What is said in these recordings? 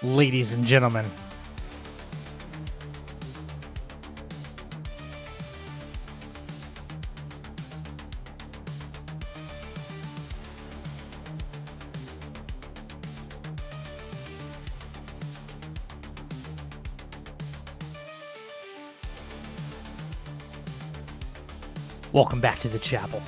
ladies and gentlemen. Welcome back to the chapel.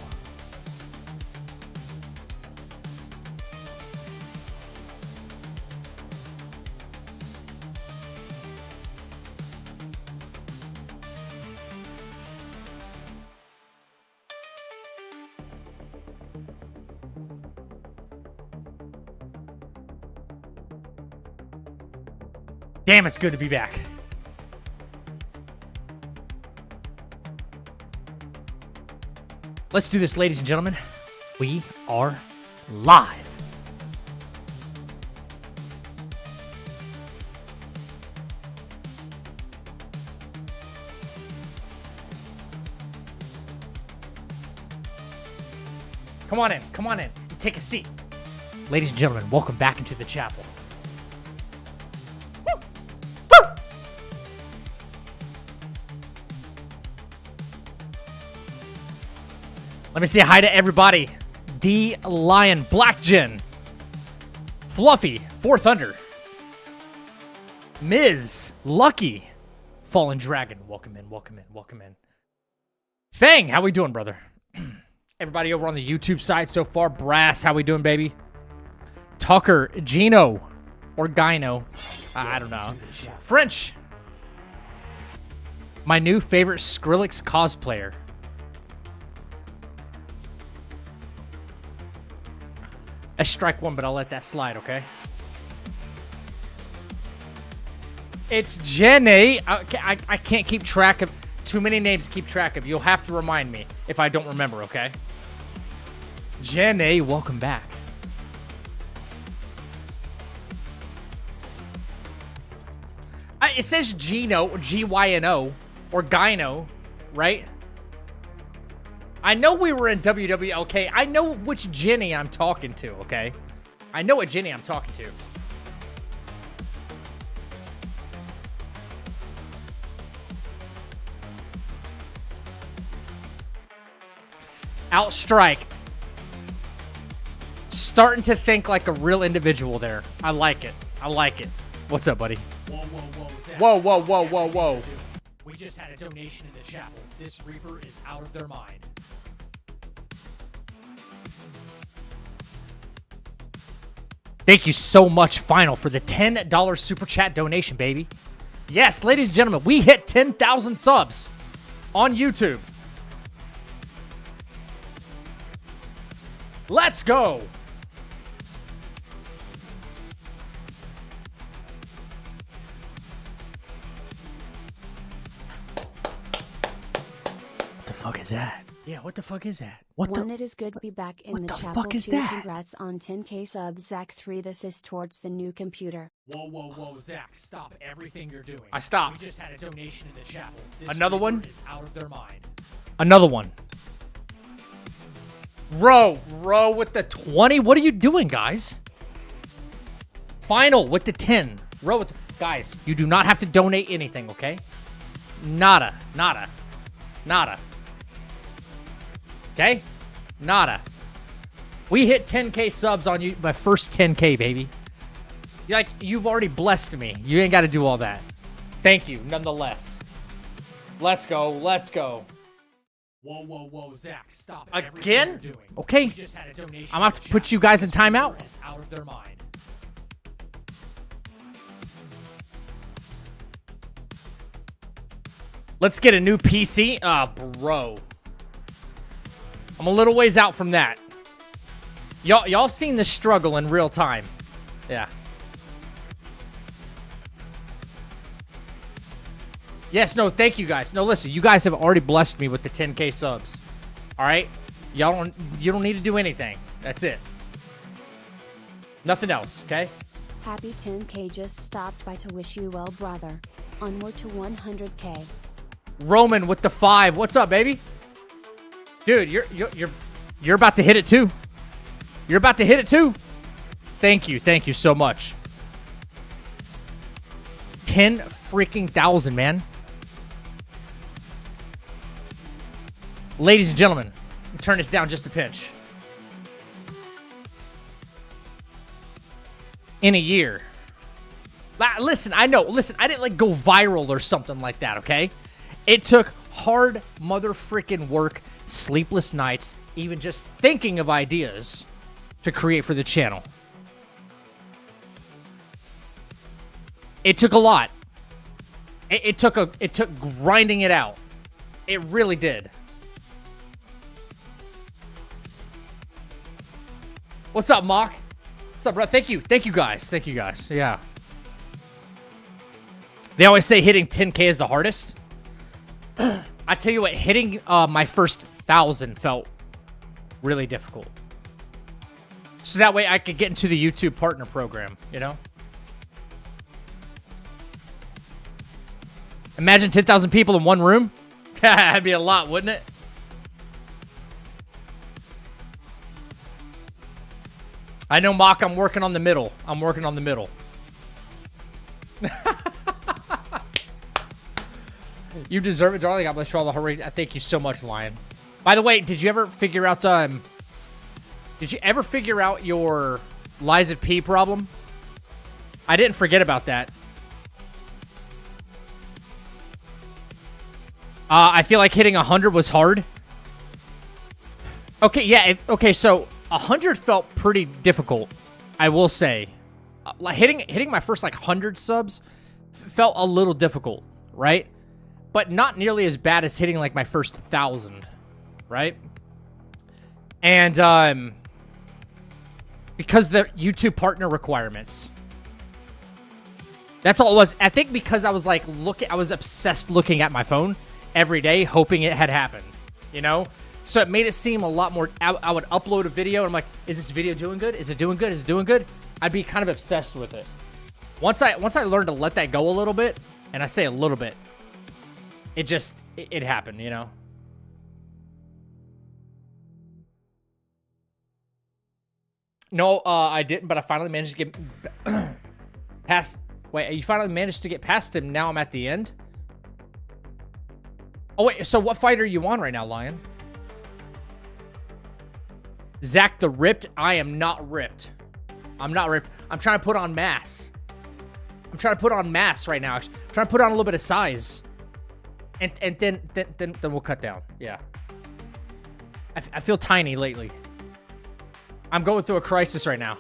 Damn, it's good to be back. Let's do this, ladies and gentlemen. We are live. Come on in. Come on in. Take a seat. Ladies and gentlemen, welcome back into the chapel. Woo! Woo! Let me say hi to everybody. D Lion, Black Jin, Fluffy, Four Thunder, Miz, Lucky, Fallen Dragon. Welcome in, welcome in, welcome in. Fang, how we doing, brother? Everybody over on the YouTube side so far. Brass, how we doing, baby? Tucker, Gino, or Gyno. I don't know. French. My new favorite Skrillex cosplayer. I strike one, but I'll let that slide, okay? It's Jenny. I can't keep track of too many names to keep track of. You'll have to remind me if I don't remember, okay? Jenny, welcome back. It says Gino, G-Y-N-O, or Gyno, right? I know we were in WWE, okay? I know which Jenny I'm talking to, okay? I know what Jenny I'm talking to. Outstrike. Starting to think like a real individual there. I like it. I like it. What's up, buddy? Whoa, whoa, whoa, Zach. Whoa, whoa, whoa, whoa, whoa. We just had a donation in the chapel. This Reaper is out of their mind. Thank you so much, Final, for the $10 super chat donation, baby. Yes, ladies and gentlemen, we hit 10,000 subs on YouTube. Let's go. What the fuck is that? Yeah, what the fuck is that? It is good to be back in the chapel. Fuck is too. that? Congrats on 10k subs, Zach 3. This is towards the new computer. Whoa, whoa, whoa, Zach, stop everything you're doing. I stopped. We just had a donation in the chapel. This Another Reaper one? is out of their mind. Another one. Row with the 20. What are you doing, guys? Final with the 10. Row with the... Guys, you do not have to donate anything, okay? Nada. Nada. Nada. Okay? Nada. We hit 10k subs on you. My first 10k, baby. Like, you've already blessed me. You ain't got to do all that. Thank you, nonetheless. Let's go. Let's go. Whoa, whoa, whoa, Zach, stop Again? everything you're doing. Okay. We just had a donation I'm about in to the put chapel. you guys in This timeout. Reaper is out of their mind. Let's get a new PC. Bro. I'm a little ways out from that. Y'all seen the struggle in real time. Yeah. Yes, no, thank you guys. No, listen, you guys have already blessed me with the 10k subs. All right? You don't need to do anything. That's it. Nothing else, okay? Happy 10k just stopped by to wish you well, brother. Onward to 100k. Roman with the 5. What's up, baby? Dude, you're about to hit it too. You're about to hit it too. Thank you so much. 10 freaking thousand, man. Ladies and gentlemen, turn this down just a pinch. In a year. Listen, I know. Listen, I didn't like go viral or something like that, okay? It took hard mother freaking work, sleepless nights, even just thinking of ideas to create for the channel. It took a lot. It took grinding it out. It really did. What's up, Mock? What's up, bro? Thank you guys. Thank you guys. Yeah. They always say hitting 10K is the hardest. I tell you what, hitting my first 1,000 felt really difficult. So that way I could get into the YouTube partner program, you know? Imagine 10,000 people in one room. That'd be a lot, wouldn't it? I know, Mock, I'm working on the middle. I'm working on the middle. You deserve it, darling. God bless you all the hurry. Thank you so much, Lion. By the way, did you ever figure out your Lies of P problem? I didn't forget about that. I feel like hitting 100 was hard. Okay, yeah. Okay, so 100 felt pretty difficult, I will say. Like hitting my first like 100 subs felt a little difficult, right? But not nearly as bad as hitting like my first 1,000, right? And because the YouTube partner requirements. That's all it was. I think because I was like I was obsessed looking at my phone every day, hoping it had happened, you know? So it made it seem a lot more. I would upload a video and I'm like, is this video doing good? Is it doing good? Is it doing good? I'd be kind of obsessed with it. Once I learned to let that go a little bit, and I say a little bit, it happened, you know? No, I didn't, but I finally managed to get past. Wait, you finally managed to get past him. Now I'm at the end. Oh, wait, so what fight are you on right now, Lion? Zach the Ripped? I am not ripped. I'm not ripped. I'm trying to put on mass. I'm trying to put on mass right now. I'm trying to put on a little bit of size. And then we'll cut down. Yeah. I feel tiny lately. I'm going through a crisis right now.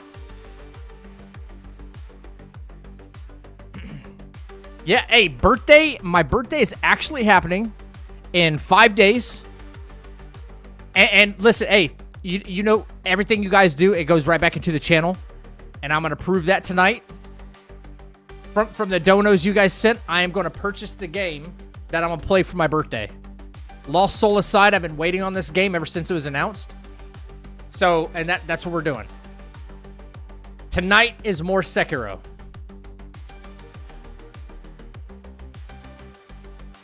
Yeah, hey, birthday. My birthday is actually happening in 5 days. And listen, hey, you know, everything you guys do, it goes right back into the channel. And I'm going to prove that tonight. From the donos you guys sent, I am going to purchase the game that I'm going to play for my birthday. Lost Soul aside, I've been waiting on this game ever since it was announced. So, and that's what we're doing. Tonight is more Sekiro.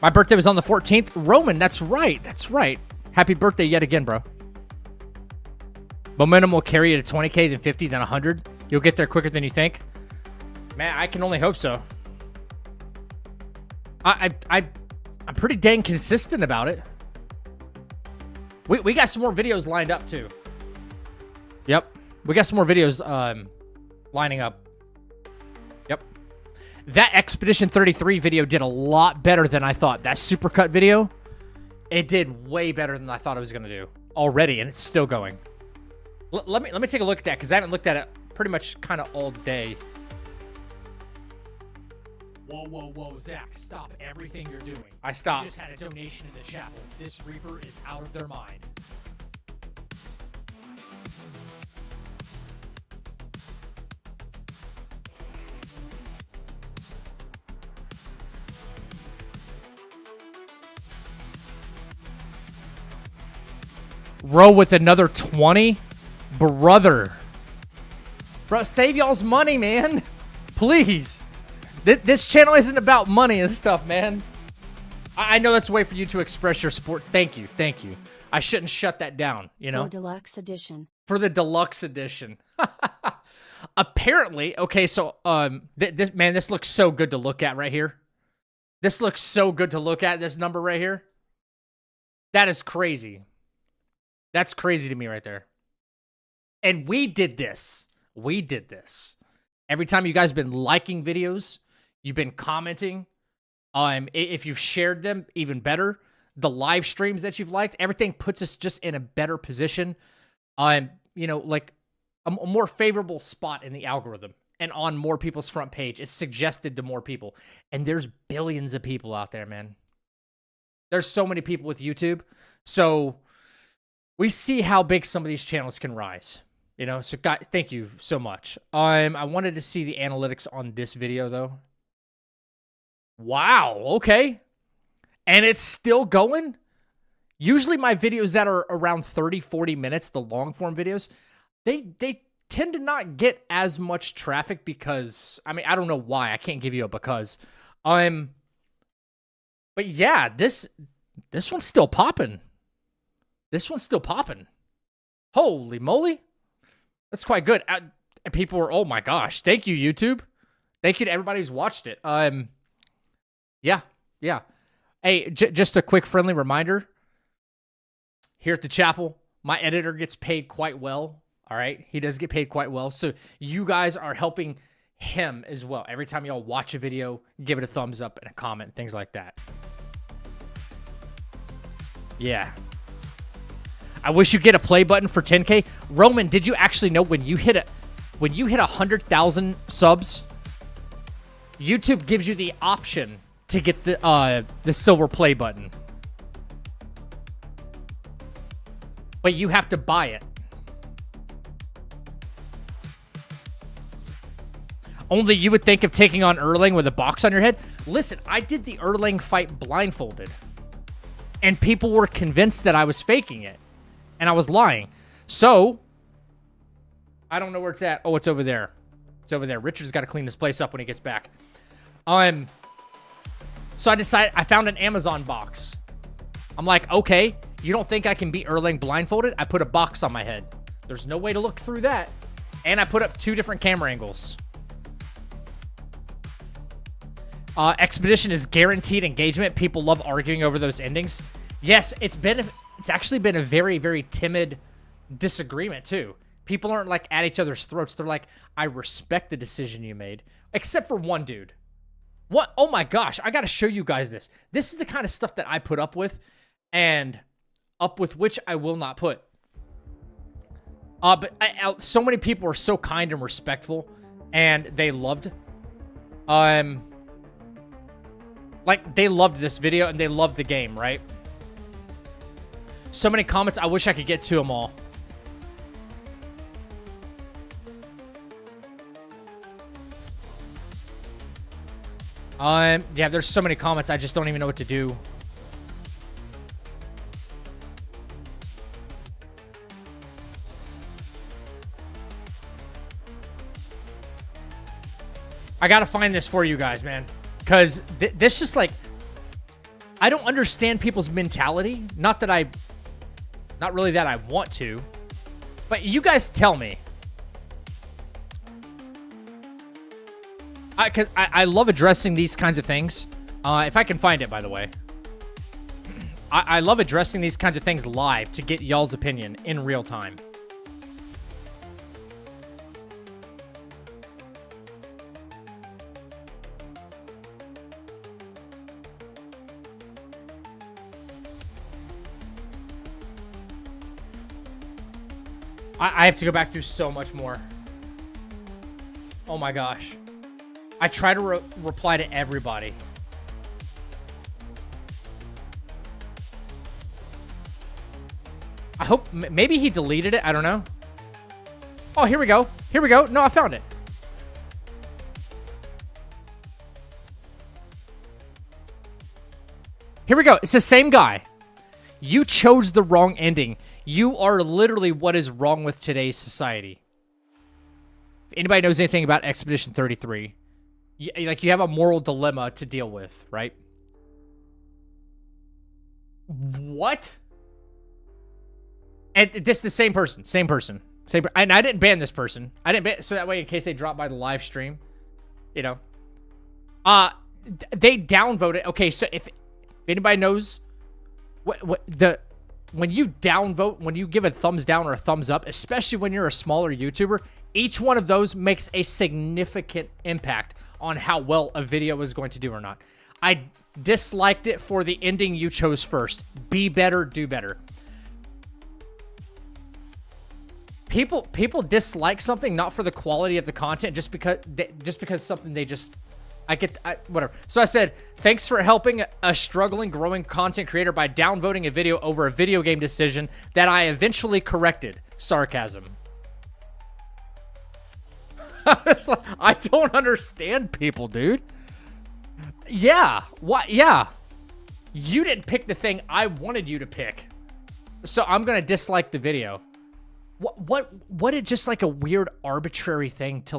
My birthday was on the 14th. Roman, that's right. That's right. Happy birthday yet again, bro. Momentum will carry you to 20K, then 50, then 100. You'll get there quicker than you think. Man, I can only hope so. I'm pretty dang consistent about it. We got some more videos lined up too. Yep. We got some more videos lining up. Yep. That Expedition 33 video did a lot better than I thought. That supercut video, it did way better than I thought it was going to do already, and it's still going. Let me take a look at that, because I haven't looked at it pretty much kind of all day. Whoa, whoa, whoa, Zach, stop everything you're doing. I stopped. We just had a donation in the chapel. This Reaper is out of their mind. Row with another 20? Brother. Bro, save y'all's money, man. Please. This channel isn't about money and stuff, man. I know that's a way for you to express your support. Thank you. Thank you. I shouldn't shut that down, you know? For deluxe edition. For the deluxe edition. Apparently, okay, so this looks so good to look at right here. This looks so good to look at, this number right here. That is crazy. That's crazy to me right there. And we did this. We did this. Every time you guys have been liking videos, you've been commenting. If you've shared them, even better. The live streams that you've liked, everything puts us just in a better position. You know, like a more favorable spot in the algorithm and on more people's front page. It's suggested to more people. And there's billions of people out there, man. There's so many people with YouTube. So we see how big some of these channels can rise. You know, so guys, thank you so much. I wanted to see the analytics on this video, though. Wow, okay. And it's still going? Usually my videos that are around 30, 40 minutes, the long-form videos, they tend to not get as much traffic because, I mean, I don't know why. I can't give you a because. But yeah, this one's still popping. This one's still popping. Holy moly. That's quite good. And people were, oh my gosh. Thank you, YouTube. Thank you to everybody who's watched it. Yeah. Hey, just a quick friendly reminder. Here at the chapel, my editor gets paid quite well. All right? He does get paid quite well. So you guys are helping him as well. Every time y'all watch a video, give it a thumbs up and a comment, things like that. Yeah. I wish you'd get a play button for 10K. Roman, did you actually know when you hit 100,000 subs, YouTube gives you the option to get the silver play button. But you have to buy it. Only you would think of taking on Erling with a box on your head. Listen, I did the Erling fight blindfolded. And people were convinced that I was faking it. And I was lying. So, I don't know where it's at. Oh, it's over there. It's over there. Richard's got to clean this place up when he gets back. So I found an Amazon box. I'm like, okay, you don't think I can beat Erling blindfolded? I put a box on my head. There's no way to look through that. And I put up 2 different camera angles. Expedition is guaranteed engagement. People love arguing over those endings. Yes, it's actually been a very, very timid disagreement, too. People aren't, like, at each other's throats. They're like, I respect the decision you made. Except for one dude. What? Oh, my gosh. I got to show you guys this. This is the kind of stuff that I put up with, and up with which I will not put. But so many people are so kind and respectful, and they loved... like, they loved this video, and they loved the game, right? So many comments, I wish I could get to them all. Yeah, there's so many comments, I just don't even know what to do. I gotta find this for you guys, man. Because this just, like... I don't understand people's mentality. Not really that I want to. But you guys tell me. Because I love addressing these kinds of things. If I can find it, by the way. I love addressing these kinds of things live to get y'all's opinion in real time. I have to go back through so much more. Oh my gosh. I try to reply to everybody. I hope... Maybe he deleted it. I don't know. Oh, here we go. Here we go. No, I found it. Here we go. It's the same guy. You chose the wrong ending. You are literally what is wrong with today's society. If anybody knows anything about Expedition 33, you have a moral dilemma to deal with, right? What? And this the same person. And I didn't ban this person. I didn't ban, so that way in case they drop by the live stream, you know. They downvoted. Okay, so if anybody knows when you downvote, when you give a thumbs down or a thumbs up, especially when you're a smaller YouTuber, each one of those makes a significant impact on how well a video is going to do or not. I disliked it for the ending you chose first. Be better, do better. People dislike something not for the quality of the content, just because something they just whatever. So I said, thanks for helping a struggling, growing content creator by downvoting a video over a video game decision that I eventually corrected. Sarcasm. It's like, I don't understand people, dude. Yeah. What? Yeah. You didn't pick the thing I wanted you to pick. So I'm going to dislike the video. What is just like a weird arbitrary thing to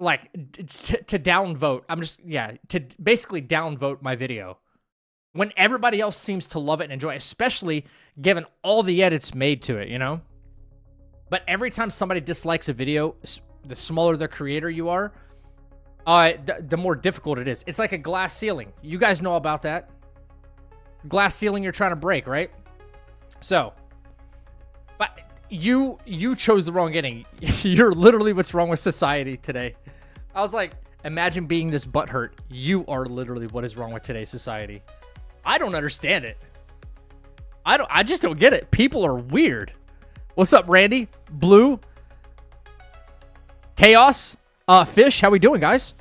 to downvote. I'm just, yeah, to basically downvote my video when everybody else seems to love it and enjoy it, especially given all the edits made to it, you know? But every time somebody dislikes a video, the smaller the creator you are, the more difficult it is. It's like a glass ceiling. You guys know about that. Glass ceiling you're trying to break, right? So, but you chose the wrong ending. You're literally what's wrong with society today. I was like, imagine being this butthurt. You are literally what is wrong with today's society. I don't understand it. I just don't get it. People are weird. What's up, Randy? Blue? Chaos? Fish? How we doing, guys?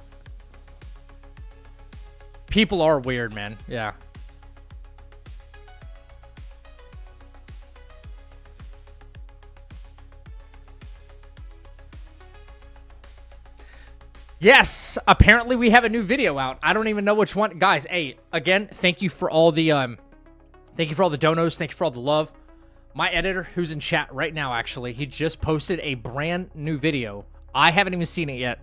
People are weird, man. Yeah. Yes, apparently we have a new video out. I don't even know which one. Guys, hey, again, thank you for all the donos. Thank you for all the love. My editor, who's in chat right now, actually, he just posted a brand new video. I haven't even seen it yet.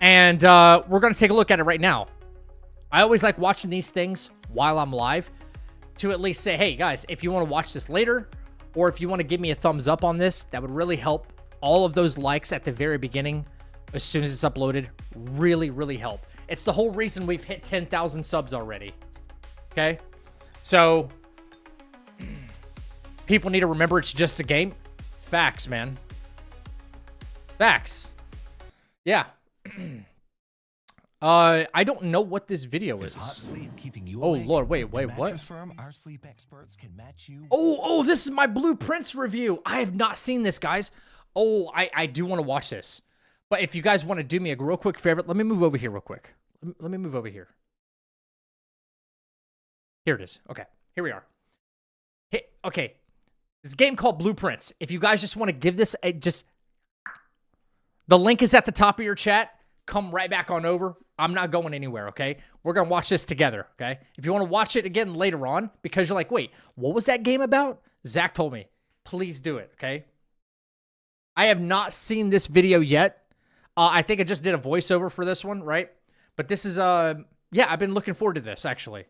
And we're going to take a look at it right now. I always like watching these things while I'm live to at least say, hey, guys, if you want to watch this later, or if you want to give me a thumbs up on this, that would really help. All of those likes at the very beginning, as soon as it's uploaded, really, really help. It's the whole reason we've hit 10,000 subs already. Okay? So, people need to remember it's just a game. Facts, man. Facts. Yeah. I don't know what this video is. Oh, Lord, wait, what? Oh, this is my Blueprints review. I have not seen this, guys. Oh, I do want to watch this. But if you guys want to do me a real quick favor, let me move over here real quick. Let me move over here. Here it is. Okay, here we are. Hey, okay, this game called Blueprints. If you guys just want to give this a the link is at the top of your chat. Come right back on over. I'm not going anywhere, okay? We're going to watch this together, okay? If you want to watch it again later on, because you're like, wait, what was that game about? Zach told me. Please do it, okay? I have not seen this video yet. I think I just did a voiceover for this one, right? But this is, yeah, I've been looking forward to this, actually.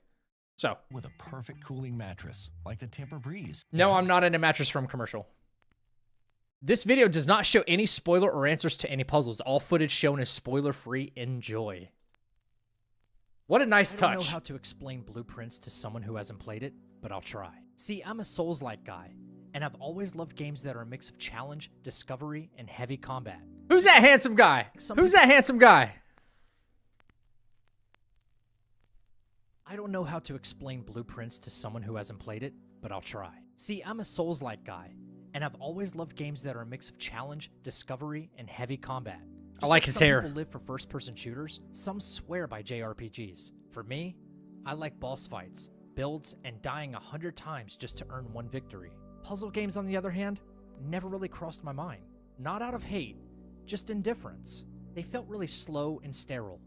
So. With a perfect cooling mattress, like the Tempur-Breeze. No, I'm not in a Mattress Firm commercial. This video does not show any spoiler or answers to any puzzles. All footage shown is spoiler-free. Enjoy. What a nice touch. I don't know how to explain Blueprints to someone who hasn't played it, but I'll try. See, I'm a Souls-like guy, and I've always loved games that are a mix of challenge, discovery, and heavy combat. Who's that handsome guy? Who's that handsome guy? I don't know how to explain Blueprints to someone who hasn't played it, but I'll try. See, I'm a Souls-like guy, and I've always loved games that are a mix of challenge, discovery, and heavy combat. I like his hair. Some people live for first-person shooters, some swear by JRPGs. For me, I like boss fights, builds, and dying 100 times just to earn one victory. Puzzle games, on the other hand, never really crossed my mind. Not out of hate, just indifference. They felt really slow and sterile.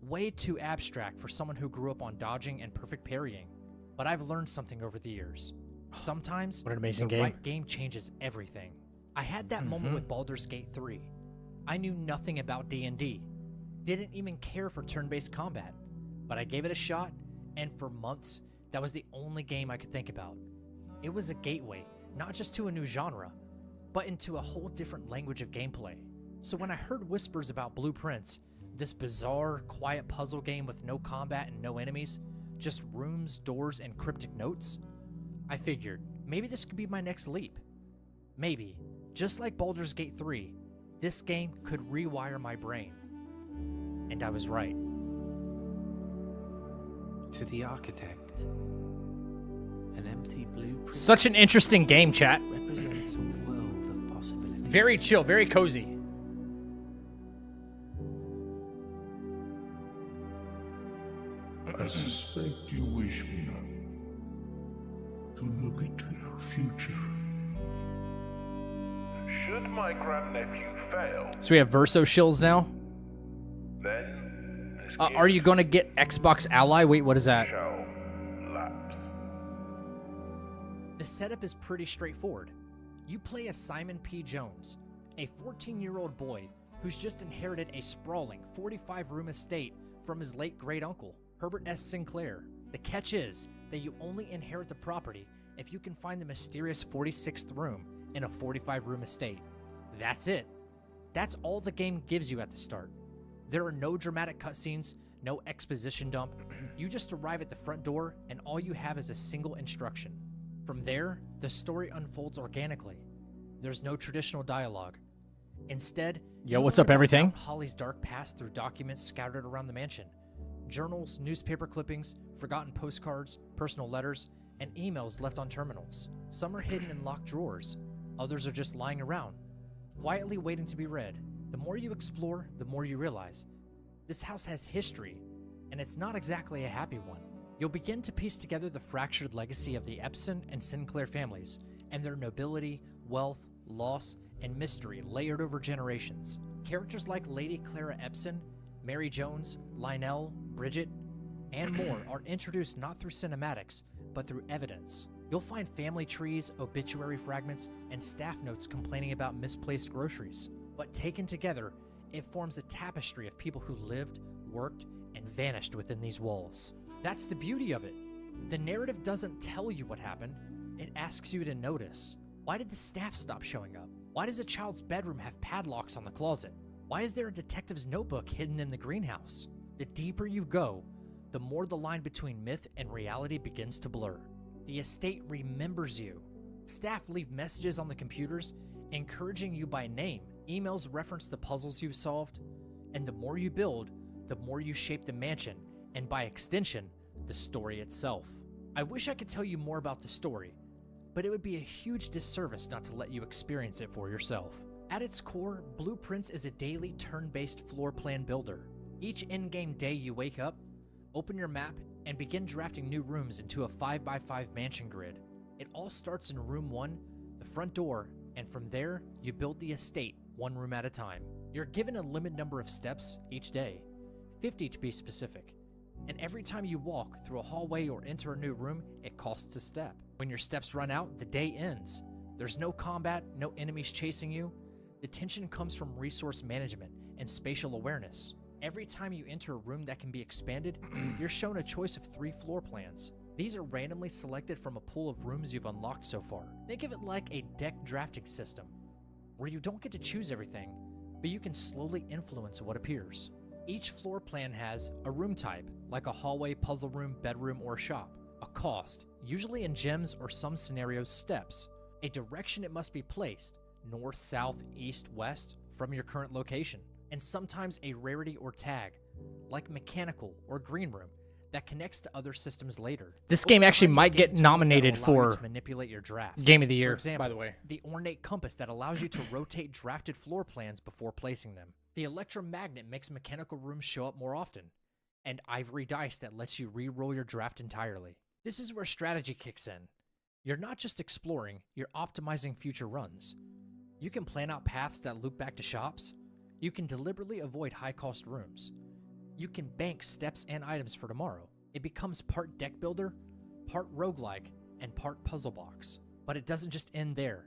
Way too abstract for someone who grew up on dodging and perfect parrying. But I've learned something over the years. Sometimes, what an amazing the game. right game changes everything. I had that moment with Baldur's Gate 3. I knew nothing about D&D. Didn't even care for turn-based combat. But I gave it a shot, And for months, that was the only game I could think about. It was a gateway, not just to a new genre, but into a whole different language of gameplay. So when I heard whispers about Blueprints, this bizarre, quiet puzzle game with no combat and no enemies, just rooms, doors, and cryptic notes, I figured, maybe this could be my next leap. Maybe, just like Baldur's Gate 3, this game could rewire my brain. And I was right. To the architect, an empty blueprint Such an interesting game, chat. represents a world of possibilities. Very chill, very cozy. I suspect you wish me to look into your future. Should my grandnephew fail, So we have Verso shills now. then this Are you going to get Xbox Ally? Wait, what is that? shall lapse. The setup is pretty straightforward. You play as Simon P. Jones, a 14-year-old boy who's just inherited a sprawling 45-room estate from his late great-uncle, Herbert S. Sinclair. The catch is that you only inherit the property if you can find the mysterious 46th room in a 45-room estate. That's it. That's all the game gives you at the start. There are no dramatic cutscenes, no exposition dump. You just arrive at the front door and all you have is a single instruction. From there, the story unfolds organically. There's no traditional dialogue. Instead, Yo, You what's learn up, about everything? Holly's dark past through documents scattered around the mansion. Journals, newspaper clippings, forgotten postcards, personal letters, and emails left on terminals. Some are hidden in locked drawers. Others are just lying around, quietly waiting to be read. The more you explore, the more you realize. This house has history, and it's not exactly a happy one. You'll begin to piece together the fractured legacy of the Epson and Sinclair families, and their nobility, wealth, loss, and mystery layered over generations. Characters like Lady Clara Epson, Mary Jones, Lionel, Bridget, and more are introduced not through cinematics, but through evidence. You'll find family trees, obituary fragments, and staff notes complaining about misplaced groceries. But taken together, it forms a tapestry of people who lived, worked, and vanished within these walls. That's the beauty of it. The narrative doesn't tell you what happened, it asks you to notice. Why did the staff stop showing up? Why does a child's bedroom have padlocks on the closet? Why is there a detective's notebook hidden in the greenhouse? The deeper you go, the more the line between myth and reality begins to blur. The estate remembers you. Staff leave messages on the computers, encouraging you by name. Emails reference the puzzles you've solved. And the more you build, the more you shape the mansion, and by extension, the story itself. I wish I could tell you more about the story, but it would be a huge disservice not to let you experience it for yourself. At its core, Blueprints is a daily turn-based floor plan builder. Each in-game day you wake up, open your map, and begin drafting new rooms into a 5x5 mansion grid. It all starts in room 1, the front door, and from there, you build the estate one room at a time. You're given a limited number of steps each day, 50 to be specific. And every time you walk through a hallway or enter a new room, it costs a step. When your steps run out, the day ends. There's no combat, no enemies chasing you. The tension comes from resource management and spatial awareness. Every time you enter a room that can be expanded, you're shown a choice of 3 floor plans. These are randomly selected from a pool of rooms you've unlocked so far. Think of it like a deck drafting system, where you don't get to choose everything, but you can slowly influence what appears. Each floor plan has a room type, like a hallway, puzzle room, bedroom, or shop. A cost, usually in gems or some scenarios steps. A direction it must be placed, north, south, east, west, from your current location. And sometimes a rarity or tag, like mechanical or green room, that connects to other systems later. This game actually might get tools that nominated allow you for to manipulate your drafts. Game of the For Year, example, by the way. the ornate compass that allows you to rotate drafted floor plans before placing them. The electromagnet makes mechanical rooms show up more often. And ivory dice that lets you re-roll your draft entirely. This is where strategy kicks in. You're not just exploring, you're optimizing future runs. You can plan out paths that loop back to shops. You can deliberately avoid high-cost rooms. You can bank steps and items for tomorrow. It becomes part deck builder, part roguelike, and part puzzle box. But it doesn't just end there.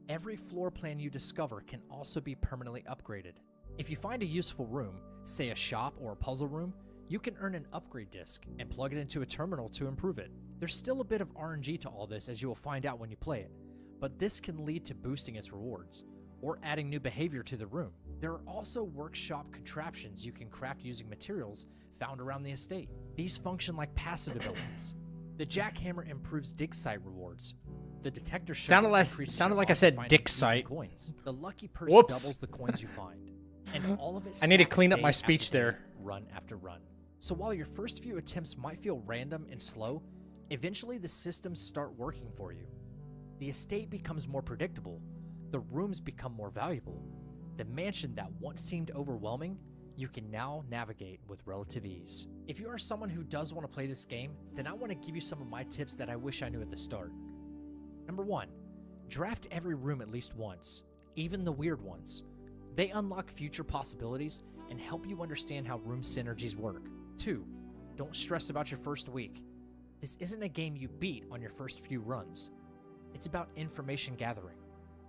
Every floor plan you discover can also be permanently upgraded. If you find a useful room, say a shop or a puzzle room, You can earn an upgrade disc and plug it into a terminal to improve it. There's still a bit of RNG to all this, as you will find out when you play it, but this can lead to boosting its rewards or adding new behavior to the room. There are also workshop contraptions you can craft using materials found around the estate. These function like passive abilities. The jackhammer improves dig site rewards. The detector Sounded like I said dick site. Coins. The lucky person Whoops. doubles the coins you find. And all of it I need to stacks clean up day my after speech day, there. Run after run. So while your first few attempts might feel random and slow, eventually the systems start working for you. The estate becomes more predictable. The rooms become more valuable. The mansion that once seemed overwhelming, you can now navigate with relative ease. If you are someone who does want to play this game, then I want to give you some of my tips that I wish I knew at the start. Number 1, draft every room at least once, even the weird ones. They unlock future possibilities and help you understand how room synergies work. 2, don't stress about your first week. This isn't a game you beat on your first few runs. It's about information gathering.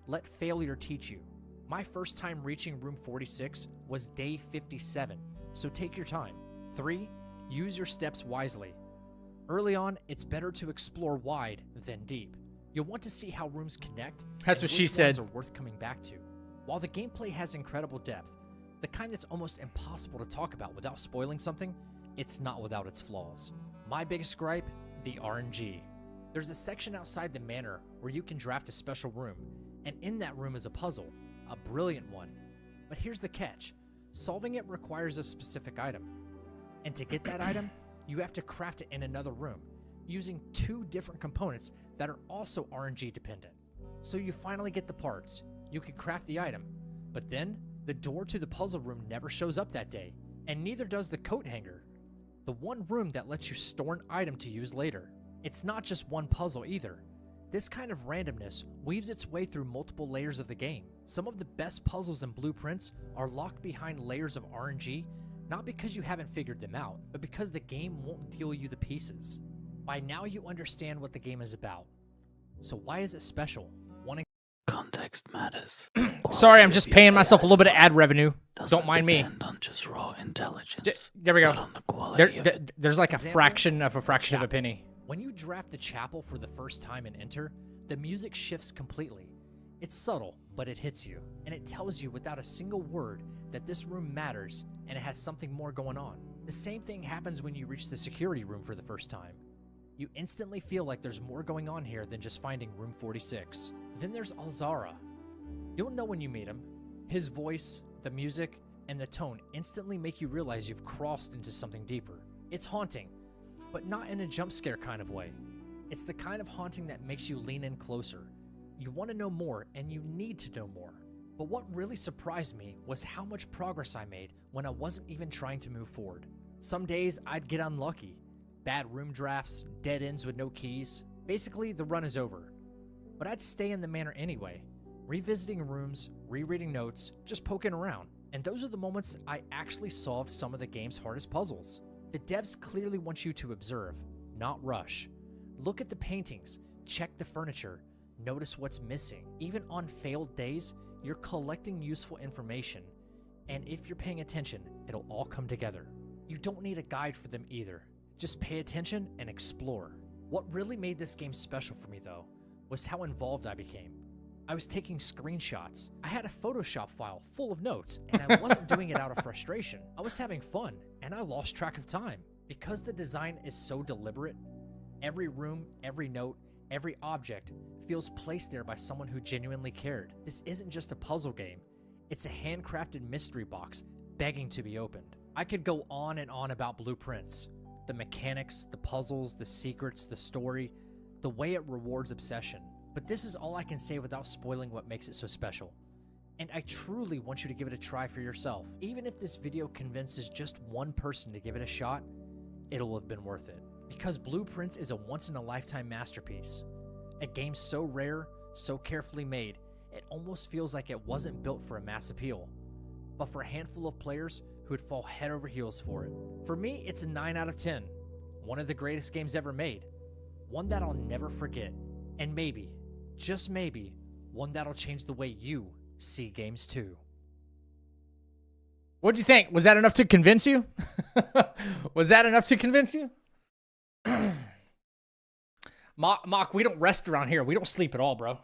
Let failure teach you. My first time reaching room 46 was day 57, so take your time. 3, use your steps wisely. Early on, it's better to explore wide than deep. You'll want to see how rooms connect. That's and what she which said. ones are worth coming back to. While the gameplay has incredible depth, the kind that's almost impossible to talk about without spoiling something, it's not without its flaws. My biggest gripe, the RNG. There's a section outside the manor where you can draft a special room, and in that room is a puzzle, a brilliant one. But here's the catch. Solving it requires a specific item. And to get that item, you have to craft it in another room, using 2 different components that are also RNG dependent. So you finally get the parts, you can craft the item, but then the door to the puzzle room never shows up that day, and neither does the coat hanger, the one room that lets you store an item to use later. It's not just one puzzle either. This kind of randomness weaves its way through multiple layers of the game. Some of the best puzzles and blueprints are locked behind layers of RNG, not because you haven't figured them out, but because the game won't deal you the pieces. By now you understand what the game is about. So why is it special? Wanting Context matters. Sorry, I'm just paying myself a little bit of ad revenue. Don't mind me. On just raw intelligence, There we go. but on the quality of it. There's like a Example? fraction of a penny. When you draft the chapel for the first time and enter, the music shifts completely. It's subtle, but it hits you, and it tells you without a single word that this room matters and it has something more going on. The same thing happens when you reach the security room for the first time. You instantly feel like there's more going on here than just finding room 46. Then there's Alzara. You'll know when you meet him. His voice, the music, and the tone instantly make you realize you've crossed into something deeper. It's haunting, but not in a jump scare kind of way. It's the kind of haunting that makes you lean in closer. You want to know more, and you need to know more. But what really surprised me was how much progress I made when I wasn't even trying to move forward. Some days I'd get unlucky. Bad room drafts, dead ends with no keys. Basically, the run is over. But I'd stay in the manor anyway, revisiting rooms, rereading notes, just poking around. And those are the moments I actually solved some of the game's hardest puzzles. The devs clearly want you to observe, not rush. Look at the paintings, check the furniture, notice what's missing. Even on failed days, you're collecting useful information. And if you're paying attention, it'll all come together. You don't need a guide for them either. Just pay attention and explore. What really made this game special for me, though, was how involved I became. I was taking screenshots. I had a Photoshop file full of notes, and I wasn't doing it out of frustration. I was having fun, and I lost track of time. Because the design is so deliberate, every room, every note, every object feels placed there by someone who genuinely cared. This isn't just a puzzle game. It's a handcrafted mystery box begging to be opened. I could go on and on about blueprints. The mechanics, the puzzles, the secrets, the story, the way it rewards obsession. But this is all I can say without spoiling what makes it so special. And I truly want you to give it a try for yourself. Even if this video convinces just one person to give it a shot, it'll have been worth it. Because Blueprints is a once-in-a-lifetime masterpiece. A game so rare, so carefully made, it almost feels like it wasn't built for a mass appeal, but for a handful of players who would fall head over heels for it. For me, it's a 9 out of 10. One of the greatest games ever made. One that I'll never forget. And maybe, just maybe, one that'll change the way you see games too. What'd you think? Was that enough to convince you? Was that enough to convince you? Mock, we don't rest around here. We don't sleep at all, bro.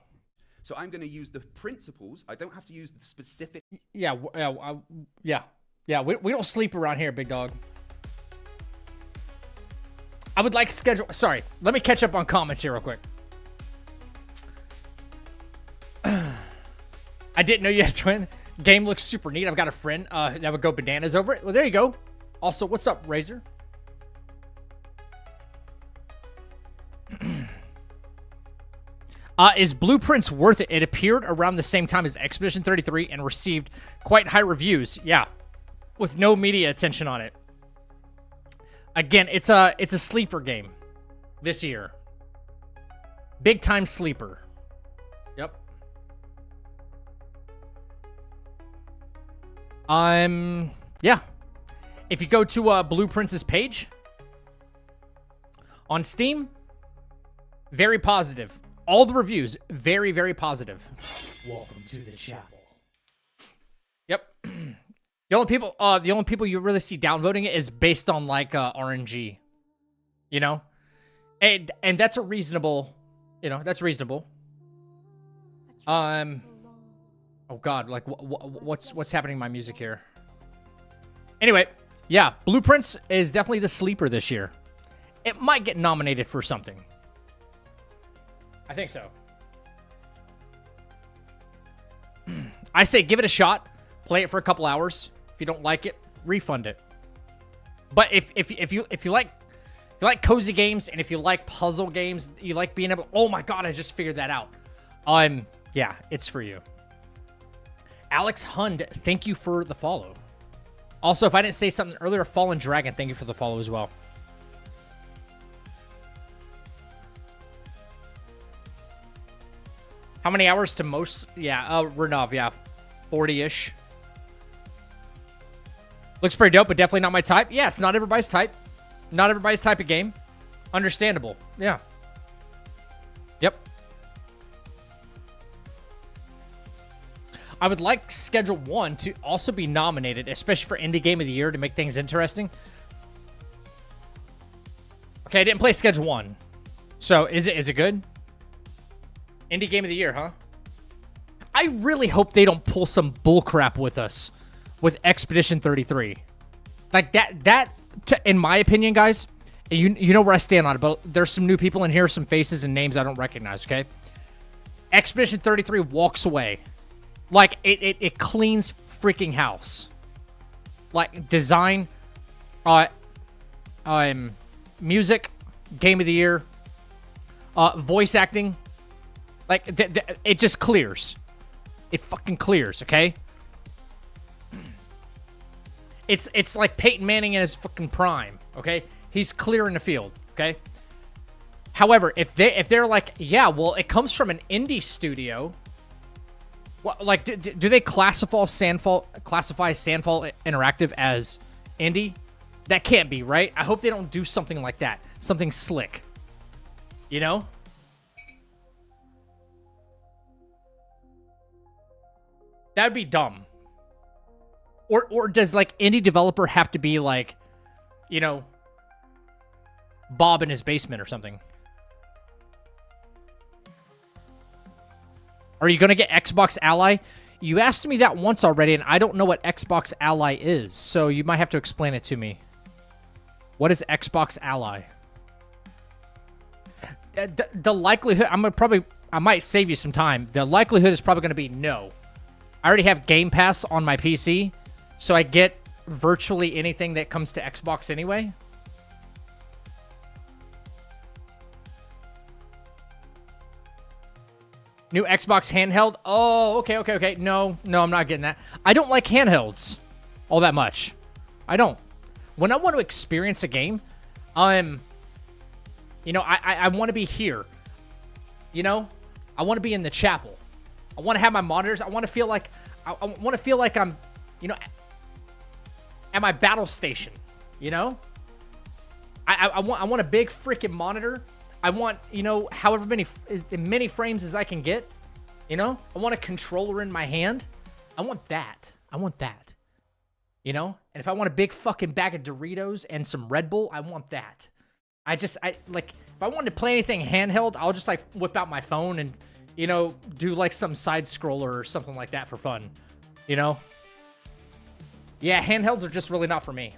So I'm going to use the principles. I don't have to use the specific. Yeah, we don't sleep around here, big dog. I would like schedule. Sorry, let me catch up on comments here real quick. I didn't know you had twin. Game looks super neat. I've got a friend that would go bananas over it. Well, there you go. Also, what's up, Razor? Is Blueprints worth it? It appeared around the same time as Expedition 33 and received quite high reviews. Yeah, with no media attention on it. Again, it's a sleeper game this year. Big time sleeper. Yep. Yeah. If you go to Blueprints' page on Steam, very positive. All the reviews, very, very positive. Welcome to the chapel. Yep. The only people you really see downvoting it is based on like RNG. You know? And that's a reasonable, that's reasonable. Oh god, like what's happening to my music here? Anyway, yeah, Blueprints is definitely the sleeper this year. It might get nominated for something. I think so. I say give it a shot. Play it for a couple hours. If you don't like it, refund it. But if you like cozy games and if you like puzzle games, you like being able. Oh my god, I just figured that out. Yeah, it's for you. Alex Hund, thank you for the follow. Also, if I didn't say something earlier, Fallen Dragon, thank you for the follow as well. How many hours to most? Yeah, Renov, yeah. 40-ish. Looks pretty dope, but definitely not my type. Yeah, it's not everybody's type. Not everybody's type of game. Understandable. Yeah. Yep. I would like Schedule 1 to also be nominated, especially for Indie Game of the Year to make things interesting. Okay, I didn't play Schedule 1. So, is it good? Indie Game of the Year, huh? I really hope they don't pull some bullcrap with us with Expedition 33. Like in my opinion, guys, you know where I stand on it, but there's some new people in here, some faces and names I don't recognize, okay? Expedition 33 walks away. Like, it cleans freaking house. Like, design, music, Game of the Year, voice acting. Like, it just clears. It fucking clears, okay? It's like Peyton Manning in his fucking prime, okay? He's clearing the field, okay? However, if they're like, yeah, well, it comes from an indie studio. What, like, do they classify Sandfall Interactive as indie? That can't be, right? I hope they don't do something like that. Something slick. You know? That'd be dumb. Or does, like, indie developer have to be, like, you know, Bob in his basement or something? Are you going to get Xbox Ally? You asked me that once already, and I don't know what Xbox Ally is, so you might have to explain it to me. What is Xbox Ally? The likelihood... I might save you some time. The likelihood is probably going to be no. I already have Game Pass on my PC, so I get virtually anything that comes to Xbox anyway. New Xbox handheld? Oh, okay. No, I'm not getting that. I don't like handhelds all that much. I don't. When I want to experience a game, you know, I want to be here. You know? I want to be in the chapel. I want to have my monitors. I want to feel like I'm, you know, at my battle station. You know? I want a big freaking monitor. I want, you know, however many frames as I can get. You know? I want a controller in my hand. I want that. You know? And if I want a big fucking bag of Doritos and some Red Bull, I want that. Like, if I wanted to play anything handheld, I'll just, like, whip out my phone and, you know, do, like, some side scroller or something like that for fun. You know? Yeah, handhelds are just really not for me.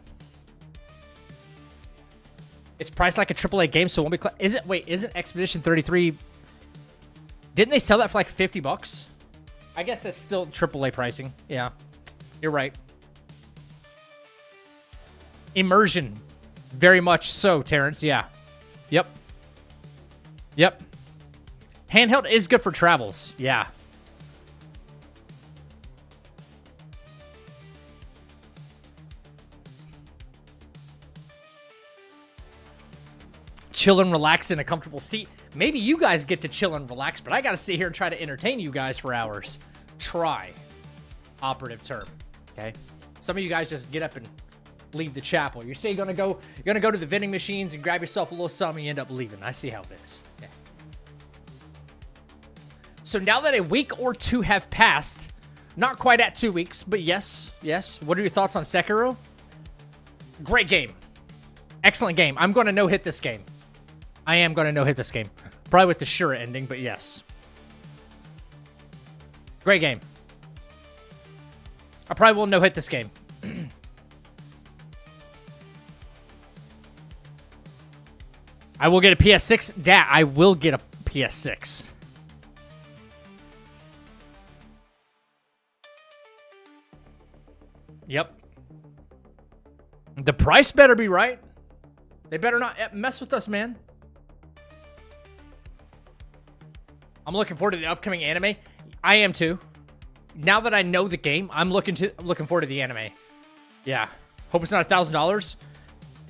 It's priced like a AAA game, so it won't be... Isn't Expedition 33... Didn't they sell that for, like, 50 bucks? I guess that's still AAA pricing. Yeah. You're right. Immersion. Very much so, Terrence. Yeah. Yep. Yep. Handheld is good for travels. Yeah. Chill and relax in a comfortable seat. Maybe you guys get to chill and relax, but I got to sit here and try to entertain you guys for hours. Try. Operative term. Okay? Some of you guys just get up and leave the chapel. You say you're gonna go to the vending machines and grab yourself a little something, you end up leaving. I see how it is. Yeah. So now that a week or two have passed, not quite at 2 weeks, but yes. What are your thoughts on Sekiro? Great game. Excellent game. I'm going to no-hit this game. I am going to no-hit this game. Probably with the Shura ending, but yes. Great game. I probably will no-hit this game. I will get a PS6. Yeah, I will get a PS6. Yep. The price better be right. They better not mess with us, man. I'm looking forward to the upcoming anime. I am too. Now that I know the game, I'm looking forward to the anime. Yeah. Hope it's not $1,000.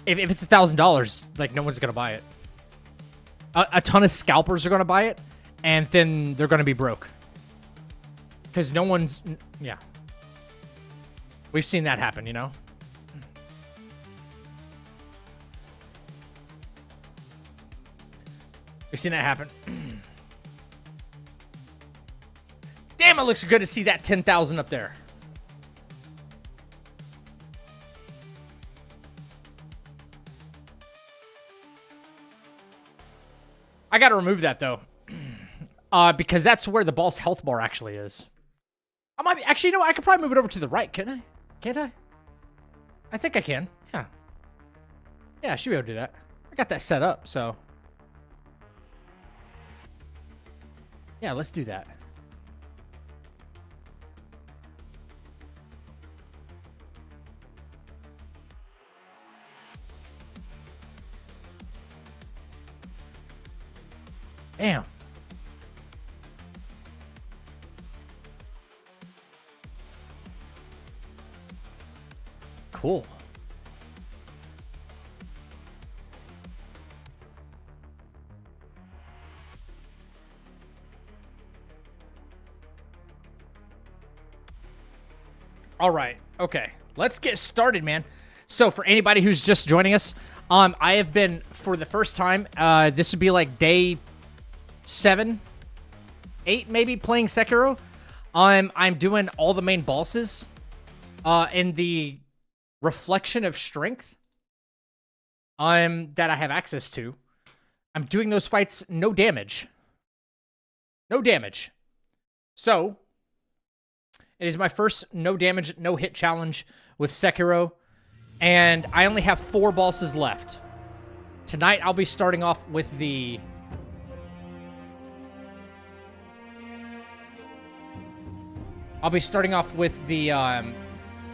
If it's $1,000, like, no one's gonna buy it. A ton of scalpers are gonna buy it, and then they're gonna be broke. Because no one's... Yeah. We've seen that happen, you know? We've seen that happen. Damn, it looks good to see that 10,000 up there. I gotta remove that, though. Because that's where the boss health bar actually is. I might be... Actually, you know what? I could probably move it over to the right, couldn't I? Can't I? I think I can. Yeah. Yeah, I should be able to do that. I got that set up, so... Yeah, let's do that. Damn. Cool. All right. Okay. Let's get started, man. So for anybody who's just joining us, I have been, for the first time, this would be like day 7, 8 maybe, playing Sekiro. I'm doing all the main bosses in the reflection of strength that I have access to. I'm doing those fights no damage. No damage. So it is my first no damage, no hit challenge with Sekiro, and I only have 4 bosses left. Tonight I'll be starting off with the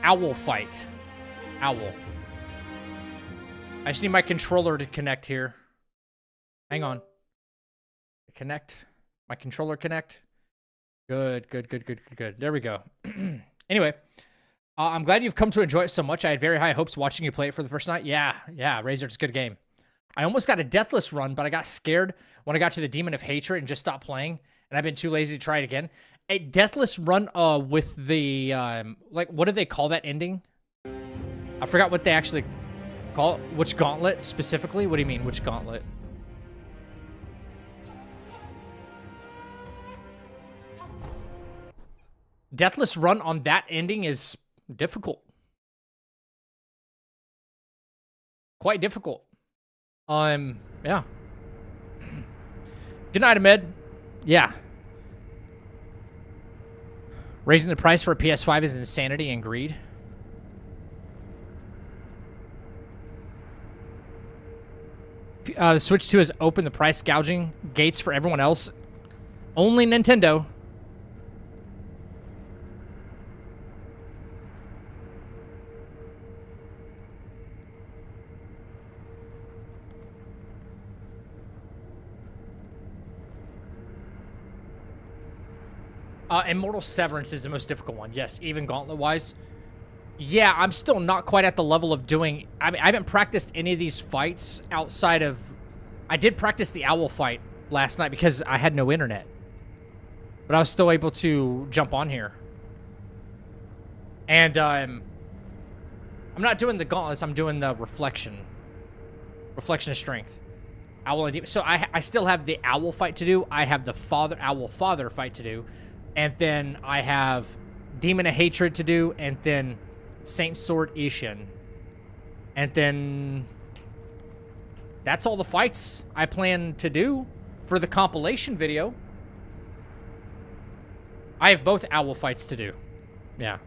owl fight. Owl. I just need my controller to connect here. Hang on. Connect. My controller connect. Good. There we go. Anyway, I'm glad you've come to enjoy it so much. I had very high hopes watching you play it for the first night. Yeah, Razor, it's a good game. I almost got a deathless run, but I got scared when I got to the Demon of Hatred and just stopped playing, and I've been too lazy to try it again. A deathless run with the, like, what do they call that ending? I forgot what they actually call it. Which gauntlet, specifically? What do you mean, which gauntlet? Deathless run on that ending is difficult. quite difficult. Yeah. Good night, Ahmed. Yeah. Raising the price for a PS5 is insanity and greed. The Switch 2 has opened the price gouging gates for everyone else. Only Nintendo. Immortal Severance is the most difficult one. Yes, even Gauntlet-wise. Yeah, I'm still not quite at the level of doing... I mean, I haven't practiced any of these fights outside of... I did practice the owl fight last night because I had no internet. But I was still able to jump on here. And, I'm not doing the gauntlets, I'm doing the reflection. Reflection of strength. Owl and demon. So I still have the owl fight to do. I have the owl father fight to do. And then I have Demon of Hatred to do, and then Saint Sword Ishin. And then that's all the fights I plan to do for the compilation video. I have both owl fights to do. Yeah.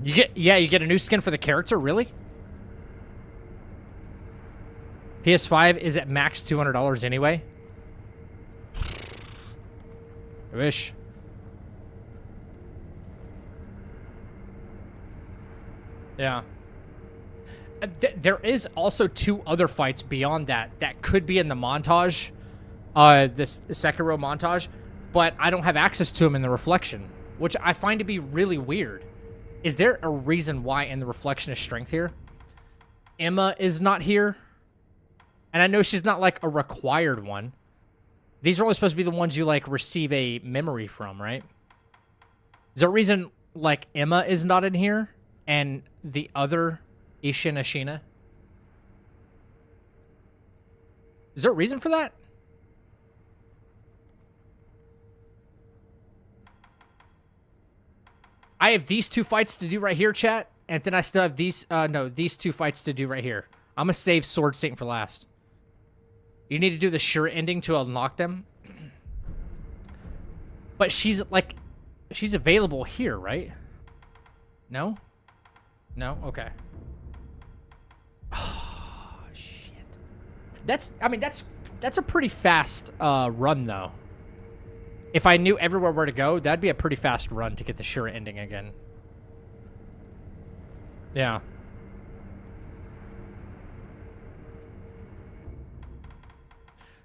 You get a new skin for the character, really? PS5 is at max $200 anyway. I wish. Yeah. There is also 2 other fights beyond that could be in the montage. This Sekiro montage. But I don't have access to them in the reflection, which I find to be really weird. Is there a reason why in the reflection of strength here, Emma is not here? And I know she's not like a required one. These are only supposed to be the ones you, like, receive a memory from, right? Is there a reason, like, Emma is not in here and the other Ishin Ashina? Is there a reason for that? I have these 2 fights to do right here, chat, and then I still have these, these 2 fights to do right here. I'm gonna save Sword Saint for last. You need to do the sure ending to unlock them. But she's available here, right? No? No? Okay. Oh, shit. That's a pretty fast run, though. If I knew everywhere where to go, that'd be a pretty fast run to get the sure ending again. Yeah.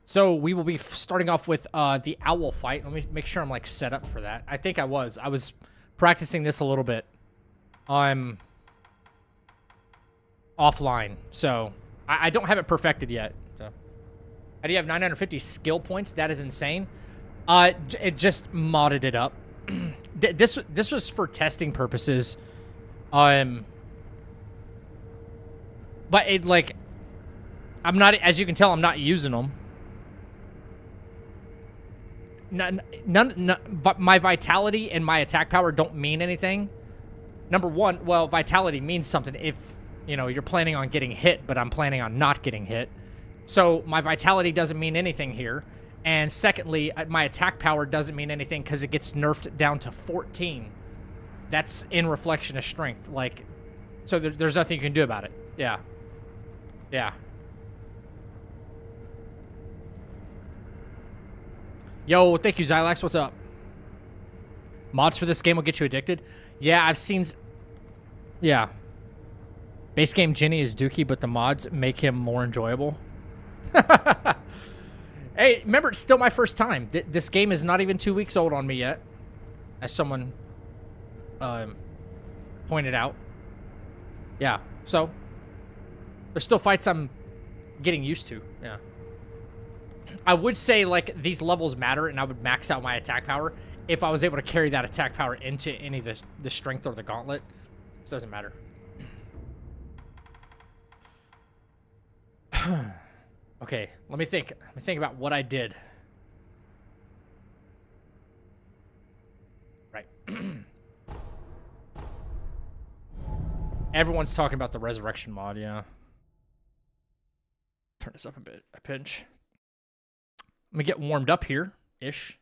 So we will be starting off with the owl fight. Let me make sure I'm like set up for that. I think I was. I was practicing this a little bit. I'm offline, so I don't have it perfected yet. So. How do you have 950 skill points? That is insane. It just modded it up. This was for testing purposes. But it like, I'm not, as you can tell, I'm not using them. My vitality and my attack power don't mean anything. Number one, well, vitality means something if, you know, you're planning on getting hit, but I'm planning on not getting hit. So my vitality doesn't mean anything here. And secondly, my attack power doesn't mean anything because it gets nerfed down to 14. That's in reflection of strength. Like, so there's nothing you can do about it. Yeah. Yeah. Yo, thank you, Xylax. What's up? Mods for this game will get you addicted? Yeah, I've seen... Yeah. Base game Jinny is dookie, but the mods make him more enjoyable. Hey, remember, it's still my first time. This game is not even 2 weeks old on me yet. As someone pointed out. Yeah, so... There's still fights I'm getting used to. Yeah. I would say, like, these levels matter, and I would max out my attack power if I was able to carry that attack power into any of the strength or the gauntlet. It doesn't matter. Okay, let me think. Let me think about what I did. Right. Everyone's talking about the resurrection mod, yeah. Turn this up a bit, a pinch. Let me get warmed up here, ish.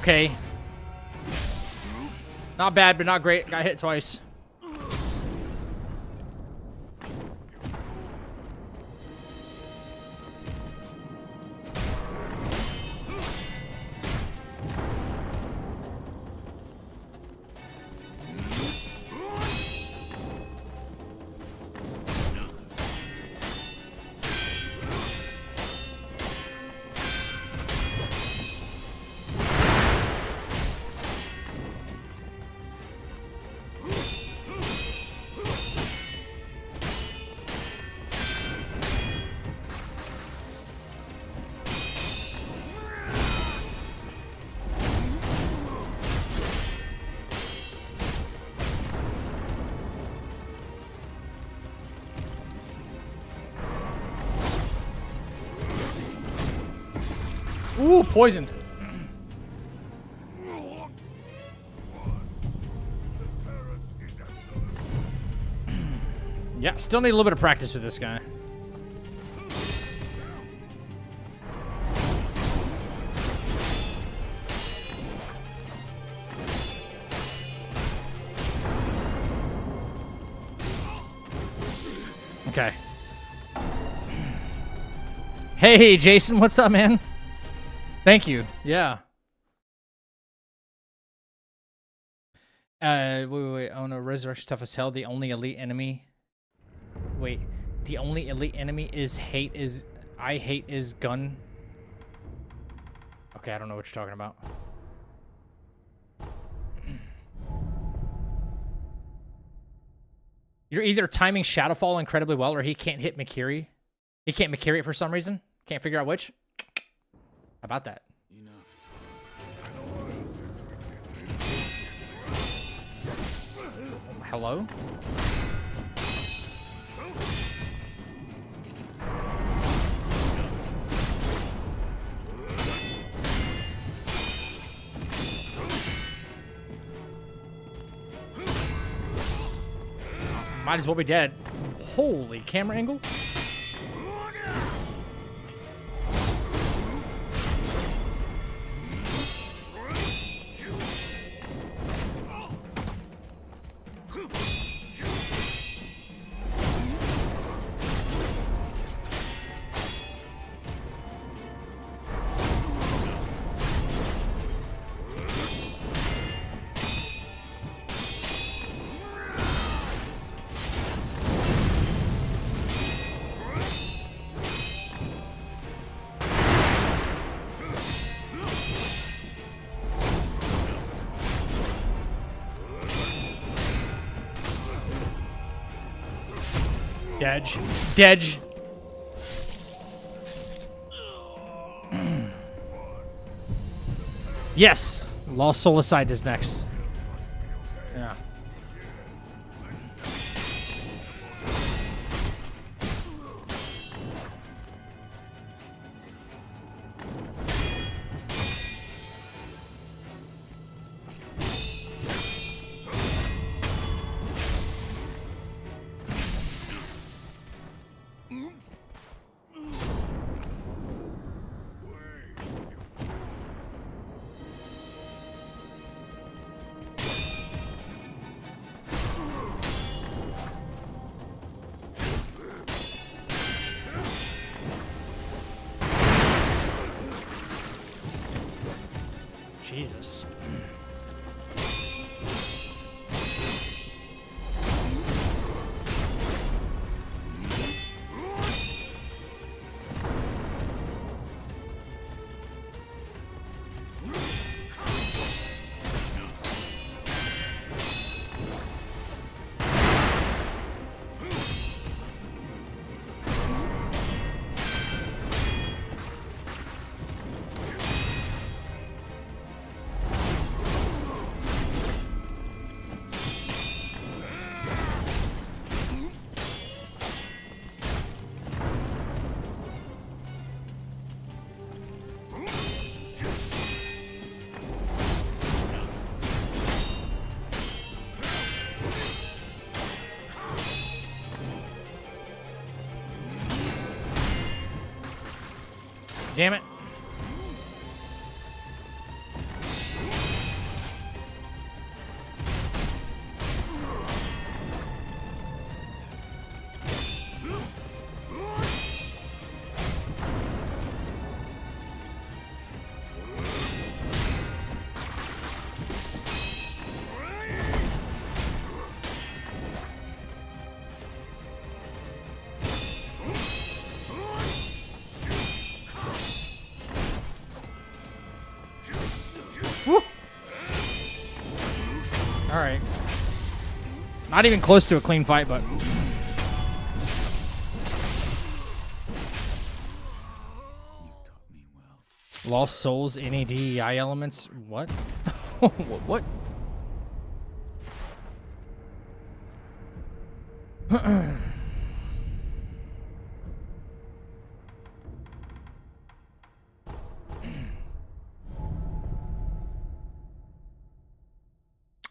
Okay. Not bad, but not great. Got hit twice. Ooh, poisoned. Yeah, still need a little bit of practice with this guy. Okay. Hey, Jason, what's up, man? Thank you. Yeah. Wait. Oh no, resurrection tough as hell. The only elite enemy. Wait, the only elite enemy is I hate is gun. Okay, I don't know what you're talking about. You're either timing Shadowfall incredibly well, or he can't hit Mikiri. He can't Mikiri it for some reason. Can't figure out which. How about that? Hello? Might as well be dead. Holy camera angle. Dedge. Yes! Lost Solicide is next. Yeah. Jesus. Damn it. All right. Not even close to a clean fight, but... Lost Souls, NADEI elements. What? What?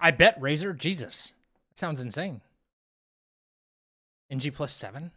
I bet Razor. Jesus. That sounds insane. NG plus 7?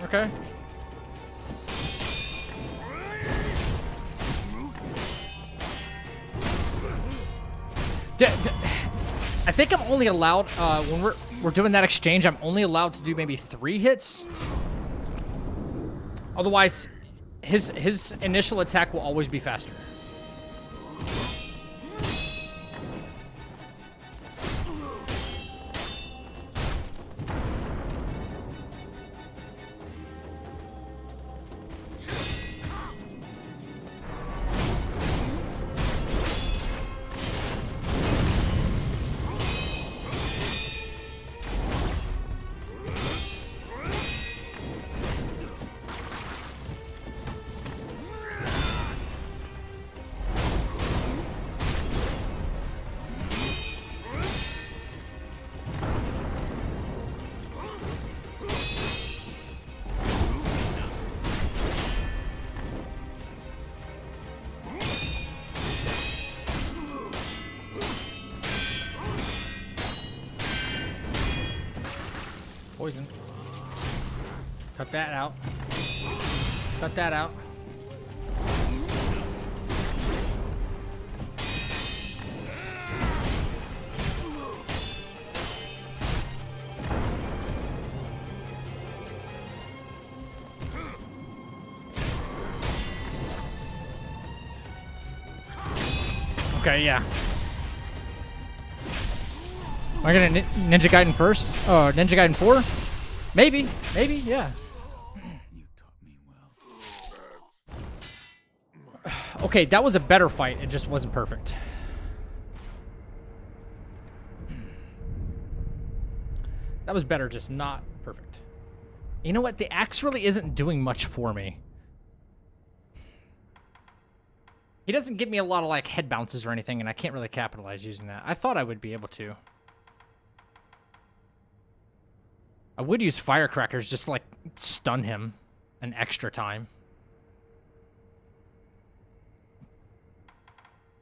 Okay. I think I'm only allowed when we're doing that exchange. I'm only allowed to do maybe 3 hits. Otherwise, his initial attack will always be faster. Poison. Cut that out. Cut that out. Okay, yeah. Am I gonna Ninja Gaiden first? Oh, Ninja Gaiden 4? Maybe, yeah. You taught me well. Okay, that was a better fight. It just wasn't perfect. That was better, just not perfect. You know what? The axe really isn't doing much for me. He doesn't give me a lot of, like, head bounces or anything, and I can't really capitalize using that. I thought I would be able to. I would use firecrackers just to, like, stun him an extra time.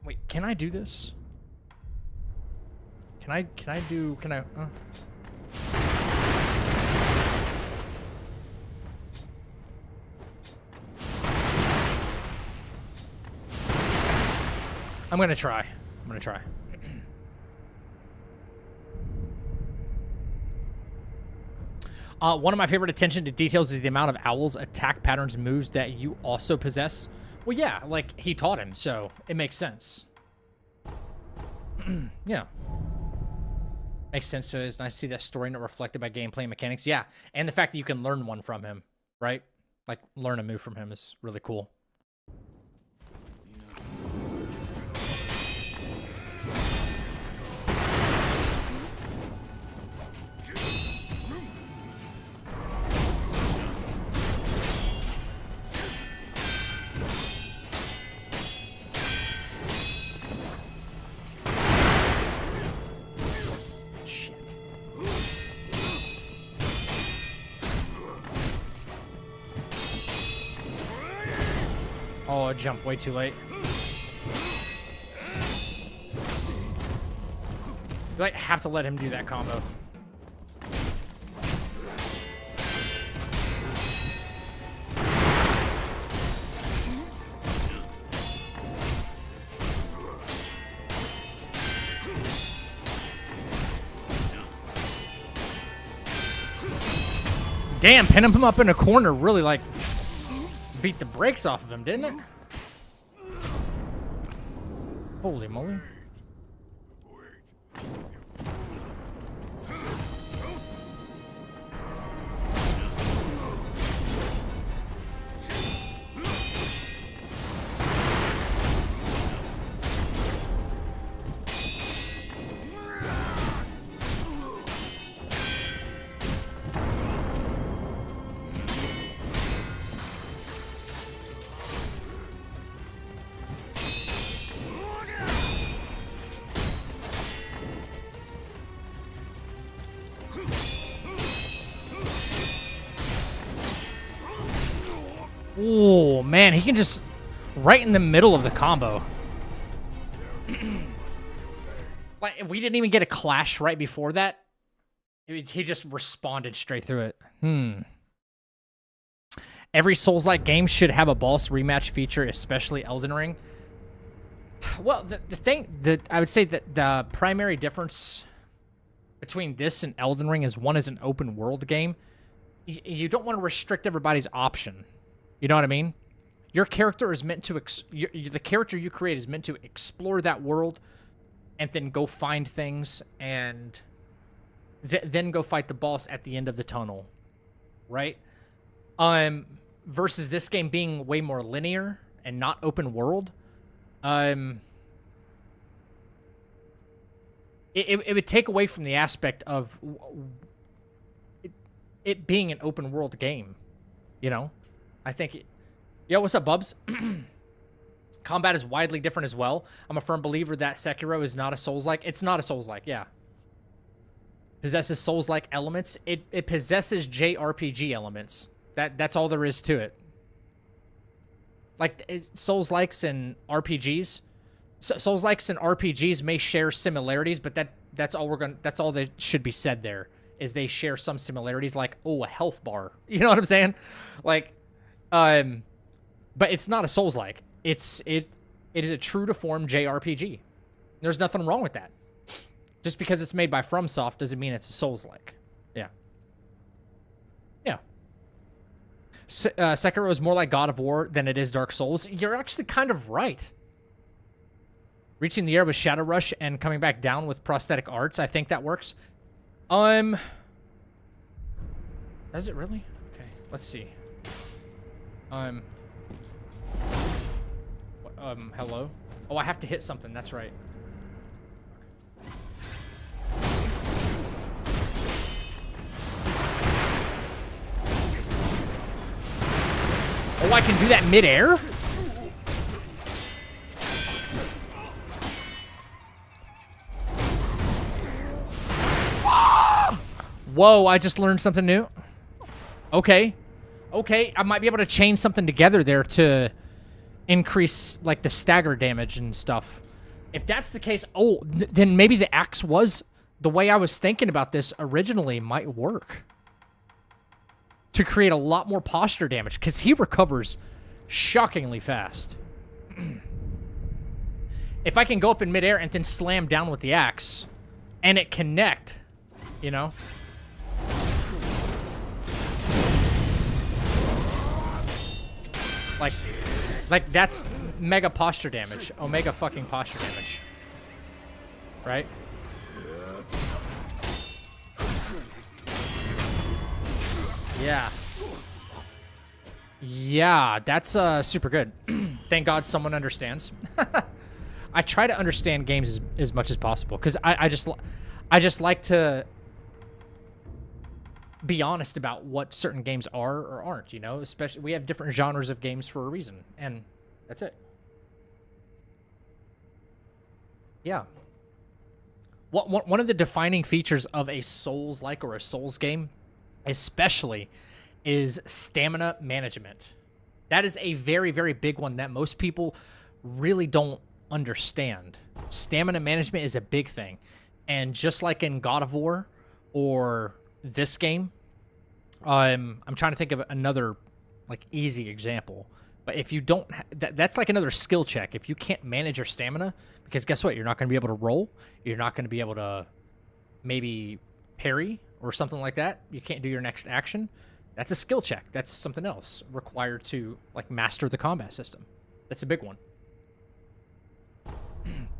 Wait, can I do this? Can I I'm gonna try. One of my favorite attention to details is the amount of Owl's attack patterns moves that you also possess. Well, yeah, like, he taught him, so it makes sense. Yeah. Makes sense. So it's nice to see that story not reflected by gameplay and mechanics. Yeah, and the fact that you can learn one from him, right? Like, learn a move from him is really cool. Oh, I jumped way too late. You might have to let him do that combo. Damn, pinning him up in a corner really, like, beat the brakes off of him, didn't it? Holy moly. Oh, man, he can just... right in the middle of the combo. Like, we didn't even get a clash right before that. He just responded straight through it. Every Souls-like game should have a boss rematch feature, especially Elden Ring. Well, the thing that I would say that the primary difference between this and Elden Ring is one is an open world game. You don't want to restrict everybody's option. You know what I mean? Your character is meant to... the character you create is meant to explore that world and then go find things and then go fight the boss at the end of the tunnel. Right? Versus this game being way more linear and not open world. It would take away from the aspect of it being an open world game. You know? I think... Yo, what's up, Bubs? Combat is widely different as well. I'm a firm believer that Sekiro is not a Souls-like. It's not a Souls-like, yeah. Possesses Souls-like elements. It possesses JRPG elements. That's all there is to it. Like, Souls-likes and RPGs. Souls-likes and RPGs may share similarities, but that's all that should be said there, is they share some similarities, like, oh, a health bar. You know what I'm saying? Like... but it's not a Souls-like. It is a true to form JRPG. There's nothing wrong with that. Just because it's made by FromSoft doesn't mean it's a Souls-like. Yeah. Yeah. Sekiro is more like God of War than it is Dark Souls. You're actually kind of right. Reaching the air with Shadow Rush and coming back down with prosthetic arts, I think that works. Does it really? Okay, let's see. Hello? Oh, I have to hit something, that's right. Oh, I can do that midair? Whoa, I just learned something new. Okay. Okay, I might be able to chain something together there to increase, like, the stagger damage and stuff. If that's the case, oh, then maybe the axe was... The way I was thinking about this originally might work. To create a lot more posture damage, because he recovers shockingly fast. If I can go up in midair and then slam down with the axe, and it connect, you know? Like that's mega posture damage. Omega fucking posture damage. Right? Yeah. Yeah, that's super good. Thank God someone understands. I try to understand games as much as possible because I just like to be honest about what certain games are or aren't, you know? Especially, we have different genres of games for a reason, and that's it. Yeah. One of the defining features of a Souls-like or a Souls game, especially, is stamina management. That is a very, very big one that most people really don't understand. Stamina management is a big thing. And just like in God of War or this game, I'm trying to think of another like easy example. But if you don't, that's like another skill check. If you can't manage your stamina, because guess what? You're not going to be able to roll. You're not going to be able to maybe parry or something like that. You can't do your next action. That's a skill check. That's something else required to like master the combat system. That's a big one.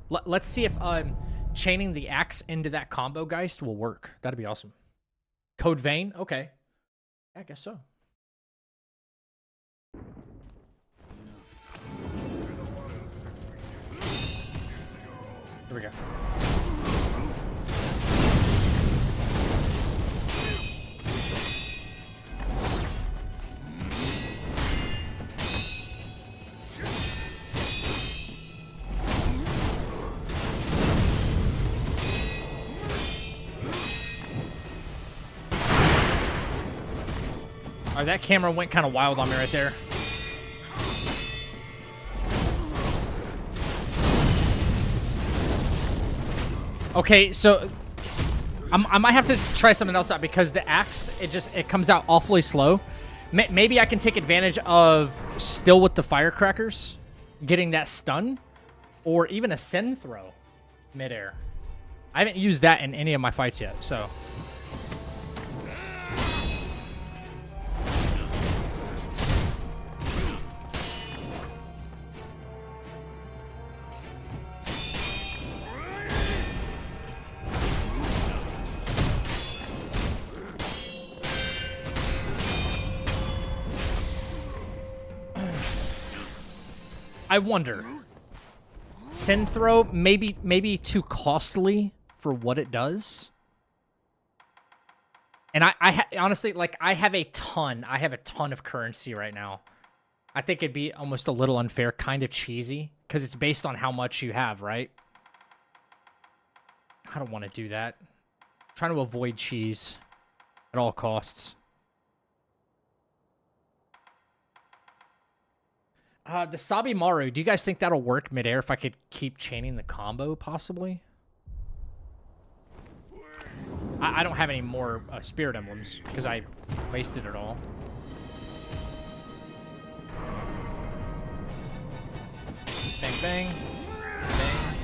Let's see if chaining the axe into that combo geist will work. That'd be awesome. Code Vein? Okay. I guess so. Here we go. All right, that camera went kind of wild on me right there. Okay, so I might have to try something else out because the axe, it comes out awfully slow. Maybe I can take advantage of still with the firecrackers, getting that stun, or even a send throw midair. I haven't used that in any of my fights yet, so... I wonder. Send throw, maybe too costly for what it does. And I honestly, like, I have a ton of currency right now. I think it'd be almost a little unfair, kind of cheesy, because it's based on how much you have, right? I don't want to do that. I'm trying to avoid cheese at all costs. The Sabimaru, do you guys think that'll work midair if I could keep chaining the combo, possibly? I don't have any more Spirit Emblems, because I wasted it all. Bang, bang. Bang.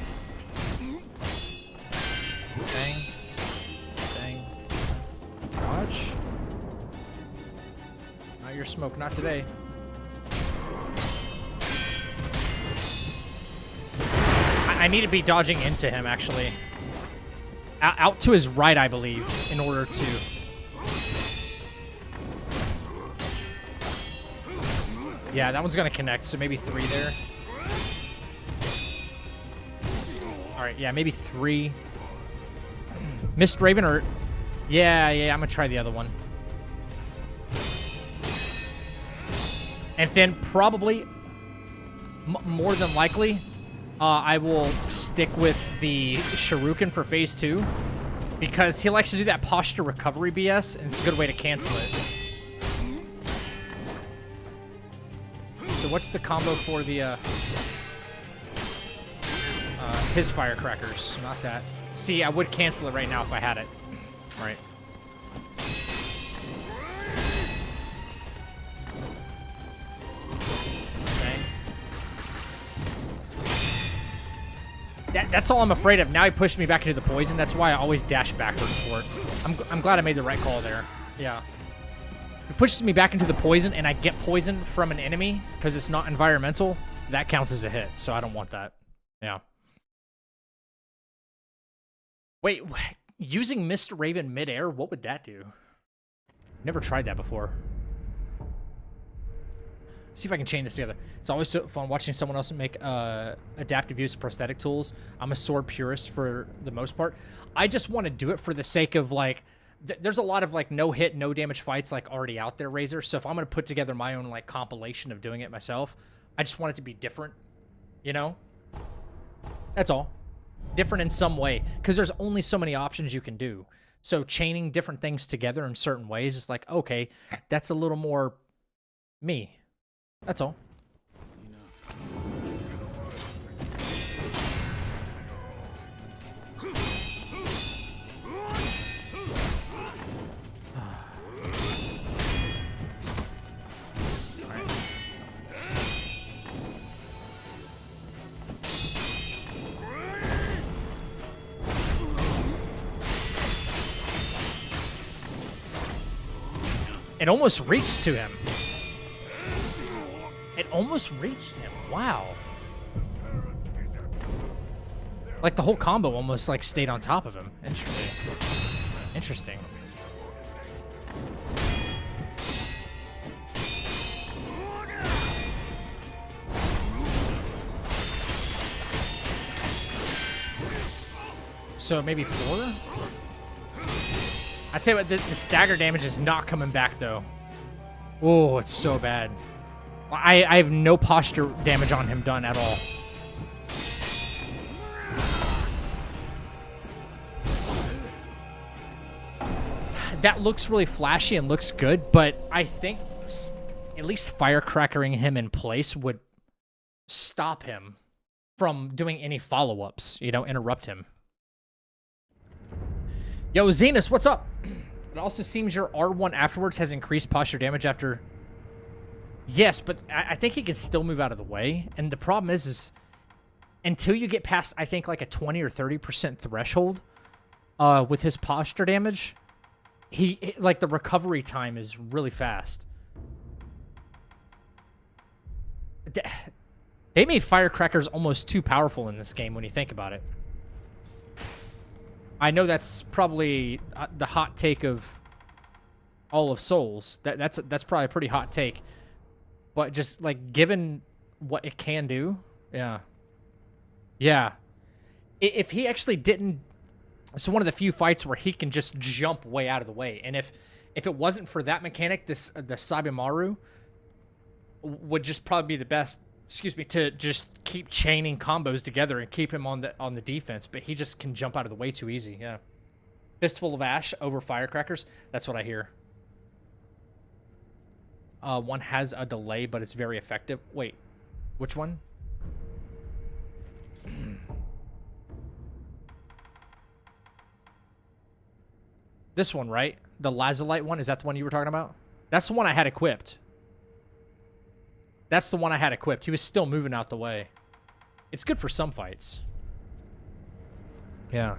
Bang. Bang. Dodge. Not your smoke, not today. I need to be dodging into him, actually. Out to his right, I believe, in order to... Yeah, that one's going to connect, so maybe 3 there. Alright, yeah, maybe 3. Mist Raven or... Yeah, I'm going to try the other one. And then probably, more than likely, I will stick with the Shuriken for phase 2 because he likes to do that posture recovery BS, and it's a good way to cancel it. So what's the combo for the his firecrackers? Not that. See, I would cancel it right now if I had it. Right. That's all I'm afraid of. Now he pushed me back into the poison. That's why I always dash backwards for it. I'm glad I made the right call there. Yeah. It pushes me back into the poison, and I get poison from an enemy because it's not environmental. That counts as a hit, so I don't want that. Yeah. Wait, using Mist Raven midair, what would that do? Never tried that before. See if I can chain this together. It's always so fun watching someone else make adaptive use of prosthetic tools. I'm a sword purist for the most part. I just want to do it for the sake of, like, there's a lot of, like, no-hit, no-damage fights, like, already out there, Razor. So if I'm going to put together my own, like, compilation of doing it myself, I just want it to be different, you know? That's all. Different in some way, because there's only so many options you can do. So chaining different things together in certain ways is like, okay, that's a little more me. That's all. It almost reached to him. It almost reached him. Wow. Like the whole combo almost like stayed on top of him. Interesting. Interesting. So maybe 4? I'd say what the stagger damage is not coming back though. Oh, it's so bad. I have no posture damage on him done at all. That looks really flashy and looks good, but I think at least firecrackering him in place would stop him from doing any follow-ups, you know, interrupt him. Yo, Zenus, what's up? It also seems your R1 afterwards has increased posture damage after... Yes, but I think he can still move out of the way. And the problem is until you get past, I think, like a 20 or 30% threshold with his posture damage, like, the recovery time is really fast. They made firecrackers almost too powerful in this game when you think about it. I know that's probably the hot take of all of Souls. That's probably a pretty hot take. But just, like, given what it can do, yeah. Yeah. If he actually didn't... It's one of the few fights where he can just jump way out of the way. And if it wasn't for that mechanic, the Sabimaru would just probably be the best, excuse me, to just keep chaining combos together and keep him on the defense. But he just can jump out of the way too easy, yeah. Fistful of Ash over firecrackers. That's what I hear. One has a delay, but it's very effective. Wait, which one? This one, right? The Lazulite one? Is that the one you were talking about? That's the one I had equipped. That's the one I had equipped. He was still moving out the way. It's good for some fights. Yeah.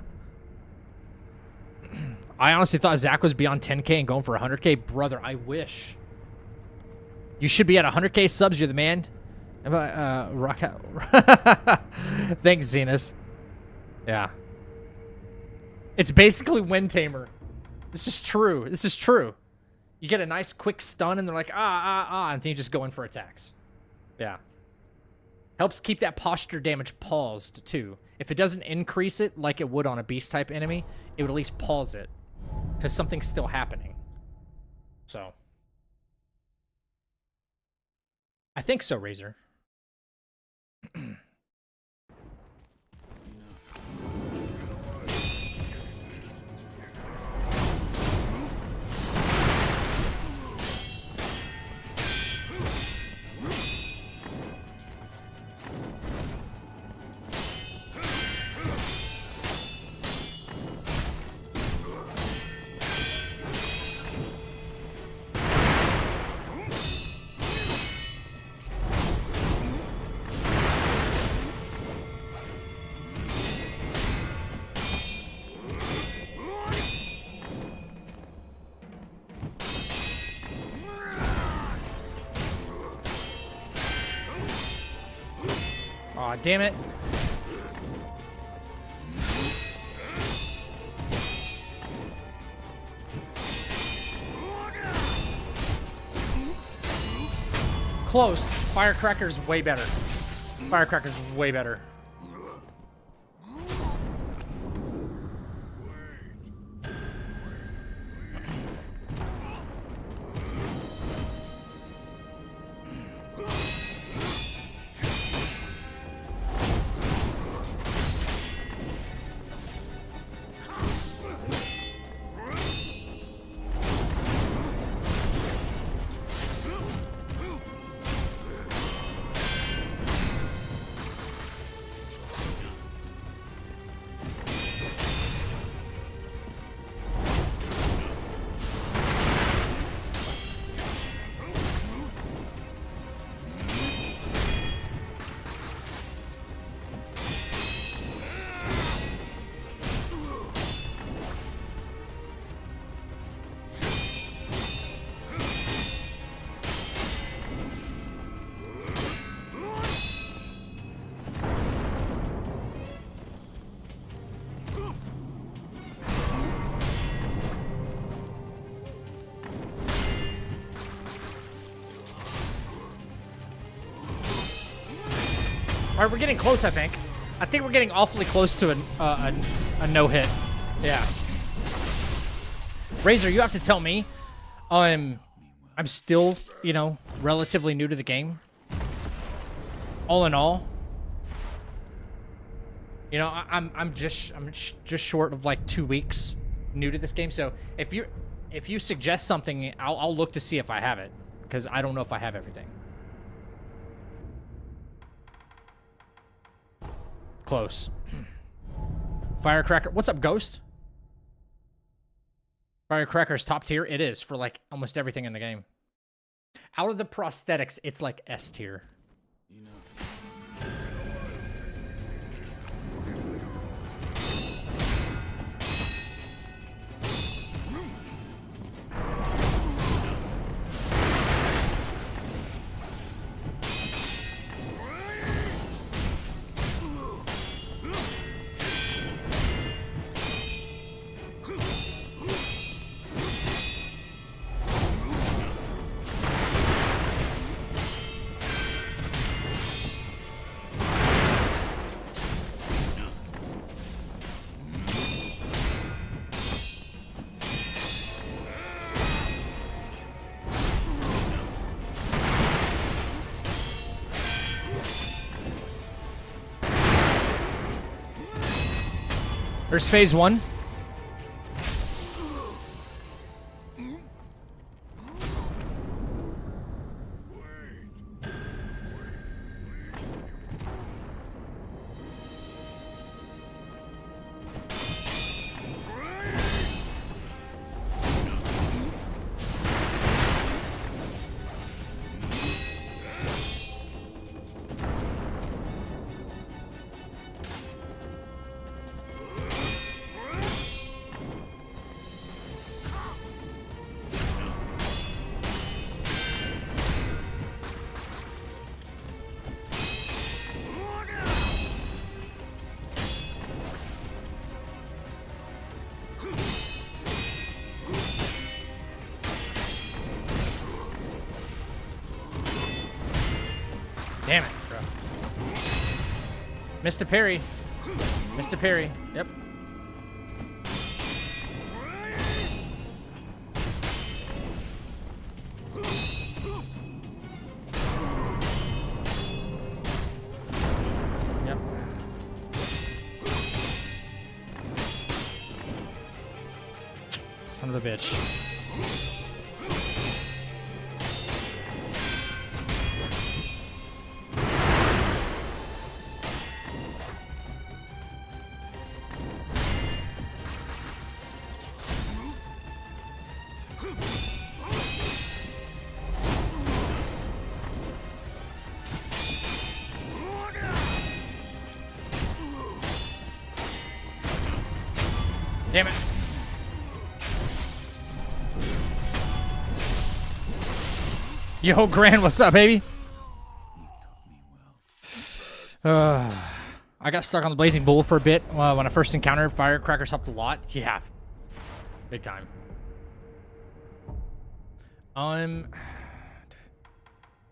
I honestly thought Zach was beyond 10K and going for 100K. Brother, I wish. You should be at 100K subs. You're the man. Rock out. Thanks, Zenus. Yeah. It's basically Wind Tamer. This is true. This is true. You get a nice quick stun and they're like, and then you just go in for attacks. Yeah. Helps keep that posture damage paused, too. If it doesn't increase it like it would on a beast-type enemy, it would at least pause it. Because something's still happening. So... I think so, Razor. Aw, damn it. Close. Firecracker's way better. Firecracker's way better. All right, we're getting close, I think. I think we're getting awfully close to a no-hit. Yeah. Razor, you have to tell me. I'm still, you know, relatively new to the game. All in all, you know, I'm just short of like 2 weeks new to this game. So if you suggest something, I'll look to see if I have it, because I don't know if I have everything. Close. Firecracker. What's up, Ghost? Firecracker's top tier? It is for like almost everything in the game. Out of the prosthetics, it's like S tier. There's phase one. Damn it, bro. Mr. Parry. Mr. Parry. Yep. Son of a bitch. Damn it. Yo, Gran, what's up, baby? I got stuck on the Blazing Bull for a bit when I first encountered firecrackers. Helped a lot. Yeah, big time.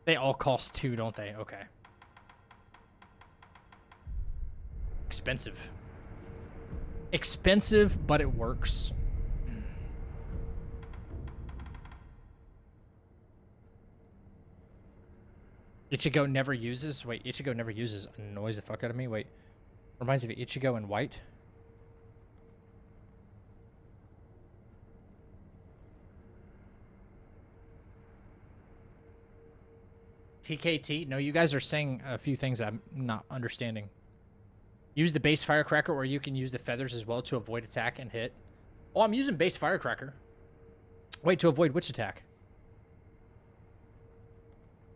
They all cost 2, don't they? Okay. Expensive. Expensive, but it works. Ichigo never uses. Wait, Ichigo never uses. Annoys the fuck out of me. Wait, reminds me of Ichigo in white. TKT. No, you guys are saying a few things I'm not understanding. Use the base firecracker, or you can use the feathers as well to avoid attack and hit. Oh, I'm using base firecracker. Wait, to avoid which attack?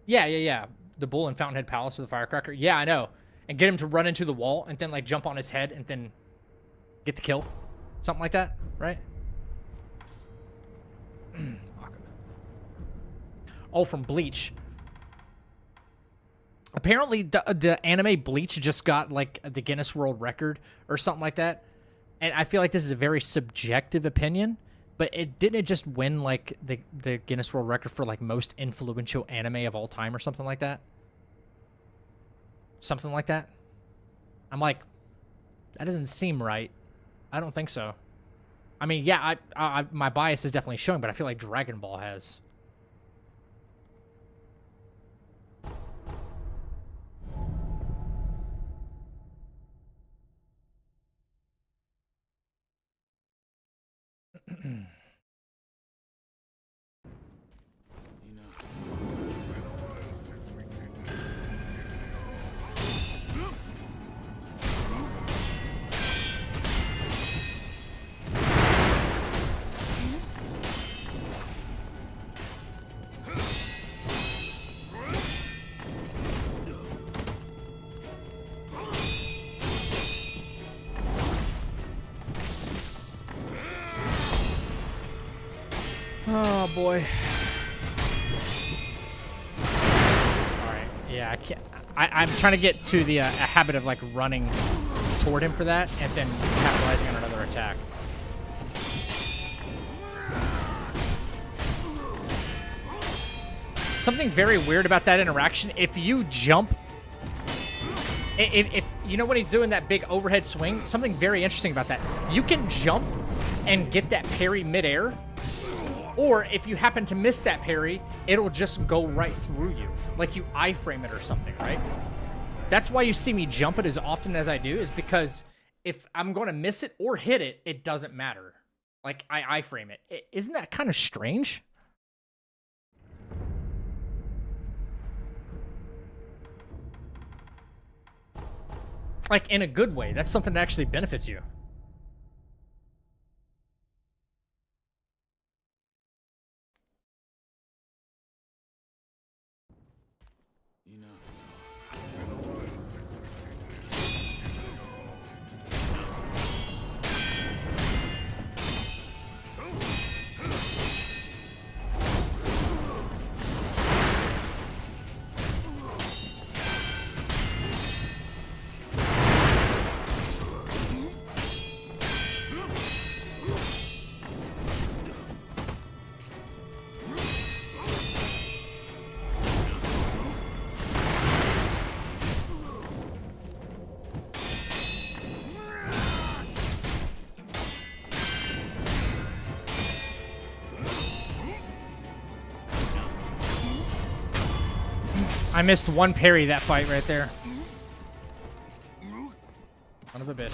Yeah. The bull in Fountainhead Palace with the firecracker. Yeah, I know. And get him to run into the wall and then like jump on his head and then get the kill. Something like that, right? Oh, from Bleach. Apparently, the anime Bleach just got, like, the Guinness World Record or something like that. And I feel like this is a very subjective opinion, but didn't it just win, like, the Guinness World Record for, like, most influential anime of all time or something like that? Something like that? I'm like, that doesn't seem right. I don't think so. I mean, yeah, my bias is definitely showing, but I feel like Dragon Ball has. Oh boy. Alright, yeah, I can't. I'm trying to get to the a habit of like running toward him for that and then capitalizing on another attack. Something very weird about that interaction, if you jump, if you know when he's doing that big overhead swing, something very interesting about that, you can jump and get that parry midair. Or if you happen to miss that parry, it'll just go right through you. Like you iframe it or something, right? That's why you see me jump it as often as I do, is because if I'm going to miss it or hit it, it doesn't matter. Like I iframe it. Isn't that kind of strange? Like in a good way. That's something that actually benefits you. I missed one parry that fight right there. Son of a bitch.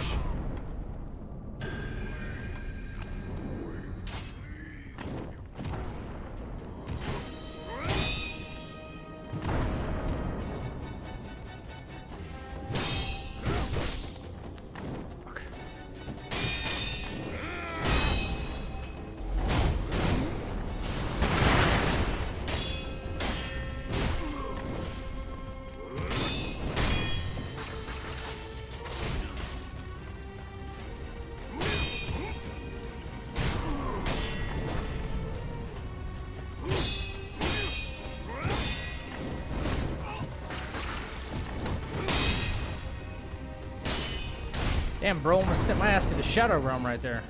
Damn, bro, almost sent my ass to the Shadow Realm right there.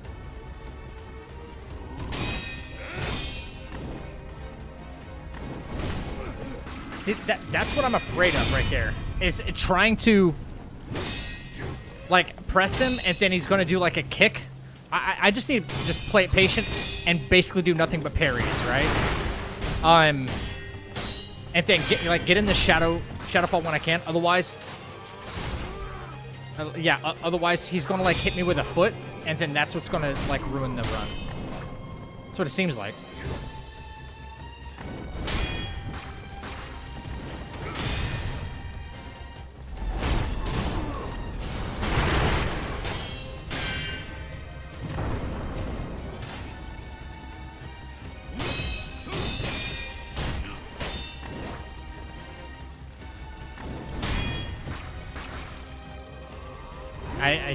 See, that's what I'm afraid of right there. Is trying to, like, press him, and then he's going to do, like, a kick. I just need to just play it patient and basically do nothing but parries, right? And then get in the Shadowfall when I can. Otherwise, otherwise he's going to, like, hit me with a foot, and then that's what's going to, like, ruin the run. That's what it seems like.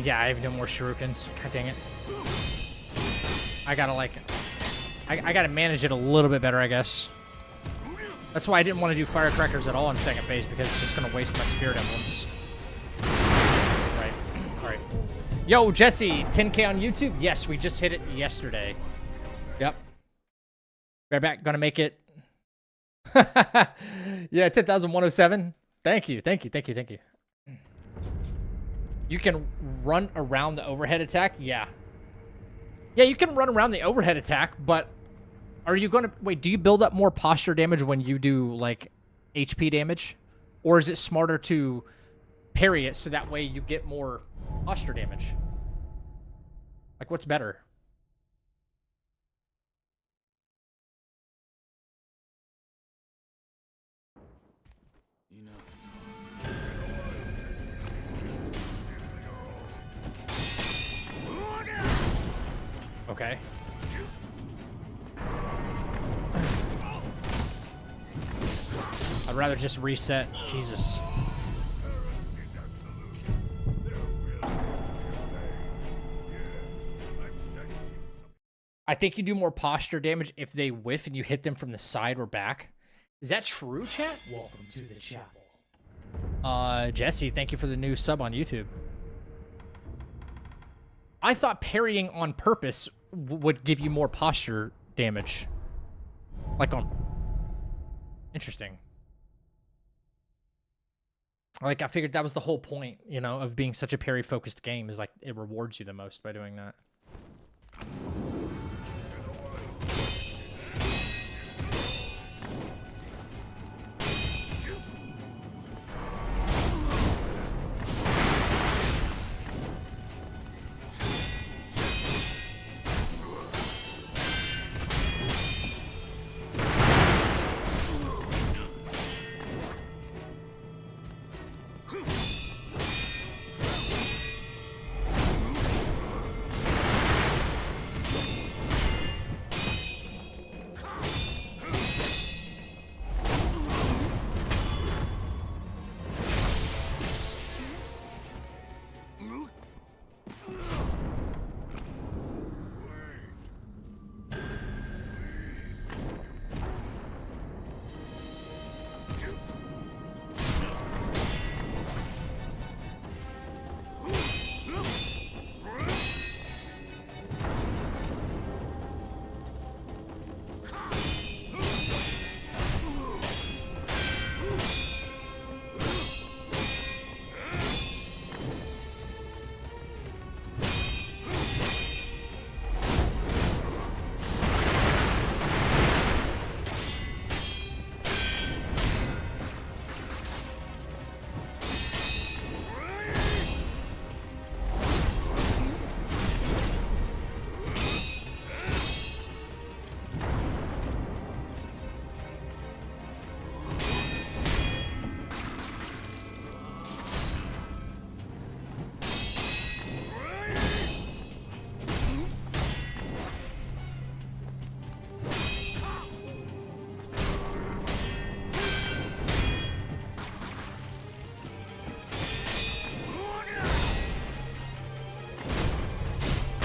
Yeah, I have no more shurikens. God dang it. I gotta, like... I gotta manage it a little bit better, I guess. That's why I didn't want to do firecrackers at all in second phase, because it's just gonna waste my spirit emblems. Right. Alright. Yo, Jesse, 10K on YouTube? Yes, we just hit it yesterday. Yep. Right back, gonna make it... Yeah, 10,107. Thank you, thank you, thank you, thank you. You can run around the overhead attack? Yeah. Yeah, you can run around the overhead attack, but are you going to... Wait, do you build up more posture damage when you do, like, HP damage? Or is it smarter to parry it so that way you get more posture damage? Like, what's better? Okay. I'd rather just reset. Jesus. I think you do more posture damage if they whiff and you hit them from the side or back. Is that true, chat? Welcome to the chapel. Jesse, thank you for the new sub on YouTube. I thought parrying on purpose would give you more posture damage. Like on... Interesting. Like, I figured that was the whole point, you know, of being such a parry-focused game, is like, it rewards you the most by doing that.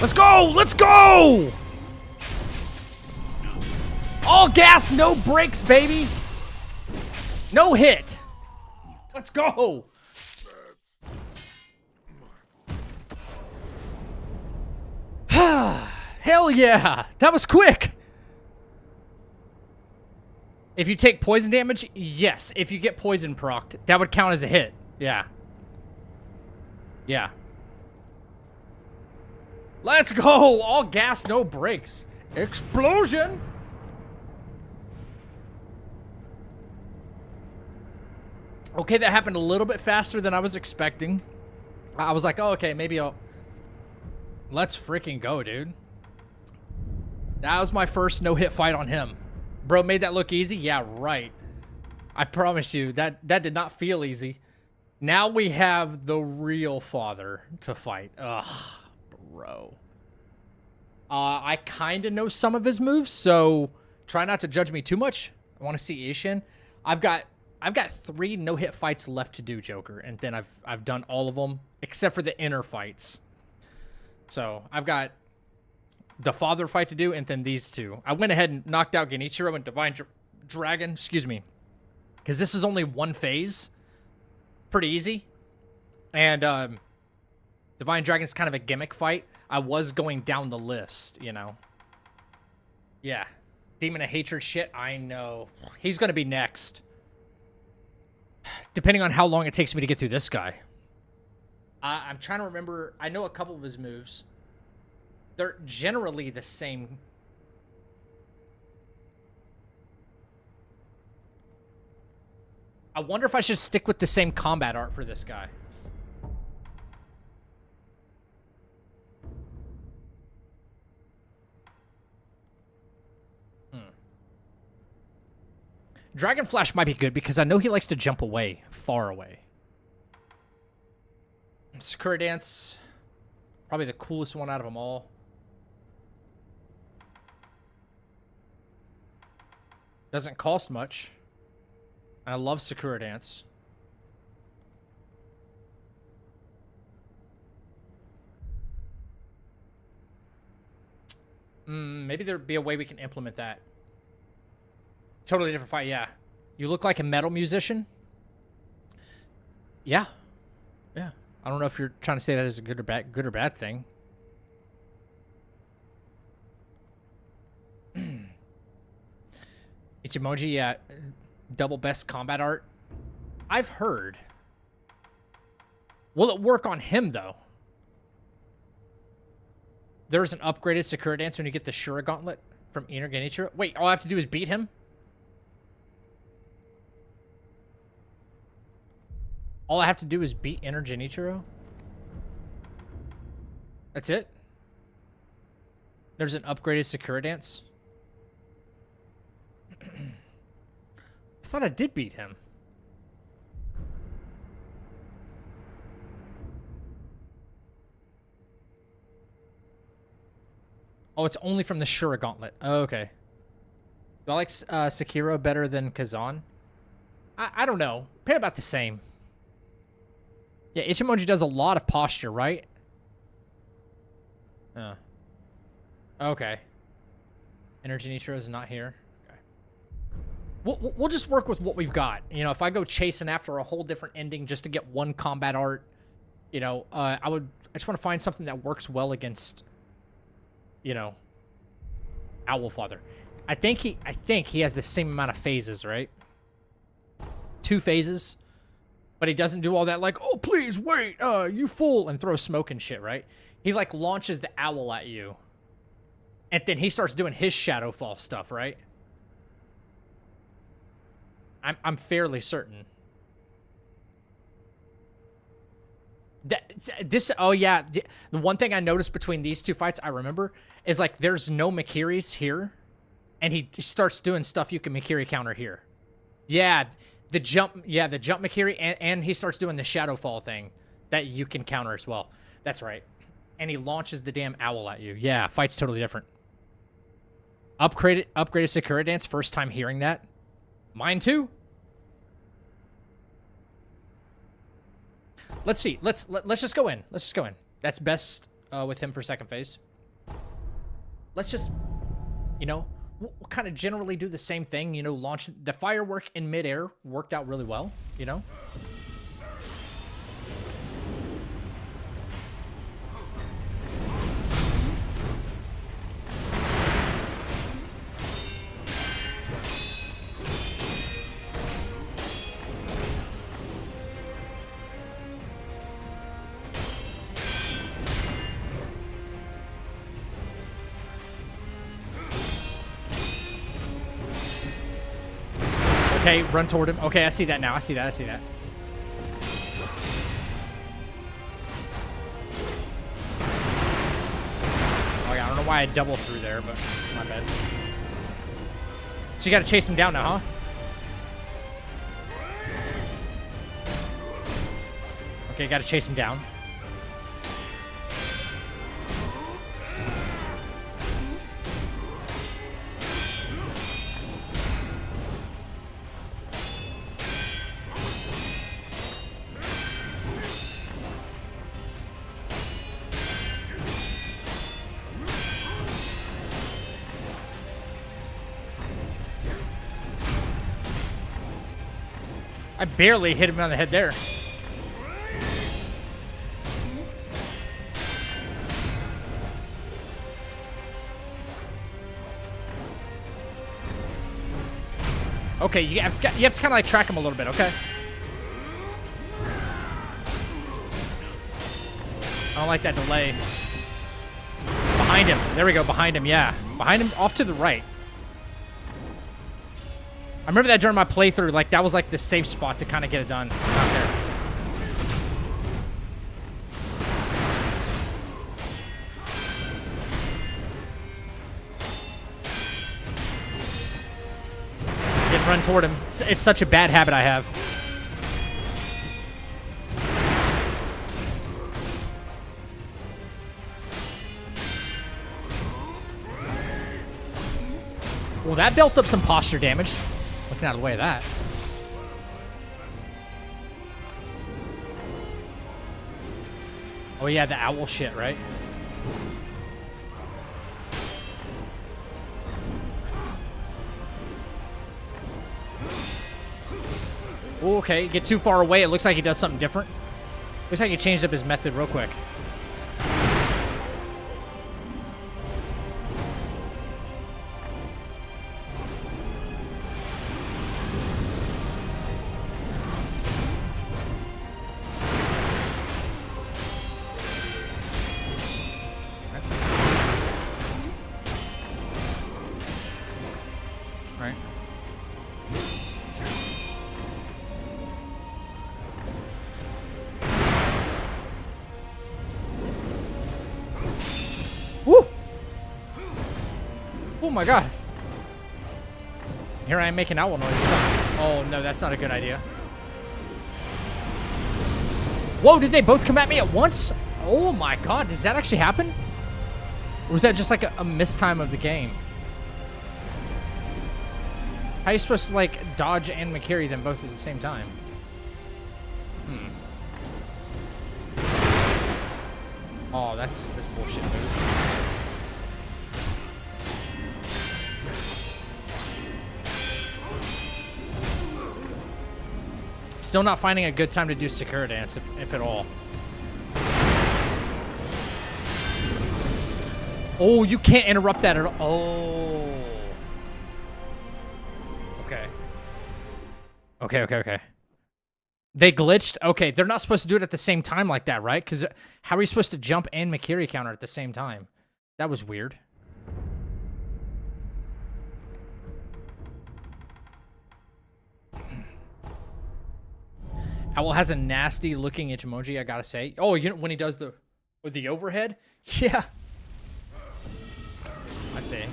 Let's go! Let's go! All gas, no brakes, baby. No hit. Let's go. Hell yeah! That was quick! If you take poison damage, yes. If you get poison procced, that would count as a hit. Yeah. Yeah. Let's go! All gas, no brakes. Explosion! Okay, that happened a little bit faster than I was expecting. I was like, oh, okay, maybe I'll... Let's freaking go, dude. That was my first no-hit fight on him. Bro made that look easy? Yeah, right. I promise you, that did not feel easy. Now we have the real father to fight. Ugh, bro. I kind of know some of his moves, so try not to judge me too much. I want to see Ishin. I've got 3 no-hit fights left to do, Joker, and then I've done all of them except for the inner fights. So I've got the father fight to do, and then these 2. I went ahead and knocked out Genichiro and Divine Dragon, excuse me, because this is only 1 phase. Pretty easy. And Divine Dragon's kind of a gimmick fight. I was going down the list, you know. Yeah. Demon of Hatred shit, I know. He's going to be next. Depending on how long it takes me to get through this guy. I'm trying to remember. I know a couple of his moves. They're generally the same. I wonder if I should stick with the same combat art for this guy. Dragon Flash might be good because I know he likes to jump away, far away. Sakura Dance, probably the coolest one out of them all. Doesn't cost much. I love Sakura Dance. Maybe there'd be a way we can implement that. Totally different fight, yeah. You look like a metal musician? Yeah. Yeah. I don't know if you're trying to say that as a good or bad thing. Ichimoji, yeah. Double best combat art. I've heard. Will it work on him, though? There's an upgraded Sakura Dance when you get the Shura Gauntlet from Inner Genichiro. Wait, all I have to do is beat him? All I have to do is beat Inner Genichiro? That's it? There's an upgraded Sakura Dance? I thought I did beat him. Oh, it's only from the Shura Gauntlet. Oh, okay. Do I like Sekiro better than Kazan? I don't know. Probably about the same. Yeah, Ichimoji does a lot of posture, right? Okay. Energy Nitro is not here. Okay. We'll just work with what we've got. You know, if I go chasing after a whole different ending just to get one combat art, you know, I just want to find something that works well against, you know, Owlfather. I think he has the same amount of phases, right? 2 phases. But he doesn't do all that, like, oh, please, wait, you fool, and throw smoke and shit, right? He, like, launches the owl at you. And then he starts doing his Shadowfall stuff, right? I'm fairly certain. Oh, yeah. The one thing I noticed between these 2 fights, I remember, is, like, there's no Makiris here. And he starts doing stuff you can Makiri counter here. Yeah, the jump Makiri, and he starts doing the Shadowfall thing that you can counter as well. That's right. And he launches the damn owl at you. Yeah, fight's totally different. Upgraded Sakura Dance, first time hearing that. Mine too. Let's see. Let's just go in. Let's just go in. That's best with him for second phase. Let's just, you know, we'll kind of generally do the same thing, you know, launch the firework in midair worked out really well, you know. Okay, run toward him. Okay, I see that now. I see that. I see that. Oh, yeah, I don't know why I double through there, but my bad. So you got to chase him down now, huh? Okay, got to chase him down. I barely hit him on the head there. Okay, you have to kind of like track him a little bit, okay? I don't like that delay. Behind him. There we go, behind him, yeah. Behind him, off to the right. I remember that during my playthrough, like that was like the safe spot to kind of get it done. Out there. Didn't run toward him. It's such a bad habit I have. Well, that built up some posture damage. Looking out of the way of that. Oh yeah, the owl shit, right? Ooh, okay, get too far away. It looks like he does something different. Looks like he changed up his method real quick. Right. Woo! Oh my god. Here I am making owl noises. Oh no, that's not a good idea. Whoa, did they both come at me at once? Oh my god, does that actually happen? Or was that just like a mistime of the game? How are you supposed to like dodge and McCarry them both at the same time? Oh, that's bullshit move. Still not finding a good time to do Sekiro dance, if at all. Oh, you can't interrupt that at all. Oh. Okay. They glitched? Okay, they're not supposed to do it at the same time like that, right? Because how are you supposed to jump and McCarry counter at the same time? That was weird. Owl has a nasty looking emoji, I gotta say. Oh, you know when he does with the overhead? Yeah. I'd say.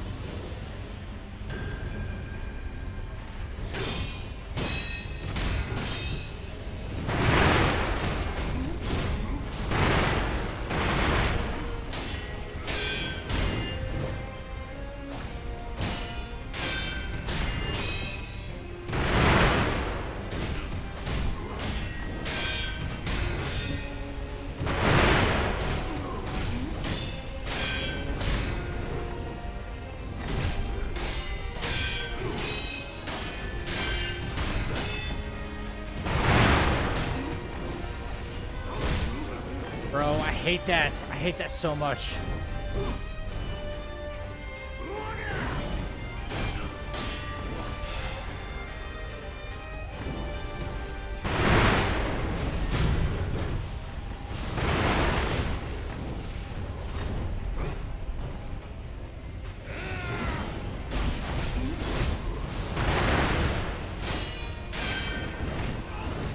Bro, I hate that. I hate that so much.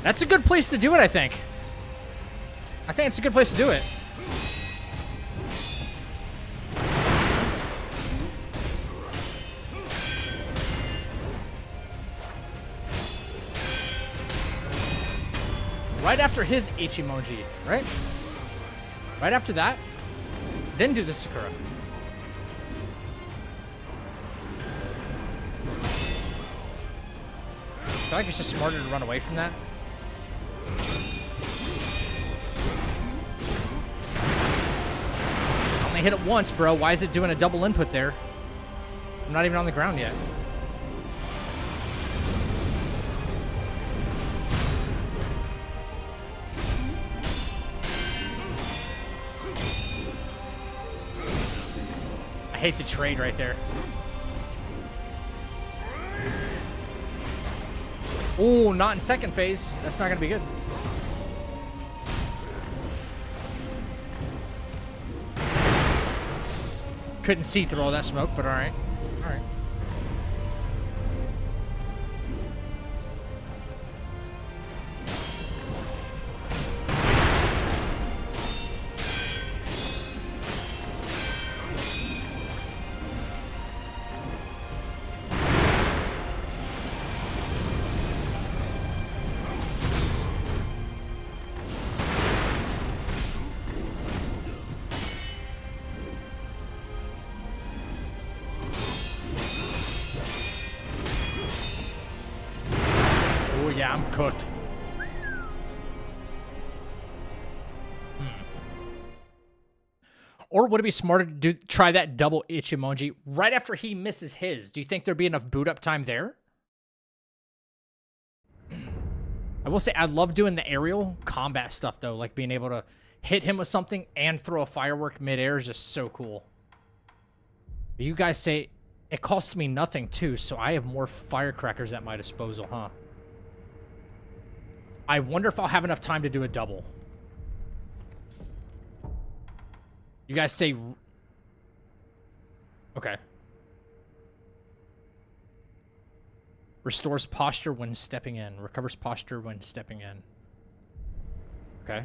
That's a good place to do it, I think. I think it's a good place to do it. Right after his Ichimoji, right? Right after that, then do the Sakura. I feel like it's just smarter to run away from that. I only hit it once, bro. Why is it doing a double input there? I'm not even on the ground yet. I hate the trade right there. Oh, not in second phase. That's not going to be good. Couldn't see through all that smoke, but all right. All right. Oh, yeah, I'm cooked. Or would it be smarter to try that double Ichimoji right after he misses his? Do you think there'd be enough boot up time there? I will say I love doing the aerial combat stuff, though. Like being able to hit him with something and throw a firework midair is just so cool. You guys say it costs me nothing, too, so I have more firecrackers at my disposal, huh? I wonder if I'll have enough time to do a double. You guys say... Okay. Restores posture when stepping in. Recovers posture when stepping in. Okay.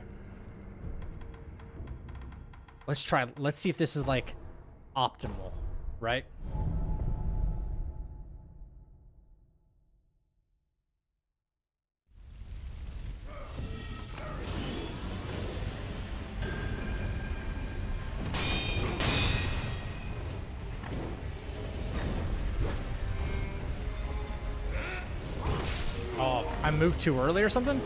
Let's try... Let's see if this is, like, optimal, right? Oh, I moved too early or something?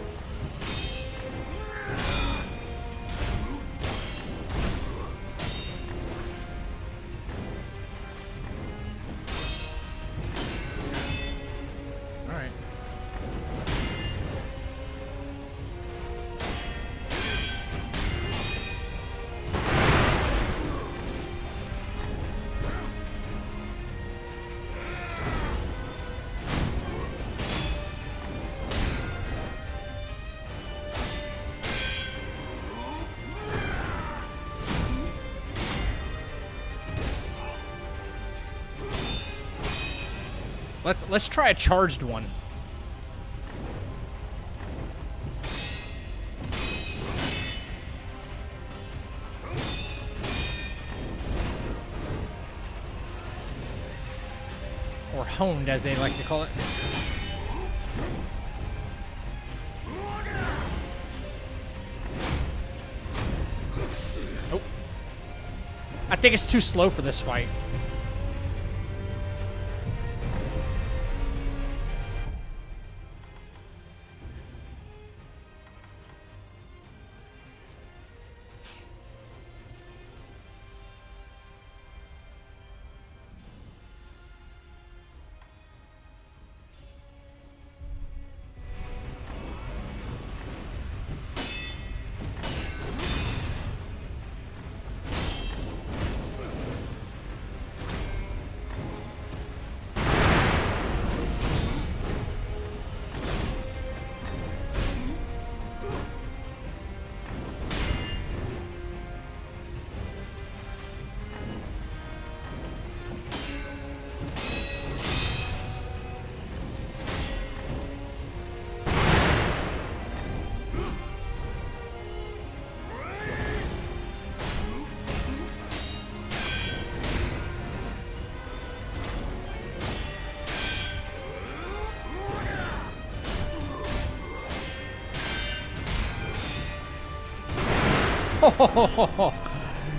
All right. Let's try a charged one. Or honed, as they like to call it. Nope. I think it's too slow for this fight.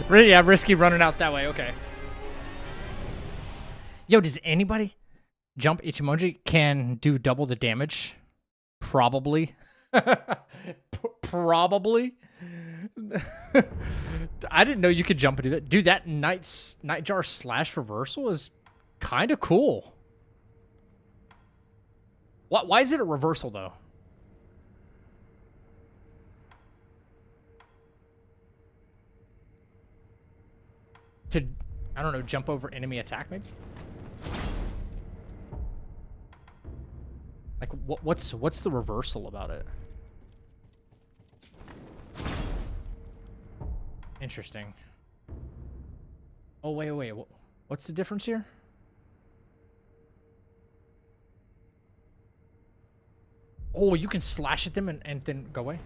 Really, yeah, risky running out that way. Okay. Yo, does anybody jump Ichimonji can do double the damage? Probably. Probably. I didn't know you could jump and do that. Dude, that Nightjar slash reversal is kind of cool. Why is it a reversal, though? To, I don't know, jump over enemy attack, maybe? Like, what's the reversal about it? Interesting. Oh, wait. What's the difference here? Oh, you can slash at them and then go away?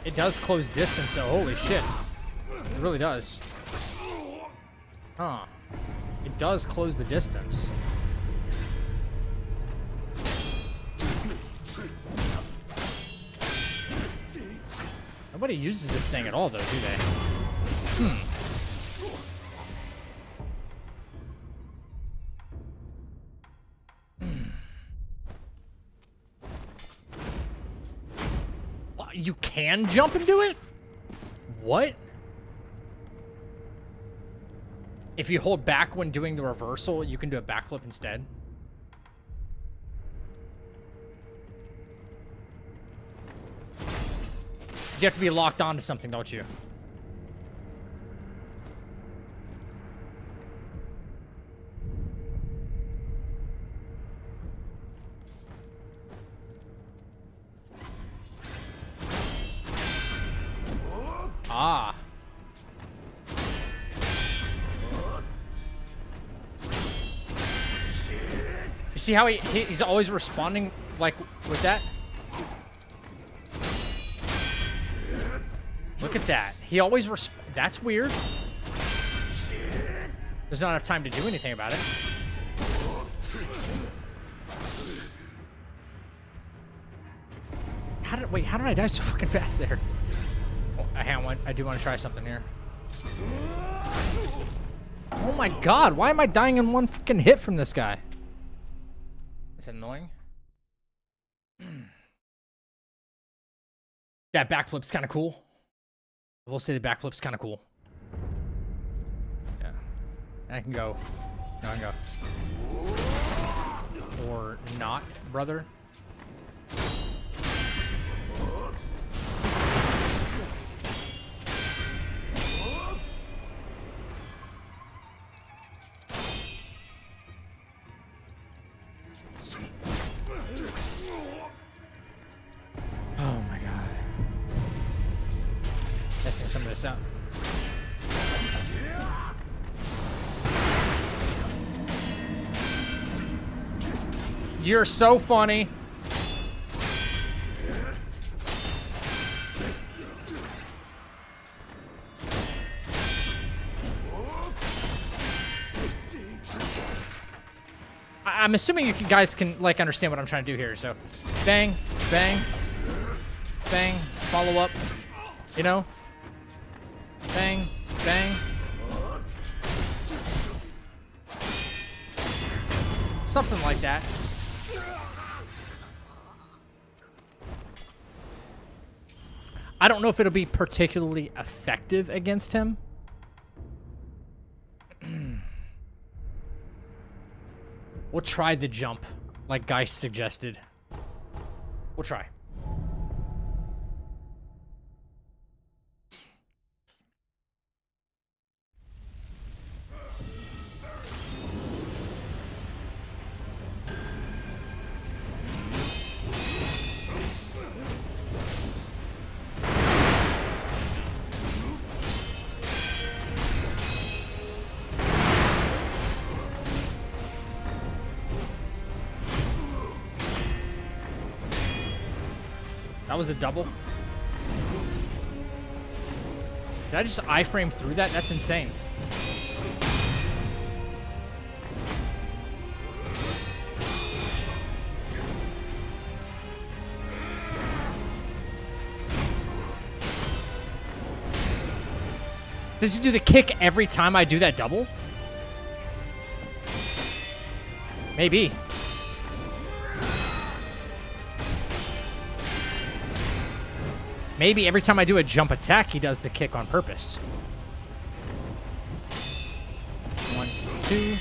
It does close distance, though. Holy shit. It really does. Huh. It does close the distance. Nobody uses this thing at all, though, do they? You can jump and do it? What? If you hold back when doing the reversal, you can do a backflip instead? You have to be locked onto something, don't you? Ah. You see how he's always responding like with that? Look at that. He always that's weird. There's not enough time to do anything about it. Wait, how did I die so fucking fast there? Oh, I do want to try something here. Oh my god, why am I dying in one fucking hit from this guy? It's annoying. That backflip's kind of cool. I will say the backflip's kind of cool. Yeah. I can go. No, I can go. Or not, brother. Oh my god. Testing some of this out. You're so funny. I'm assuming you guys can like understand what I'm trying to do here. So, bang, bang, bang, follow up. You know, bang, bang. Something like that. I don't know if it'll be particularly effective against him. We'll try the jump, like Geist suggested. We'll try. That was a double. Did I just iframe through that? That's insane. Does he do the kick every time I do that double? Maybe. Maybe every time I do a jump attack, he does the kick on purpose. 1, 2.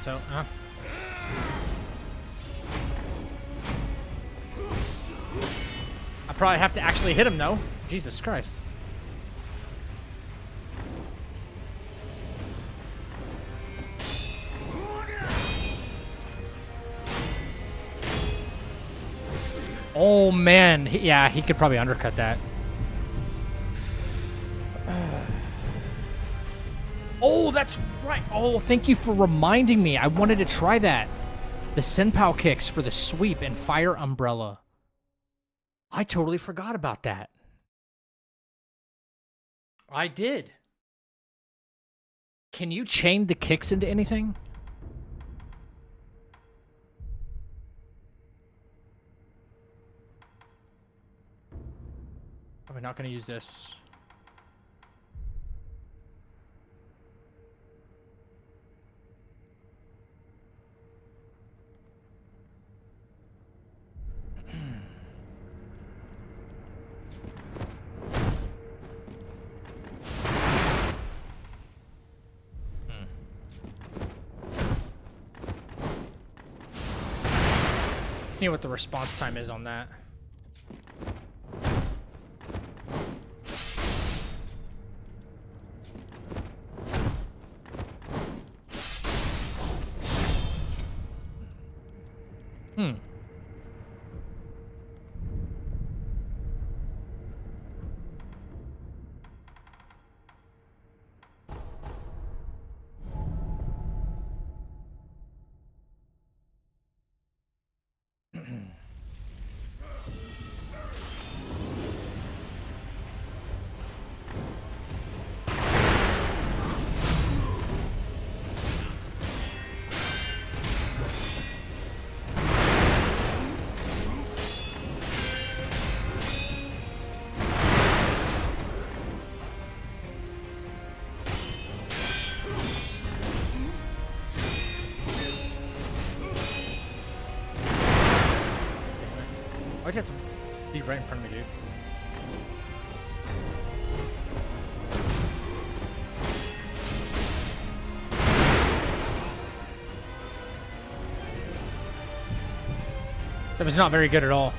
So, I probably have to actually hit him, though. Jesus Christ. Oh, man. Yeah, he could probably undercut that. Oh, that's right. Oh, thank you for reminding me. I wanted to try that. The Senpou kicks for the sweep and fire umbrella. I totally forgot about that. I did. Can you chain the kicks into anything? I'm not going to use this. See what the response time is on that. Why'd you have to be right in front of me, dude? That was not very good at all.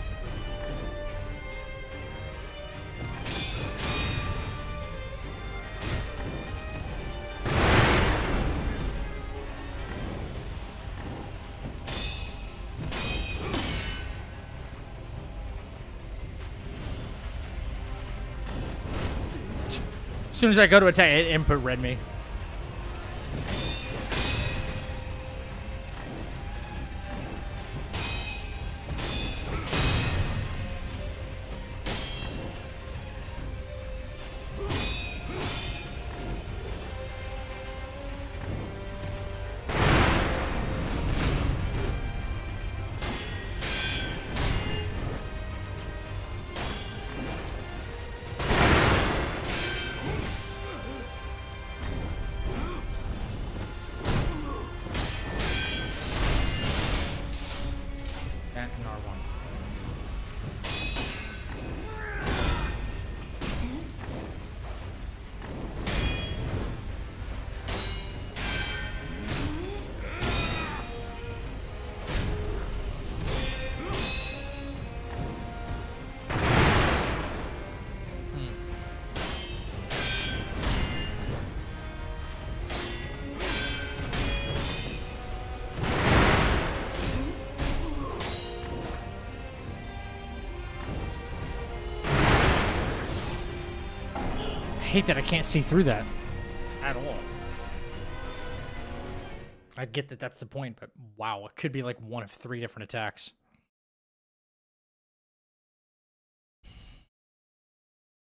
As soon as I go to attack, it input read me. hate that I can't see through that at all. I get that that's the point, but wow, it could be like one of 3 different attacks.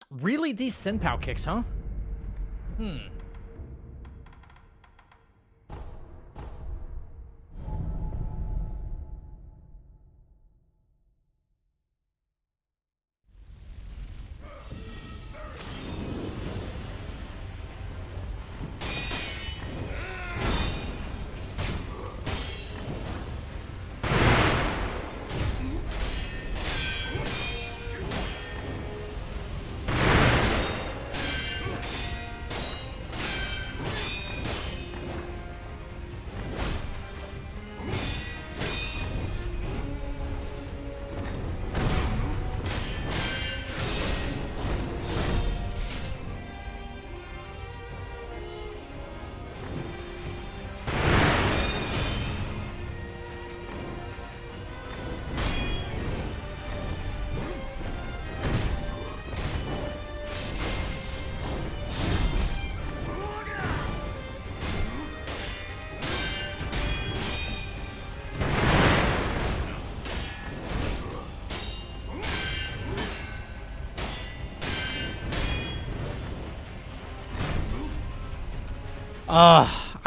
Really, these Sinpow kicks, huh?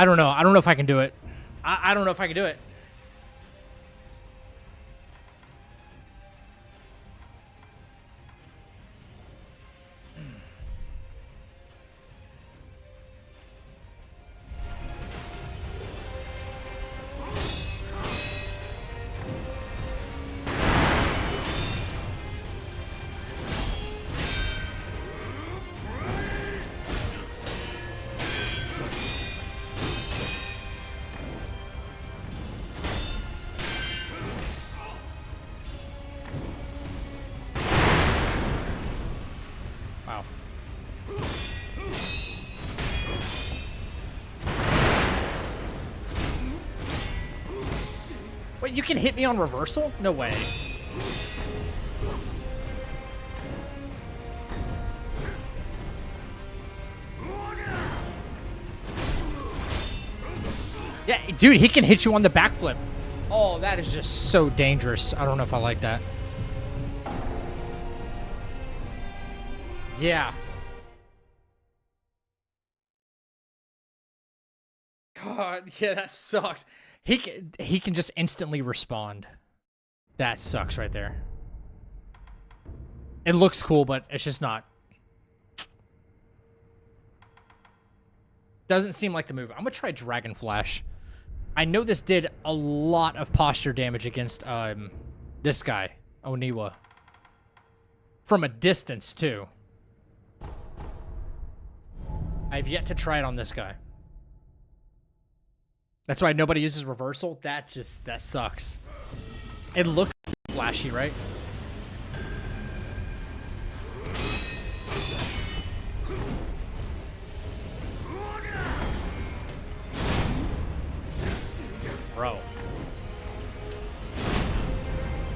I don't know. I don't know if I can do it. I don't know if I can do it. Wow. Wait, you can hit me on reversal? No way. Yeah, dude, he can hit you on the backflip. Oh, that is just so dangerous. I don't know if I like that. Yeah. God, yeah, that sucks. He can just instantly respond. That sucks right there. It looks cool, but it's just not. Doesn't seem like the move. I'm gonna try Dragon Flash. I know this did a lot of posture damage against this guy, Oniwa. From a distance too. I've yet to try it on this guy. That's why nobody uses reversal. That sucks. It looked flashy, right? Bro.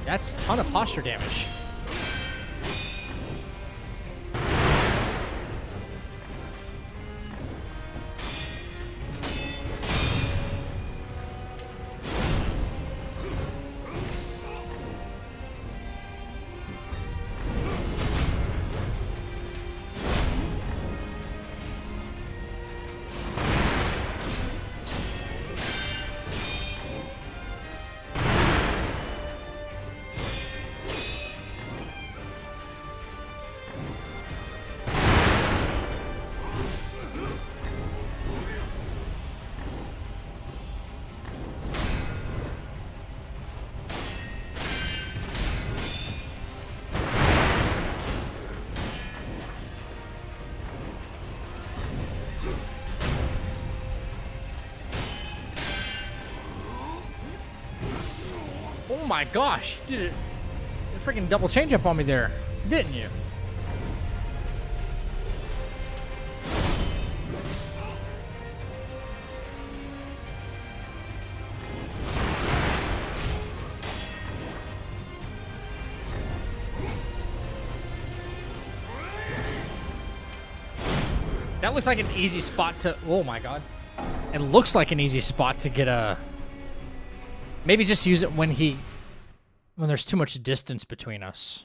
That's a ton of posture damage. Oh my gosh, you did a freaking double change up on me there, didn't you? That looks like an easy spot to... Oh, my God. It looks like an easy spot to get a... Maybe just use it when there's too much distance between us.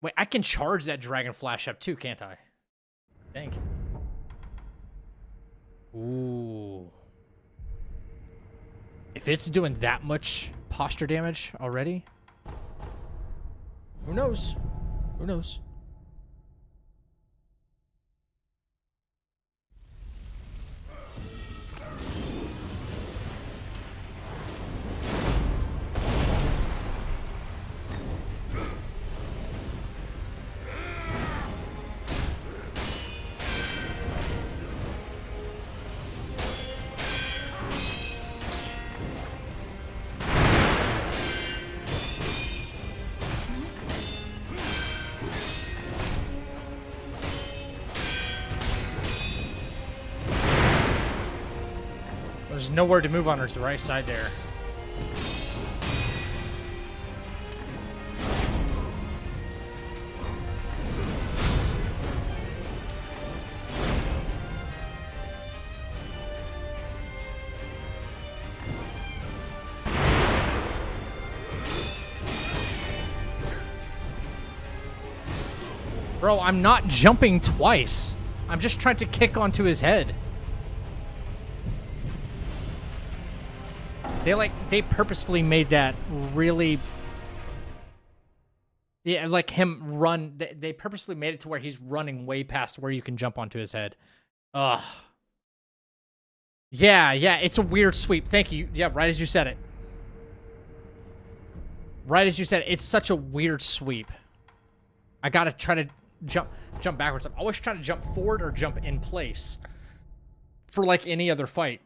Wait, I can charge that Dragon Flash up too, can't I? I think. Ooh. If it's doing that much posture damage already... Who knows? Who knows? There's nowhere to move on her. It's the right side there. Bro, I'm not jumping twice. I'm just trying to kick onto his head. They purposefully made that really... Yeah, like him run... They purposely made it to where he's running way past where you can jump onto his head. Ugh. Yeah, it's a weird sweep. Thank you. Yeah, right as you said it. Right as you said it. It's such a weird sweep. I gotta try to jump backwards. I'm always trying to jump forward or jump in place. For like any other fight.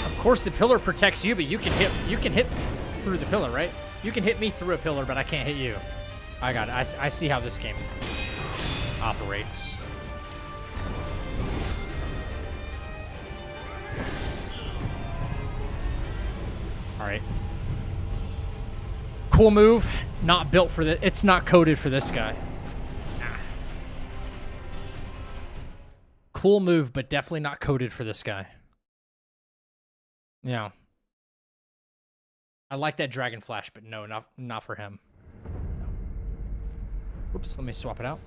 Of course, the pillar protects you, but you can hit through the pillar, right? You can hit me through a pillar, but I can't hit you. I got it. I see how this game operates. All right. Cool move. Not built for this. It's not coded for this guy. Nah. Cool move, but definitely not coded for this guy. Yeah. I like that Dragon Flash, but no, not for him. No. Oops, let me swap it out.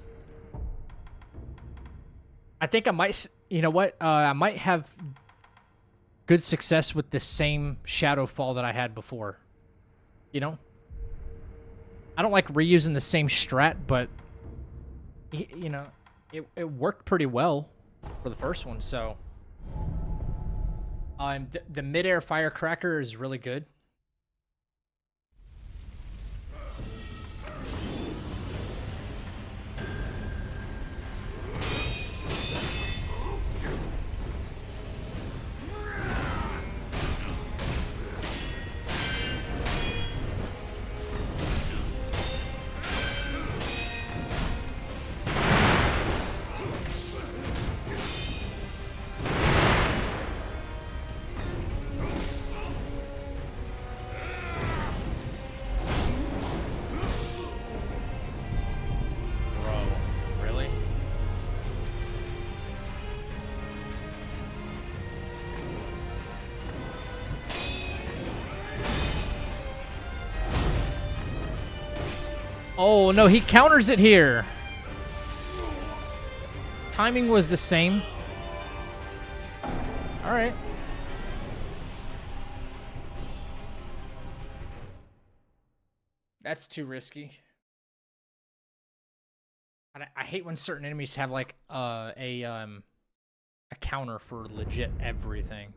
I think I might, you know what? I might have good success with the same Shadow Fall that I had before. You know? I don't like reusing the same strat, but, you know, it worked pretty well for the first one, so... the mid-air firecracker is really good. Oh, no, he counters it here. Timing was the same. All right. That's too risky. I hate when certain enemies have like a counter for legit everything.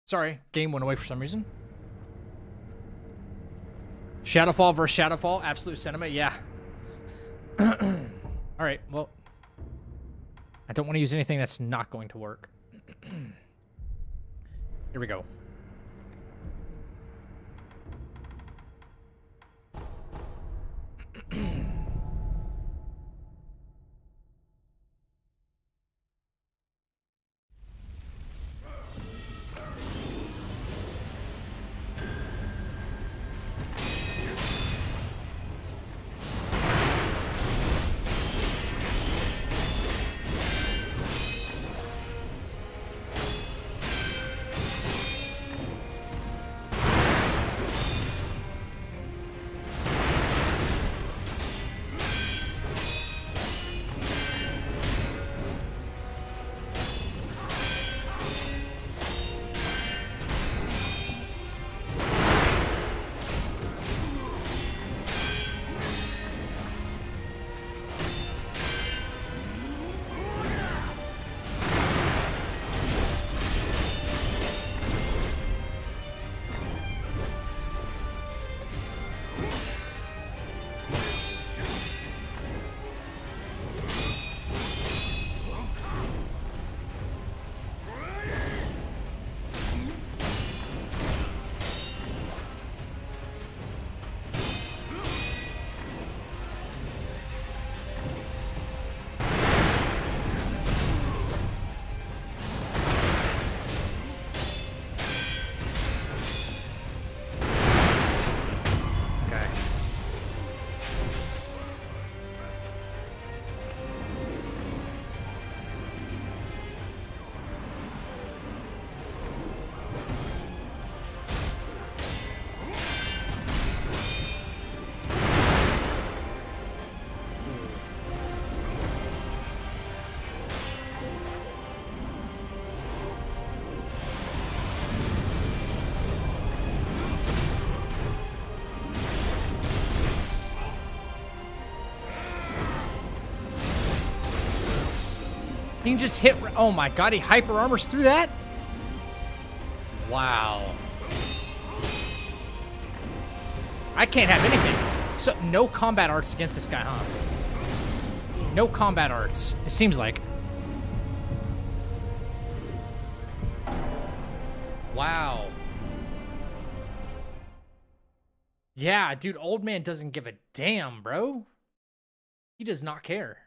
Sorry, game went away for some reason. Shadowfall versus Shadowfall, absolute sentiment, yeah. All right, well, I don't want to use anything that's not going to work. Here we go. He can just hit. Oh my god, he hyper armors through that? Wow. I can't have anything. So, no combat arts against this guy, huh? No combat arts. It seems like. Wow. Yeah, dude, old man doesn't give a damn, bro. He does not care.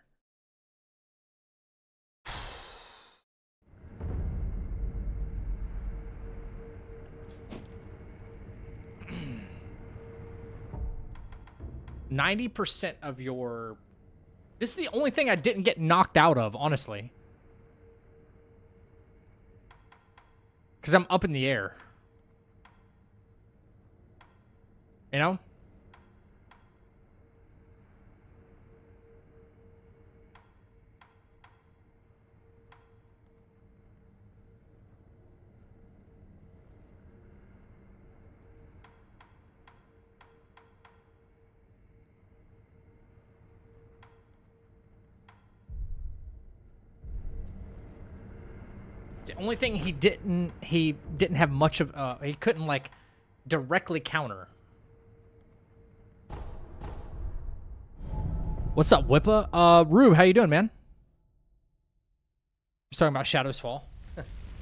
%, of your... This is the only thing I didn't get knocked out of, honestly. Because I'm up in the air. You know? The only thing he didn't have much of, he couldn't like directly counter. What's up, Whippa? Rue, how you doing, man? Just talking about Shadows Fall.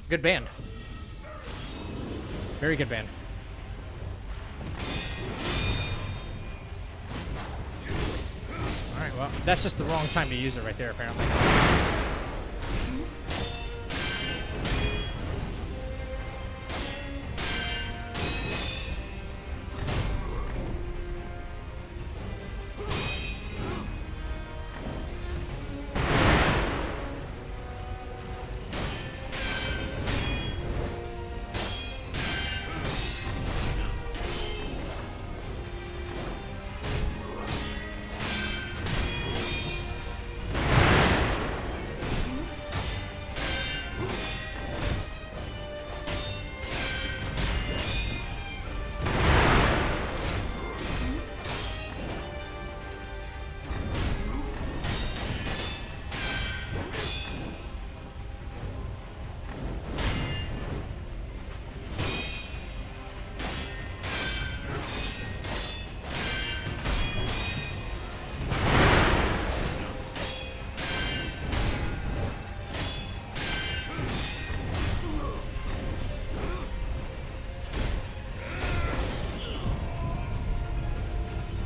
Good band. Very good band. Alright, well, that's just the wrong time to use it right there, apparently.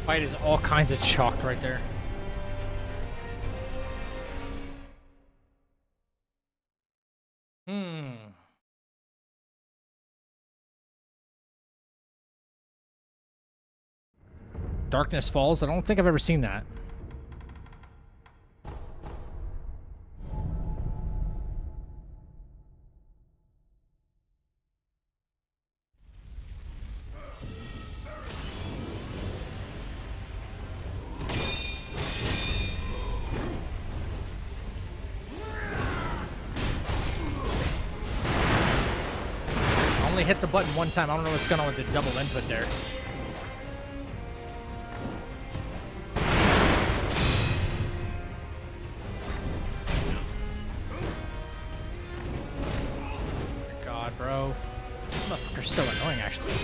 Fight is all kinds of chalked right there. Darkness Falls? I don't think I've ever seen that. I only hit the button one time. I don't know what's going on with the double input there. God, bro. This motherfucker's so annoying, actually.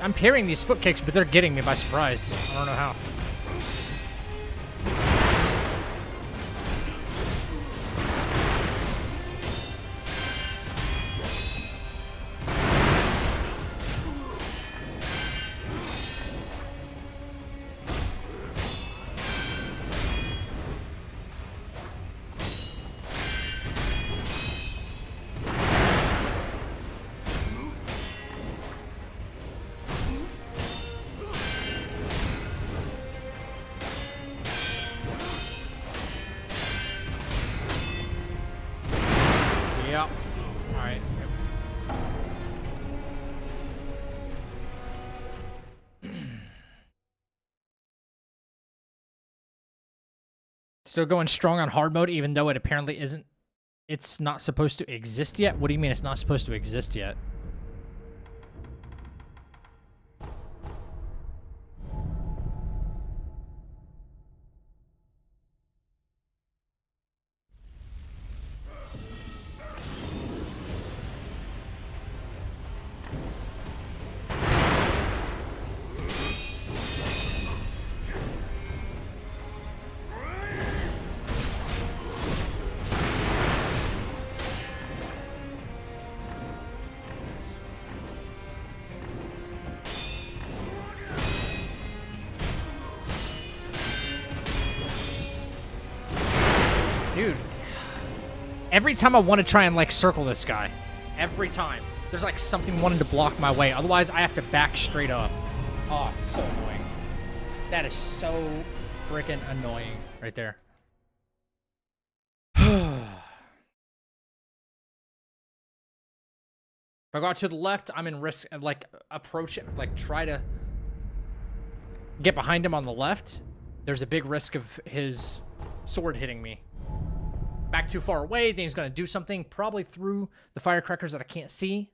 I'm parrying these foot kicks, but they're getting me by surprise. I don't know how. Yep. Alright. Still going strong on hard mode, even though it apparently isn't. It's not supposed to exist yet? What do you mean it's not supposed to exist yet? Dude, every time I want to try and, like, circle this guy, every time, there's, like, something wanting to block my way. Otherwise, I have to back straight up. Oh, it's so annoying. That is so freaking annoying right there. If I go out to the left, I'm in risk of, like, approach it, like, try to get behind him on the left. There's a big risk of his sword hitting me. Back too far away, then he's going to do something, probably through the firecrackers that I can't see.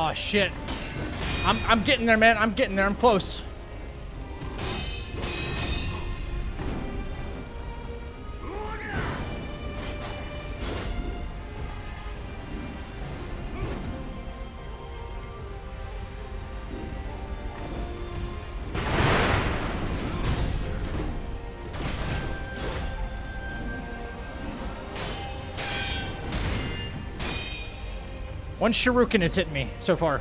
Oh shit. I'm getting there, man. I'm getting there. I'm close. One shuriken has hit me so far.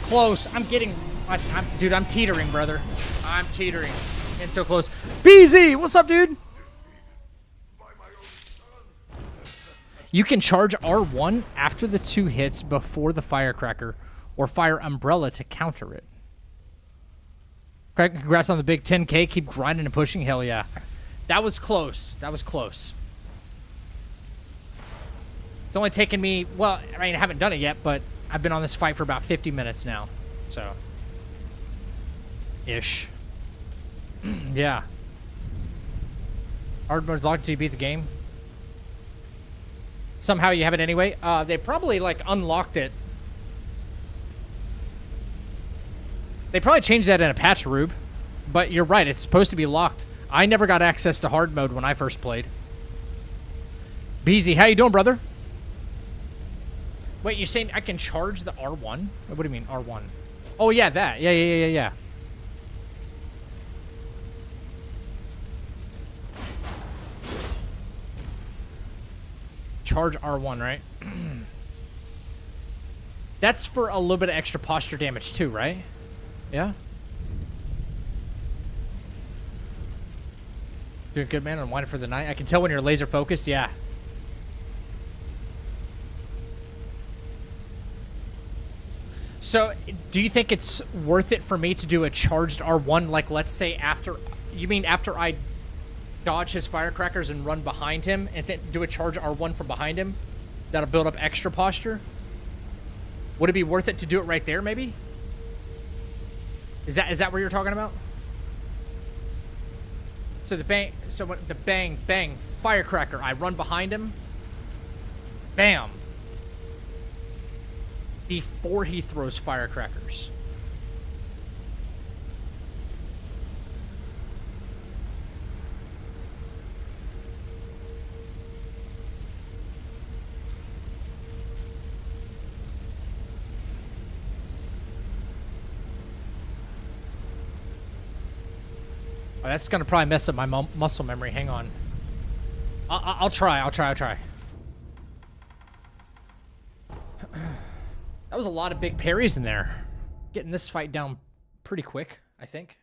Close. I'm getting... dude, I'm teetering, brother. I'm teetering. And so close. BZ! What's up, dude? You can charge R1 after the 2 hits before the firecracker or fire umbrella to counter it. Congrats on the big 10K. Keep grinding and pushing. Hell yeah. That was close. That was close. It's only taken me... Well, I mean, I haven't done it yet, but I've been on this fight for about 50 minutes now. So. Ish. Yeah. Hard mode's locked until you beat the game. Somehow you have it anyway. They probably, like, unlocked it. They probably changed that in a patch, Rube. But you're right, it's supposed to be locked. I never got access to hard mode when I first played. BZ, how you doing, brother? Wait, you're saying I can charge the R1? What do you mean, R1? Oh, yeah, that. Yeah. Charge R1, right? That's for a little bit of extra posture damage, too, right? Yeah? Doing good, man. Unwinding for the night. I can tell when you're laser focused. Yeah. So, do you think it's worth it for me to do a charged R1? Like, let's say after... You mean after I dodge his firecrackers and run behind him and then do a charge R1 from behind him? That'll build up extra posture? Would it be worth it to do it right there, maybe? Is that what you're talking about? So the bang, so when the bang firecracker, I run behind him. Bam. Before he throws firecrackers. Oh, that's gonna probably mess up my muscle memory. Hang on. I'll try. That was a lot of big parries in there. Getting this fight down pretty quick, I think.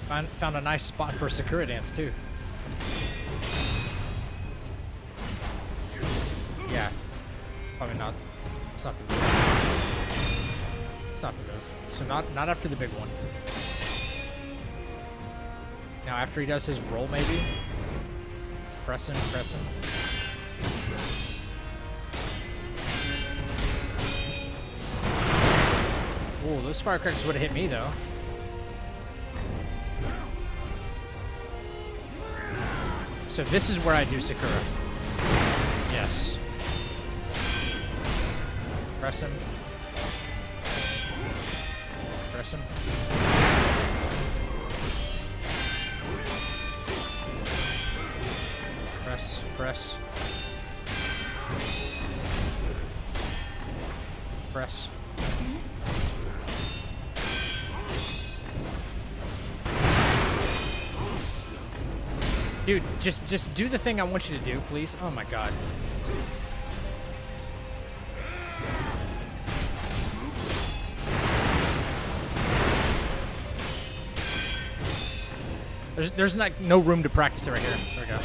Found a nice spot for a Sekiro dance too. Yeah. Probably not. It's not the move. It's not the move. So not after the big one. Now after he does his roll, maybe. Press him. Whoa, those firecrackers would have hit me though. So this is where I do Sekiro. Yes. Press him. Press. Dude, just do the thing I want you to do, please. Oh my god. There's like no room to practice it right here. There we go.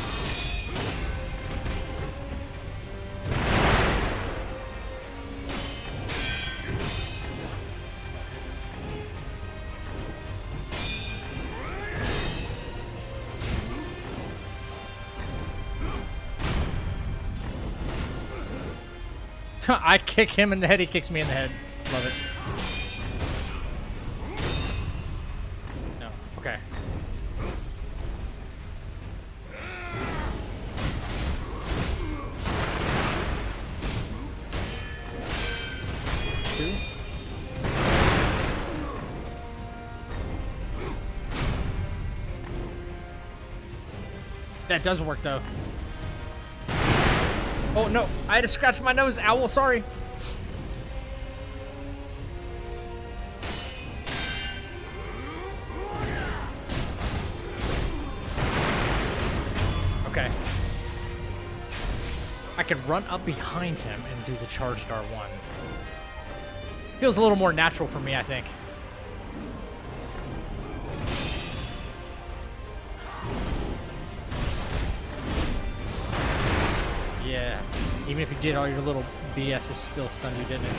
I kick him in the head, he kicks me in the head. Love it. Okay. Two. That does work though. Oh no, I had to scratch my nose, owl, sorry. Okay. I could run up behind him and do the charged R1. Feels a little more natural for me, I think. Yeah. Even if you did all your little BS, it still stunned you, didn't it?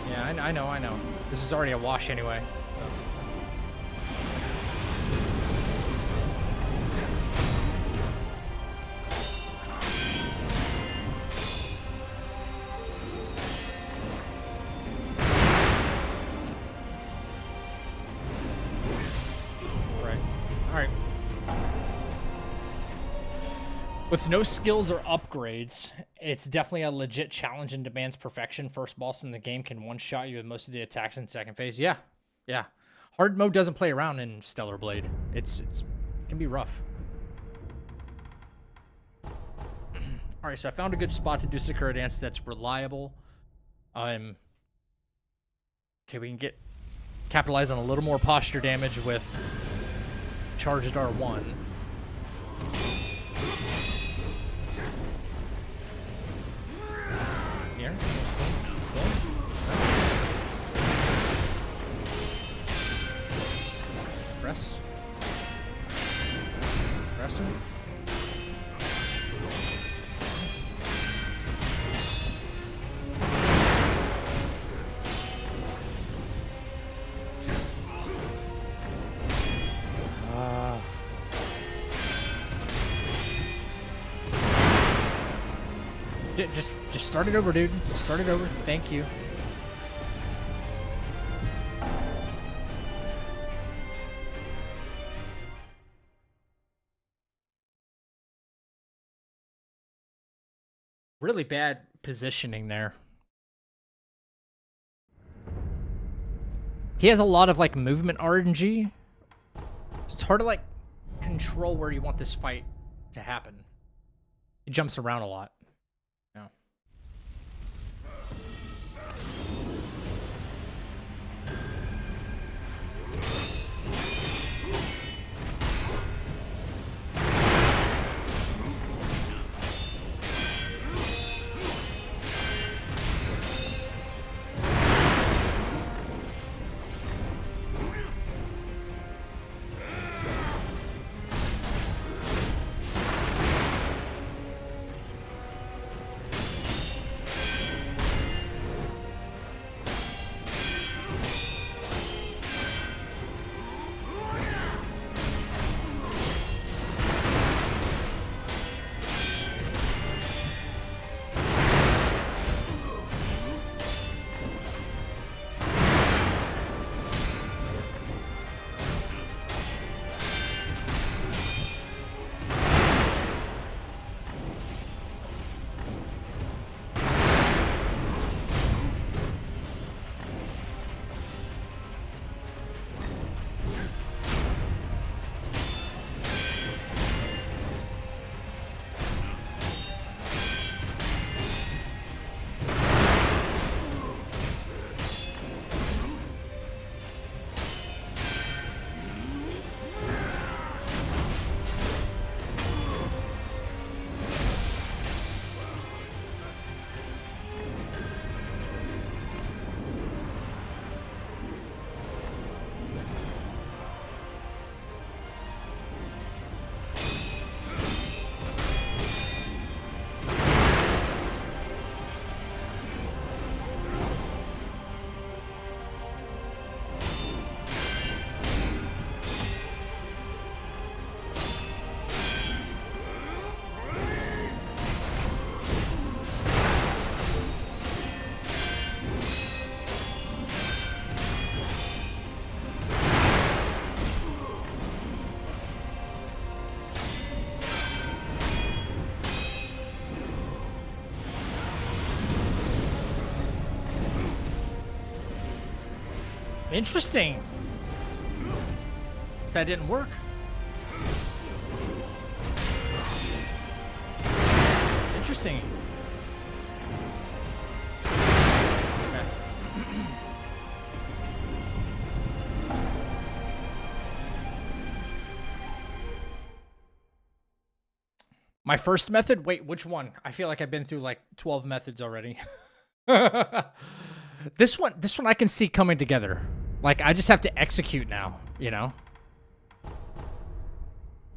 Yeah, I know. This is already a wash anyway. With no skills or upgrades, it's definitely a legit challenge and demands perfection. First boss in the game can one-shot you with most of the attacks in second phase. Yeah. Hard mode doesn't play around in Stellar Blade. It can be rough. All right, so I found a good spot to do Sekiro Dance that's reliable. Okay, we can capitalize on a little more posture damage with charged R1. Here. Press. Pressing. Just start it over, dude. Just start it over. Thank you. Really bad positioning there. He has a lot of like movement RNG. It's hard to like control where you want this fight to happen. He jumps around a lot. No. Interesting. That didn't work. Interesting. Okay. My first method? Wait, which one? I feel like I've been through like 12 methods already. This one I can see coming together. Like, I just have to execute now, you know?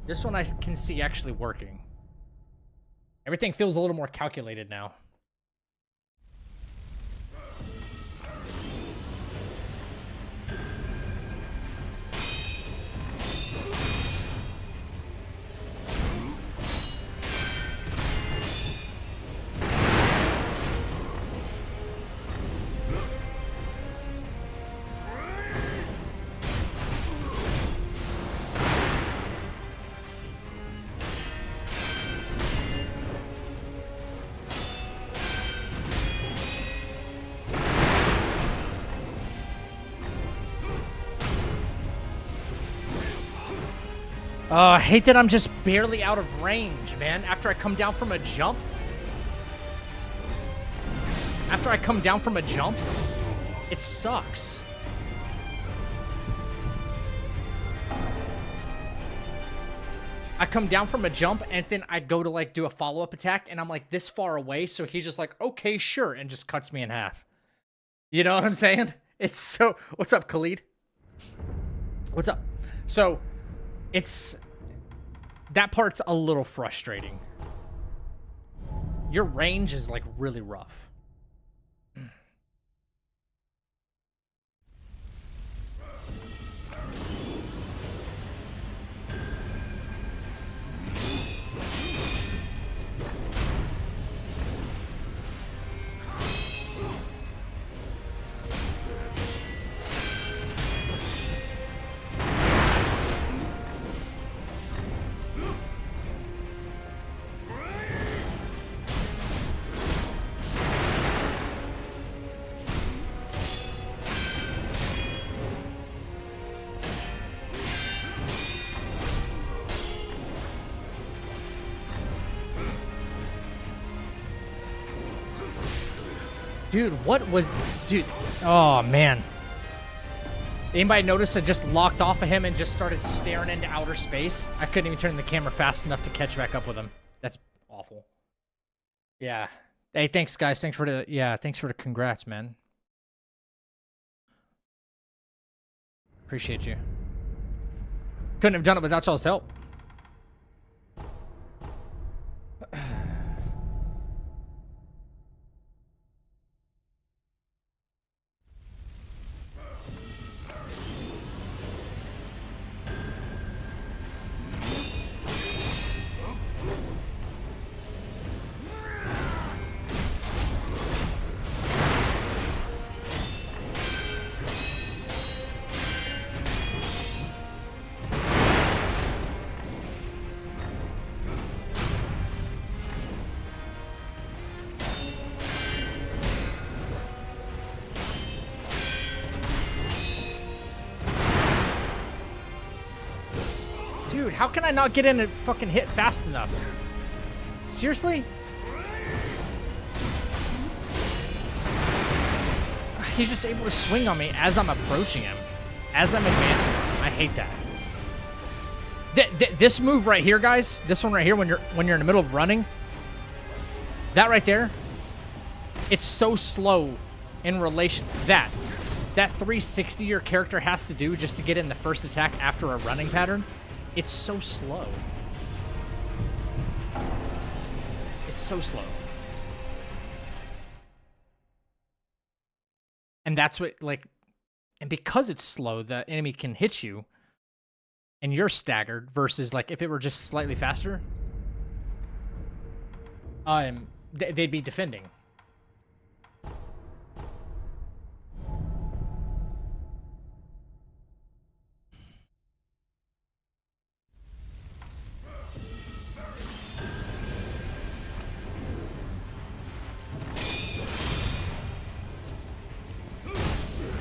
This one I can see actually working. Everything feels a little more calculated now. I hate that I'm just barely out of range, man. After I come down from a jump. It sucks. I come down from a jump, and then I go to, like, do a follow-up attack, and I'm, like, this far away, so he's just like, okay, sure, and just cuts me in half. You know what I'm saying? It's so... What's up, Khalid? What's up? So... that part's a little frustrating. Your range is like really rough. Dude, what was... Dude, oh, man. Anybody notice I just locked off of him and just started staring into outer space? I couldn't even turn the camera fast enough to catch back up with him. That's awful. Yeah. Hey, thanks, guys. Thanks for the... Yeah, thanks for the congrats, man. Appreciate you. Couldn't have done it without y'all's help. Dude, how can I not get in a fucking hit fast enough? Seriously? He's just able to swing on me as I'm approaching him. As I'm advancing on him. I hate that. This move right here, guys, this one right here, when you're in the middle of running, that right there, it's so slow in relation. That 360 your character has to do just to get in the first attack after a running pattern. It's so slow. It's so slow. And that's what, like, and because it's slow, the enemy can hit you and you're staggered versus, like, if it were just slightly faster, they'd be defending.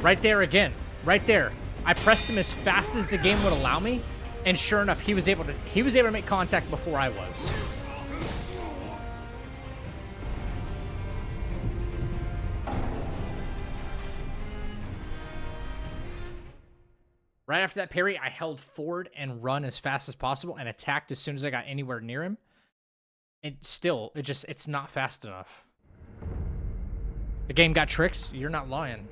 Right there again. right there. I pressed him as fast as the game would allow me, and sure enough, he was able to make contact before I was. Right after that parry, I held forward and run as fast as possible and attacked as soon as I got anywhere near him. And still, it's not fast enough. The game got tricks? You're not lying.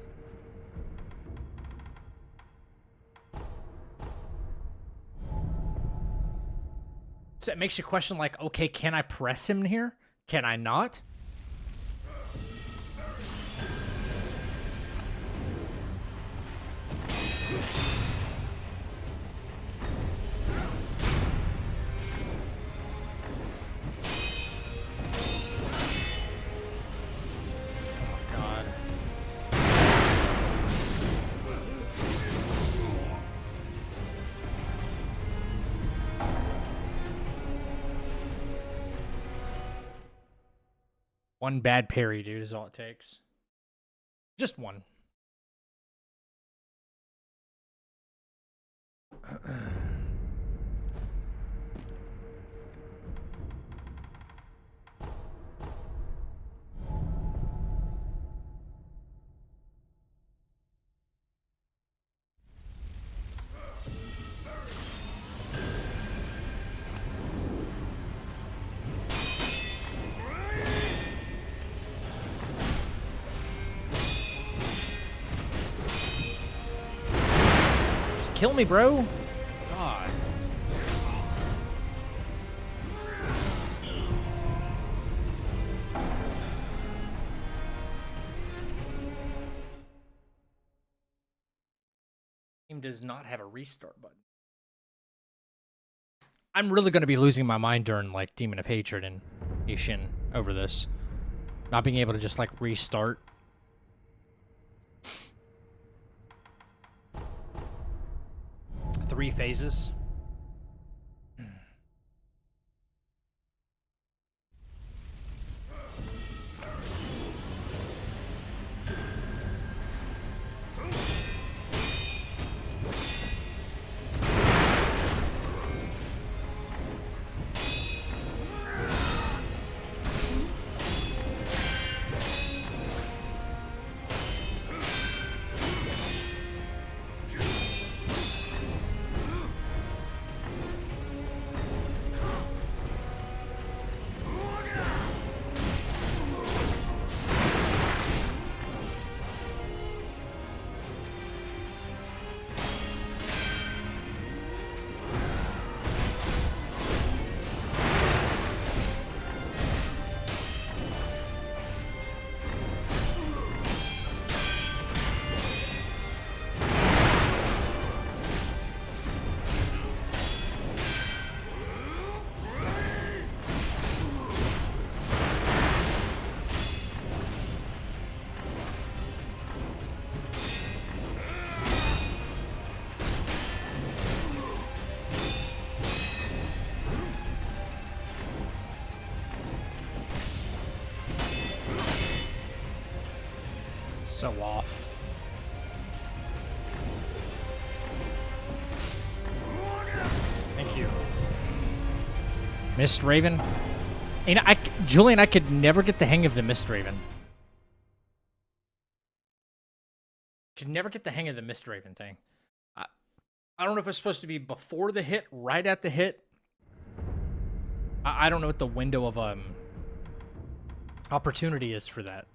So it makes you question, like, okay, can I press him here? Can I not? One bad parry, dude, is all it takes. Just one. Kill me, bro. God. Game does not have a restart button. I'm really going to be losing my mind during, like, Demon of Hatred and Ishin over this. Not being able to just, like, restart. 3 phases. So off. Thank you. Mist Raven. You know, Julian, I could never get the hang of the Mist Raven. Could never get the hang of the Mist Raven thing. I don't know if it's supposed to be before the hit, right at the hit. I don't know what the window of opportunity is for that.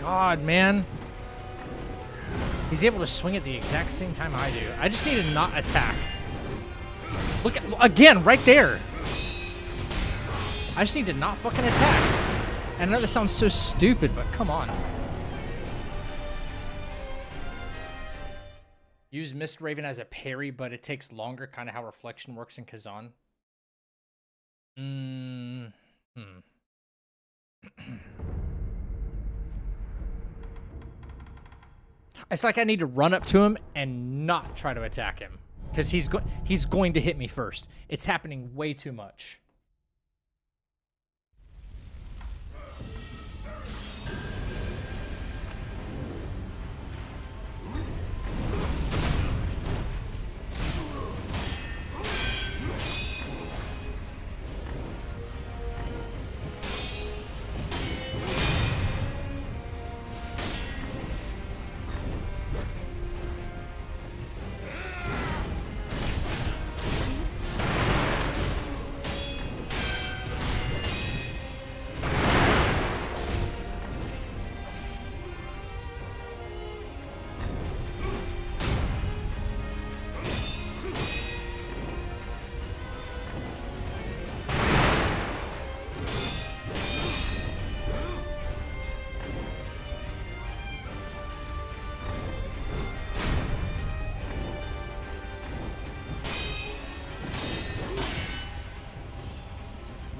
God, man. He's able to swing at the exact same time I do. I just need to not attack. Look at, again, right there. I just need to not fucking attack. I know this sounds so stupid, but come on. Use Mist Raven as a parry, but it takes longer, kind of how Reflection works in Kazan. It's like I need to run up to him and not try to attack him. Because he's going to hit me first. It's happening way too much.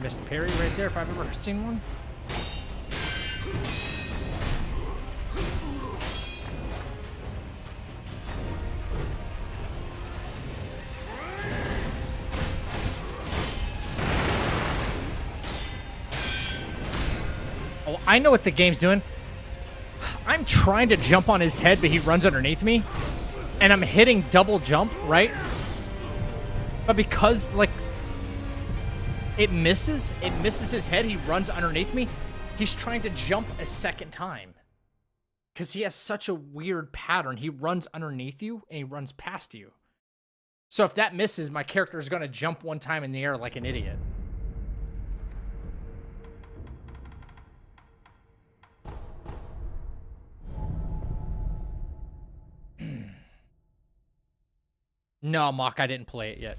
Missed parry right there if I've ever seen one. Oh, I know what the game's doing. I'm trying to jump on his head, but he runs underneath me. And I'm hitting double jump, right? But because, like, it misses his head, he runs underneath me. He's trying to jump a second time. Because he has such a weird pattern. He runs underneath you, and he runs past you. So if that misses, my character is going to jump one time in the air like an idiot. No, Mock, I didn't play it yet.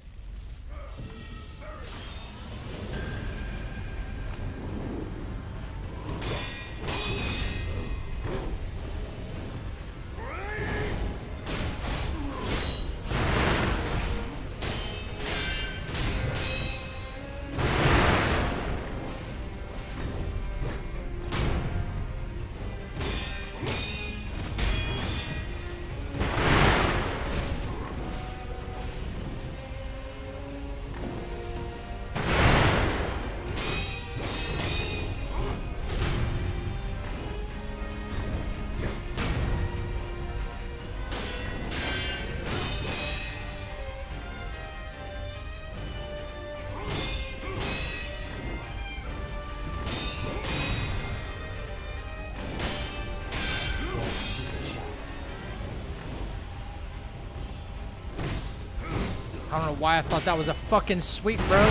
I don't know why I thought that was a fucking sweep, bro.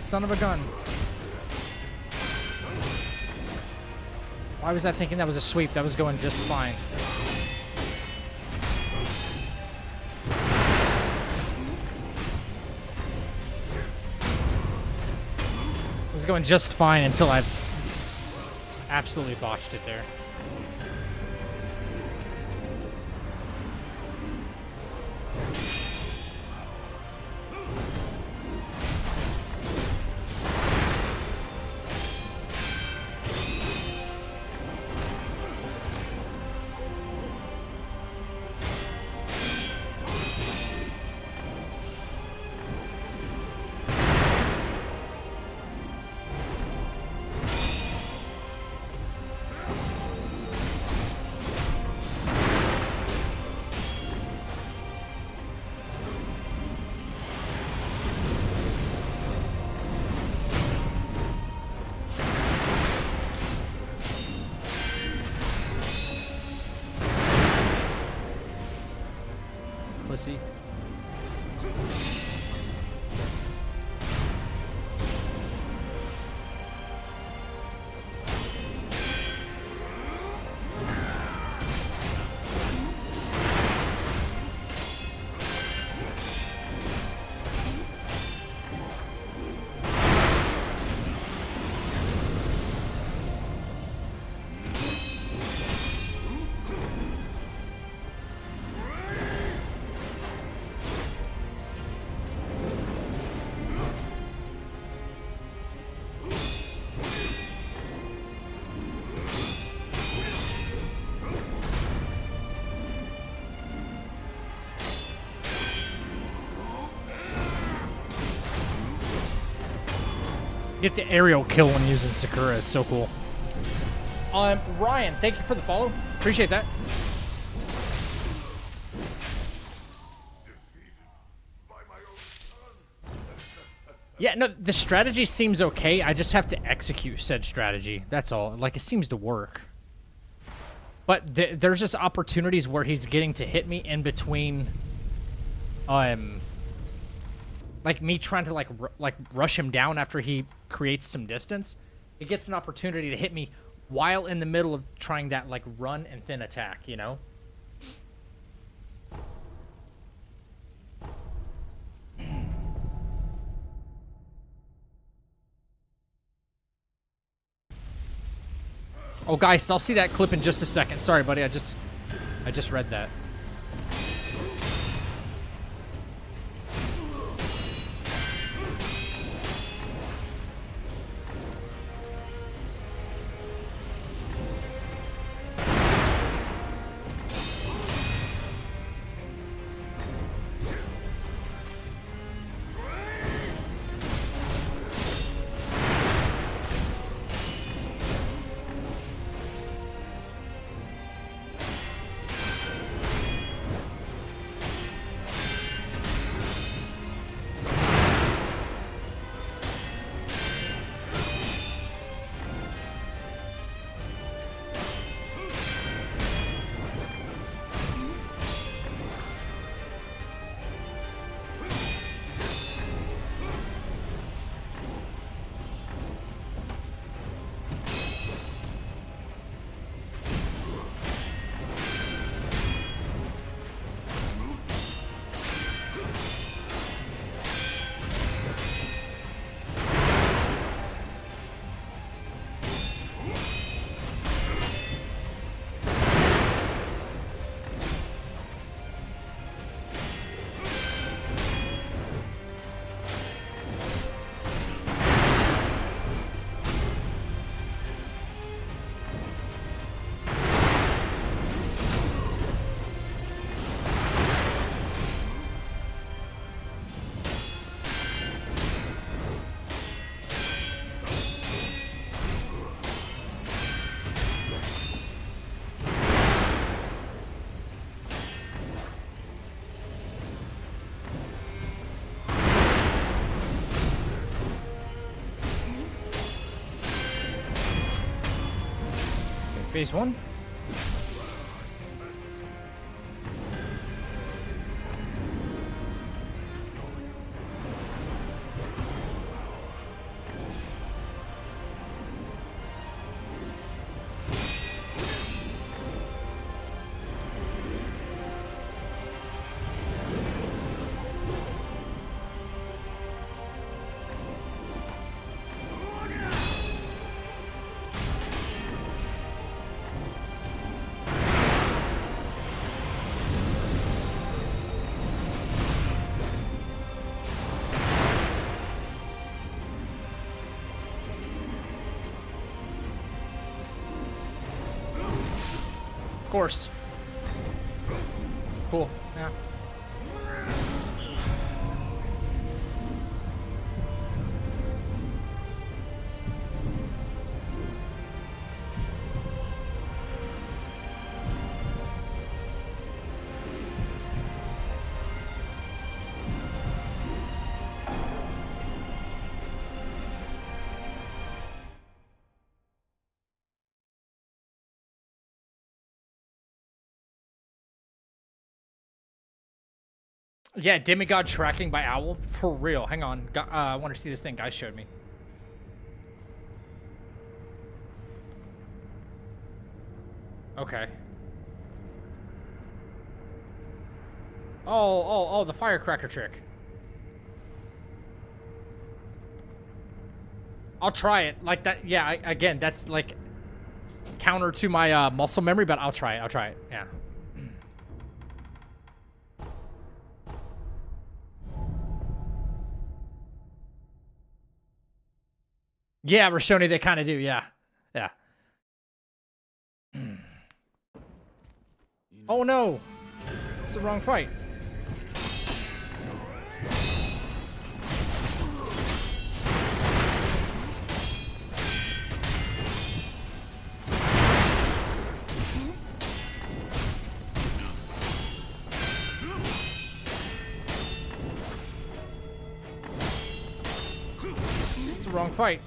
Son of a gun. Why was I thinking that was a sweep? That was going just fine. It was going just fine until I just absolutely botched it there. Pussy. get the aerial kill when using Sakura. It's so cool. Ryan, thank you for the follow. Appreciate that. Yeah, no, the strategy seems okay. I just have to execute said strategy. That's all. Like, it seems to work. But there's just opportunities where he's getting to hit me in between, like me trying to like rush him down after he creates some distance. He gets an opportunity to hit me while in the middle of trying that like run and then attack, you know? Oh, guys, I'll see that clip in just a second. Sorry, buddy. I just read that. Phase 1. Of course. Cool. Yeah. Yeah, demigod tracking by Owl? For real. Hang on. I want to see this thing guys showed me. Okay. Oh, the firecracker trick. I'll try it. Like that. Yeah, again, that's like counter to my muscle memory, but I'll try it. Yeah. Yeah, Rashoni, they kind of do, yeah. Yeah. Oh no! It's the wrong fight. wrong fight.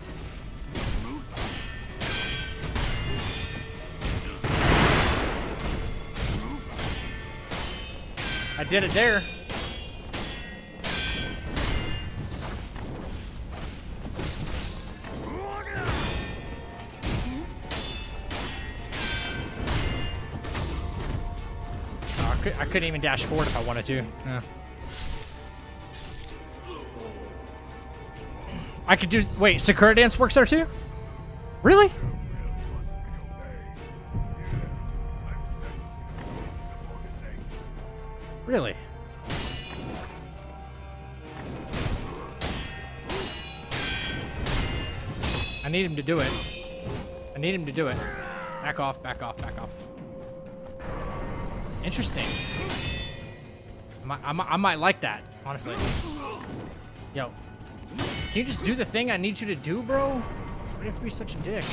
I did it there. I couldn't even dash forward if I wanted to. Yeah. I could do... Wait, Sekiro dance works there too? Really? Really? I need him to do it. I need him to do it. Back off, back off, back off. Interesting. I might like that, honestly. Yo. Can you just do the thing I need you to do, bro? Why do you have to be such a dick?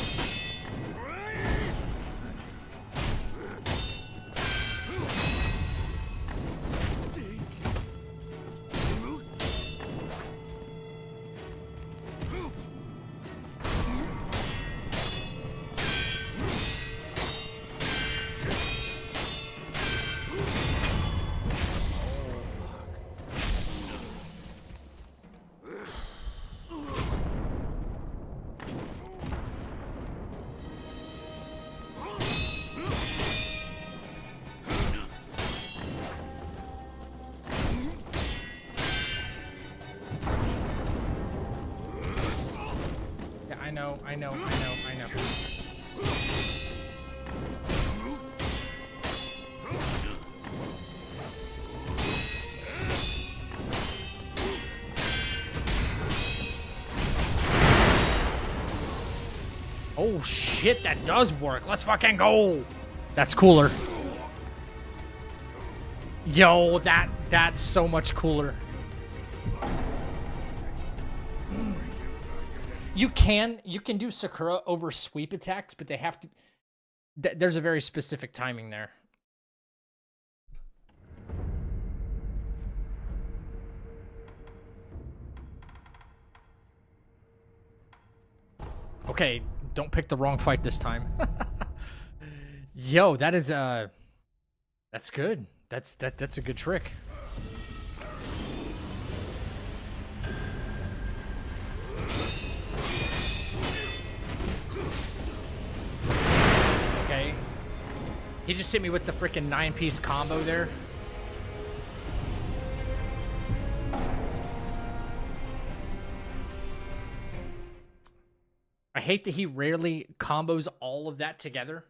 I know. Oh shit, that does work. Let's fucking go. That's cooler. Yo, that's so much cooler. You can do Sakura over sweep attacks, but they have to... There's a very specific timing there. Okay, don't pick the wrong fight this time. Yo, that is that's good. That's a good trick. Okay. He just hit me with the freaking 9-piece combo there. I hate that he rarely combos all of that together.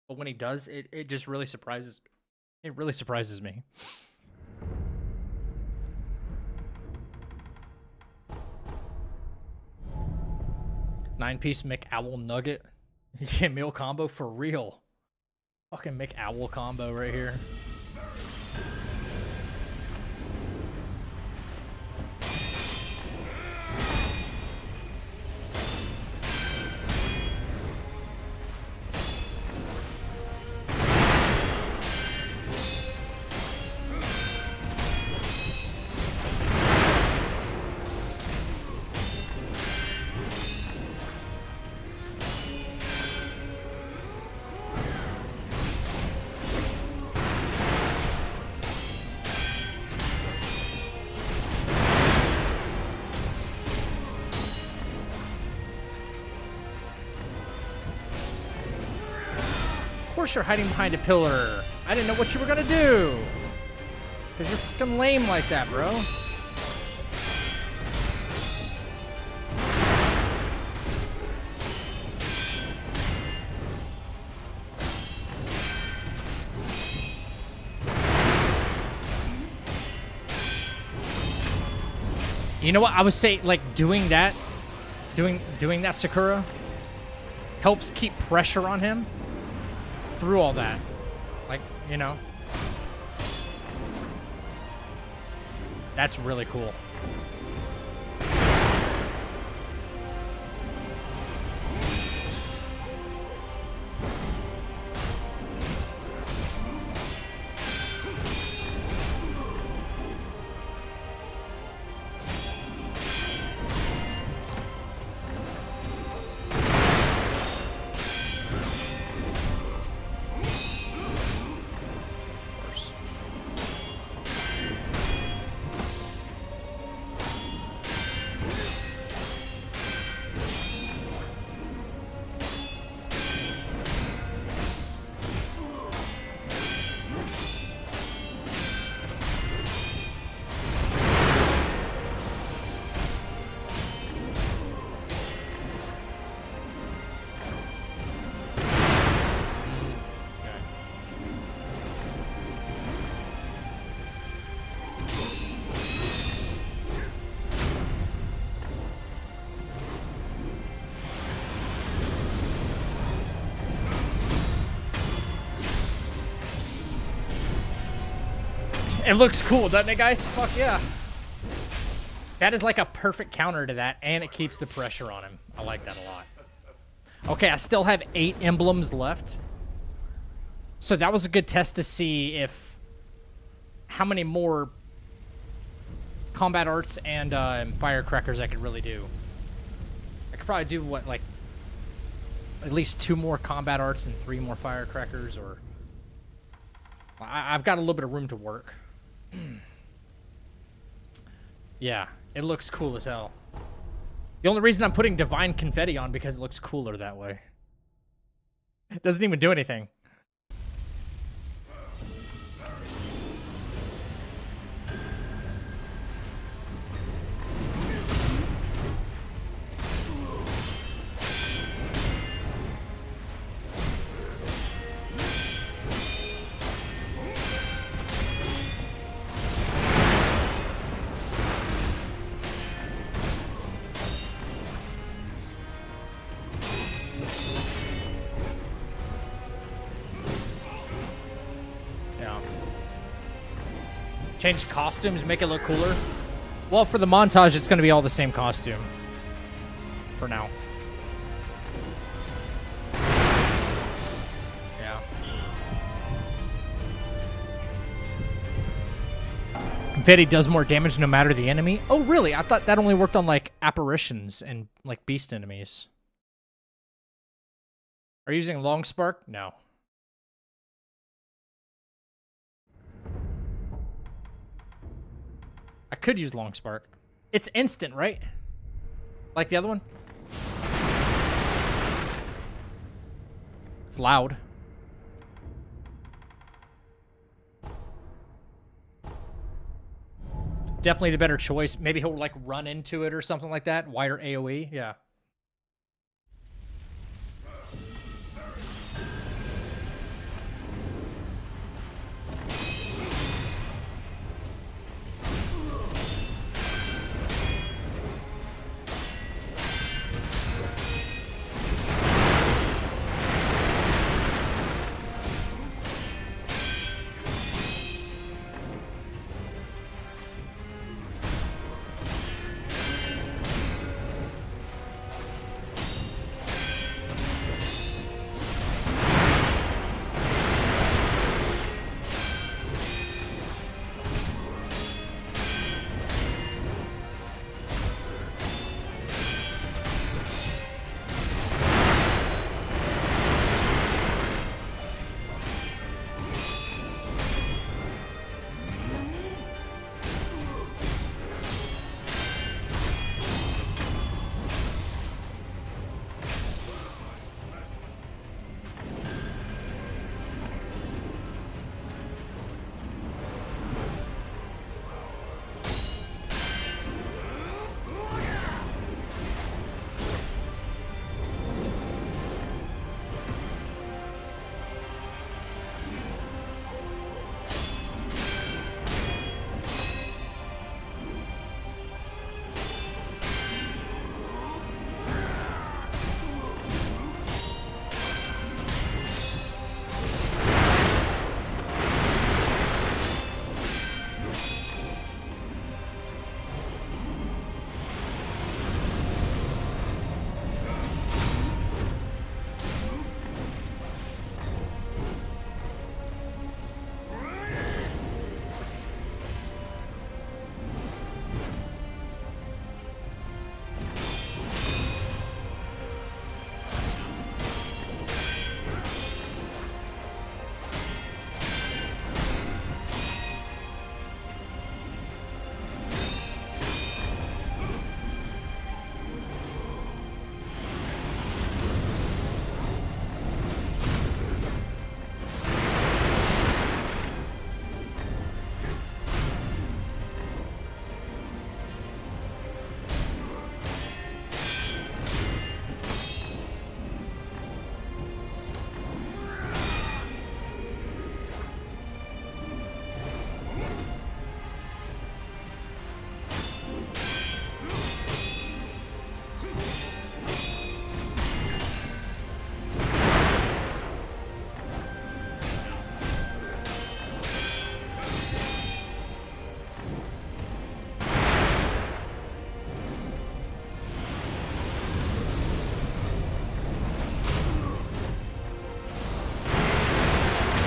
But when he does, it just really surprises. It really surprises me. Nine-piece McOwl Nugget. Yeah, meal combo for real. Fucking McOwl combo right here. Of course you're hiding behind a pillar. I didn't know what you were gonna do. Because you're fucking lame like that, bro. You know what? I would say, like, doing that Sakura helps keep pressure on him through all that. Like, you know. That's really cool. It looks cool, doesn't it, guys? Fuck yeah. That is like a perfect counter to that, and it keeps the pressure on him. I like that a lot. Okay, I still have 8 emblems left. So that was a good test to see if how many more combat arts and firecrackers I could really do. I could probably do what, like at least 2 more combat arts and 3 more firecrackers, or I've got a little bit of room to work. Yeah, it looks cool as hell. The only reason I'm putting Divine Confetti on because it looks cooler that way. It doesn't even do anything. Change costumes, make it look cooler. Well, for the montage, it's going to be all the same costume. For now. Yeah. Confetti does more damage no matter the enemy. Oh, really? I thought that only worked on, like, apparitions and, like, beast enemies. Are you using Long Spark? No. I could use Long Spark. It's instant, right? Like the other one? It's loud. Definitely the better choice. Maybe he'll like run into it or something like that. Wider AoE. Yeah.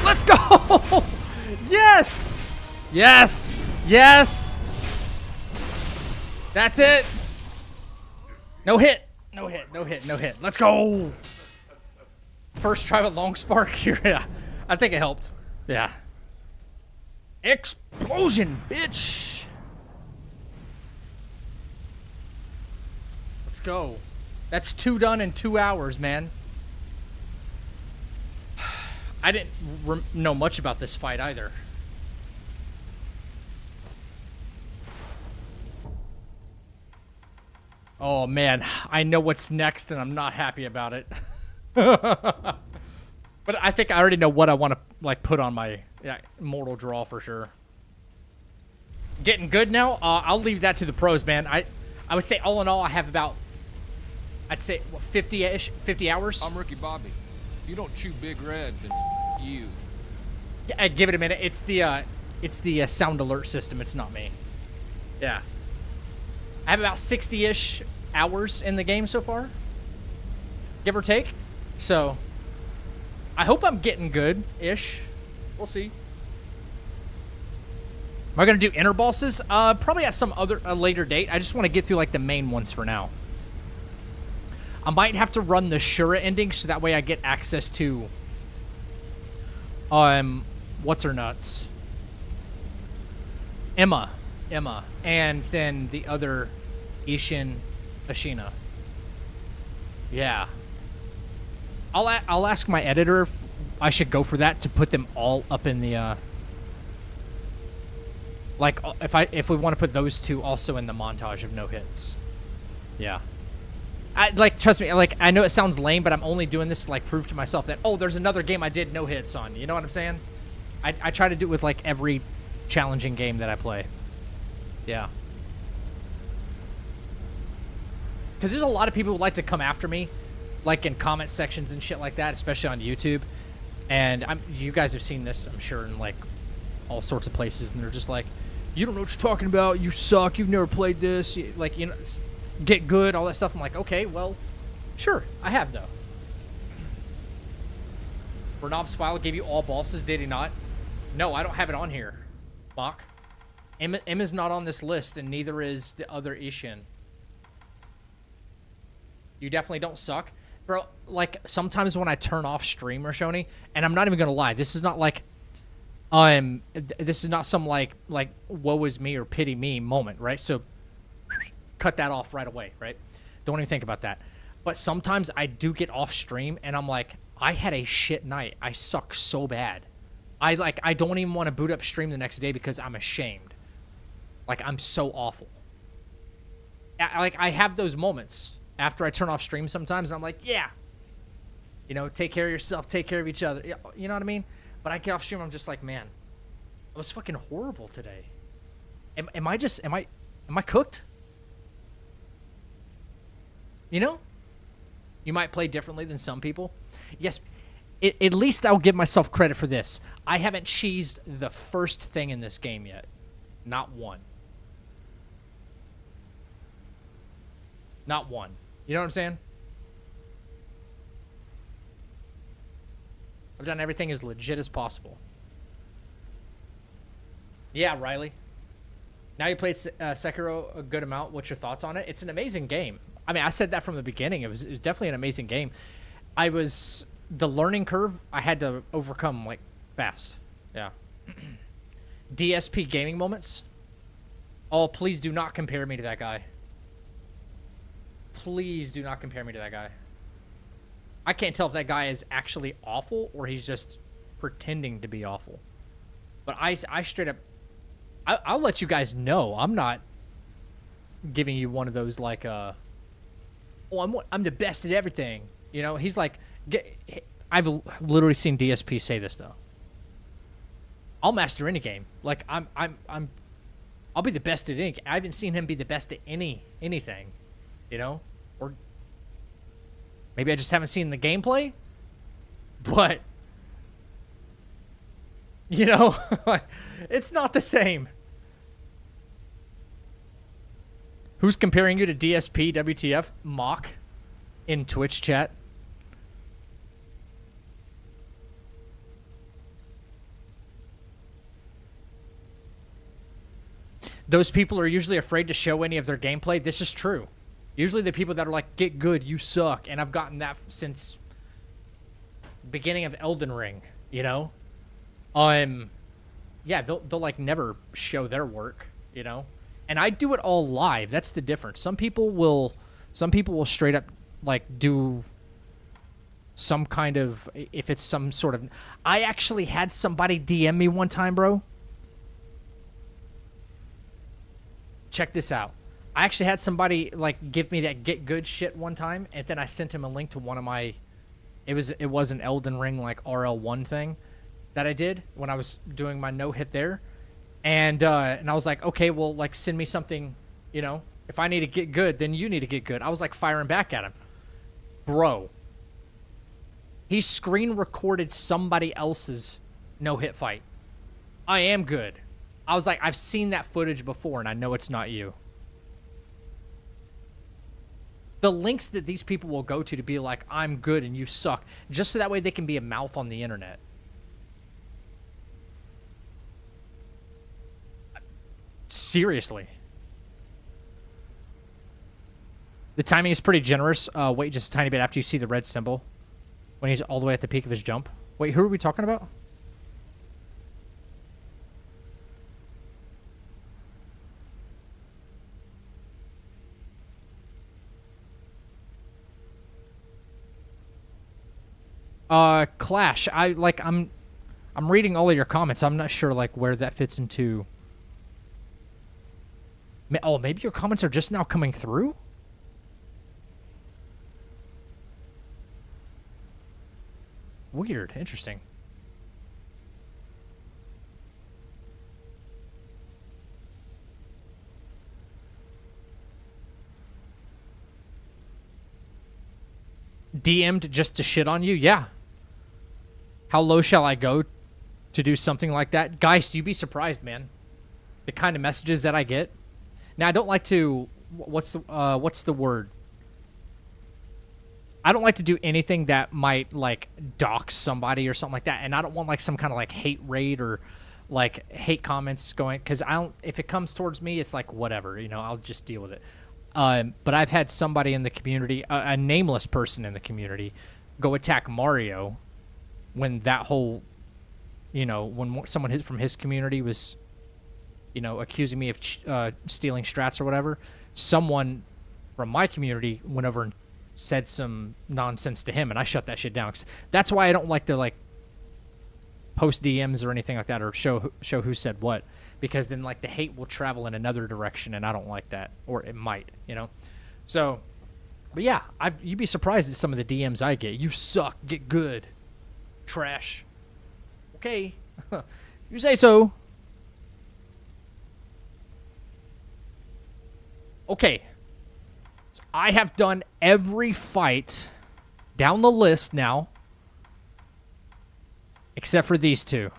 Let's go! Yes! Yes! Yes! That's it! No hit! No hit, no hit, no hit. Let's go! First try with long spark here. Yeah, I think it helped. Yeah. Explosion, bitch! Let's go. That's 2 done in 2 hours, man. I didn't know much about this fight either. Oh man, I know what's next and I'm not happy about it. But I think I already know what I want to like put on my mortal draw for sure. Getting good now? I'll leave that to the pros, man. I would say all in all I have about, I'd say 50-ish, 50 hours. I'm Ricky Bobby. If you don't chew Big Red, then you. Yeah, give it a minute. It's the sound alert system. It's not me. Yeah. I have about 60-ish hours in the game so far, give or take. So I hope I'm getting good-ish. We'll see. Am I gonna do inner bosses? Probably at some other later date. I just want to get through like the main ones for now. I might have to run the Shura ending so that way I get access to what's her nuts? Emma, and then the other Ishin Ashina. Yeah. I'll ask my editor if I should go for that to put them all up in the like if we want to put those two also in the montage of no hits. Yeah. Like, trust me, like, I know it sounds lame, but I'm only doing this to, like, prove to myself that, oh, there's another game I did no hits on. You know what I'm saying? I try to do it with, like, every challenging game that I play. Yeah. Because there's a lot of people who like to come after me, like, in comment sections and shit like that, especially on YouTube. And you guys have seen this, I'm sure, in, like, all sorts of places. And they're just like, you don't know what you're talking about. You suck. You've never played this. Like, you know... Get good, all that stuff. I'm like, okay, well, sure, I have though. Bernov's file gave you all bosses, did he not? No, I don't have it on here. Mock. Emma's not on this list, and neither is the other Ishin. You definitely don't suck. Bro, like, sometimes when I turn off stream, Rashoni, and I'm not even gonna lie, this is not like, this is not some, like, woe is me or pity me moment, right? So, cut that off right away, right? Don't even think about that. But sometimes I do get off stream and I'm like, I had a shit night. I suck so bad. I don't even want to boot up stream the next day because I'm ashamed. Like, I'm so awful. I have those moments after I turn off stream sometimes. And I'm like, yeah, you know, take care of yourself, take care of each other. You know what I mean? But I get off stream, I'm just like, man, I was fucking horrible today. Am I cooked? You know? You might play differently than some people. Yes, at least I'll give myself credit for this. I haven't cheesed the first thing in this game yet. Not one. Not one. You know what I'm saying? I've done everything as legit as possible. Yeah, Riley. Now you played Sekiro a good amount. What's your thoughts on it? It's an amazing game. I mean, I said that from the beginning. It was definitely an amazing game. The learning curve I had to overcome, like, fast. Yeah. DSP gaming moments. Oh, please do not compare me to that guy. Please do not compare me to that guy. I can't tell if that guy is actually awful or he's just pretending to be awful. But I straight up... I'll let you guys know. I'm not giving you one of those, like, oh, I'm the best at everything. You know, he's like, I've literally seen DSP say this though. I'll master any game. Like I'll be the best at any. I haven't seen him be the best at anything, you know, or maybe I just haven't seen the gameplay. But you know, it's not the same. Who's comparing you to DSP, WTF? Mock in Twitch chat. those people are usually afraid to show any of their gameplay. This is true. Usually the people that are like, get good, you suck. And I've gotten that since beginning of Elden Ring, you know? Yeah, they'll like never show their work, you know? And I do it all live. That's the difference. Some people will straight up like do some kind of, if it's some sort of, I actually had somebody DM me one time, bro. Check this out. I actually had somebody like give me that get good shit one time, and then I sent him a link to one of my, it was an Elden Ring like RL1 thing that I did when I was doing my no hit there. And I was like, okay, well, like, send me something, you know? If I need to get good, then you need to get good. I was, like, firing back at him. Bro. He screen recorded somebody else's no-hit fight. I am good. I was like, I've seen that footage before, and I know it's not you. The links that these people will go to be like, I'm good and you suck, just so that way they can be a mouth on the internet. Seriously. The timing is pretty generous. Wait just a tiny bit after you see the red symbol. When he's all the way at the peak of his jump. Wait, who are we talking about? Clash. I'm reading all of your comments. I'm not sure like where that fits into. Oh, maybe your comments are just now coming through? Weird. Interesting. DM'd just to shit on you? Yeah. How low shall I go to do something like that? Guys, you'd be surprised, man. The kind of messages that I get. Now, I don't like to... What's the word? I don't like to do anything that might, like, dox somebody or something like that. And I don't want, like, some kind of, like, hate raid or, like, hate comments going... Because I don't... If it comes towards me, it's like, whatever. You know, I'll just deal with it. But I've had somebody in the community, a nameless person in the community, go attack Mario when that whole... You know, when someone from his community was... You know, accusing me of stealing strats or whatever, someone from my community went over and said some nonsense to him, and I shut that shit down. 'Cause that's why I don't like to like post DMs or anything like that, or show who said what, because then like the hate will travel in another direction, and I don't like that, or it might, you know. So, but yeah, you'd be surprised at some of the DMs I get. You suck. Get good. Trash. Okay, you say so. Okay, so I have done every fight down the list now, except for these two.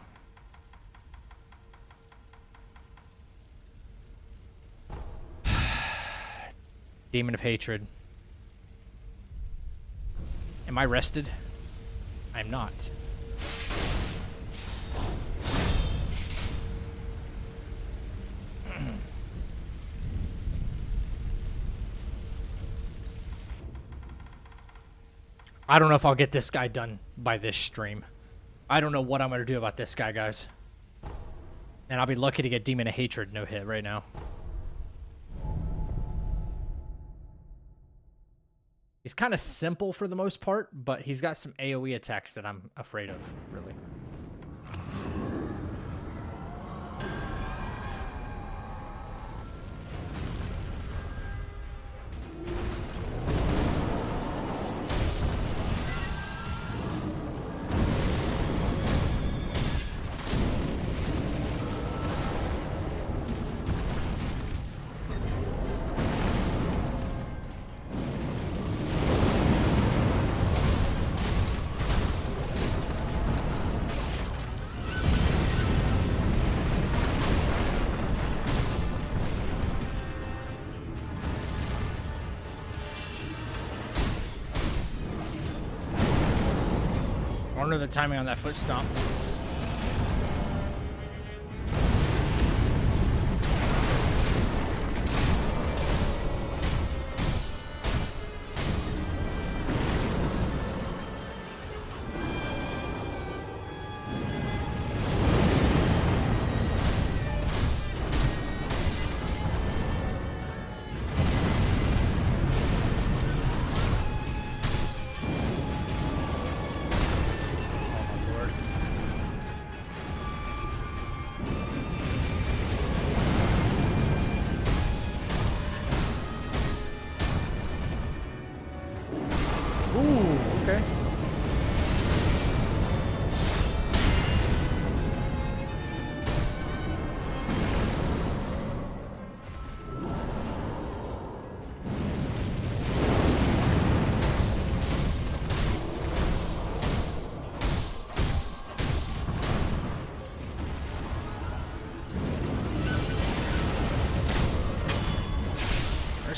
Demon of Hatred. Am I rested? I'm not. I don't know if I'll get this guy done by this stream. I don't know what I'm going to do about this guy, guys. And I'll be lucky to get Demon of Hatred no hit right now. He's kind of simple for the most part, but he's got some AoE attacks that I'm afraid of, really. I don't know the timing on that foot stomp.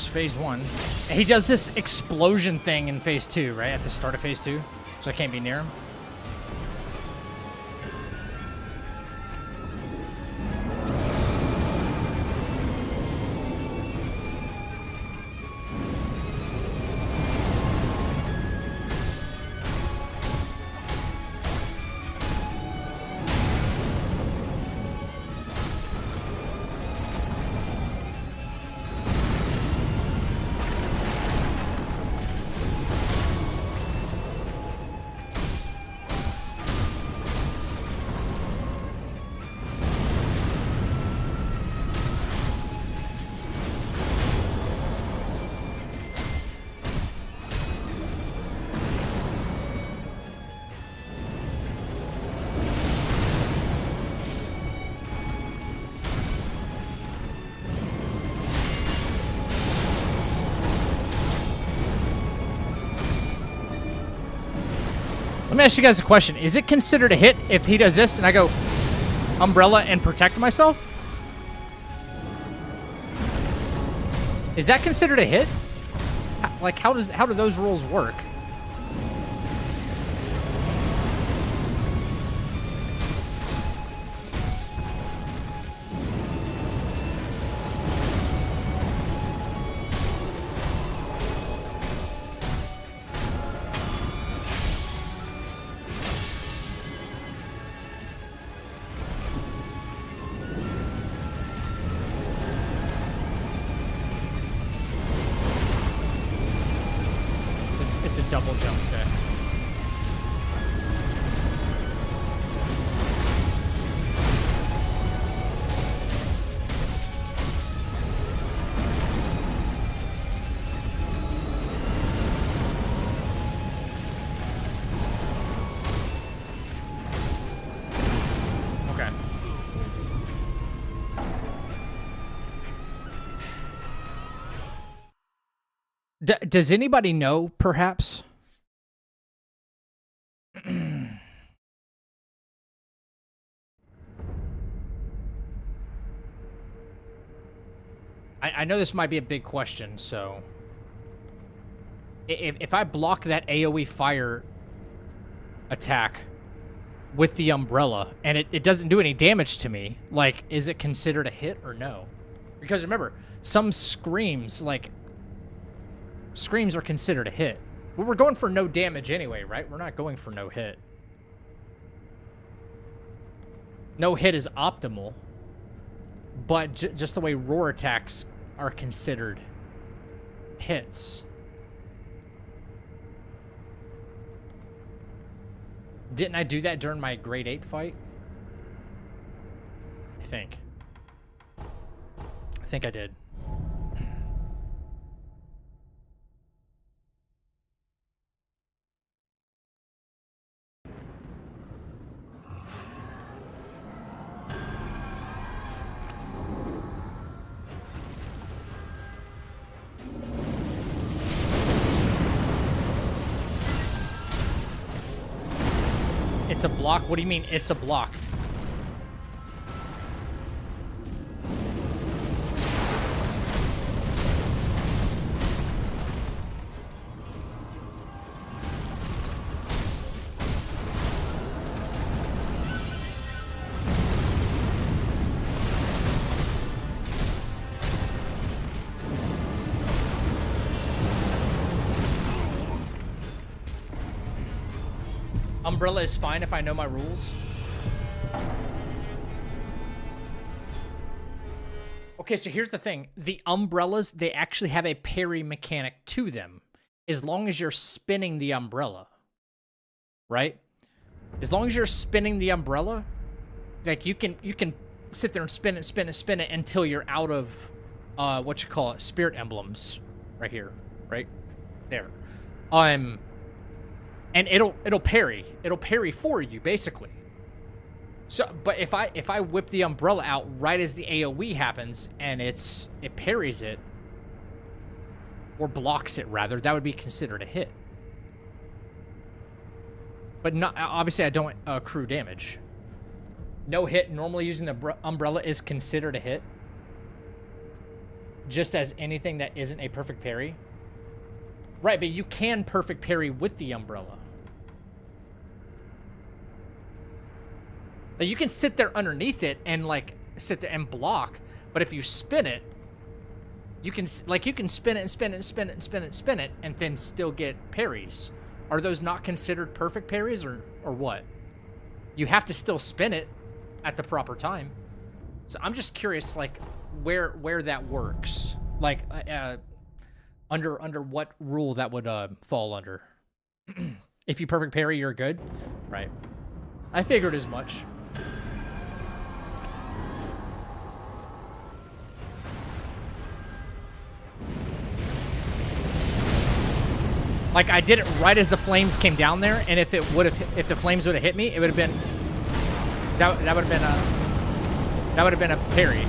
course, phase 1. He does this explosion thing in phase 2, right? At the start of phase 2. So I can't be near him. Let me ask you guys a question. Is it considered a hit if he does this and I go umbrella and protect myself? Is that considered a hit? Like, how do those rules work? It's a double jump, okay. Okay. Does anybody know, perhaps? I know this might be a big question, so... If I block that AoE fire attack with the umbrella, and it doesn't do any damage to me, like, is it considered a hit or no? Because remember, some screams, like... Screams are considered a hit. Well, we're going for no damage anyway, right? We're not going for no hit. No hit is optimal. But just the way roar attacks are considered hits. Didn't I do that during my grade 8 fight? I think I did. It's a block? What do you mean, it's a block? Umbrella is fine if I know my rules. Okay, so here's the thing. The umbrellas, they actually have a parry mechanic to them. As long as you're spinning the umbrella. Right? As long as you're spinning the umbrella, like you can sit there and spin it until you're out of what you call it, spirit emblems. Right here. Right? There. And it'll parry. It'll parry for you, basically. So, but if I whip the umbrella out right as the AoE happens and it parries it, or blocks it rather, that would be considered a hit. But not obviously I don't accrue damage. No hit. Normally using the umbrella is considered a hit. just as anything that isn't a perfect parry. Right, but you can perfect parry with the umbrella. Like, you can sit there underneath it and like sit there and block, but if you spin it, you can spin it and spin it and spin it and spin it and spin it and then still get parries. Are those not considered perfect parries or what? You have to still spin it at the proper time. So I'm just curious, like, where that works. Like, under what rule that would fall under. If you perfect parry, you're good. Right. I figured as much. Like, I did it right as the flames came down there, and if the flames would have hit me, it would have been that would have been a parry.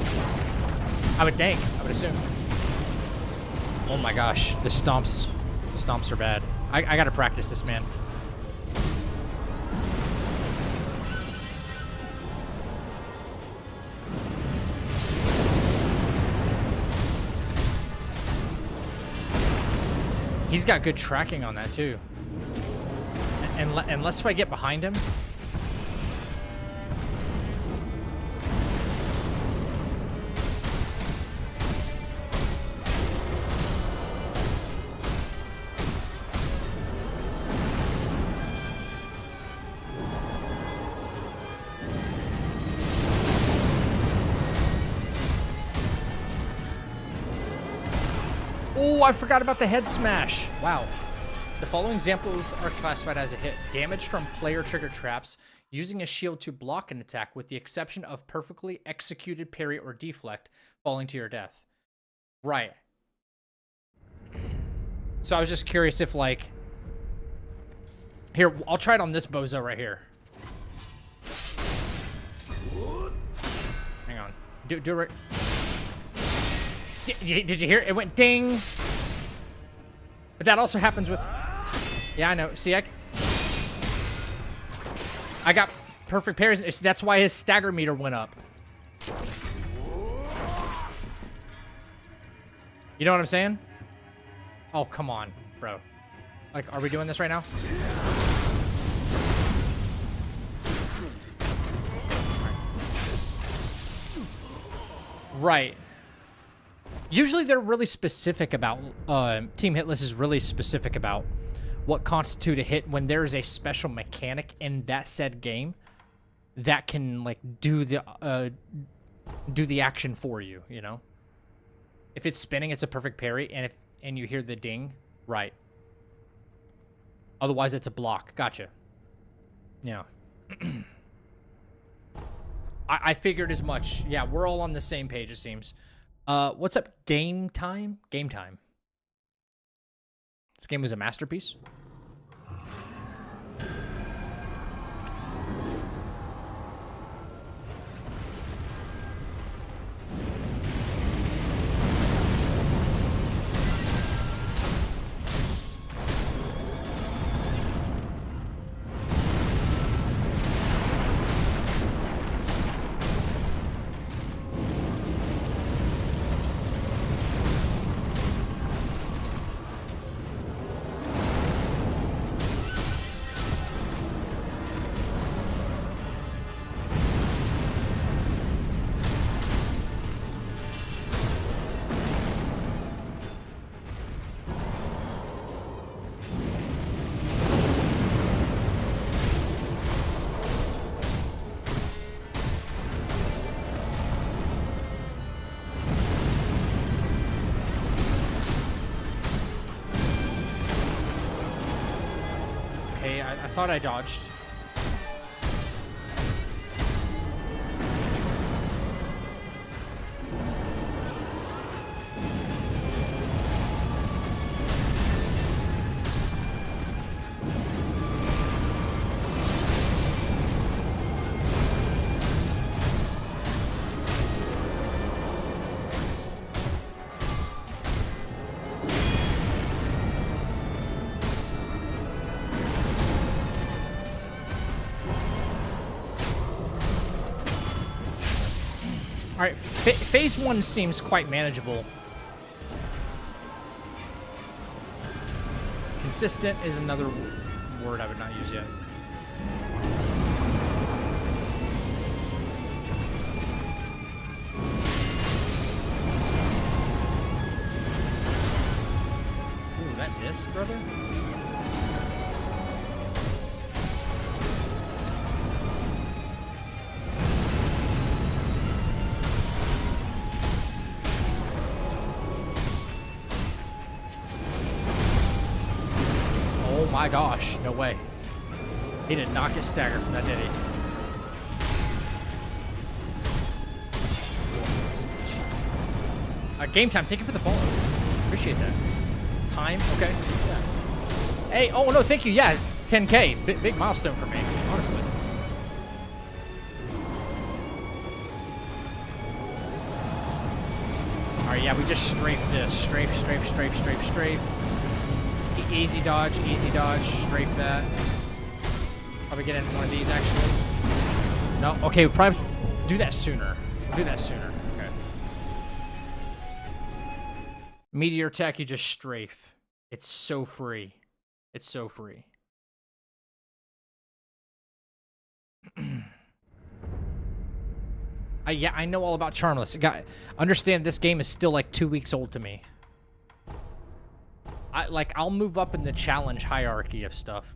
I would assume. Oh my gosh, the stomps are bad. I gotta practice this, man. He's got good tracking on that too. And unless if I get behind him. Oh, I forgot about the head smash. Wow. The following examples are classified as a hit. Damage from player-triggered traps, using a shield to block an attack with the exception of perfectly executed parry or deflect, falling to your death. Right. So I was just curious if, like... Here, I'll try it on this bozo right here. Hang on. Do it... Did you hear it? It went ding. But that also happens with... Yeah, I know. See, I got perfect parries. That's why his stagger meter went up. You know what I'm saying? Oh, come on, bro. Like, are we doing this right now? Right. Usually they're really specific about, Team Hitless is really specific about what constitute a hit when there is a special mechanic in that said game that can, like, do the action for you, you know? If it's spinning, it's a perfect parry, and you hear the ding, right. Otherwise, it's a block. Gotcha. Yeah. I figured as much. Yeah, we're all on the same page, it seems. What's up? Game time? Game time. This game was a masterpiece. I thought I dodged. All right, phase one seems quite manageable Consistent is another word I would not use yet. Ooh, that missed, brother? Oh my gosh, no way. He did not get staggered from that, did he? Game time, thank you for the follow. Appreciate that. Time, okay. Yeah. Hey, oh no, thank you, yeah. 10K, big milestone for me, honestly. Alright, yeah, we just strafe this. Strafe, strafe, strafe, strafe, strafe. Easy dodge, strafe that. Probably get in one of these, actually. No, okay, we'll probably do that sooner. We'll do that sooner, okay. Meteor attack, you just strafe. It's so free. It's so free. Yeah, I know all about Charmless. Understand this game is still like 2 weeks old to me. I'll move up in the challenge hierarchy of stuff.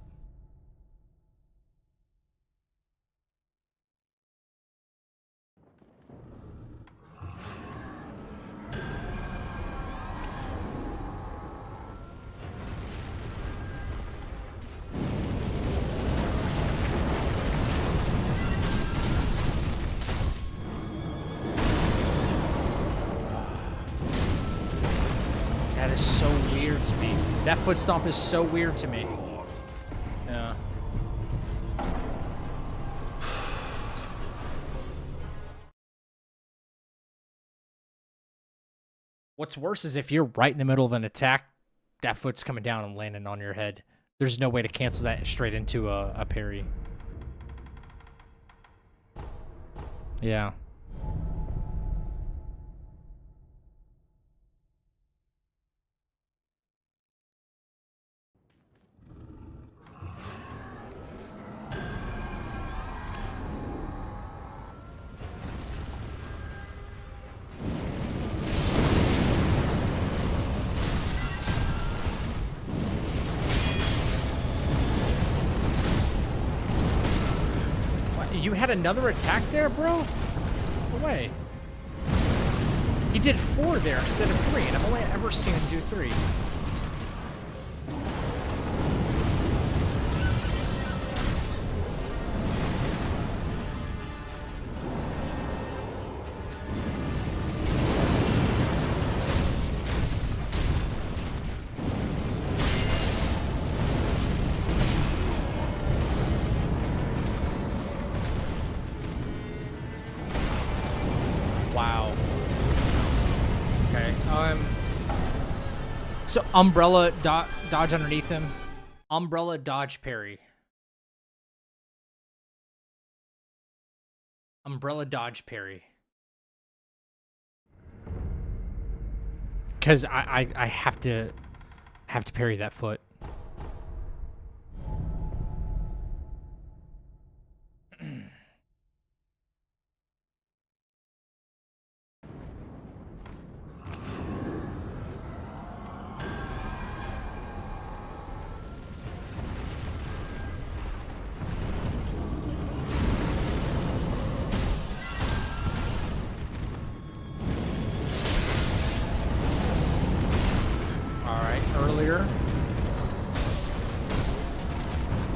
That is so weird to me. That foot stomp is so weird to me. Yeah. What's worse is if you're right in the middle of an attack, that foot's coming down and landing on your head. There's no way to cancel that straight into a parry. Yeah. You had another attack there, bro? No way. He did 4 there instead of 3, and I've only ever seen him do 3. Wow. Okay. So umbrella dodge underneath him. Umbrella dodge parry. Umbrella dodge parry. Because I have to parry that foot.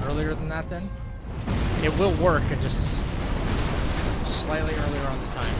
Earlier than that, then? It will work, it just slightly earlier on the time.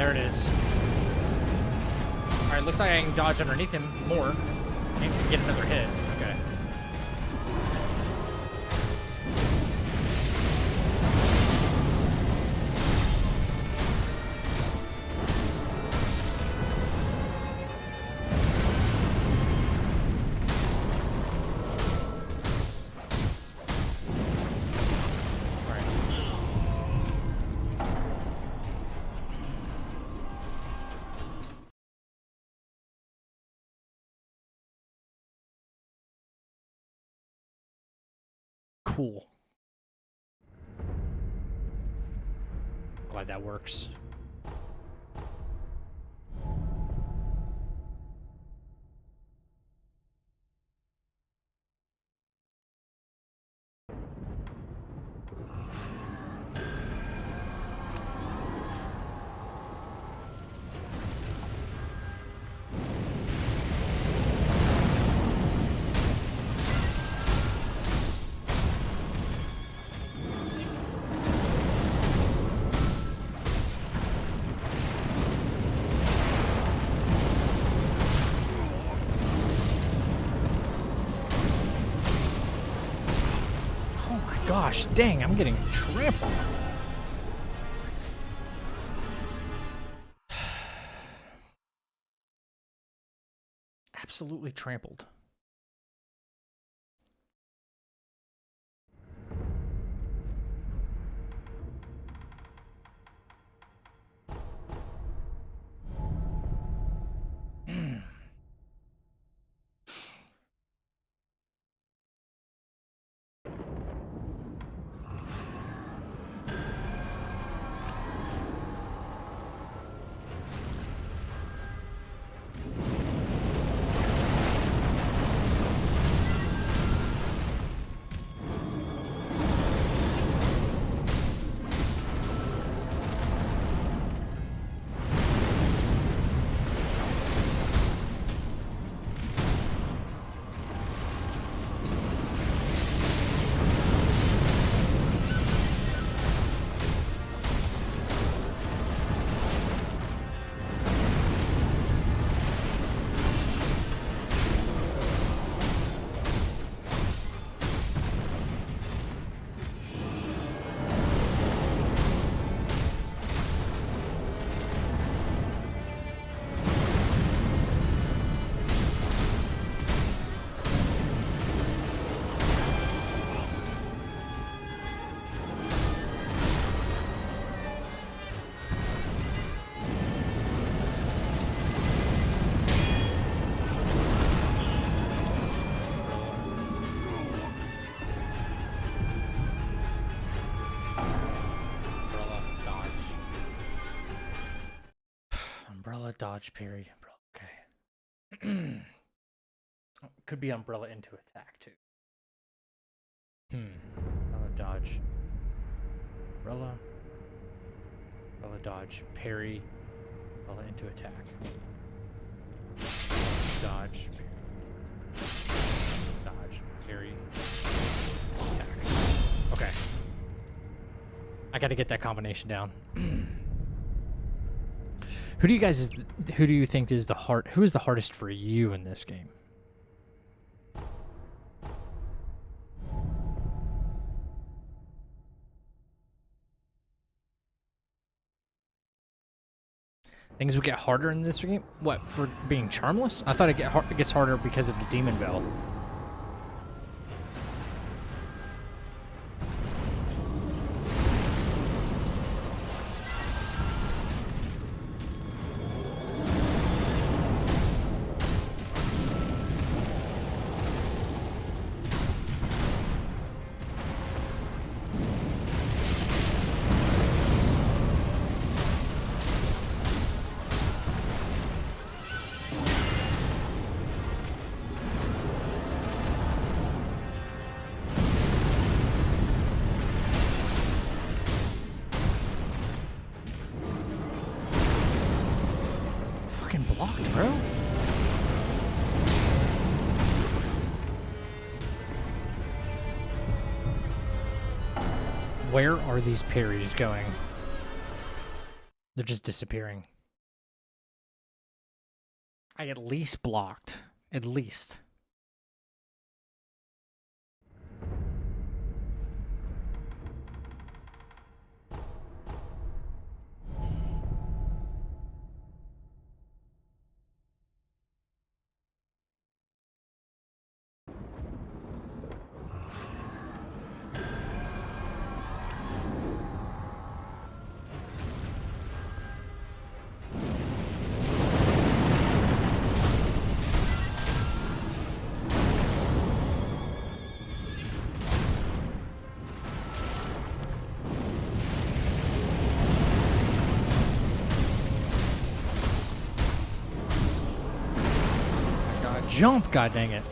There it is. Alright, looks like I can dodge underneath him more and get another hit. Okay. Cool. Glad that works. Gosh, dang, I'm getting trampled. What? Absolutely trampled. Dodge, parry, umbrella. Okay. Could be umbrella into attack too. Umbrella, dodge. Umbrella. Umbrella, dodge, parry. Umbrella into attack. Dodge, parry. Dodge, parry. Attack. Okay. I gotta get that combination down. Who do you think is who is the hardest for you in this game? Things would get harder in this game? What, for being charmless? I thought it gets harder because of the demon bell. Blocked, bro. Where are these parries going? They're just disappearing. I at least blocked. At least. Jump, god dang it.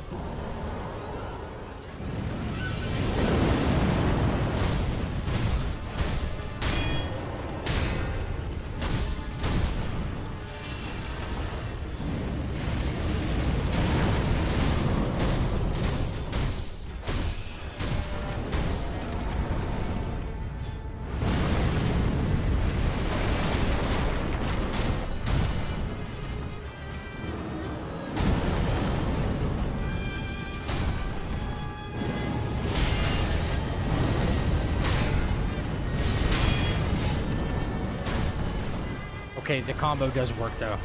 Okay, the combo does work though.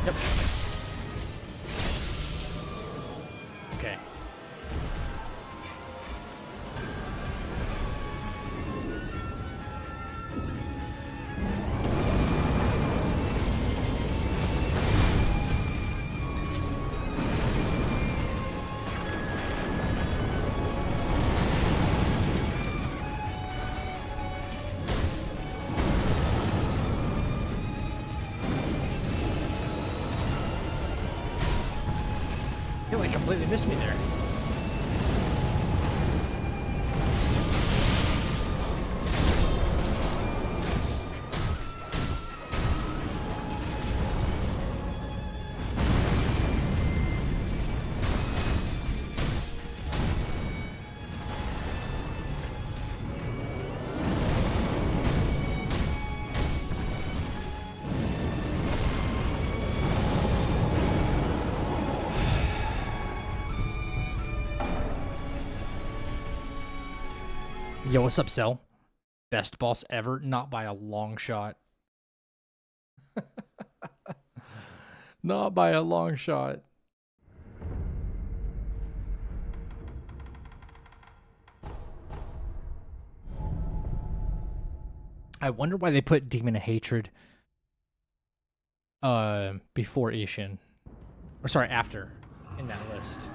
Yep. Okay. You like completely missed me there. Yo, what's up, Cell? Best boss ever? Not by a long shot. Not by a long shot. I wonder why they put Demon of Hatred before Ishin. Or sorry, after in that list.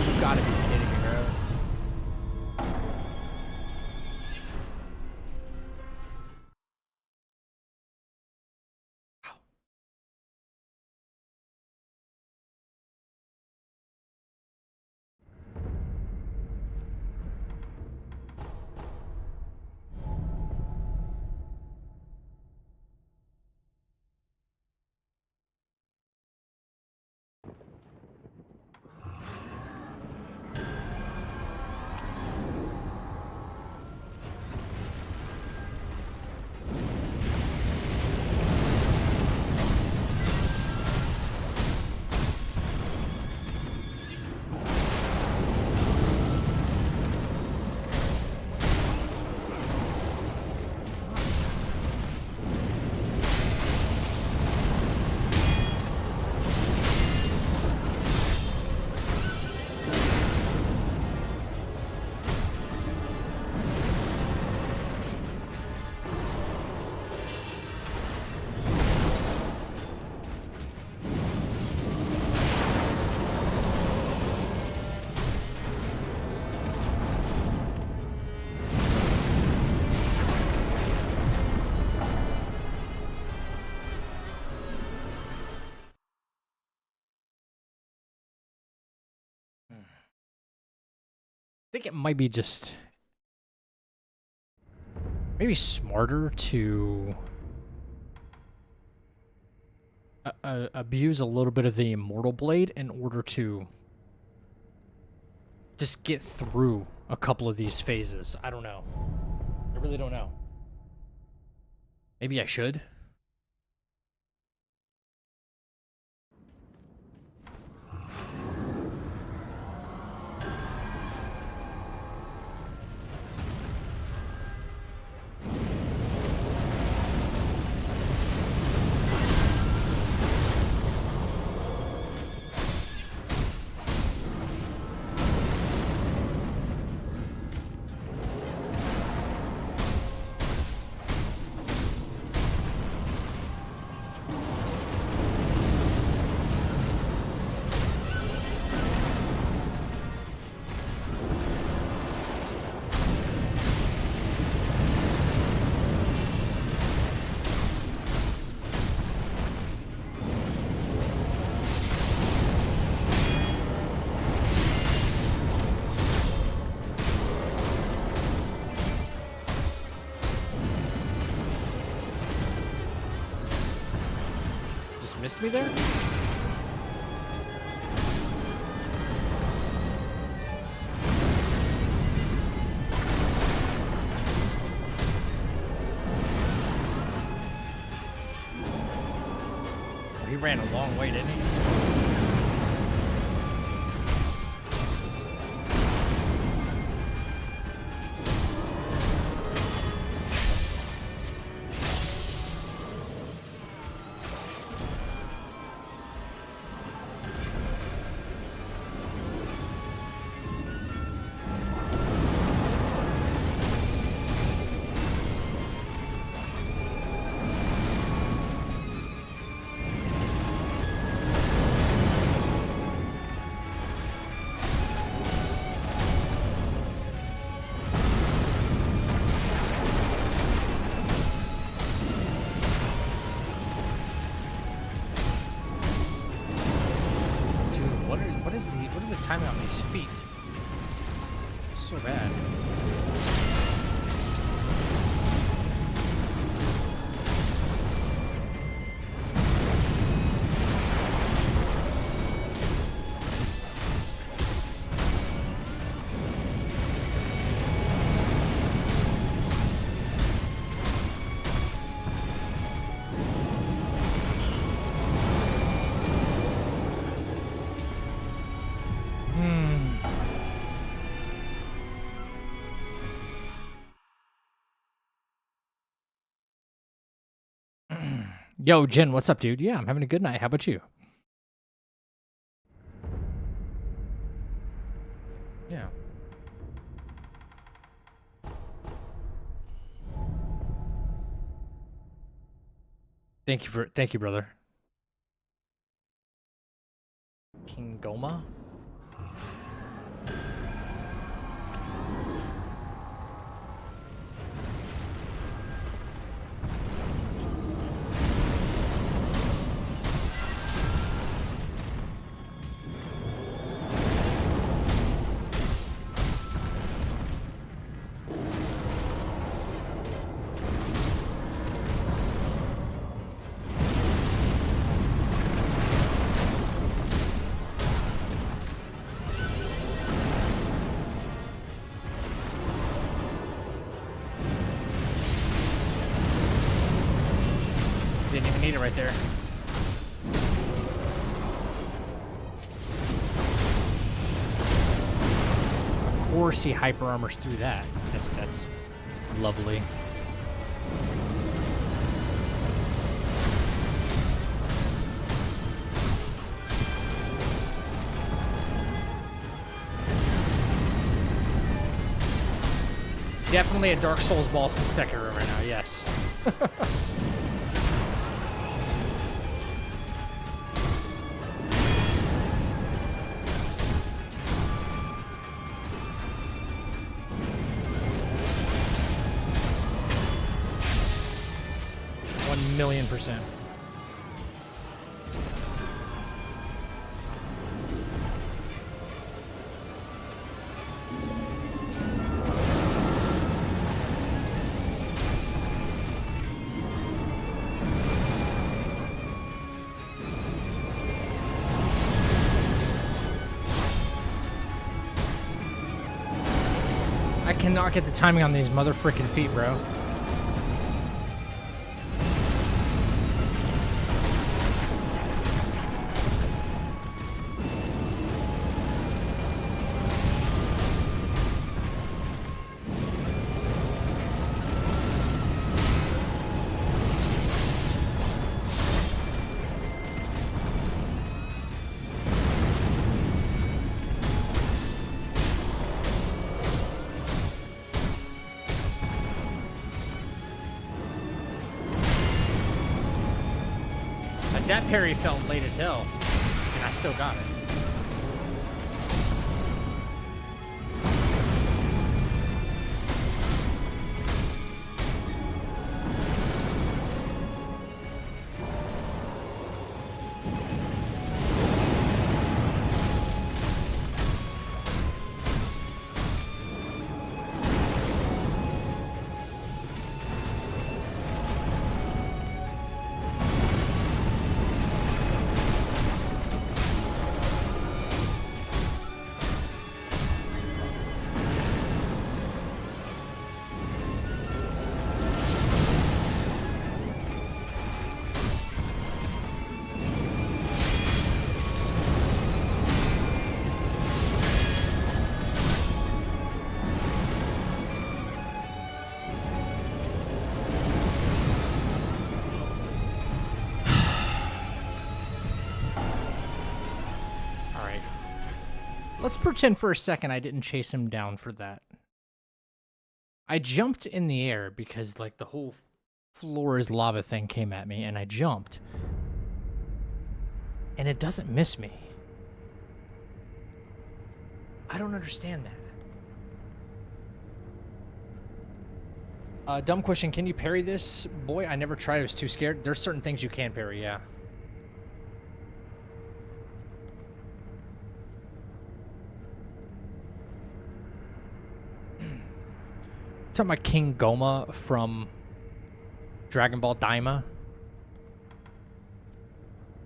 You gotta be kidding me, bro. I think it might be just maybe smarter to abuse a little bit of the Immortal Blade in order to just get through a couple of these phases. I don't know. I really don't know. Maybe I should. Missed me there? Oh, he ran a long way, didn't he? What is the timing on these feet? It's so bad. Yo, Jen, what's up, dude? Yeah, I'm having a good night. How about you? Yeah. Thank you, brother. King Goma? Didn't even need it right there. Of course he hyper armors through that. That's lovely. Definitely a Dark Souls boss in Sekiro right now, yes. %. I cannot get the timing on these mother frickin' feet, bro. That parry felt late as hell, and I still got it. Let's pretend for a second I didn't chase him down for that. I jumped in the air because, like, the whole floor is lava thing came at me, and I jumped. And it doesn't miss me. I don't understand that. Dumb question, can you parry this? Boy, I never tried, I was too scared. There's certain things you can parry, yeah. Talking about King Goma from Dragon Ball Daima.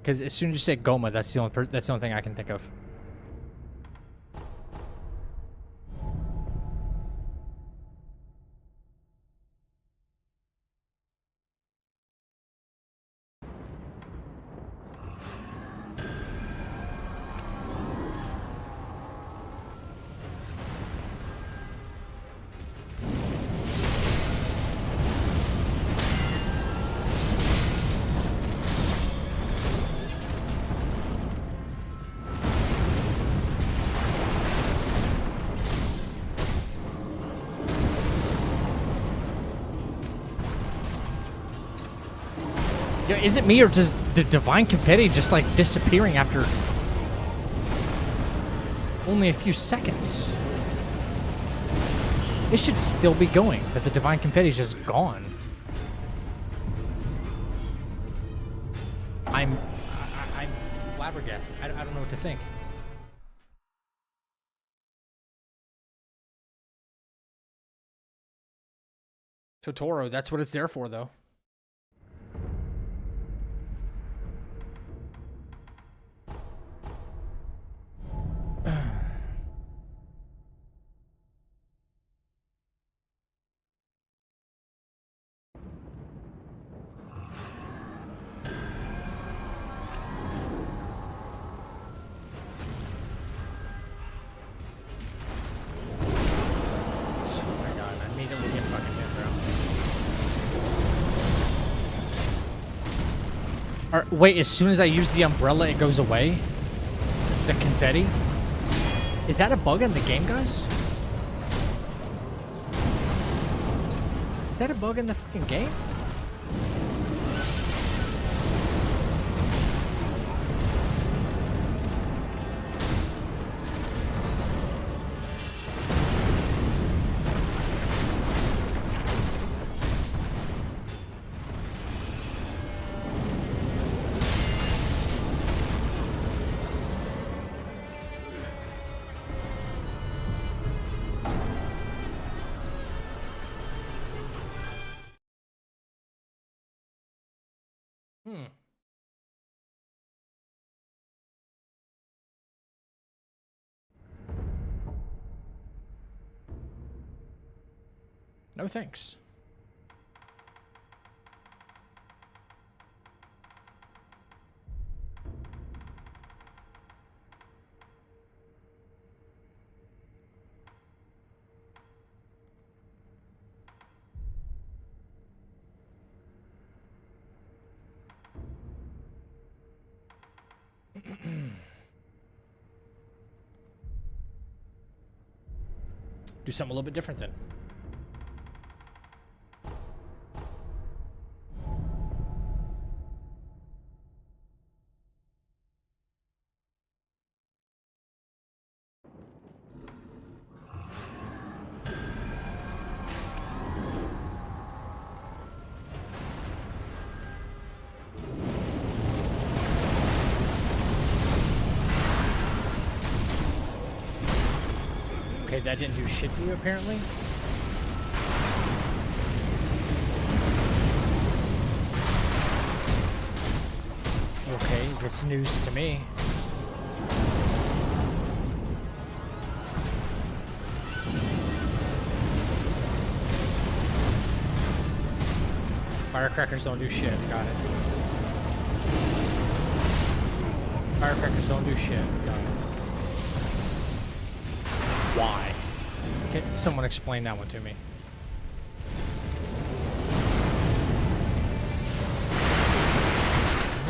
Because as soon as you say Goma, that's the only thing I can think of. Yo, is it me or does the divine confetti just like disappearing after only a few seconds? It should still be going, but the divine confetti is just gone. I'm flabbergasted. I don't know what to think. Totoro, that's what it's there for, though. Wait, as soon as I use the umbrella, it goes away? The confetti? Is that a bug in the game, guys? Is that a bug in the fucking game? No thanks. Do something a little bit different then. Okay, that didn't do shit to you, apparently. Okay, this news to me. Firecrackers don't do shit. Got it. Firecrackers don't do shit. Got it. Why? Can someone explain that one to me?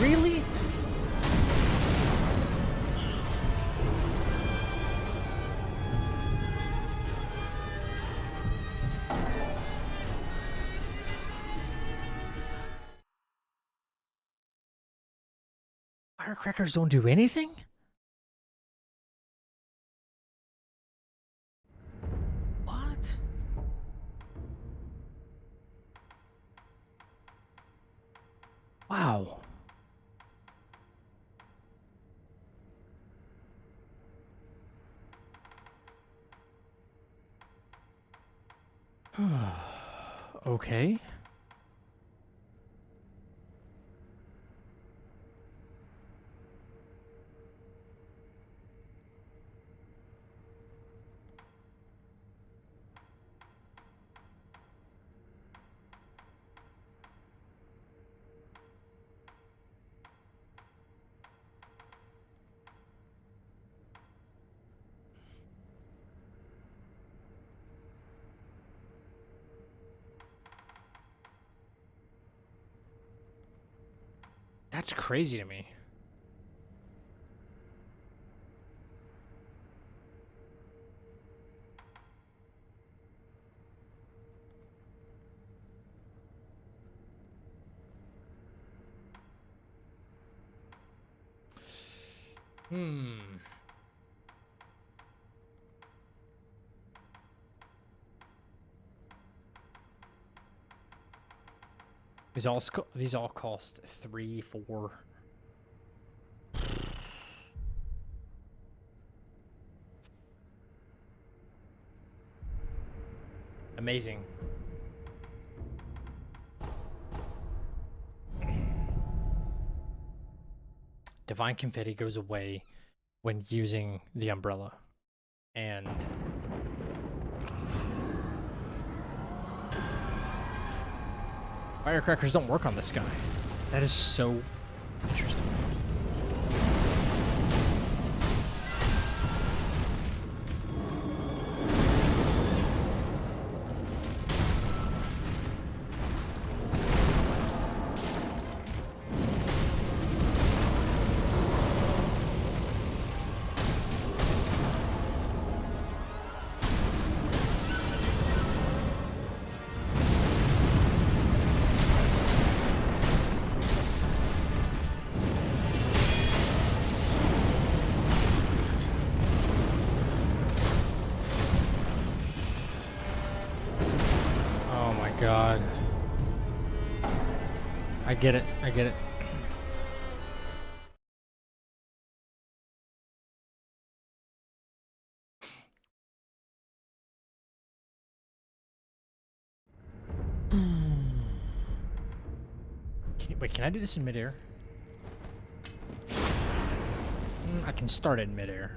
Really? Firecrackers don't do anything? What? Wow. Okay. That's crazy to me. These all cost 3, 4. Amazing. Divine confetti goes away when using the umbrella. And firecrackers don't work on this guy. That is so interesting. God. I get it. I get it. Can I do this in midair? I can start it in midair.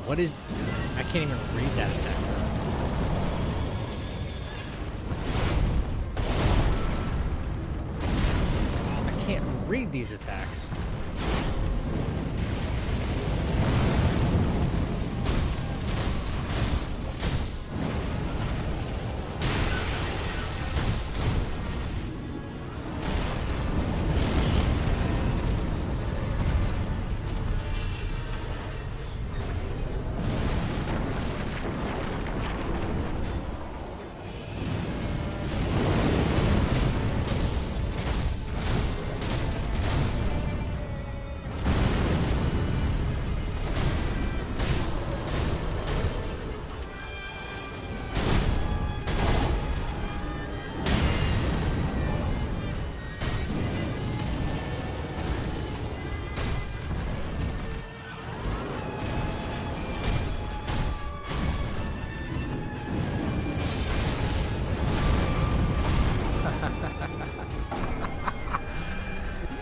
What is... I can't even read that attack. I can't read these attacks.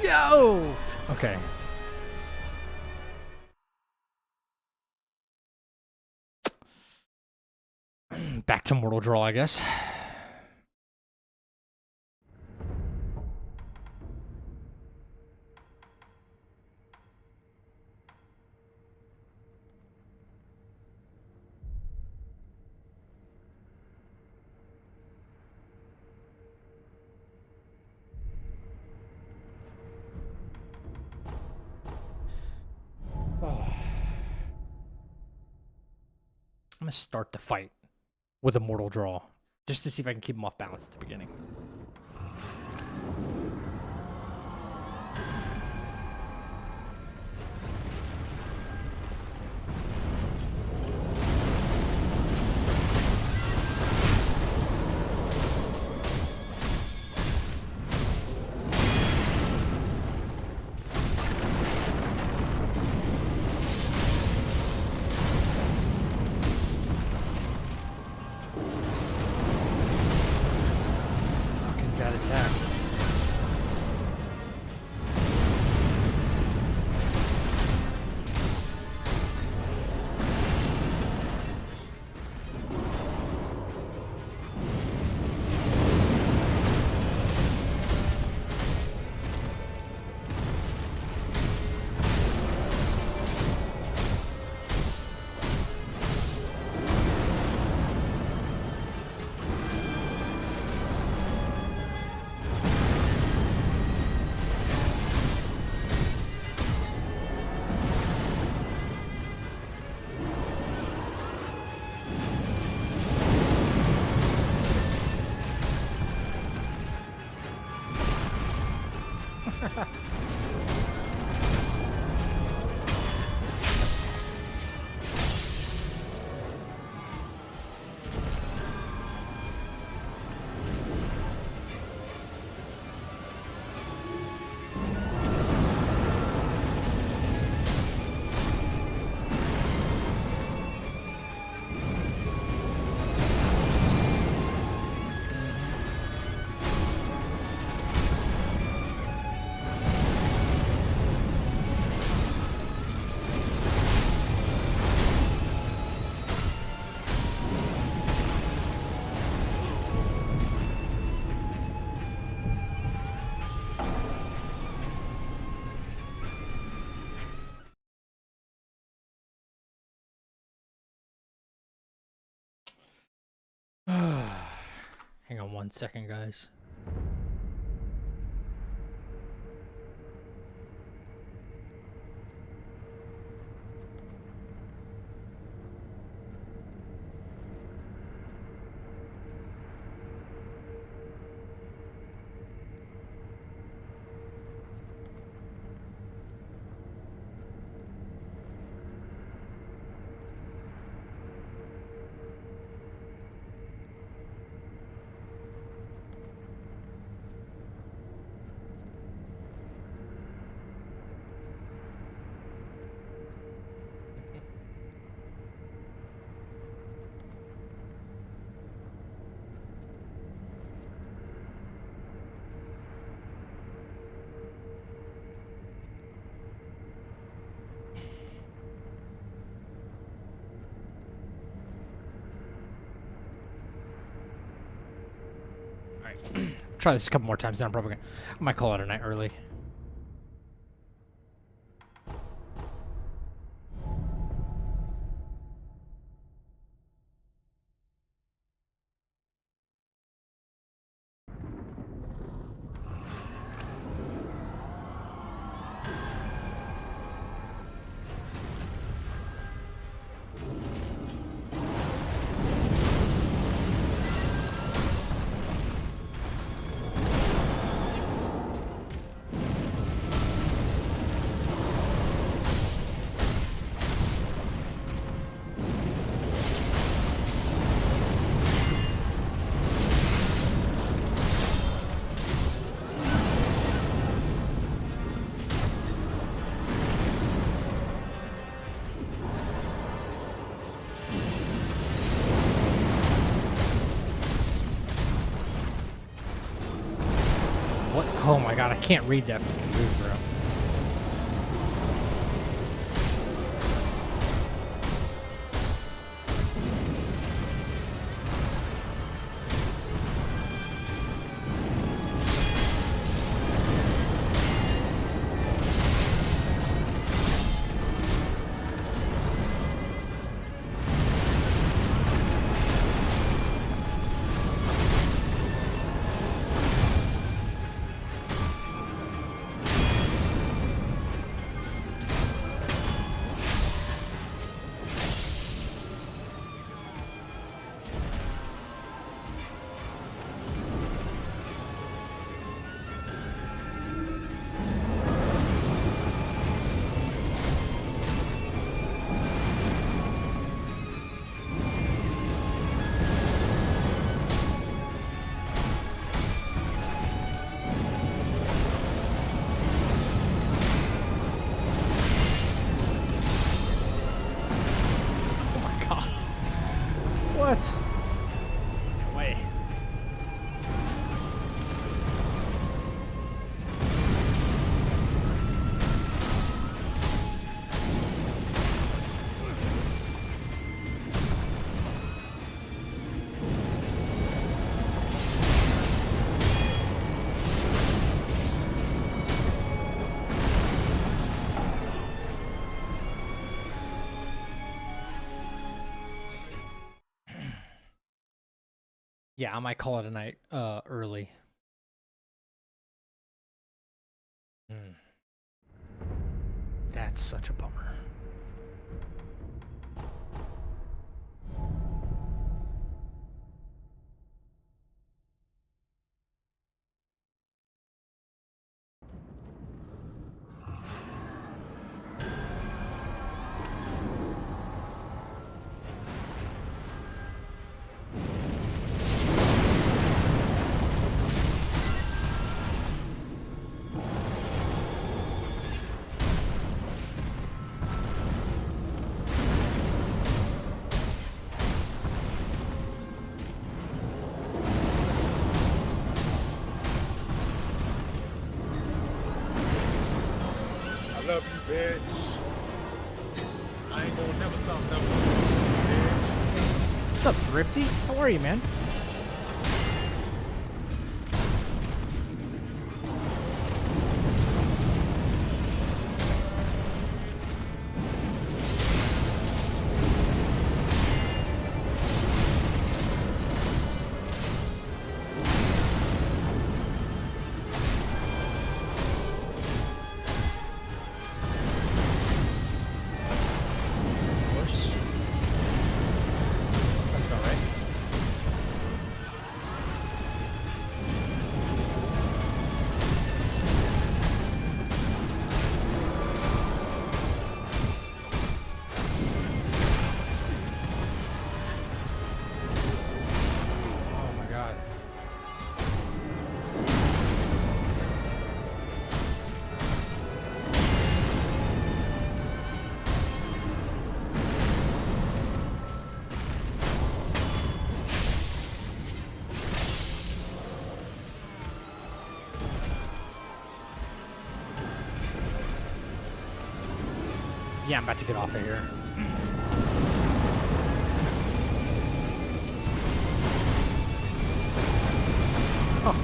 Yo! Okay. Back to Mortal Draw, I guess. I'm gonna start the fight with a Mortal Draw, just to see if I can keep him off balance at the beginning. That attack. Hang on 1 second, guys. Try this a couple more times. Then I'm probably gonna. I might call it a night early. What? Oh my god, I can't read that fucking move, bro. What? No way. Yeah, I might call it a night early. That's such a bummer. Love you, bitch. I ain't gonna never stop loving you, bitch. What's up, Thrifty? How are you, man? Yeah, I'm about to get off of here. Oh,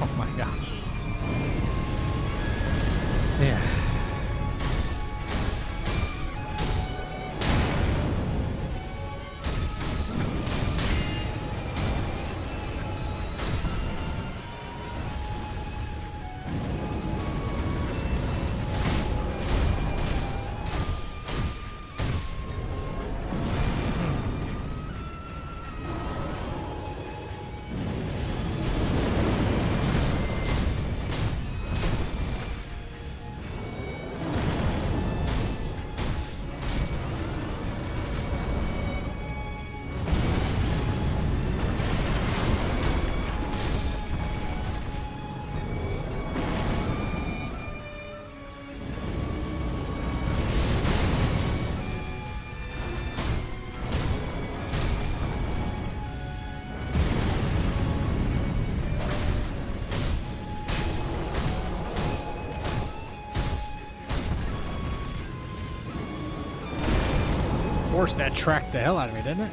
course, that tracked the hell out of me, didn't it?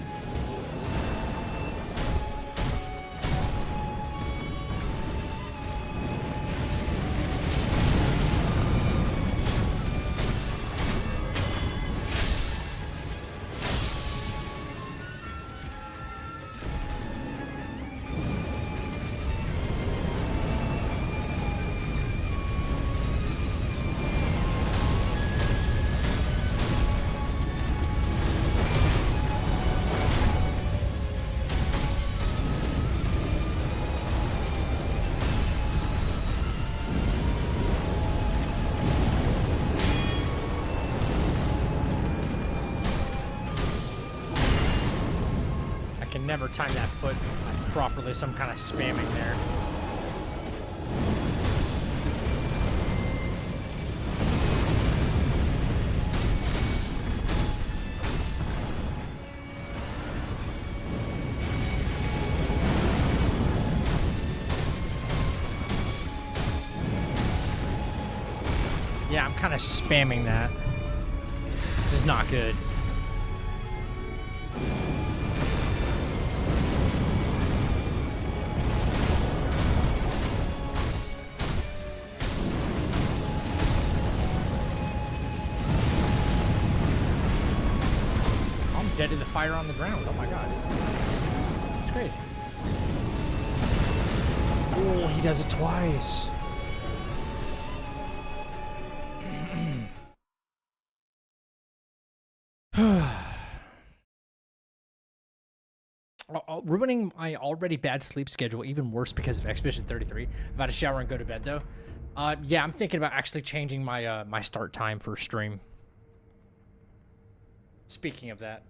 Never time that foot properly, so I'm kind of spamming there. Yeah, I'm kind of spamming that. This is not good. Dead to the fire on the ground. Oh my god. It's crazy. Oh, he does it twice. Ruining my already bad sleep schedule even worse because of Expedition 33. About to shower and go to bed though. Yeah, I'm thinking about actually changing my my start time for stream. Speaking of that.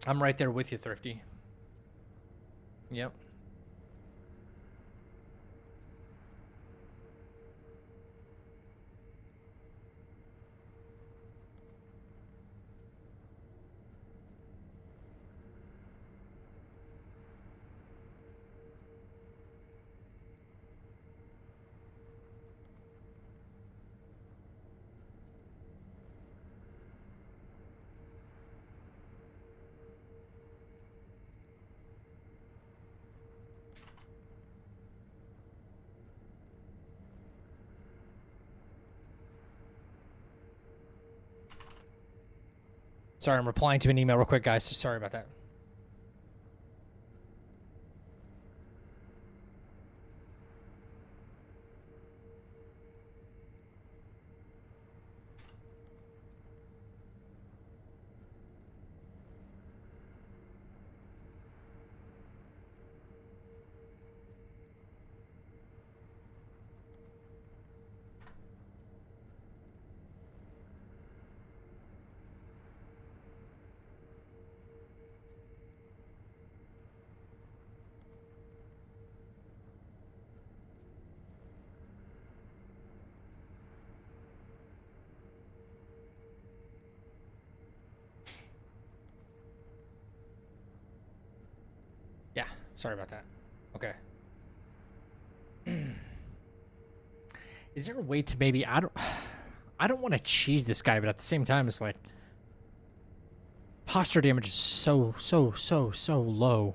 I'm right there with you, Thrifty. Yep. Sorry, I'm replying to an email real quick, guys. Sorry about that. Yeah, sorry about that. Okay. Is there a way to maybe I don't want to cheese this guy, but at the same time it's like posture damage is so low.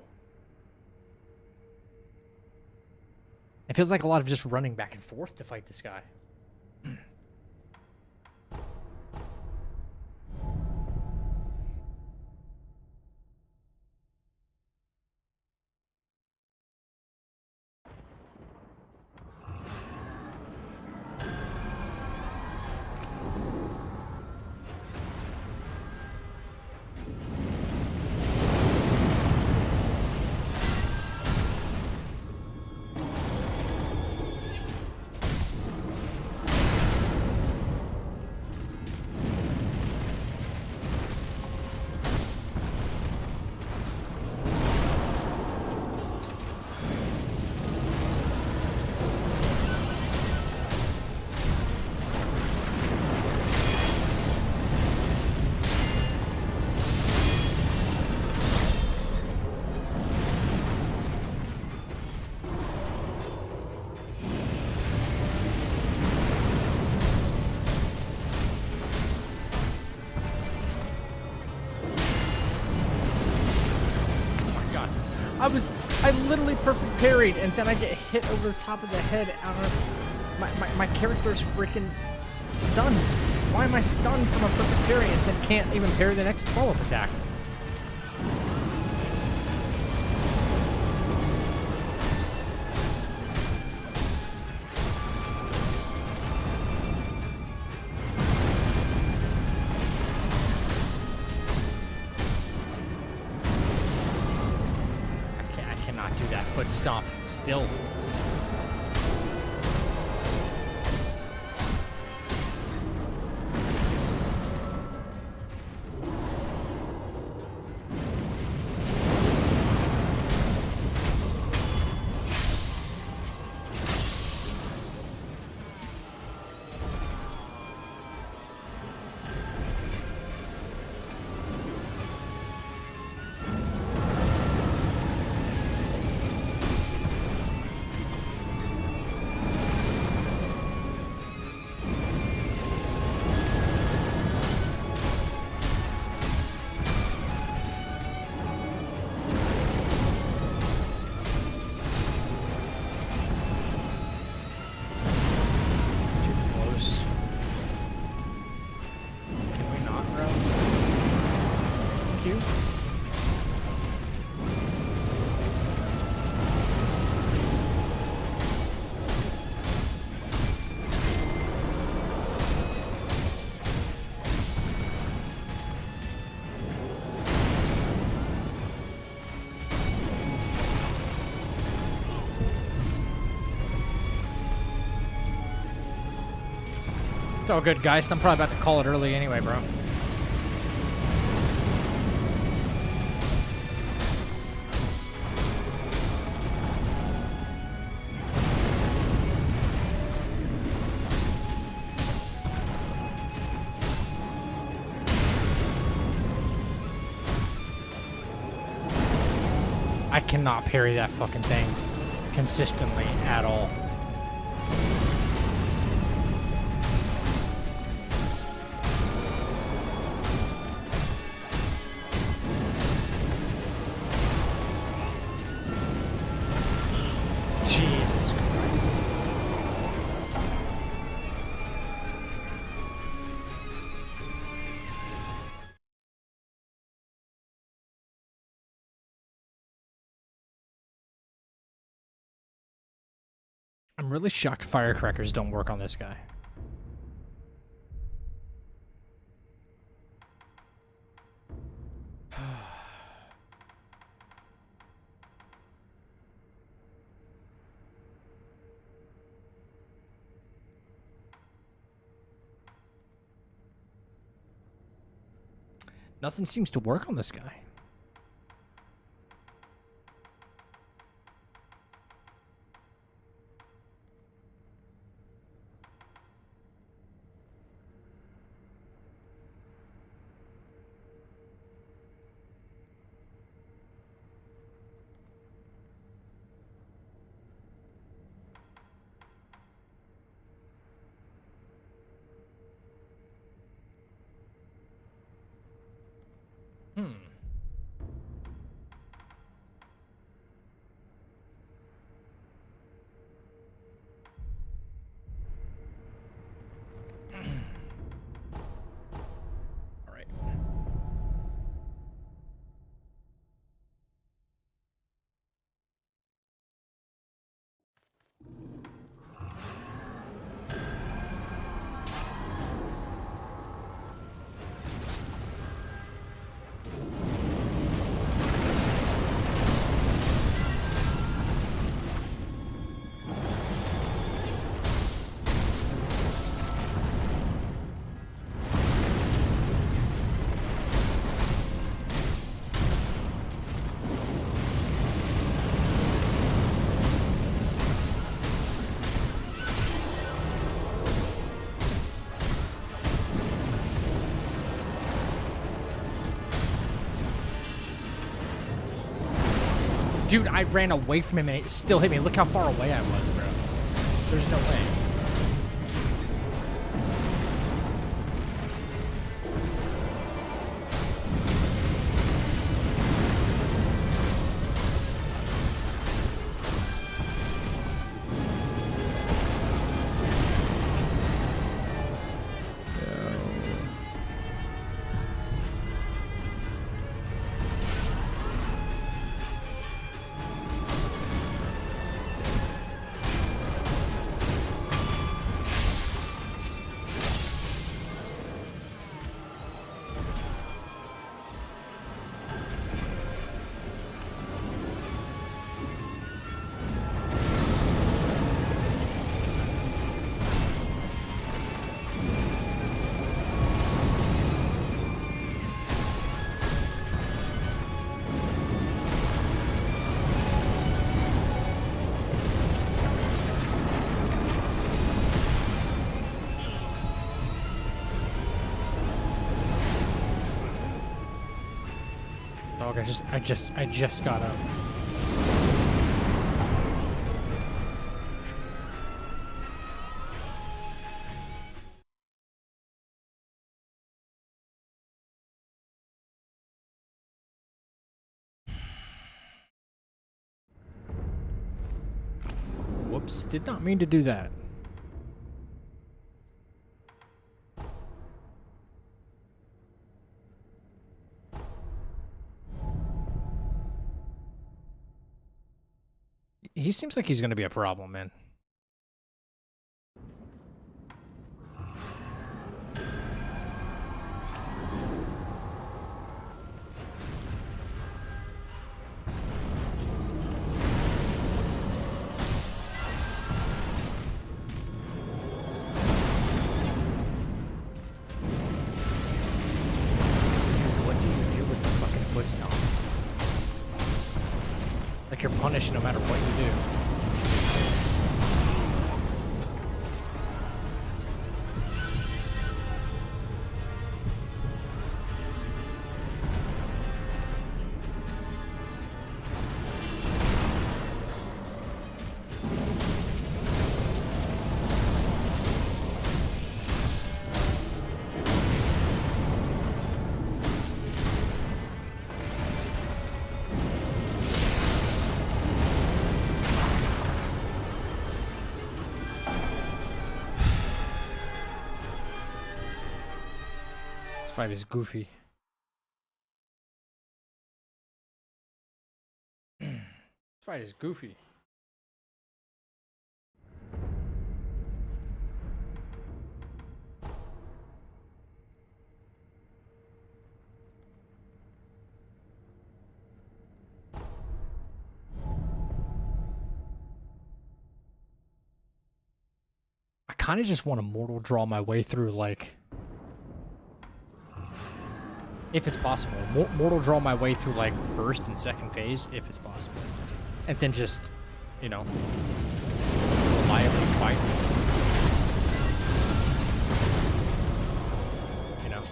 It feels like a lot of just running back and forth to fight this guy. I literally perfect parried, and then I get hit over the top of the head. My character's freaking stunned. Why am I stunned from a perfect parry and then can't even parry the next follow-up attack? I cannot do that foot stomp still. It's all good, guys. I'm probably about to call it early anyway, bro. I cannot parry that fucking thing consistently at all. Jesus Christ. I'm really shocked firecrackers don't work on this guy. Nothing seems to work on this guy. All right. Dude, I ran away from him and it still hit me. Look how far away I was, bro. There's no way. Fuck, I just got up. Whoops, did not mean to do that. He seems like he's going to be a problem, man. What do you do with the fucking foot stomp? Like you're punished no matter what you do. Fight is goofy. This fight is goofy. I kind of just want to mortal draw my way through, like, if it's possible, mortal draw my way through like first and second phase, if it's possible, and then just, you know, reliably fight. You know.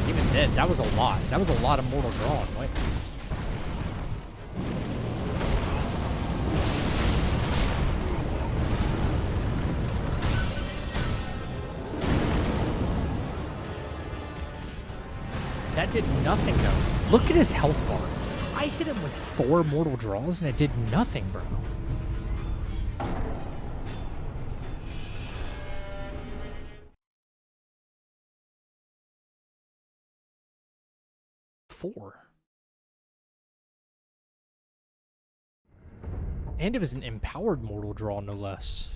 Even then, that was a lot. That was a lot of mortal drawing. Wait. That did nothing, though. Look at his health bar. I hit him with 4 mortal draws, and it did nothing, bro. Four. And it was an empowered mortal draw, no less.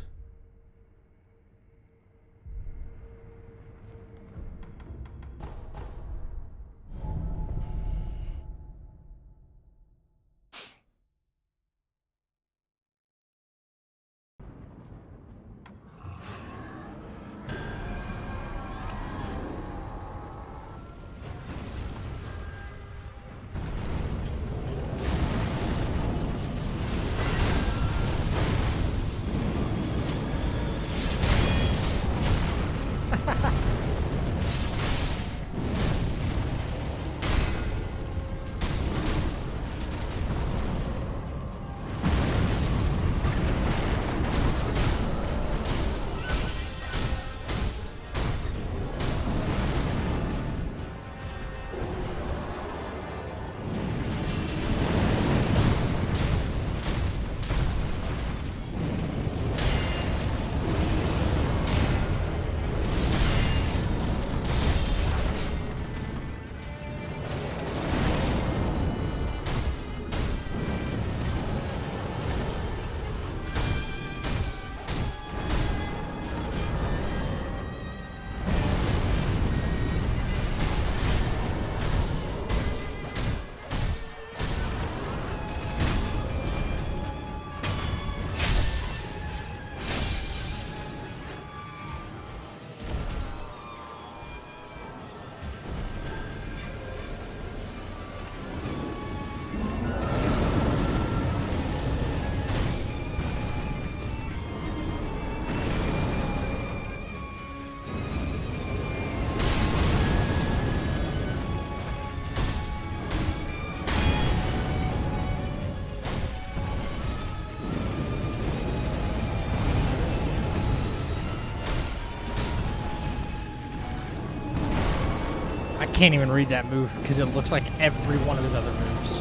can't even read that move because it looks like every one of his other moves.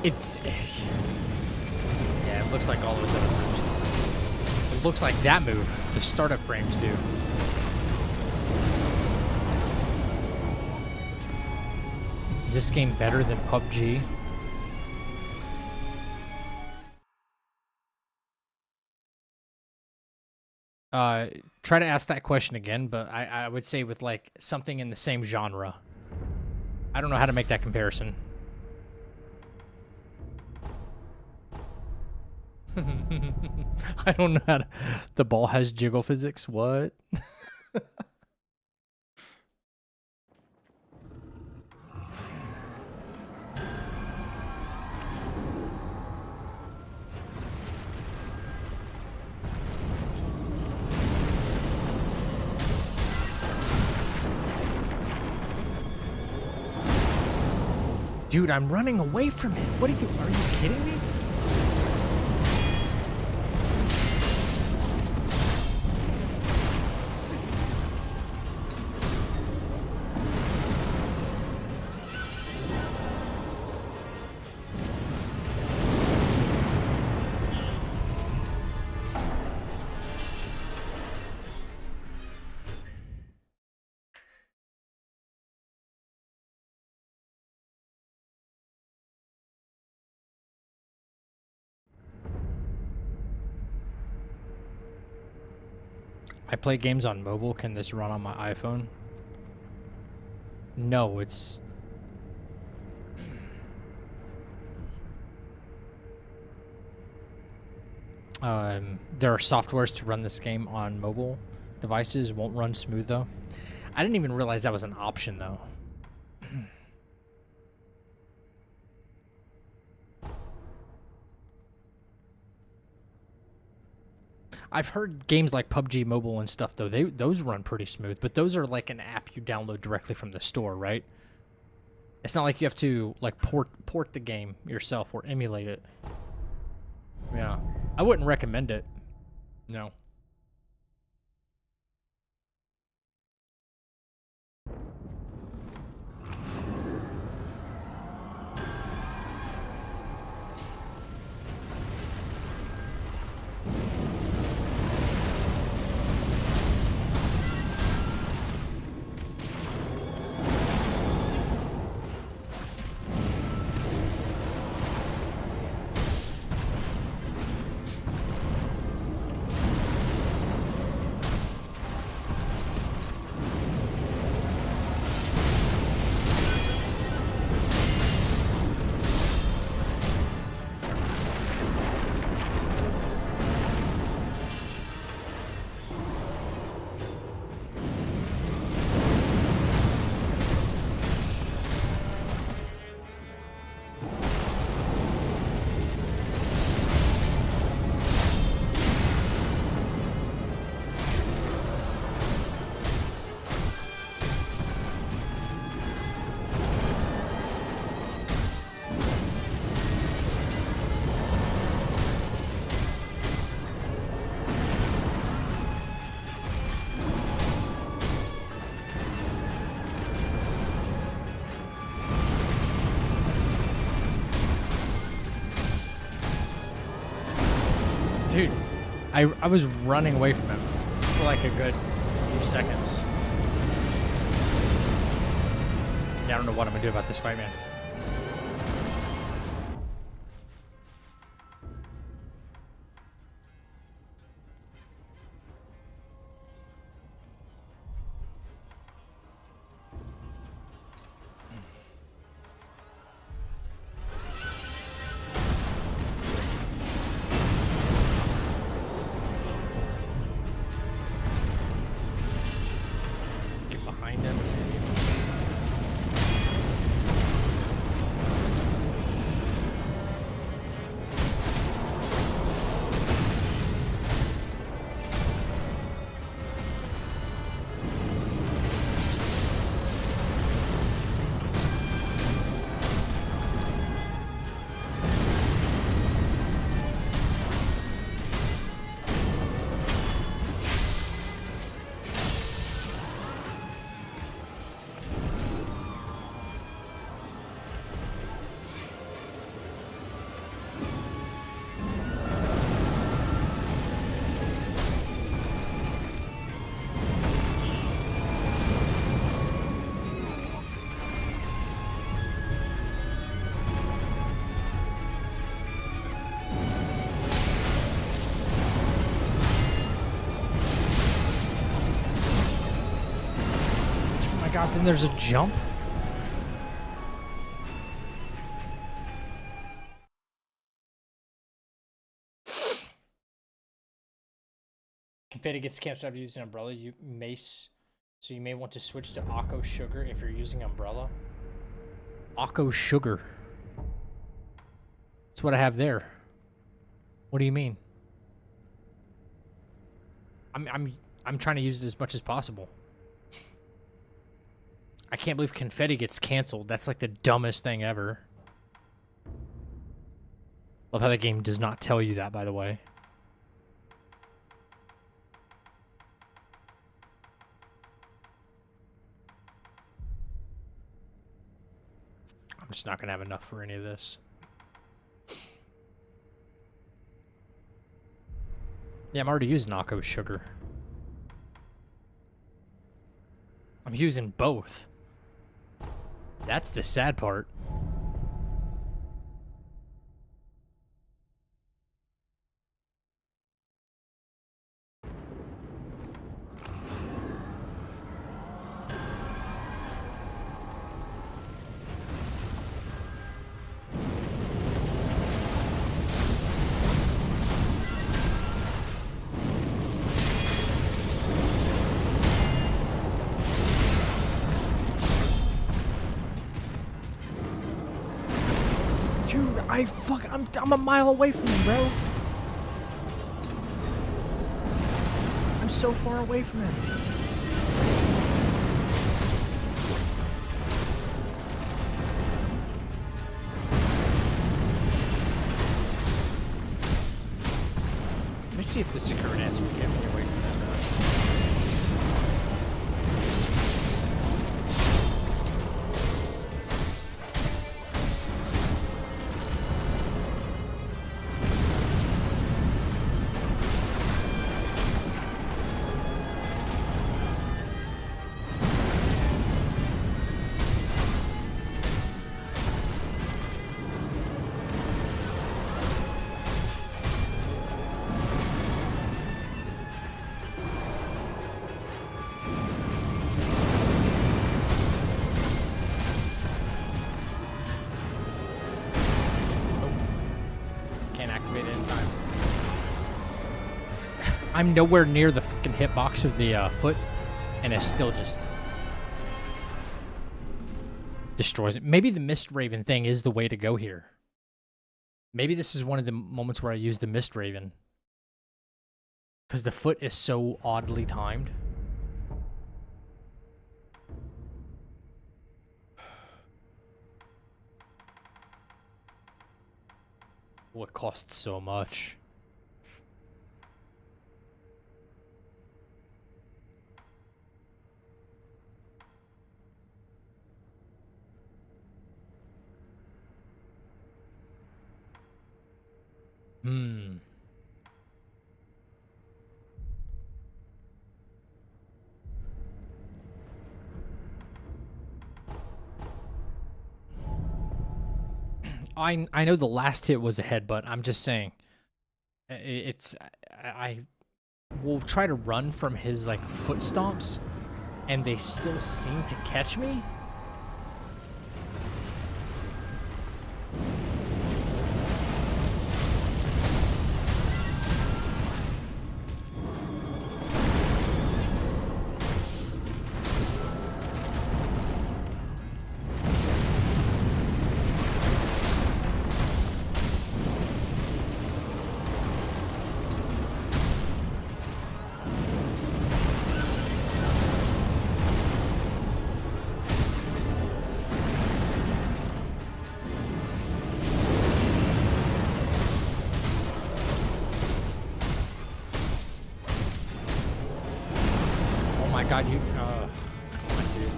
It's... Yeah, it looks like all those other moves. It looks like that move, the startup frames do. Is this game better than PUBG? Try to ask that question again, but I would say with like something in the same genre. I don't know how to make that comparison. I don't know how to... The ball has jiggle physics? What? Dude, I'm running away from it. What are you kidding me? I play games on mobile. Can this run on my iPhone? No, it's... there are softwares to run this game on mobile devices. It won't run smooth, though. I didn't even realize that was an option, though. I've heard games like PUBG Mobile and stuff, though, those run pretty smooth, but those are like an app you download directly from the store, right? It's not like you have to like port the game yourself or emulate it. Yeah. I wouldn't recommend it. No. Dude, I was running away from him for like a good few seconds. Yeah, I don't know what I'm gonna do about this fight, man. god, then there's a jump? Confetti gets canceled after using umbrella. So you may want to switch to Akko Sugar if you're using umbrella. Akko Sugar. That's what I have there. What do you mean? I'm trying to use it as much as possible. I can't believe confetti gets canceled. That's like the dumbest thing ever. Love how the game does not tell you that, by the way. I'm just not gonna have enough for any of this. Yeah, I'm already using Akko Sugar. I'm using both. That's the sad part. Dude, I'm a mile away from him, bro. I'm so far away from him. Let me see if this is a current answer will get me away from that. I'm nowhere near the fucking hitbox of the foot, and it still just destroys it. Maybe the Mist Raven thing is the way to go here. Maybe this is one of the moments where I use the Mist Raven. Because the foot is so oddly timed. Oh, it costs so much. I know the last hit was a headbutt. I'm just saying. I will try to run from his like foot stomps, and they still seem to catch me. God, you. Come on, dude.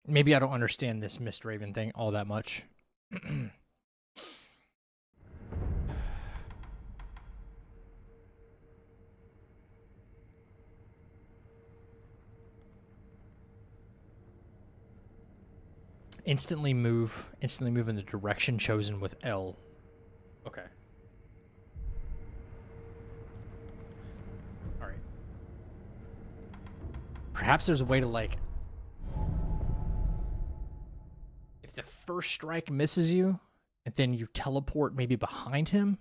Maybe I don't understand this Mist Raven thing all that much. Instantly move in the direction chosen with L. Okay. All right. Perhaps there's a way to, like, if the first strike misses you and then you teleport maybe behind him.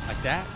Like that.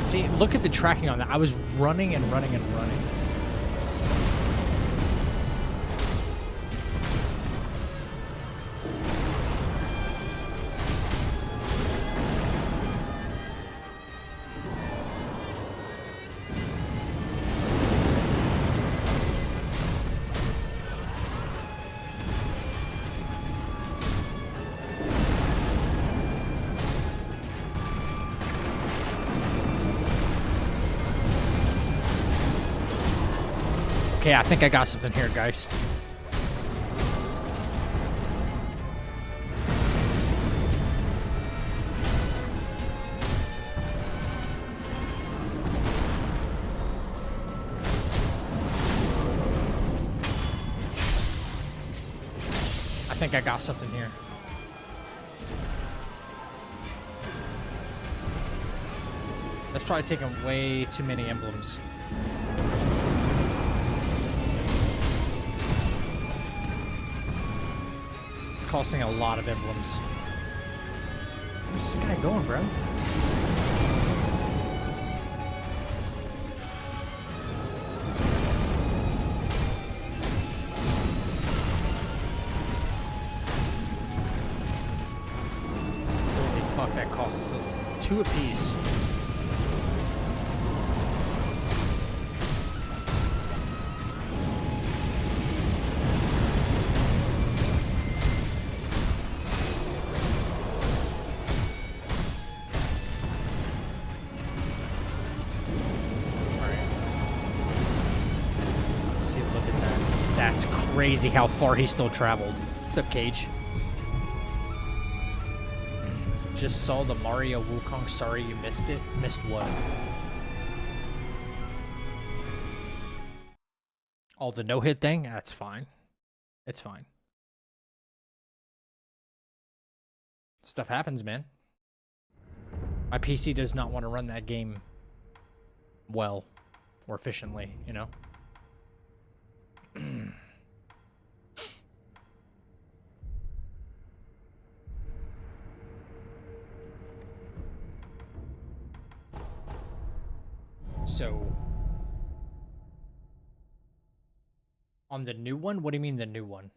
See, look at the tracking on that. I was running and running and running. Okay, I think I got something here, Geist. I think I got something here. That's probably taking way too many emblems. Costing a lot of emblems. Where's this guy going, bro? Holy fuck, that costs us 2 apiece. Crazy how far he still traveled. What's up, Cage? Just saw the Mario Wukong. Sorry you missed it. Missed what? Oh, the no-hit thing? That's fine. It's fine. Stuff happens, man. My PC does not want to run that game well or efficiently, you know? So, on the new one? What do you mean the new one?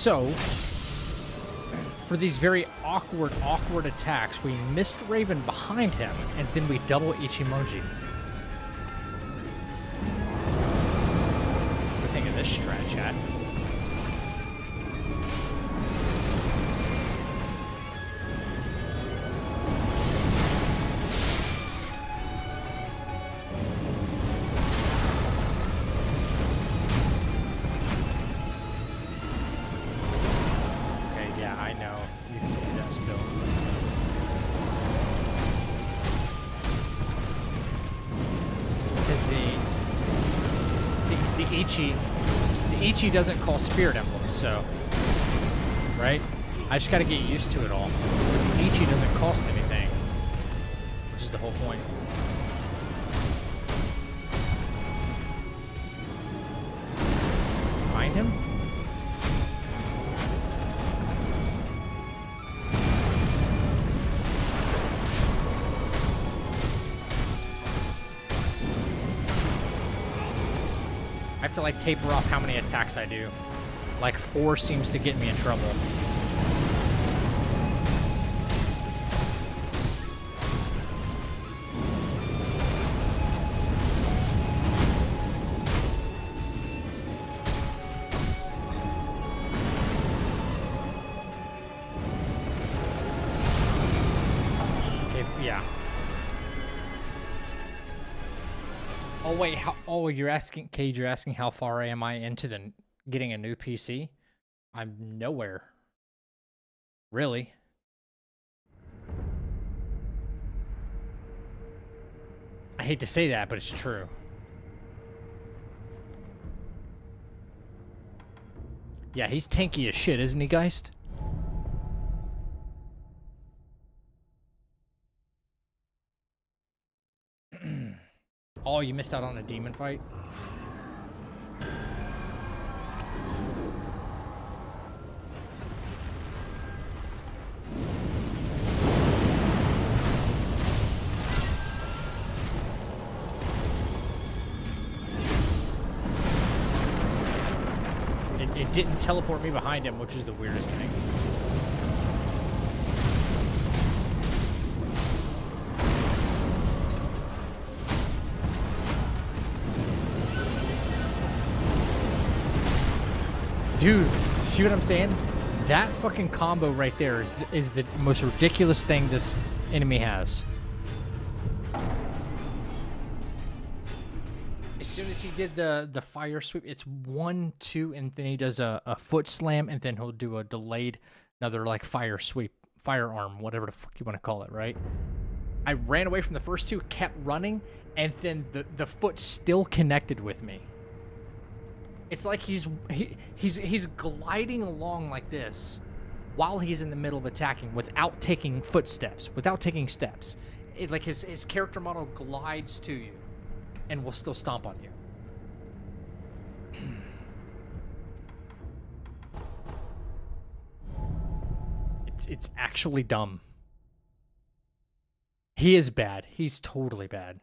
So, for these very awkward attacks, we missed Raven behind him, and then we double Ichimonji. What do you think of this strat, chat? The Ichi doesn't call spirit emblems, so right? I just gotta get used to it all. But the Ichi doesn't cost anything, which is the whole point. Find him? I have to like taper off how many attacks I do. Like 4 seems to get me in trouble. Okay, yeah. Oh wait, oh you're asking, Cage, you're asking how far am I into the getting a new PC? I'm nowhere. Really? I hate to say that, but it's true. Yeah, he's tanky as shit, isn't he, Geist? Oh, you missed out on a demon fight? It didn't teleport me behind him, which is the weirdest thing. Dude, see what I'm saying? That fucking combo right there is the most ridiculous thing this enemy has. As soon as he did the fire sweep, it's 1, 2, and then he does a foot slam, and then he'll do a delayed, another like fire sweep, firearm, whatever the fuck you want to call it, right? I ran away from the first 2, kept running, and then the foot still connected with me. It's like he's gliding along like this while he's in the middle of attacking without taking footsteps, without taking steps. It, like his character model glides to you and will still stomp on you. It's actually dumb. He is bad. He's totally bad.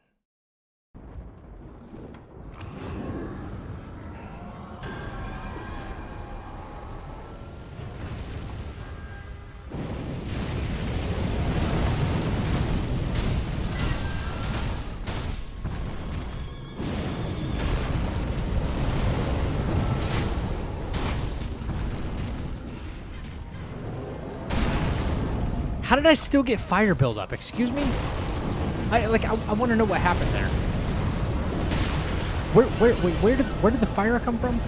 How did I still get fire buildup? Excuse me? I want to know what happened there. Where did the fire come from?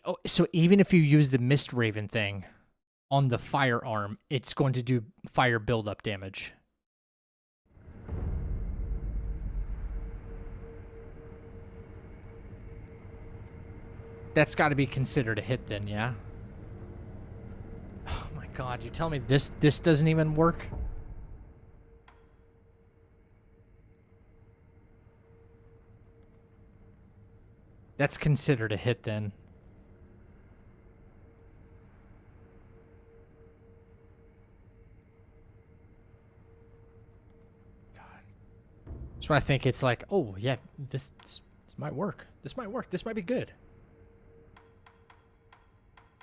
Oh, so even if you use the Mist Raven thing on the firearm, it's going to do fire buildup damage. That's got to be considered a hit then, yeah? Oh my god, you tell me this doesn't even work? That's considered a hit then. So I think it's like, oh yeah, this might work. This might work. This might be good.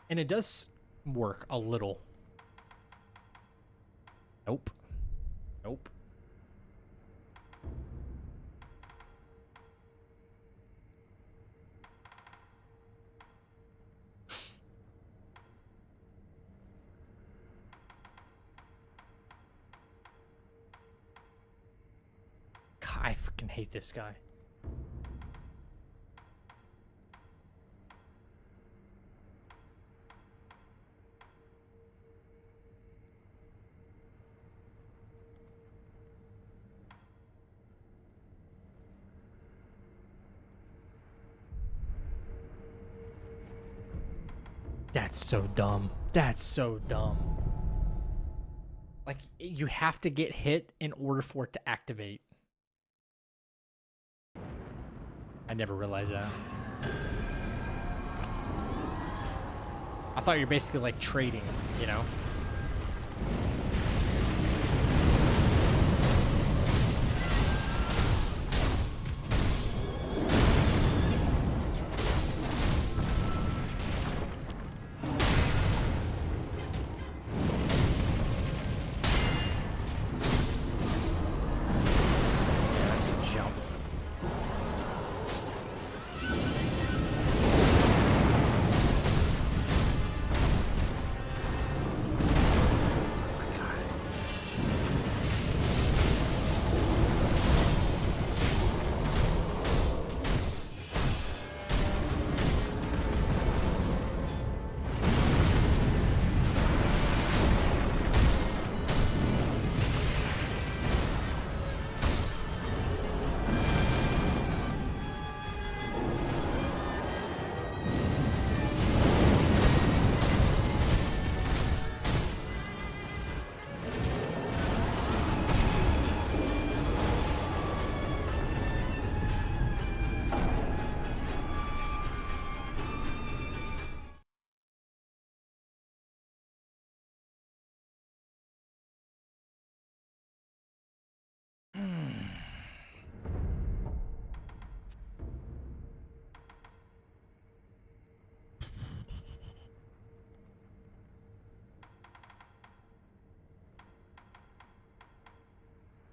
And it does work a little. Nope. Nope. God, I fucking hate this guy. That's so dumb. That's so dumb. Like, you have to get hit in order for it to activate. I never realized that. I thought you're basically like trading, you know?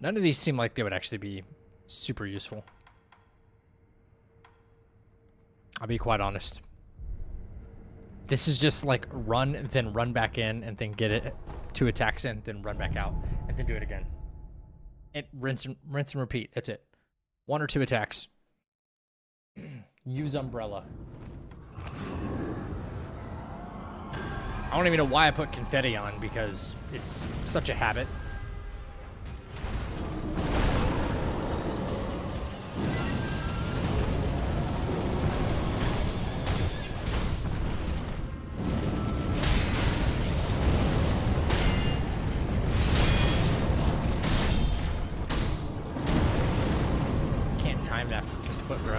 None of these seem like they would actually be super useful. I'll be quite honest. This is just like run, then run back in, and then get it 2 attacks in, then run back out, and then do it again. And rinse and repeat. That's it. 1 or 2 attacks. Use umbrella. I don't even know why I put confetti on, because it's such a habit. Time that foot, bro.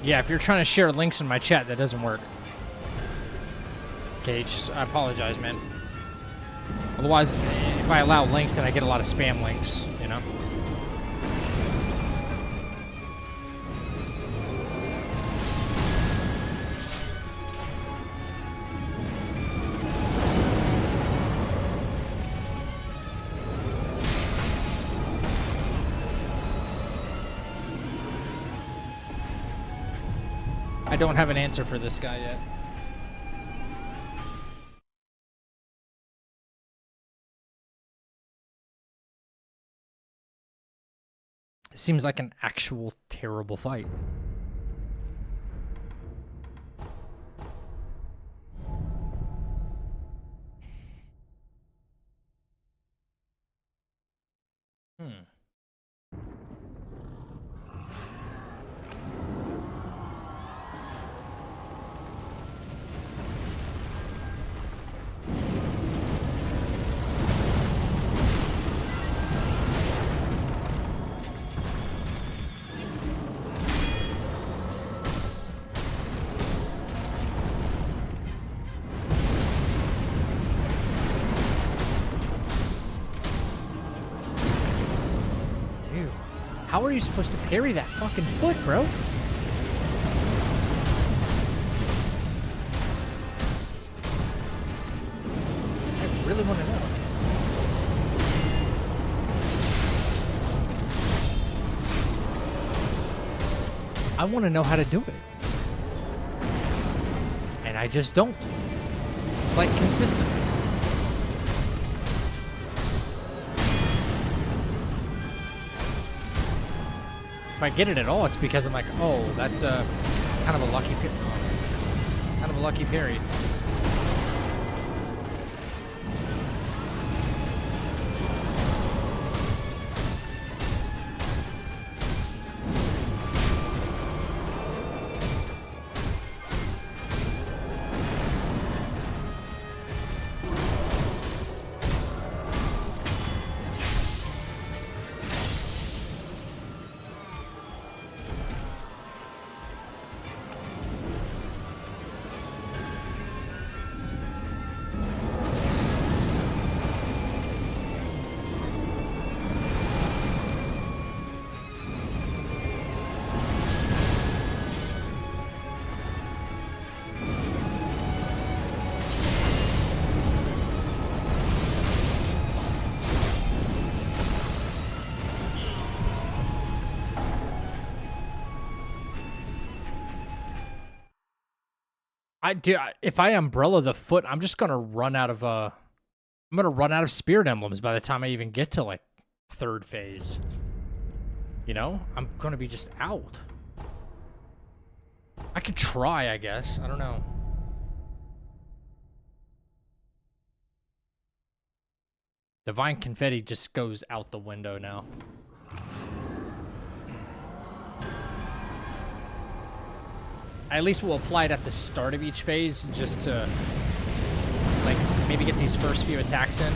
Yeah, if you're trying to share links in my chat, that doesn't work. Cage. I apologize, man. Otherwise, if I allow links, then I get a lot of spam links, you know? I don't have an answer for this guy yet. It seems like an actual terrible fight. Dude, how are you supposed to parry that fucking foot, bro? I really want to know. I want to know how to do it. And I just don't. Like, consistently. If I get it at all, it's because I'm like, oh, that's a kind of a lucky parry. If I umbrella the foot, I'm just gonna run out of spirit emblems by the time I even get to like third phase. You know, I'm gonna be just out. I could try, I guess. I don't know. Divine Confetti just goes out the window now. I at least will apply it at the start of each phase just to, like, maybe get these first few attacks in.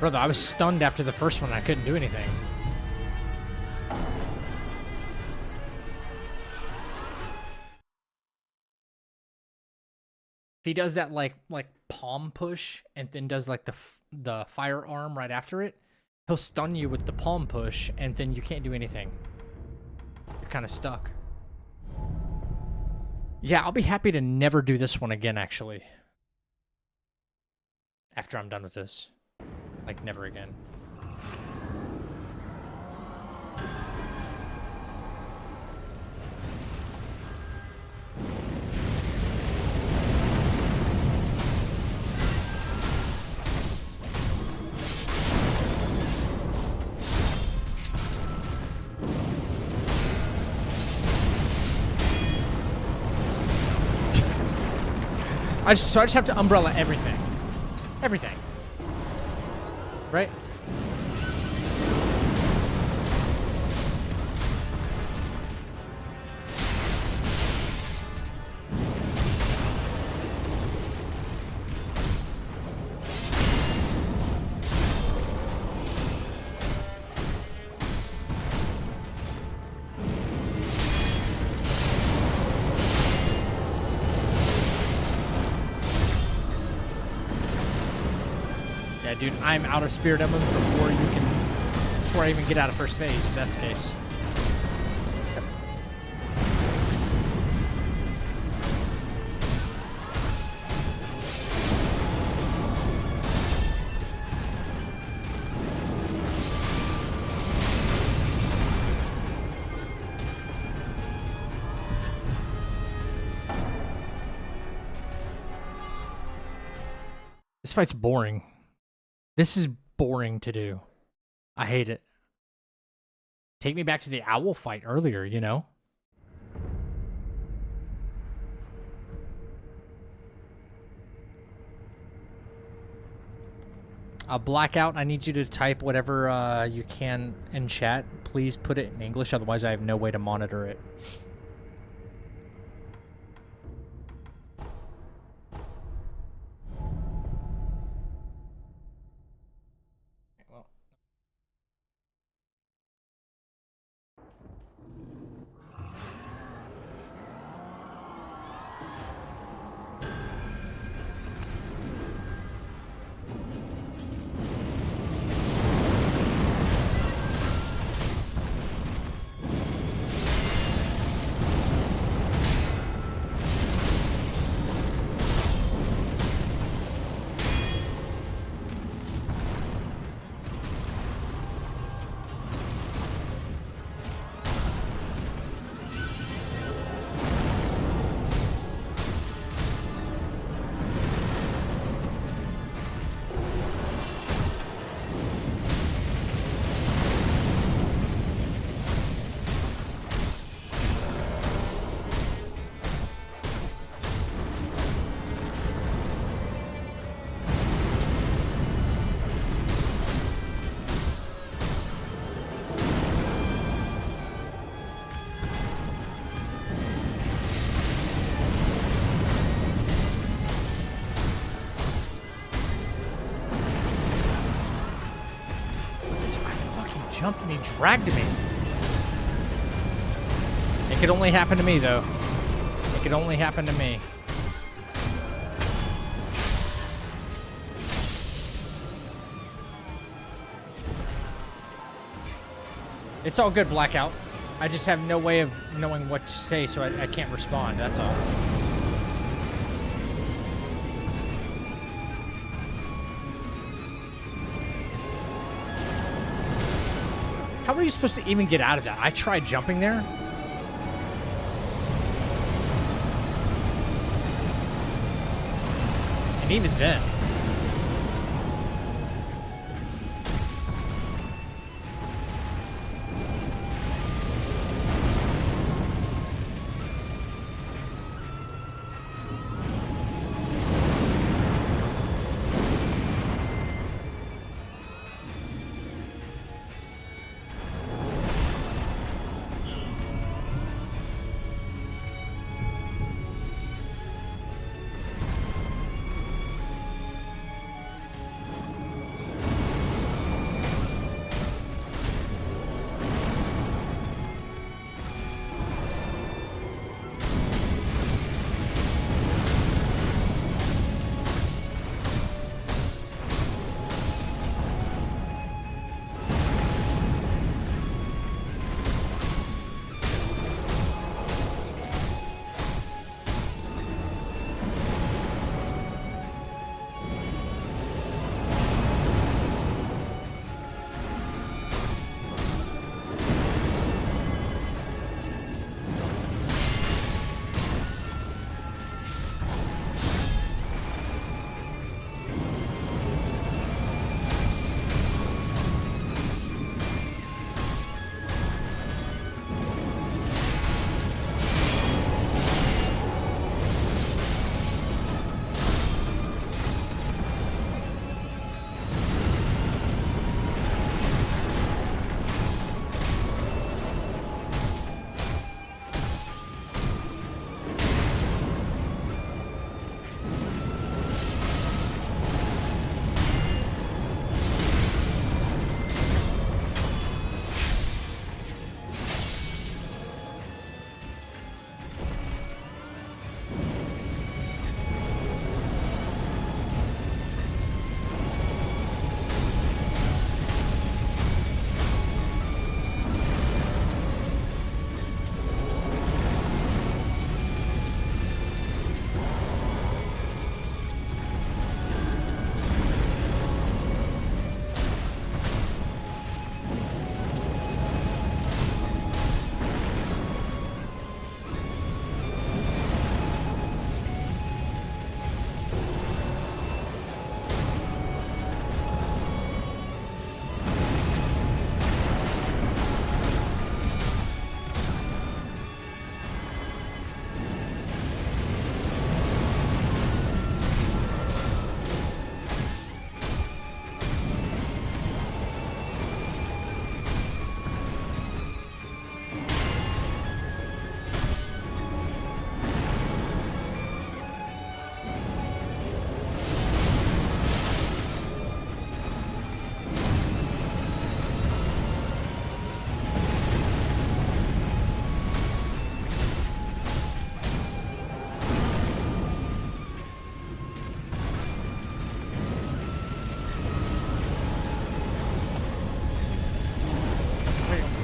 Brother, I was stunned after the first one. I couldn't do anything. If he does that like palm push and then does like the firearm right after it, he'll stun you with the palm push and then you can't do anything. You're kind of stuck. Yeah, I'll be happy to never do this one again, actually. After I'm done with this. Like, never again. I just have to umbrella everything. Everything. Right? Yeah, dude, I'm out of Spirit Emblem before I even get out of first phase, if that's the case. This fight's boring. This is boring to do. I hate it. Take me back to the owl fight earlier, you know? Blackout, I need you to type whatever you can in chat. Please put it in English, otherwise I have no way to monitor it. Jumped and he dragged me. It could only happen to me, though. It could only happen to me. It's all good, Blackout. I just have no way of knowing what to say, so I can't respond, that's all. How are you supposed to even get out of that? I tried jumping there. And even then.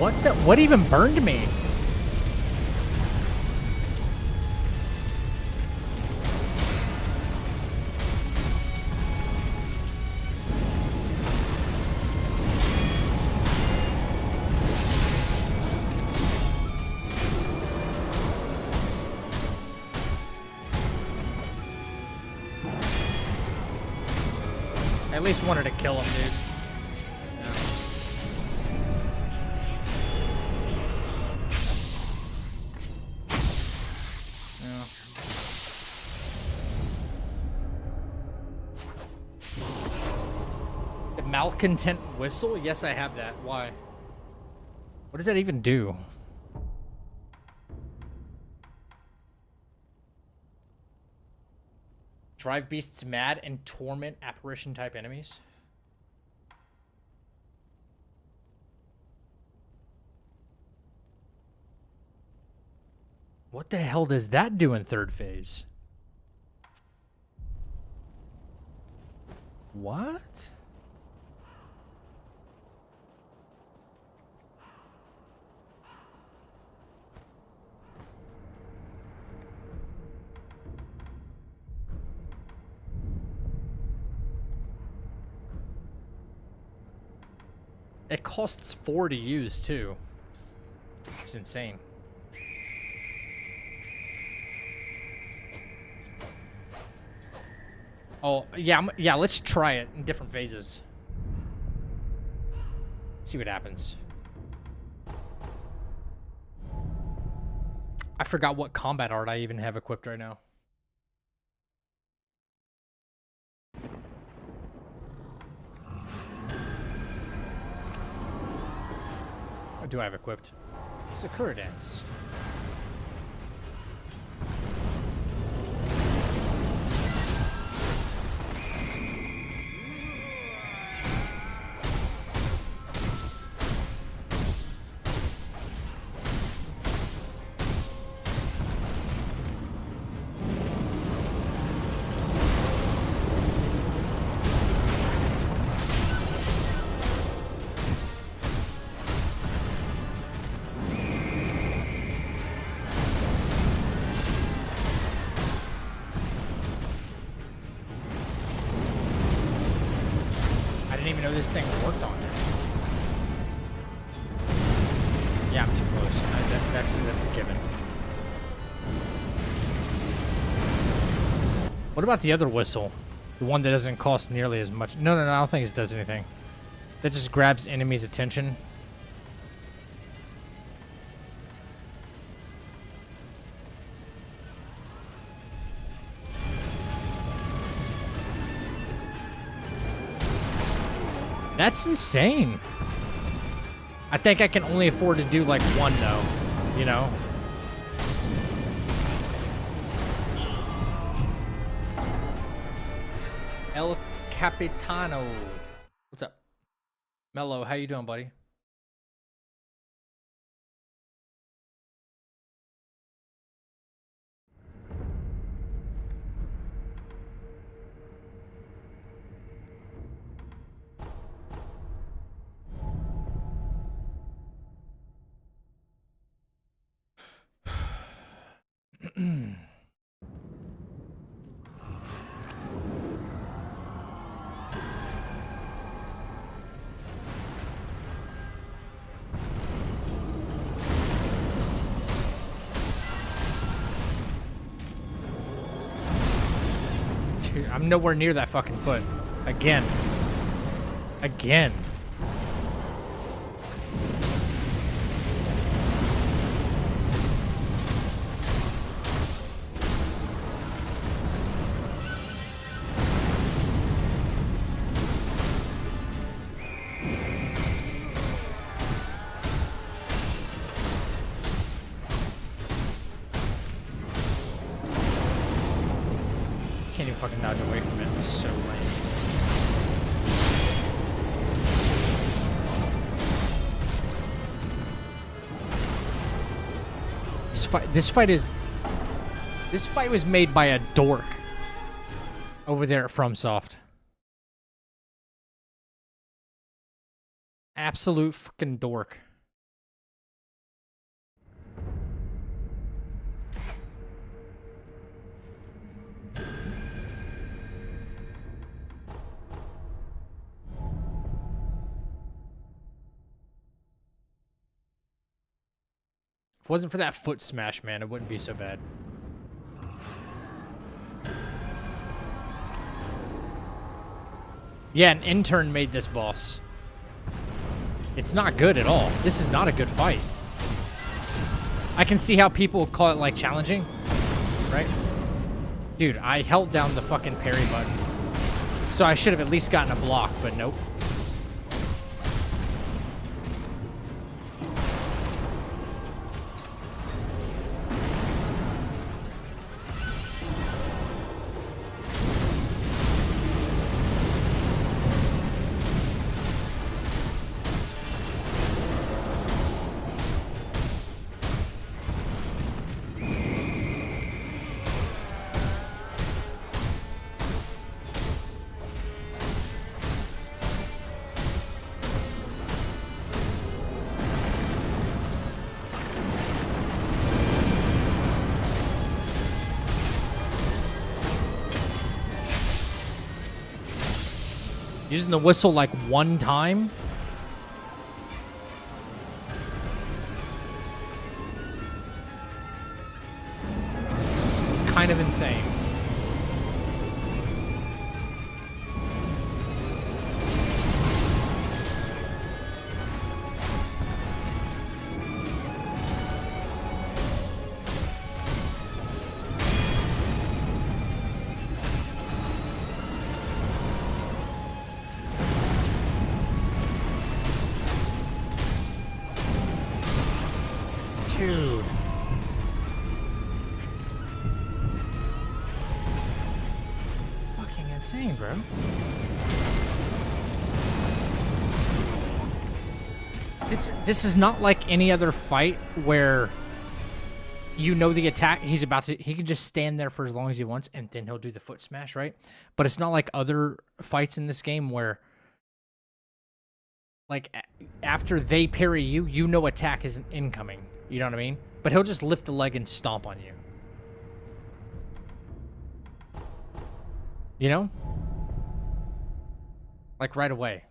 What even burned me? I at least wanted to kill him, dude. The malcontent whistle? Yes, I have that. Why? What does that even do? Drive beasts mad and torment apparition type enemies. What the hell does that do in third phase? What? It costs 4 to use too. It's insane. Oh, yeah, let's try it in different phases. See what happens. I forgot what combat art I even have equipped right now. What do I have equipped? Sakura Dance. This thing worked on it. Yeah, I'm too close. That's a given. What about the other whistle? The one that doesn't cost nearly as much. No, I don't think it does anything. That just grabs enemies' attention. That's insane. I think I can only afford to do like one though, you know? El Capitano. What's up? Mello, how you doing, buddy? Dude, I'm nowhere near that fucking foot. Again. Again. Can't even fucking dodge away from it. It's so lame. This fight was made by a dork over there at FromSoft. Absolute fucking dork. If it wasn't for that foot smash, man, it wouldn't be so bad. Yeah, an intern made this boss. It's not good at all. This is not a good fight. I can see how people call it, like, challenging, right? Dude, I held down the fucking parry button. So I should have at least gotten a block, but nope. Using the whistle like one time? It's kind of insane. Dude. Fucking insane, bro. This is not like any other fight where you know the attack he can just stand there for as long as he wants and then he'll do the foot smash, right? But it's not like other fights in this game where like after they parry you, you know attack is incoming. You know what I mean? But he'll just lift the leg and stomp on you. You know? Like right away.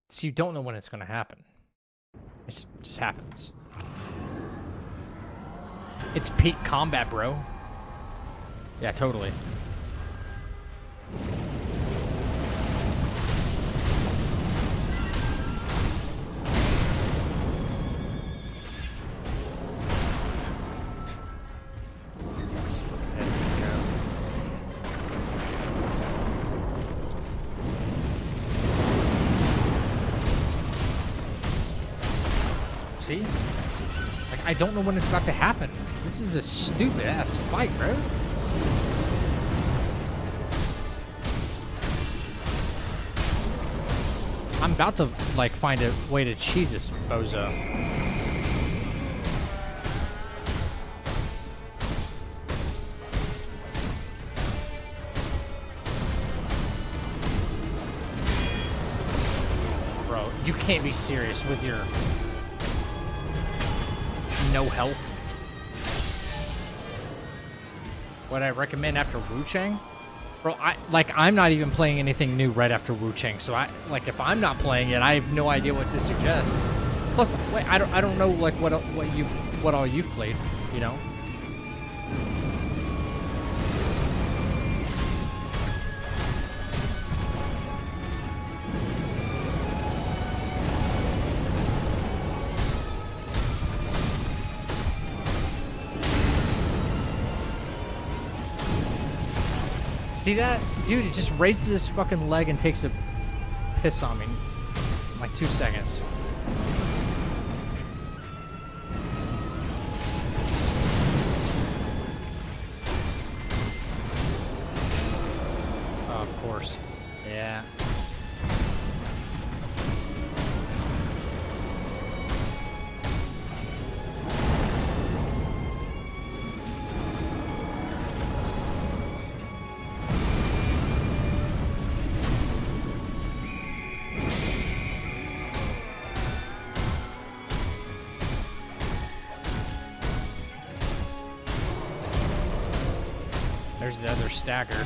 So you don't know when it's going to happen. It just happens. It's peak combat, bro. Yeah, totally. See? Like, I don't know when it's about to happen. This is a stupid-ass fight, bro. I'm about to, like, find a way to cheese this bozo. Bro, you can't be serious with your no health. What I recommend after Wu Chang? Bro, I'm not even playing anything new right after Wu Chang, so if I'm not playing it, I have no idea what to suggest. Plus, wait, I don't know like what all you've played, you know? See that? Dude, it just raises his fucking leg and takes a piss on me. In like 2 seconds. Oh, of course. Yeah. There's the other stagger.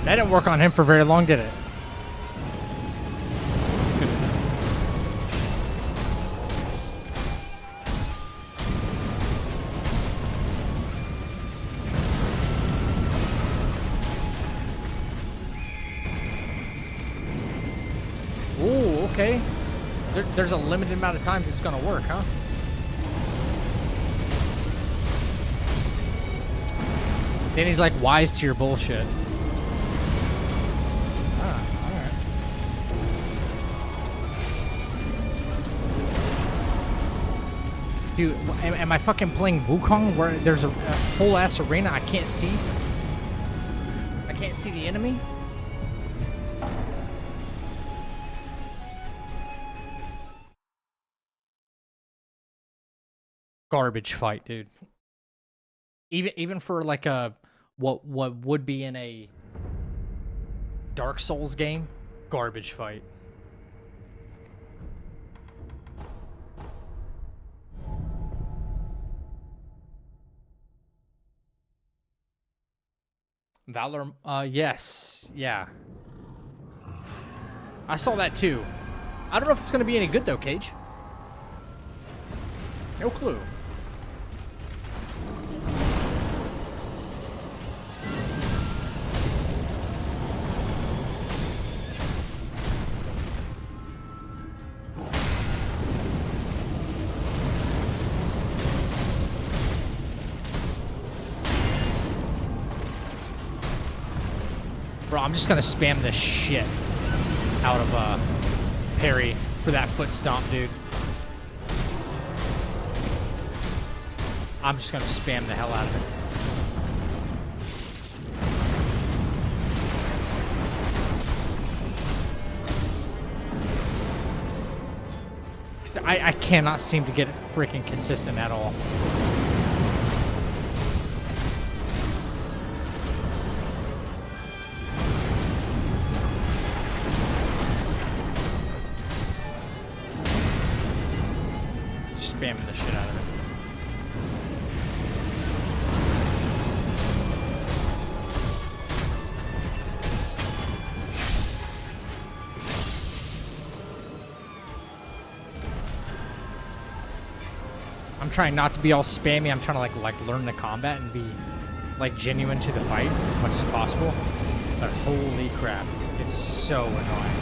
That didn't work on him for very long, did it? That's good to know. Ooh, okay. There's a limited amount of times it's gonna work, huh? Then he's like wise to your bullshit. Ah, alright. Dude, am I fucking playing Wukong where there's a whole ass arena I can't see? I can't see the enemy? Garbage fight, dude. Even for like a what would be in a Dark Souls game, garbage fight. Valor, yes, yeah. I saw that too. I don't know if it's gonna be any good though, Cage. No clue. Bro, I'm just gonna spam the shit out of parry for that foot stomp, dude. I'm just gonna spam the hell out of it. Cause I cannot seem to get it freaking consistent at all. Spamming the shit out of it. I'm trying not to be all spammy. I'm trying to like learn the combat and be like genuine to the fight as much as possible. But holy crap, it's so annoying.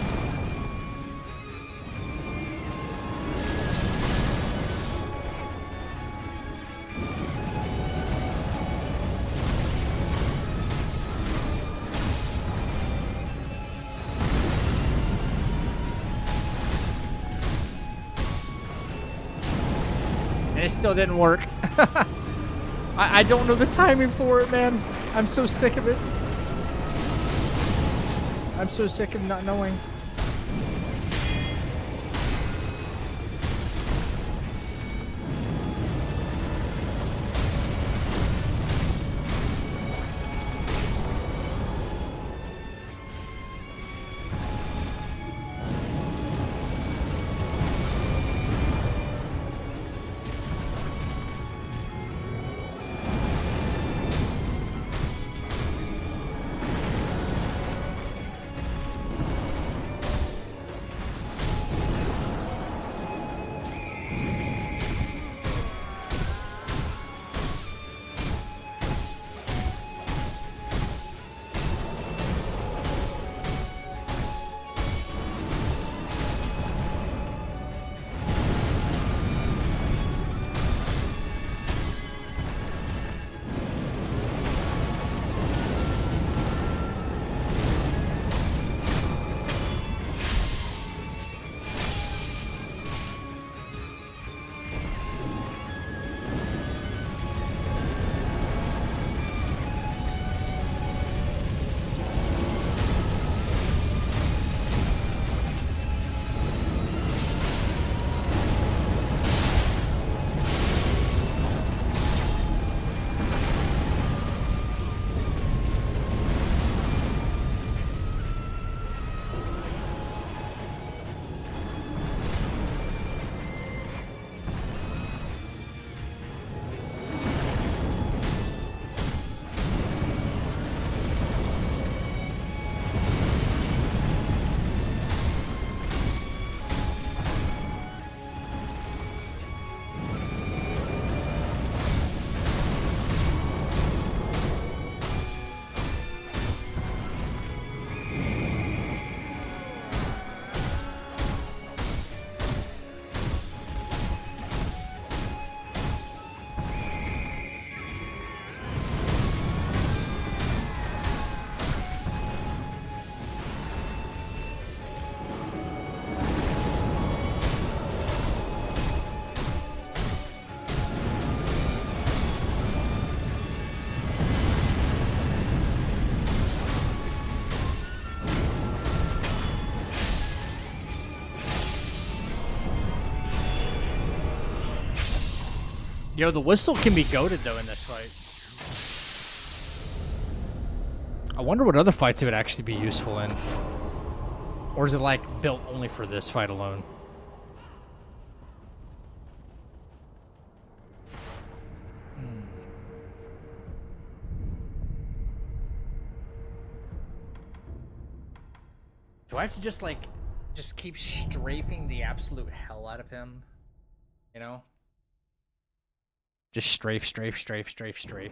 It still didn't work. I don't know the timing for it, man. I'm so sick of it. I'm so sick of not knowing. Yo, the whistle can be goated though in this fight. I wonder what other fights it would actually be useful in. Or is it like built only for this fight alone? Do I have to just like, just keep strafing the absolute hell out of him? You know? Just strafe, strafe, strafe, strafe, strafe.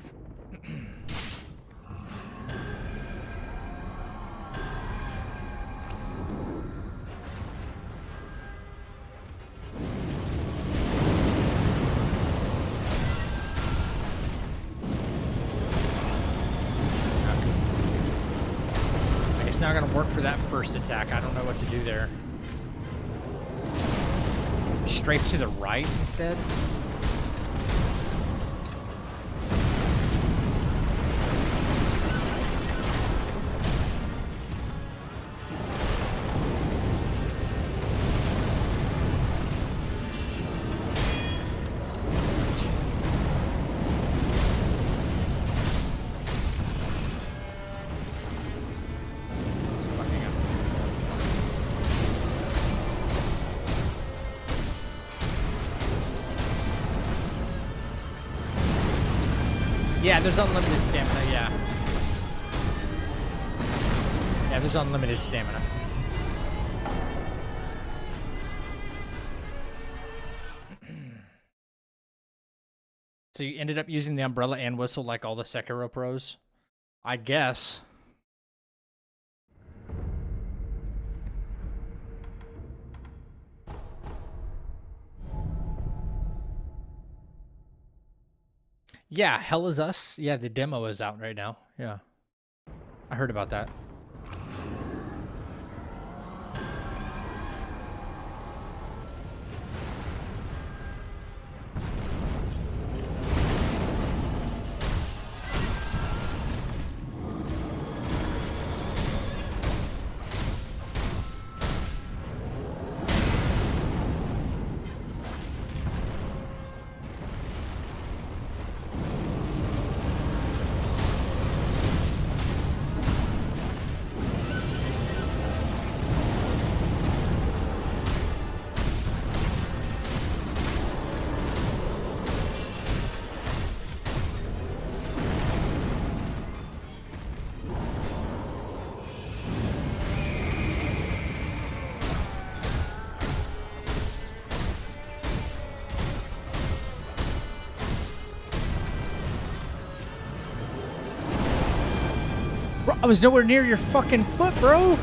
It's not gonna work for that first attack. I don't know what to do there. Strafe to the right instead? Yeah, there's unlimited stamina, yeah. Yeah, there's unlimited stamina. So you ended up using the umbrella and whistle like all the Sekiro pros? I guess. Yeah, Hell Is Us. Yeah, the demo is out right now. Yeah. I heard about that. Bro, I was nowhere near your fucking foot, bro.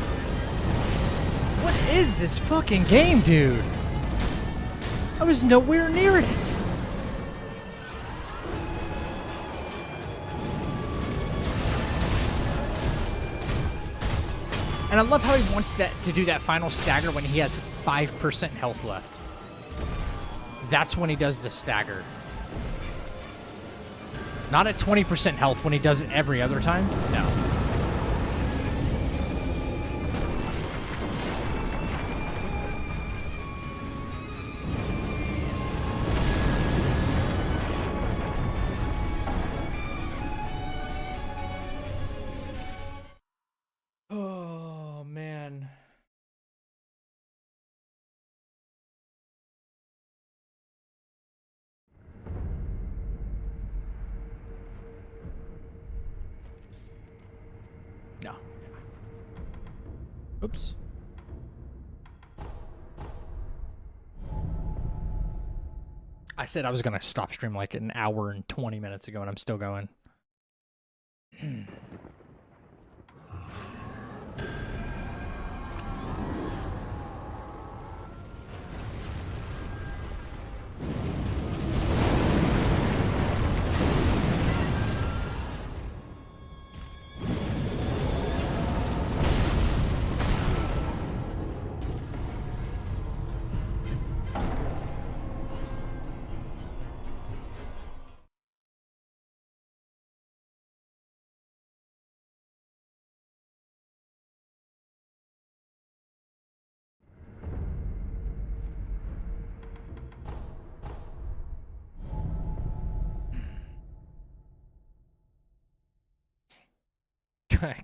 What is this fucking game, dude? I was nowhere near it. And I love how he wants that to do that final stagger when he has 5% health left. That's when he does the stagger. Not at 20% health when he does it every other time. No. Oh, man. No. Oops. I said I was going to stop stream like an hour and 20 minutes ago, and I'm still going.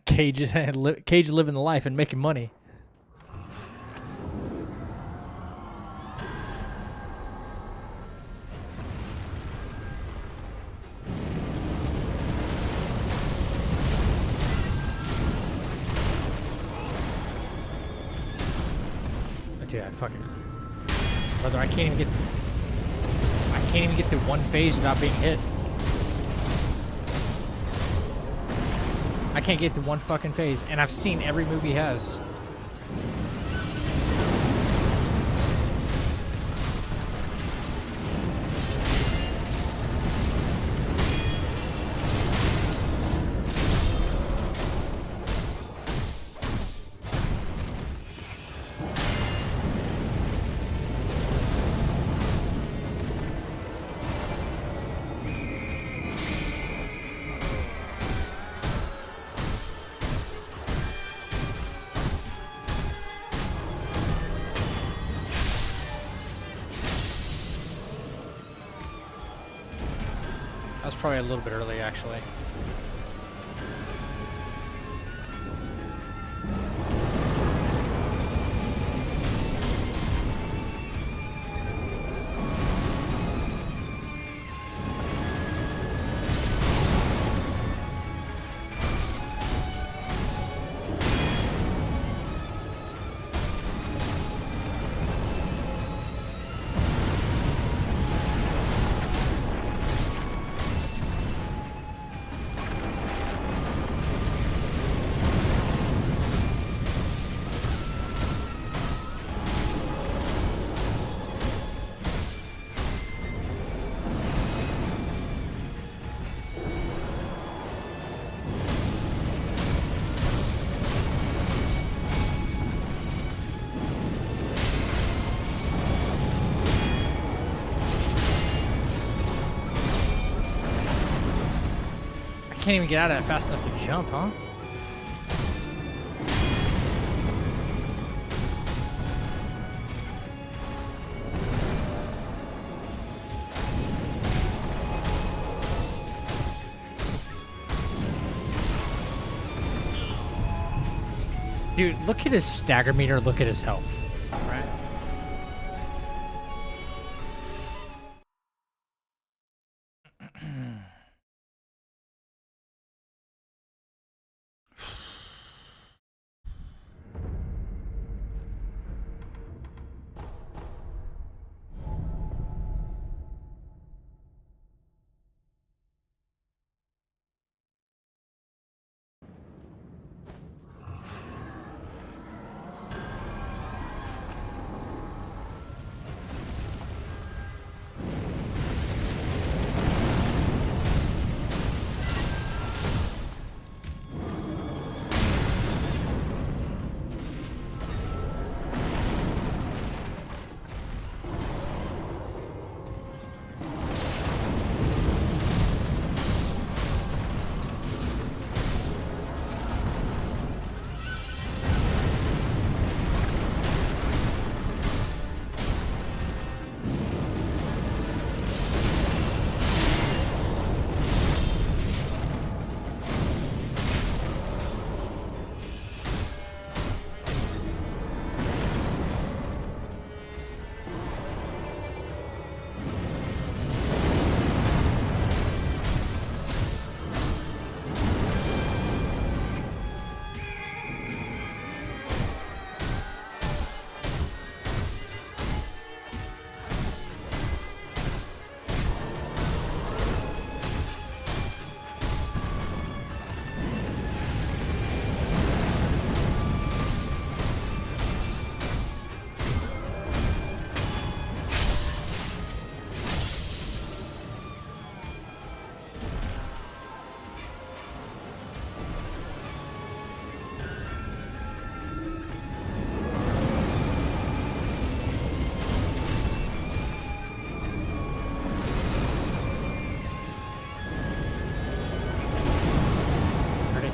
Cage living the life and making money. Dude, brother, I can't even get through one phase without being hit. I can't get through one fucking phase, and I've seen every move he has. That was probably a little bit early, actually. Can't even get out of that fast enough to jump, huh? Dude, look at his stagger meter, look at his health. Right?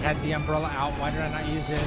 Had the umbrella out, why did I not use it?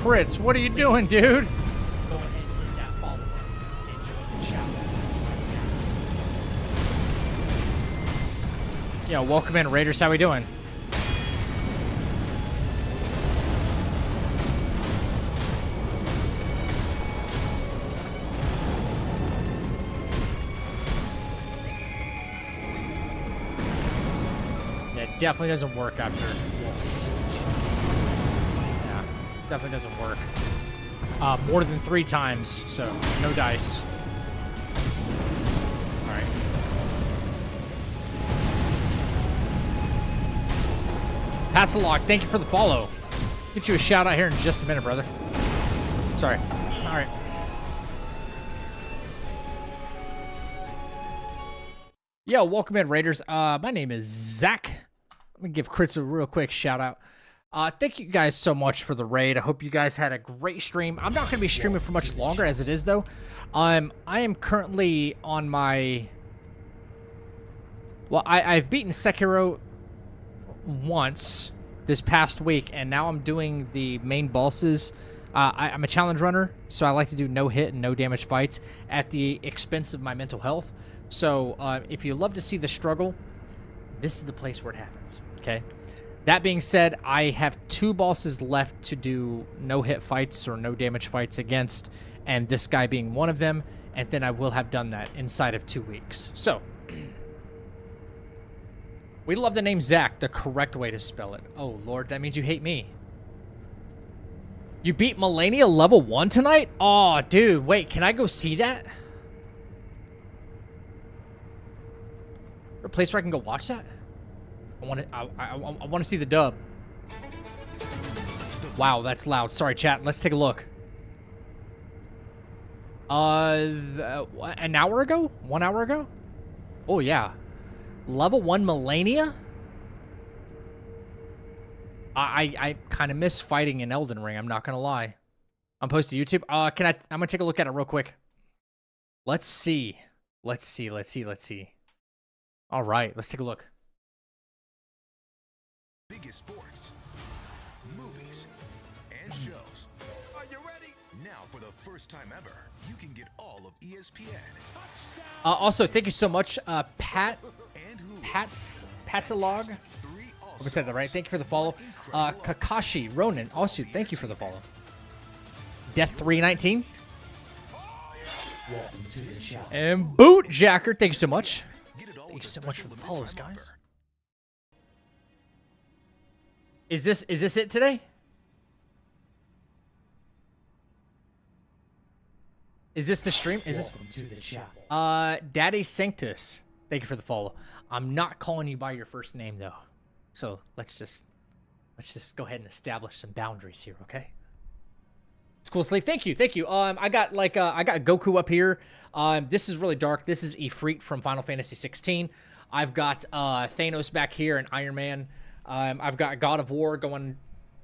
crits. What are you doing, dude? Go ahead and hit that follow button and join the chapel. Yo, welcome in, Raiders. How we doing? Yeah, it definitely doesn't work after. Yeah, definitely doesn't work. More than 3 times, so no dice. All right. Pass the lock. Thank you for the follow. Get you a shout out here in just a minute, brother. Sorry. All right. Yo, welcome in, Raiders. My name is Zach. Let me give Crits a real quick shout out. Thank you guys so much for the raid. I hope you guys had a great stream. I'm not going to be streaming for much longer as it is, though. I am currently on my... Well, I've beaten Sekiro once this past week, and now I'm doing the main bosses. I'm a challenge runner, so I like to do no hit and no damage fights at the expense of my mental health. So if you love to see the struggle, this is the place where it happens, okay? That being said, I have 2 bosses left to do no hit fights or no damage fights against, and this guy being one of them, and then I will have done that inside of 2 weeks. So, we love the name Zach, the correct way to spell it. Oh, Lord, that means you hate me. You beat Melania level 1 tonight? Oh, dude, wait, can I go see that? A place where I can go watch that? I want to see the dub. Wow, that's loud. Sorry, chat. Let's take a look. An hour ago? 1 hour ago? Oh, yeah. Level 1 Melania? I kind of miss fighting in Elden Ring. I'm not going to lie. I'm posting to YouTube. I'm going to take a look at it real quick. Let's see. Let's see. All right, let's take a look. Biggest sports, movies, and shows. Are you ready? Now, for the first time ever, you can get all of ESPN. Also, thank you so much, Patsalog. Three Hope I said that right. Thank you for the follow. Kakashi Ronin, also thank you for the follow. Death 319. Welcome to the chapel. And Bootjacker, thank you so much. Thank you so much for the follows, guys. Is this it today? Is this the stream? Is this? Welcome to the chapel. Daddy Sanctus, thank you for the follow. I'm not calling you by your first name though, so let's just go ahead and establish some boundaries here, okay? It's cool, Sleep. Thank you. I got Goku up here. This is really dark. This is Ifrit from Final Fantasy 16. I've got Thanos back here and Iron Man. I've got God of War going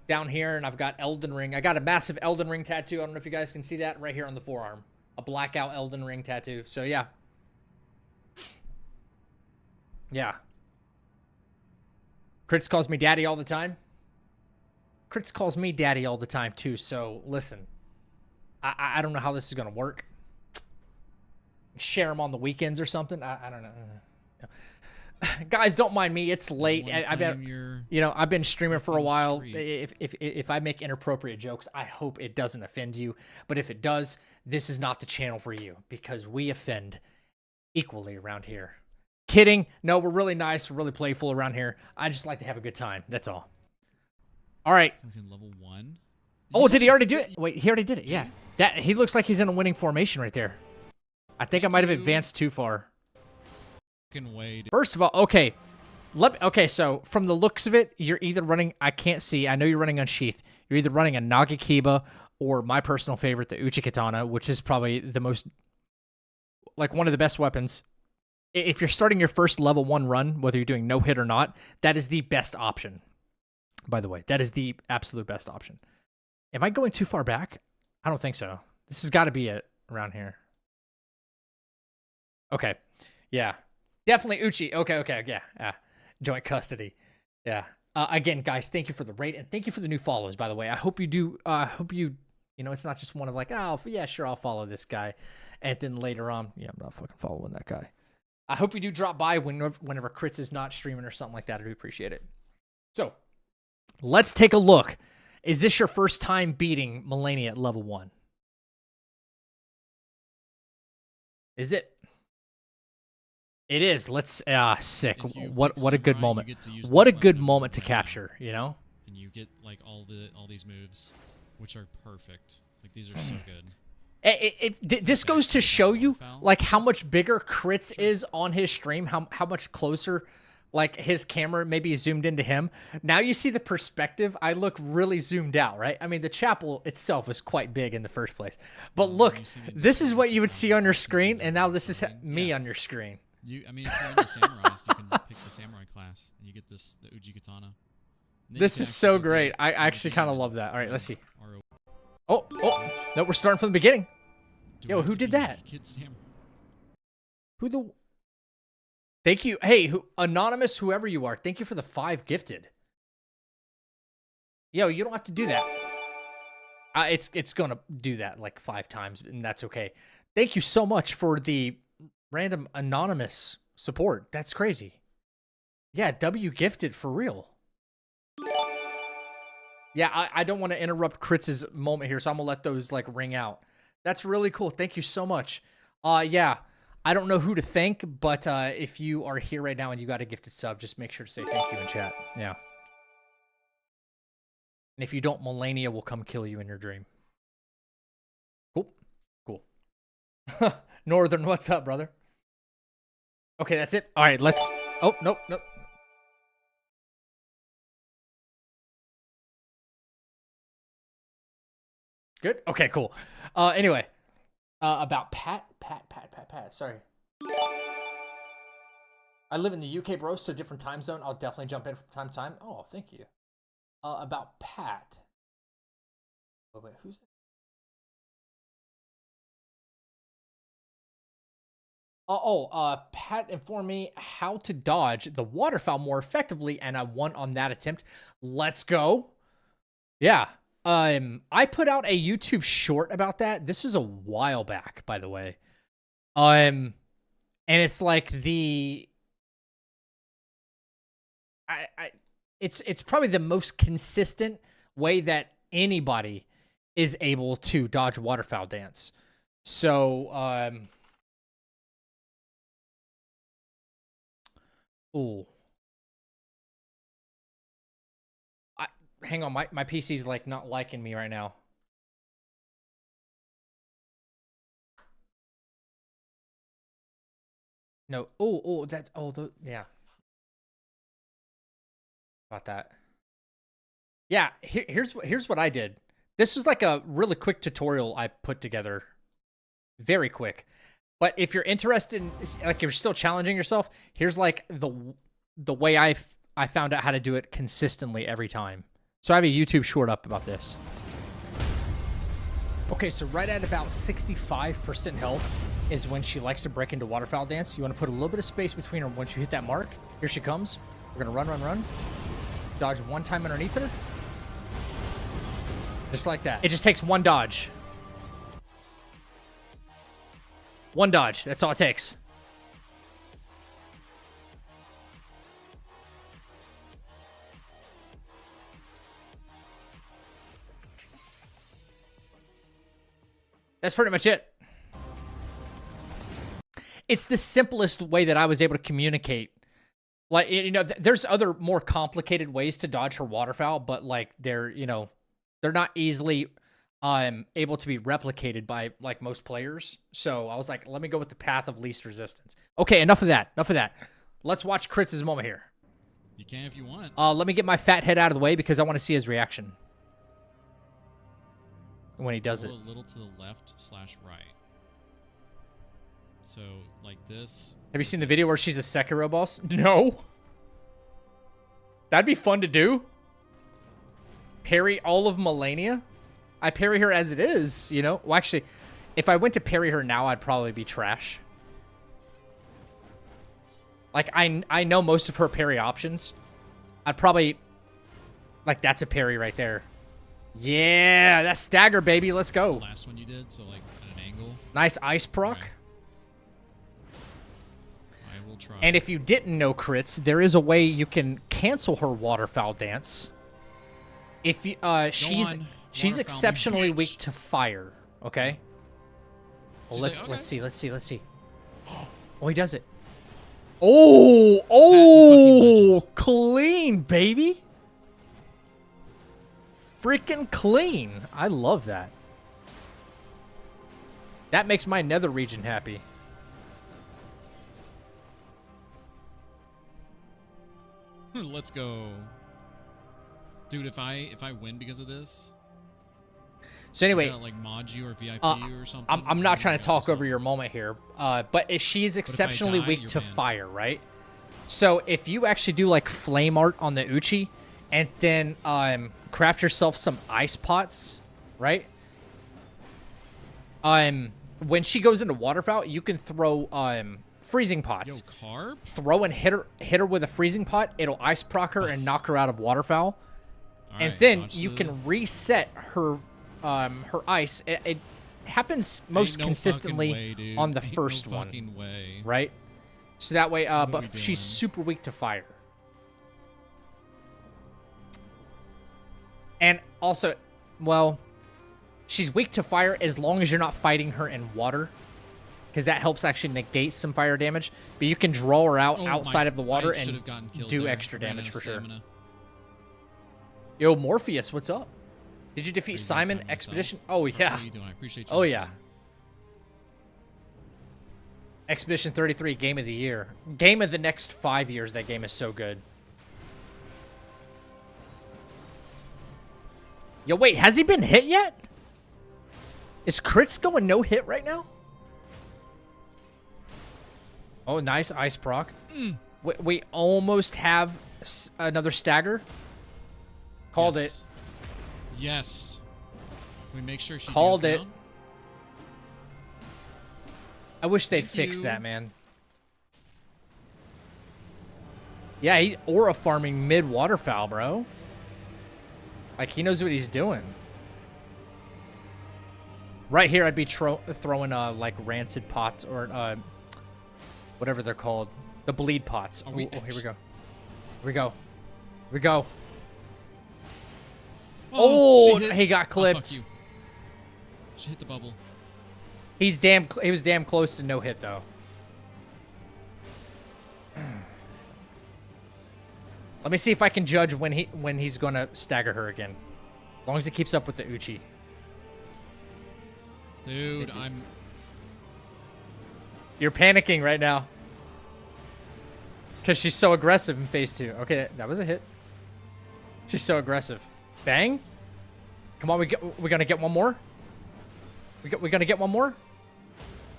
down here, and I've got Elden Ring. I got a massive Elden Ring tattoo. I don't know if you guys can see that right here on the forearm. A blackout Elden Ring tattoo. So, yeah. Yeah. Crits calls me daddy all the time. Crits calls me daddy all the time, too. So, listen. I don't know how this is going to work. Share them on the weekends or something. I don't know. Guys, don't mind me. It's late. I've been streaming for a while. If I make inappropriate jokes, I hope it doesn't offend you. But if it does, this is not the channel for you because we offend equally around here. Kidding. No, we're really nice. We're really playful around here. I just like to have a good time. That's all. All right. Level 1. Oh, did he already do it? Wait, he already did it. Yeah. He looks like he's in a winning formation right there. I think I might have advanced too far. First of all, okay. So from the looks of it, you're either running, I can't see, I know you're running Unsheath. You're either running a Nagakiba or my personal favorite, the Uchikatana, which is probably the most, like one of the best weapons. If you're starting your first level 1 run, whether you're doing no hit or not, that is the best option. By the way, that is the absolute best option. Am I going too far back? I don't think so. This has got to be it around here. Okay. Yeah. Definitely Uchi. Okay. Yeah. Joint custody. Yeah. Again, guys, thank you for the rate and thank you for the new follows, by the way. I hope you do. Hope you know, it's not just one of like, oh, yeah, sure, I'll follow this guy. And then later on, yeah, I'm not fucking following that guy. I hope you do drop by whenever Crits is not streaming or something like that. I do appreciate it. So, let's take a look. Is this your first time beating Melania at level 1? Is it? It is. Let's sick. What a good moment. What a good moment to capture, you know? And you get like all these moves, which are perfect. Like these are so good. This goes to show you like how much bigger Crits is on his stream, how much closer like his camera maybe zoomed into him. Now you see the perspective. I look really zoomed out, right? I mean, the chapel itself is quite big in the first place. But look, this is what you would see on your screen, and now this is me on your screen. I mean, if you're into samurais, you can pick the samurai class, and you get the Uji Katana. This is so great. I actually kind of love that. All right, let's see. Oh, no, we're starting from the beginning. Yo, who did that? Who the... Thank you. Hey, anonymous, whoever you are, thank you for the 5 gifted. Yo, you don't have to do that. It's going to do that like 5 times, and that's okay. Thank you so much for the random anonymous support. That's crazy. Yeah, W gifted for real. Yeah, I don't want to interrupt Crits' moment here, so I'm going to let those like ring out. That's really cool. Thank you so much. Yeah. I don't know who to thank, but if you are here right now and you got a gifted sub, just make sure to say thank you in chat. Yeah. And if you don't, Melania will come kill you in your dream. Cool. Cool. Northern, what's up, brother? Okay, that's it. All right, let's... Oh, nope, nope. Good? Okay, cool. Anyway. About Pat. Sorry. I live in the UK, bro, so different time zone. I'll definitely jump in from time to time. Oh, thank you. About Pat. Oh, wait, who's that? Pat informed me how to dodge the waterfowl more effectively, and I won on that attempt. Let's go. Yeah. I put out a YouTube short about that. This was a while back, by the way. And it's like it's probably the most consistent way that anybody is able to dodge waterfowl dance. So, ooh. Hang on, my PC's like not liking me right now. No. Yeah. About that. Yeah, here's what I did. This was like a really quick tutorial I put together. Very quick. But if you're interested in, like, if you're still challenging yourself, here's like the way I found out how to do it consistently every time. So I have a YouTube short up about this. Okay, so right at about 65% health is when she likes to break into waterfowl dance. You want to put a little bit of space between her once you hit that mark. Here she comes. We're going to run. Dodge one time underneath her. Just like that. It just takes one dodge. One dodge. That's all it takes. That's pretty much it. It's the simplest way that I was able to communicate. Like, you know, there's other more complicated ways to dodge her waterfowl, but like they're not easily able to be replicated by like most players. So I was like, let me go with the path of least resistance. Okay, enough of that. Let's watch Crits' moment here. You can if you want. Let me get my fat head out of the way because I want to see his reaction when he does it. A little to the left/right. So like this. Have you seen the video where she's a Sekiro boss? No. That'd be fun to do. Parry all of Melania. I parry her as it is, you know? Well, actually, if I went to parry her now, I'd probably be trash. Like, I know most of her parry options. I'd probably Like, that's a parry right there. Yeah, that's stagger, baby. Let's go. The last one you did, so like at an angle. Nice ice proc. Okay. I will try. And if you didn't know, crits, there is a way you can cancel her waterfowl dance. If you, she's exceptionally weak to fire. Okay. Well, let's see. Oh, he does it. Oh, clean, baby. Freaking clean. I love that. That makes my nether region happy. Let's go. Dude, if I win because of this, so anyway, like mod you or VIP you or something. I'm not trying to talk over your moment here, but she's exceptionally weak to fire, right? So if you actually do like flame art on the Uchi, and then craft yourself some ice pots, right? When she goes into waterfowl, you can throw freezing pots. Yo, carp? Throw and hit her with a freezing pot. It'll ice proc her and knock her out of waterfowl. And then you can reset her her ice. It happens most consistently on the first one, right? So that way, but she's super weak to fire. And also, well, she's weak to fire as long as you're not fighting her in water, because that helps actually negate some fire damage. But you can draw her out outside of the water and do extra damage for sure. Yo, Morpheus, what's up? Did you defeat Simon Expedition? Oh, yeah. I appreciate you. Oh, yeah. Expedition 33, Game of the Year. Game of the next 5 years. That game is so good. Yo, wait, has he been hit yet? Is crits going no hit right now? Oh, nice ice proc. We almost have another stagger. Called it. Yes. Can we make sure she called goes it. Down? I wish they'd fix that, man. Yeah, he's aura farming mid waterfowl, bro. Like, he knows what he's doing. Right here, I'd be throwing like rancid pots or whatever they're called, the bleed pots. Oh, here we go. Here we go. Here we go. Oh, he got clipped. Oh, fuck you. She hit the bubble. He was damn close to no hit though. Let me see if I can judge when he's gonna stagger her again. As long as he keeps up with the Uchi. Dude, You're panicking right now. Because she's so aggressive in phase 2. Okay, that was a hit. She's so aggressive. Bang. Come on, we're gonna get one more. We're gonna get one more.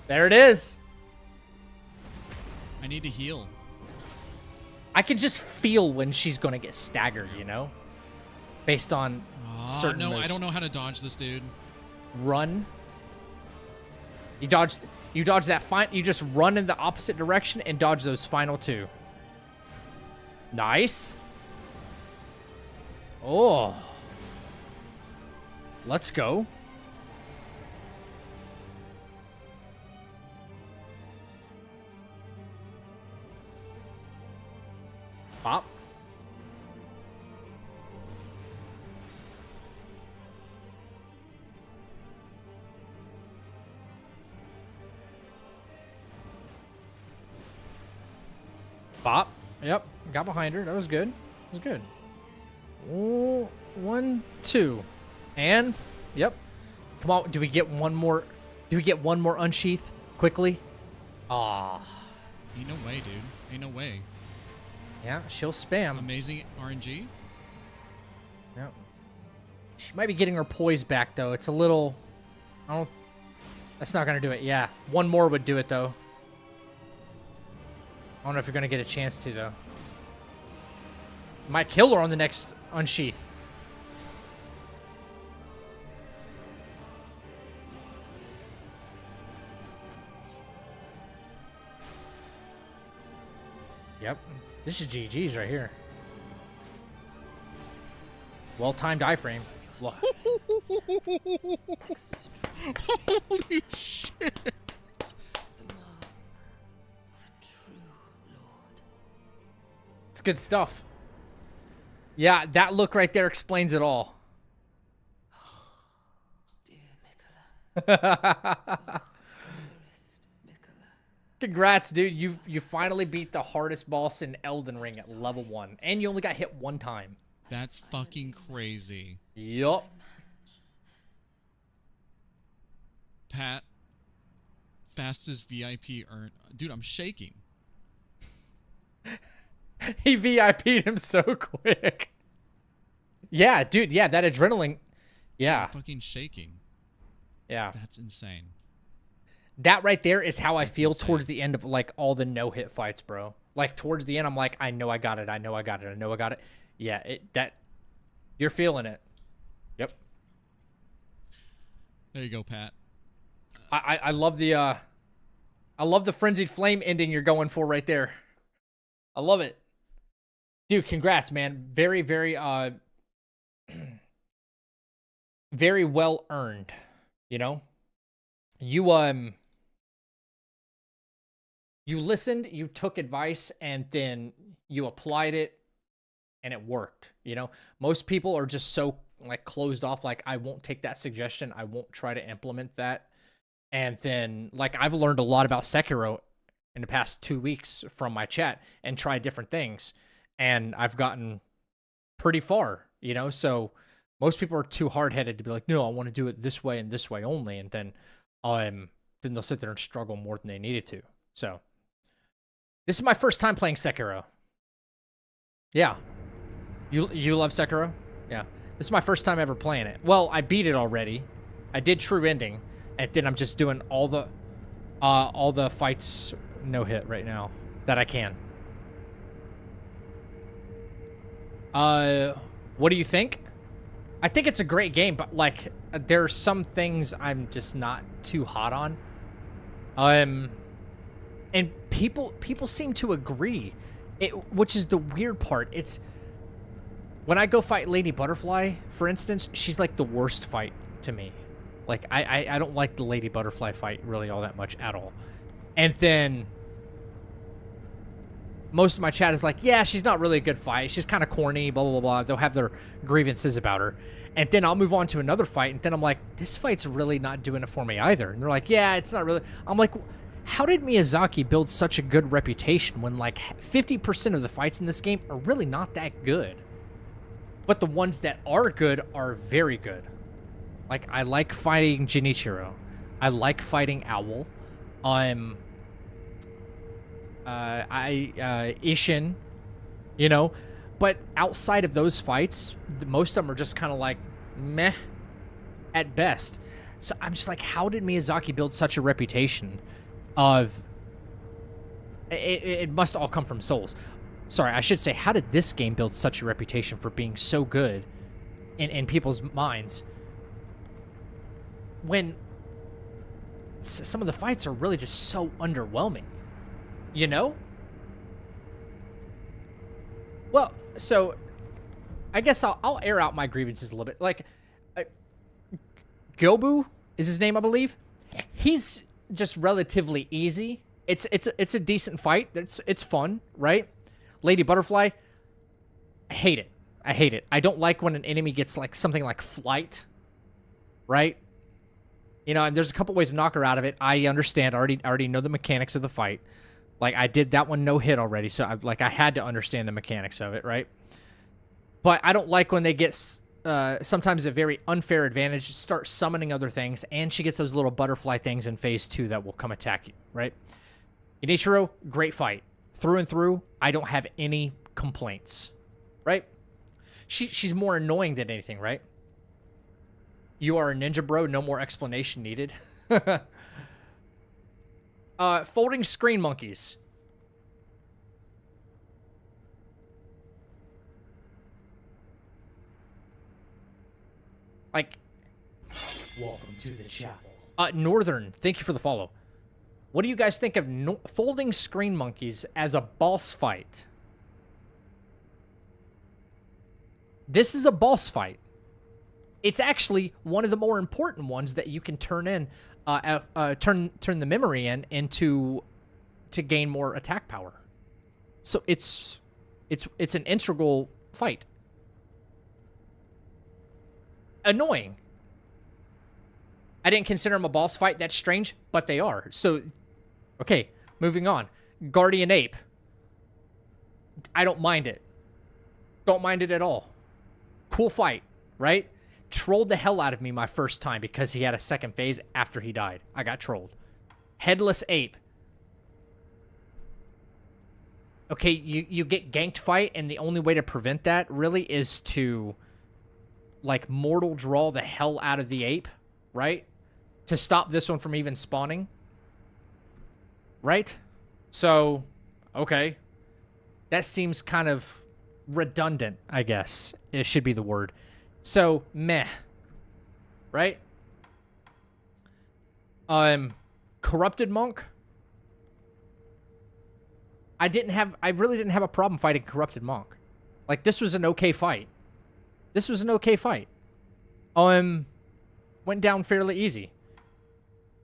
There it is. I need to heal. I can just feel when she's gonna get staggered, you know? Based on certain moves. I don't know how to dodge this, dude. Run. You dodge that you just run in the opposite direction and dodge those final two. Nice. Oh. Let's go. Pop. Bop. Yep. Got behind her. That was good. That was good. Oh, 1, 2. And, yep. Come on. Do we get one more? Do we get one more unsheath quickly? Ah. Ain't no way, dude. Ain't no way. Yeah, she'll spam. Amazing RNG. Yep. She might be getting her poise back, though. It's a little... That's not going to do it. Yeah. One more would do it, though. I don't know if you're going to get a chance to, though. Might kill her on the next unsheath. Yep. This is GG's right here. Well-timed iframe. Look. Holy shit! It's good stuff. Yeah, that look right there explains it all. Congrats, dude. You finally beat the hardest boss in Elden Ring at level 1. And you only got hit 1 time. That's fucking crazy. Yup. Pat, fastest VIP earn. Dude, I'm shaking. He VIP'd him so quick. Yeah, dude. Yeah, that adrenaline. Yeah. I'm fucking shaking. Yeah. That's insane. That right there is how I feel towards the end of like all the no-hit fights, bro. Like towards the end, I'm like, I know I got it. I know I got it. I know I got it. Yeah, you're feeling it. Yep. There you go, Pat. I love the frenzied flame ending you're going for right there. I love it. Dude, congrats, man. Very, very very well earned, you know? You listened, you took advice, and then you applied it, and it worked, you know? Most people are just so, like, closed off, like, I won't take that suggestion, I won't try to implement that. And then, like, I've learned a lot about Sekiro in the past 2 weeks from my chat and tried different things, and I've gotten pretty far, you know? So most people are too hard-headed to be like, no, I want to do it this way and this way only, and then they'll sit there and struggle more than they needed to. So this is my first time playing Sekiro. Yeah. You love Sekiro? Yeah. This is my first time ever playing it. Well, I beat it already. I did true ending, and then I'm just doing all the fights no hit right now that I can. What do you think? I think it's a great game, but like there's some things I'm just not too hot on. And people seem to agree. Which is the weird part. It's when I go fight Lady Butterfly, for instance, she's like the worst fight to me. Like I don't like the Lady Butterfly fight really all that much at all. And then most of my chat is like, yeah, she's not really a good fight. She's kind of corny, blah, blah, blah, blah. They'll have their grievances about her. And then I'll move on to another fight, and then I'm like, this fight's really not doing it for me either. And they're like, yeah, it's not really. I'm like, how did Miyazaki build such a good reputation when like 50% of the fights in this game are really not that good? But the ones that are good are very good. Like, I like fighting Genichiro. I like fighting Owl. Ishin, you know, but outside of those fights, most of them are just kind of like meh at best. So I'm just like, how did Miyazaki build such a reputation of it must all come from Souls. Sorry, I should say, how did this game build such a reputation for being so good in people's minds when some of the fights are really just so underwhelming? You know? Well, so I guess I'll air out my grievances a little bit. Like, Gobu is his name, I believe. He's just relatively easy. It's a decent fight. It's fun, right? Lady Butterfly, I hate it. I hate it. I don't like when an enemy gets like something like flight, right? You know, and there's a couple ways to knock her out of it. I understand. I already know the mechanics of the fight. Like, I did that one no hit already, so I had to understand the mechanics of it, right? But I don't like when they get sometimes a very unfair advantage, start summoning other things, and she gets those little butterfly things in phase 2 that will come attack you, right? Inichiro, great fight. Through and through, I don't have any complaints, right? She's more annoying than anything, right? You are a ninja, bro. No more explanation needed. Folding screen monkeys. Like, welcome to the chapel. Northern, thank you for the follow. What do you guys think of folding screen monkeys as a boss fight? This is a boss fight. It's actually one of the more important ones that you can turn the memory into to gain more attack power. So it's an integral fight. Annoying. I didn't consider them a boss fight. That's strange, but they are. So, okay, moving on. Guardian Ape. I don't mind it. Don't mind it at all. Cool fight, right? Trolled the hell out of me my first time because he had a second phase after he died. I got trolled. Headless Ape. Okay, you get ganked fight, and the only way to prevent that really is to, like, mortal draw the hell out of the ape, right? To stop this one from even spawning. Right? So, okay. That seems kind of redundant, I guess. It should be the word. So, meh. Right? Corrupted Monk. I really didn't have a problem fighting Corrupted Monk. Like, this was an okay fight. This was an okay fight. Went down fairly easy.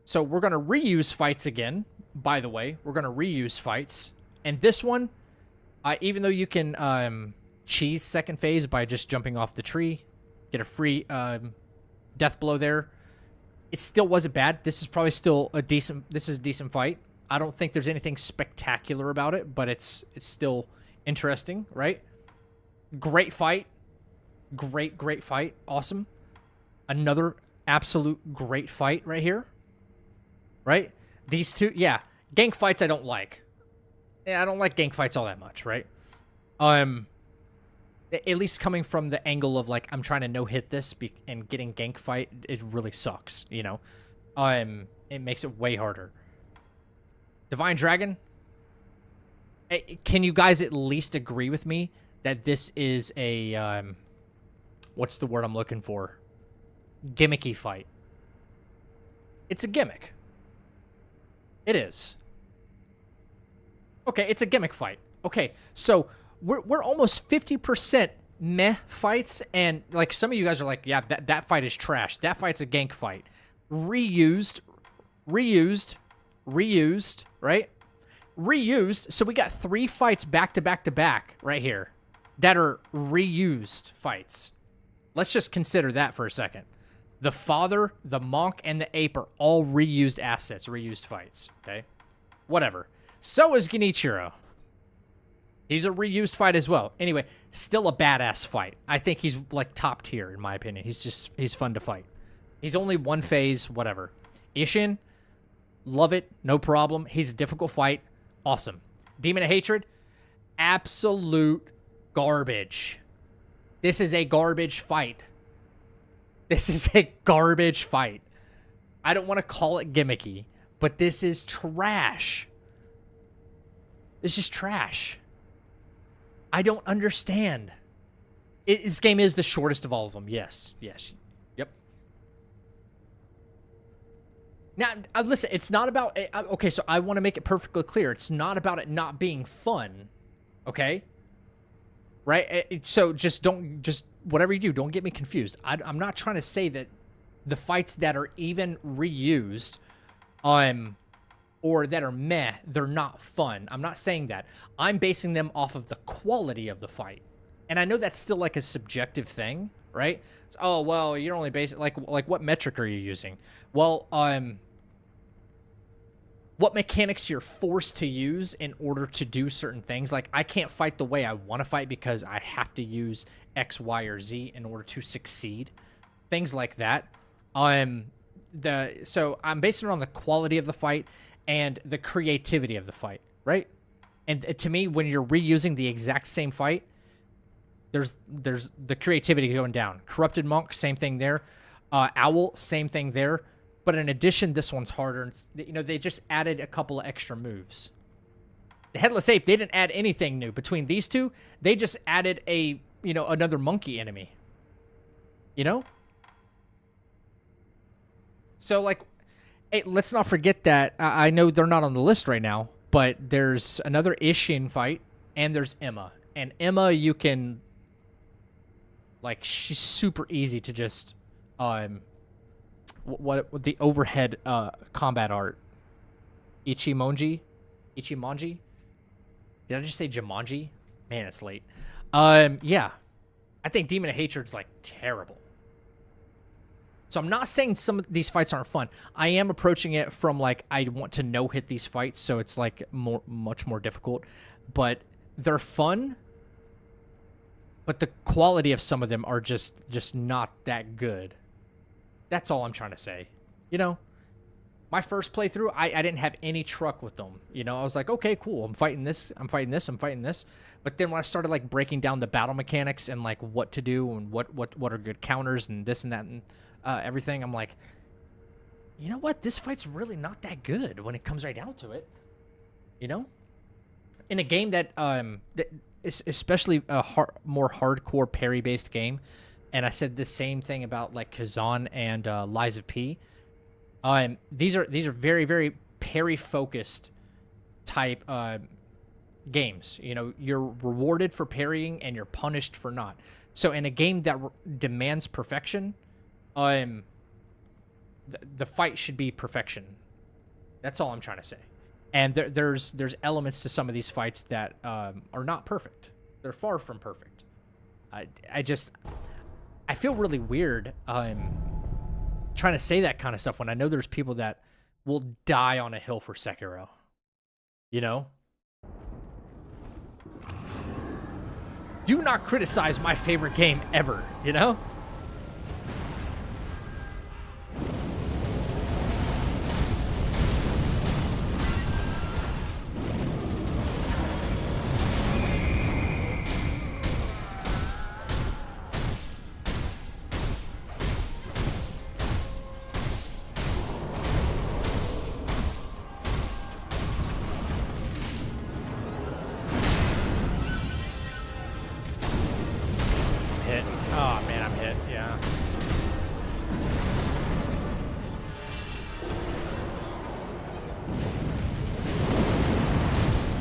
So we're going to reuse fights again, by the way. We're going to reuse fights. And this one, even though you can cheese second phase by just jumping off the tree, get a free death blow there, it still wasn't bad. This is probably still a decent fight. I don't think there's anything spectacular about it, but it's still interesting, right? Great fight. Great fight. Awesome. Another absolute great fight right here. Right? These two, yeah. Gank fights I don't like. Yeah, I don't like gank fights all that much, right? At least coming from the angle of, like, I'm trying to no-hit this and getting gank fight, it really sucks, you know? It makes it way harder. Divine Dragon. Can you guys at least agree with me that this is a, what's the word I'm looking for? Gimmicky fight. It's a gimmick. It is. Okay, it's a gimmick fight. Okay, so we're almost 50% meh fights, and, like, some of you guys are like, yeah, that fight is trash. That fight's a gank fight. Reused, right? Reused. So we got 3 fights back to back right here that are reused fights. Let's just consider that for a second. The Father, the Monk, and the Ape are all reused assets, reused fights, okay? Whatever. So is Genichiro. He's a reused fight as well. Anyway, still a badass fight. I think he's, like, top tier, in my opinion. He's fun to fight. He's only one phase, whatever. Ishin, love it, no problem. He's a difficult fight. Awesome. Demon of Hatred, absolute garbage. This is a garbage fight. This is a garbage fight. I don't want to call it gimmicky, but this is trash. This is trash. I don't understand. This game is the shortest of all of them. Yes. Yep. Now, listen, it's not about... Okay, so I want to make it perfectly clear. It's not about it not being fun, okay? Right? So just whatever you do, don't get me confused. I'm not trying to say that the fights that are even reused, or that are meh, they're not fun. I'm not saying that. I'm basing them off of the quality of the fight. And I know that's still, like, a subjective thing, right? It's, oh, well, you're only basing... Like, what metric are you using? Well, what mechanics you're forced to use in order to do certain things. Like, I can't fight the way I want to fight because I have to use X, Y, or Z in order to succeed. Things like that. So I'm basing it on the quality of the fight and the creativity of the fight, right? And to me, when you're reusing the exact same fight, there's the creativity going down. Corrupted Monk, same thing there. Owl, same thing there. But in addition, this one's harder. You know, they just added a couple of extra moves. The Headless Ape, they didn't add anything new. Between these two, they just added another monkey enemy. You know? So, like, hey, let's not forget that, I know they're not on the list right now, but there's another Ishin fight, and there's Emma. And Emma, you can Like, she's super easy to just, what the overhead combat art. Ichimonji? Did I just say Jumanji? Man, it's late. Yeah. I think Demon of Hatred's, like, terrible. So I'm not saying some of these fights aren't fun. I am approaching it from, like, I want to no-hit these fights, so it's, like, much more difficult. But they're fun, but the quality of some of them are just not that good. That's all I'm trying to say. You know? My first playthrough, I didn't have any truck with them. You know, I was like, okay, cool. I'm fighting this. I'm fighting this. I'm fighting this. But then when I started, like, breaking down the battle mechanics and, like, what to do and what are good counters and this and that and everything, I'm like, you know what? This fight's really not that good when it comes right down to it. You know? In a game that is especially a more hardcore parry-based game, and I said the same thing about, like, Kazan and Lies of P. These are very, very parry-focused type games. You know, you're rewarded for parrying and you're punished for not. So in a game that demands perfection, the fight should be perfection. That's all I'm trying to say. And there's elements to some of these fights that are not perfect. They're far from perfect. I feel really weird trying to say that kind of stuff when I know there's people that will die on a hill for Sekiro. You know? Do not criticize my favorite game ever, you know?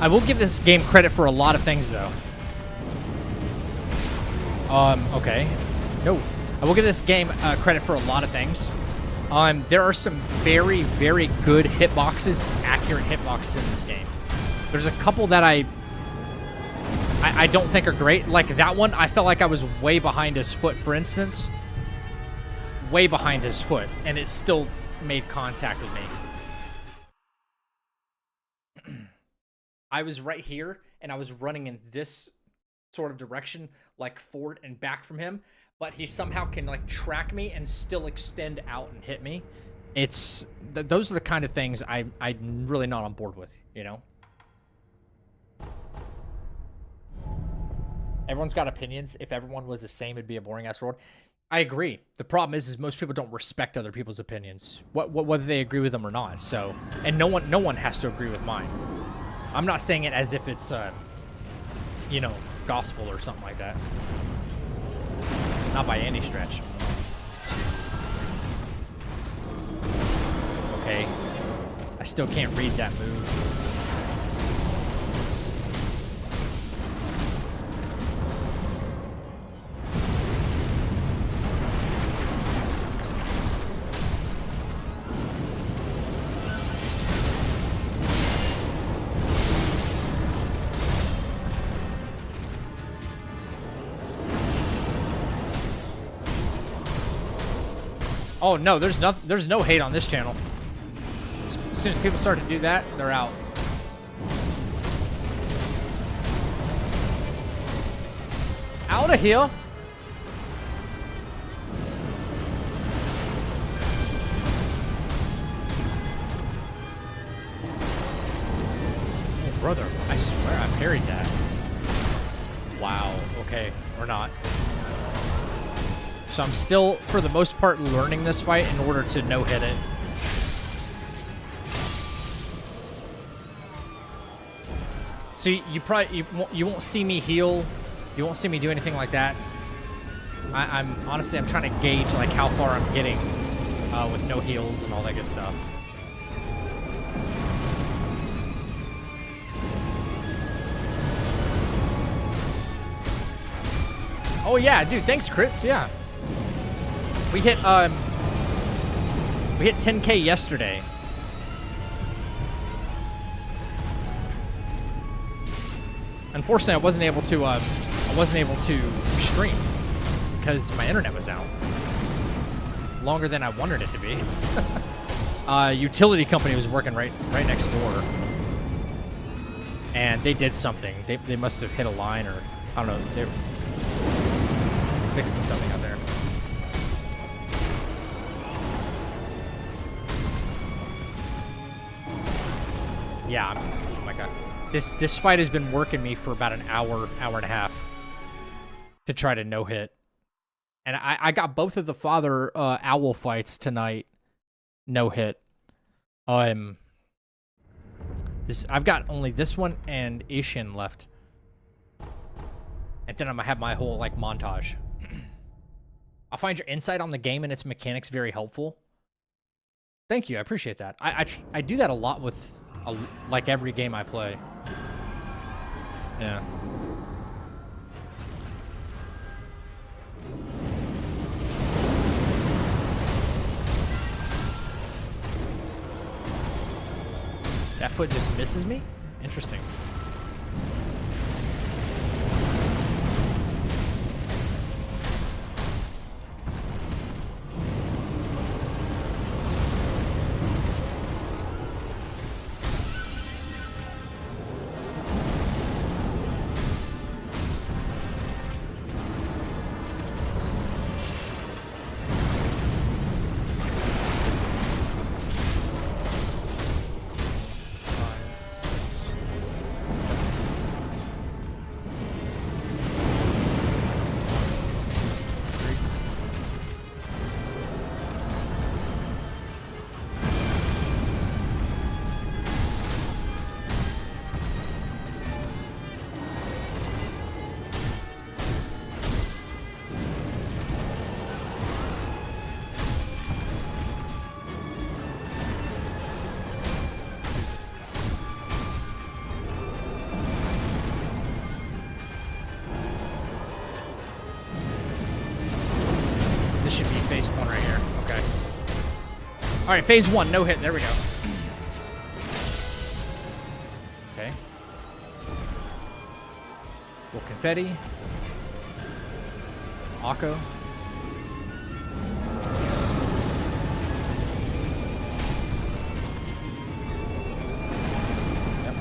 I will give this game credit for a lot of things, though. Okay. No. I will give this game credit for a lot of things. There are some very, very good hitboxes, accurate hitboxes in this game. There's a couple that I don't think are great. Like that one, I felt like I was way behind his foot, for instance. Way behind his foot, and it still made contact with me. I was right here, and I was running in this sort of direction, like forward and back from him, but he somehow can, like, track me and still extend out and hit me. It's... those are the kind of things I'm really not on board with, you know? Everyone's got opinions. If everyone was the same, it'd be a boring-ass world. I agree. The problem is most people don't respect other people's opinions, whether they agree with them or not. So, and no one has to agree with mine. I'm not saying it as if it's, you know, gospel or something like that. Not by any stretch. Okay. I still can't read that move. Oh no, there's no hate on this channel. As soon as people start to do that, they're out. Out of here. Oh, brother, I swear I parried that. Wow, okay, or not. So I'm still, for the most part, learning this fight in order to no-hit it. So you won't see me heal. You won't see me do anything like that. I'm honestly, I'm trying to gauge like how far I'm getting with no heals and all that good stuff. Oh yeah, dude, thanks, Crits, yeah. We hit 10K yesterday. Unfortunately, I wasn't able to stream because my internet was out. Longer than I wanted it to be. Utility company was working right next door. And they did something. They must have hit a line, or I don't know, they're fixing something out there. Yeah, oh my god. This fight has been working me for about an hour and a half to try to no-hit. And I got both of the father owl fights tonight no-hit. I've got only this one and Ishin left. And then I'm gonna have my whole like montage. I find your insight on the game and its mechanics very helpful. Thank you, I appreciate that. I do that a lot with like every game I play. Yeah. That foot just misses me? Interesting. Should be phase 1 right here. Okay. All right, phase 1, no hit. There we go. Okay. Little confetti. Akko. Yep.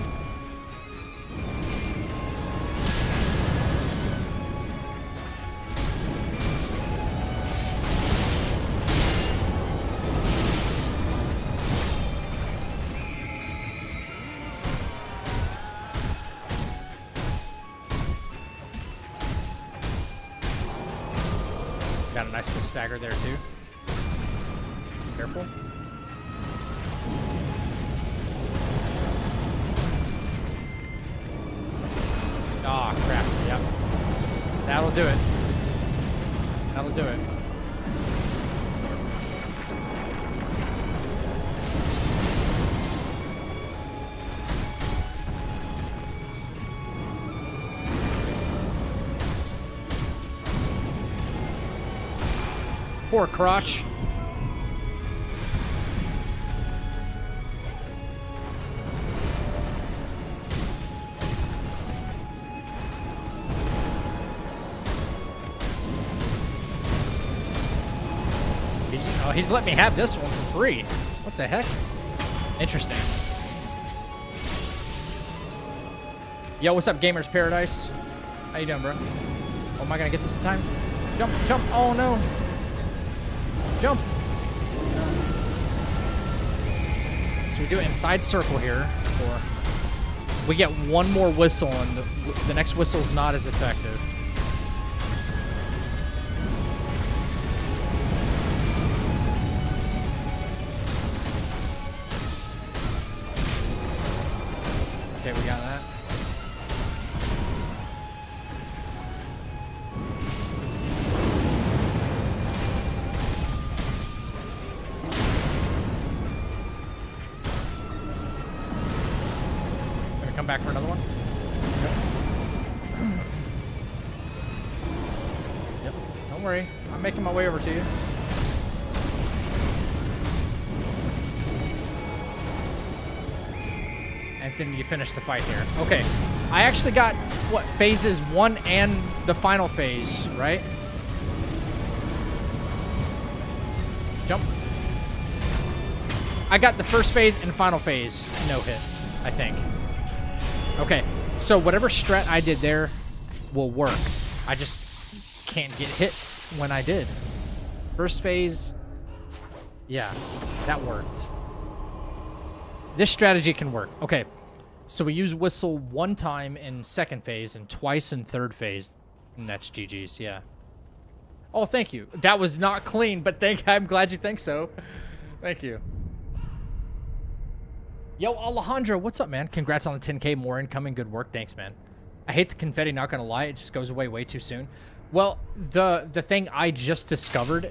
Got a nice little stagger there too. Careful. Oh crap, yep. That'll do it. That'll do it. Poor crotch. He's let me have this one for free. What the heck? Interesting. Yo, what's up, Gamers Paradise? How you doing, bro? Oh, am I gonna get this in time? Jump, jump! Oh no! Jump! So we do it inside circle here. We get one more whistle, and the next whistle's not as effective. Okay, we got that. Come back for another one. Don't worry. I'm making my way over to you. And then you finish the fight here. Okay. I actually got, what, phases 1 and the final phase, right? Jump. I got the first phase and final phase no hit, I think. Okay. So whatever strat I did there will work. I just can't get hit when I did. First phase, yeah, that worked. This strategy can work. Okay, so we use whistle 1 time in second phase and twice in third phase. And that's GG's, yeah. Oh, thank you. That was not clean, but I'm glad you think so. Thank you. Yo, Alejandro, what's up, man? Congrats on the 10K. More incoming. Good work. Thanks, man. I hate the confetti, not gonna lie. It just goes away way too soon. Well, the thing I just discovered...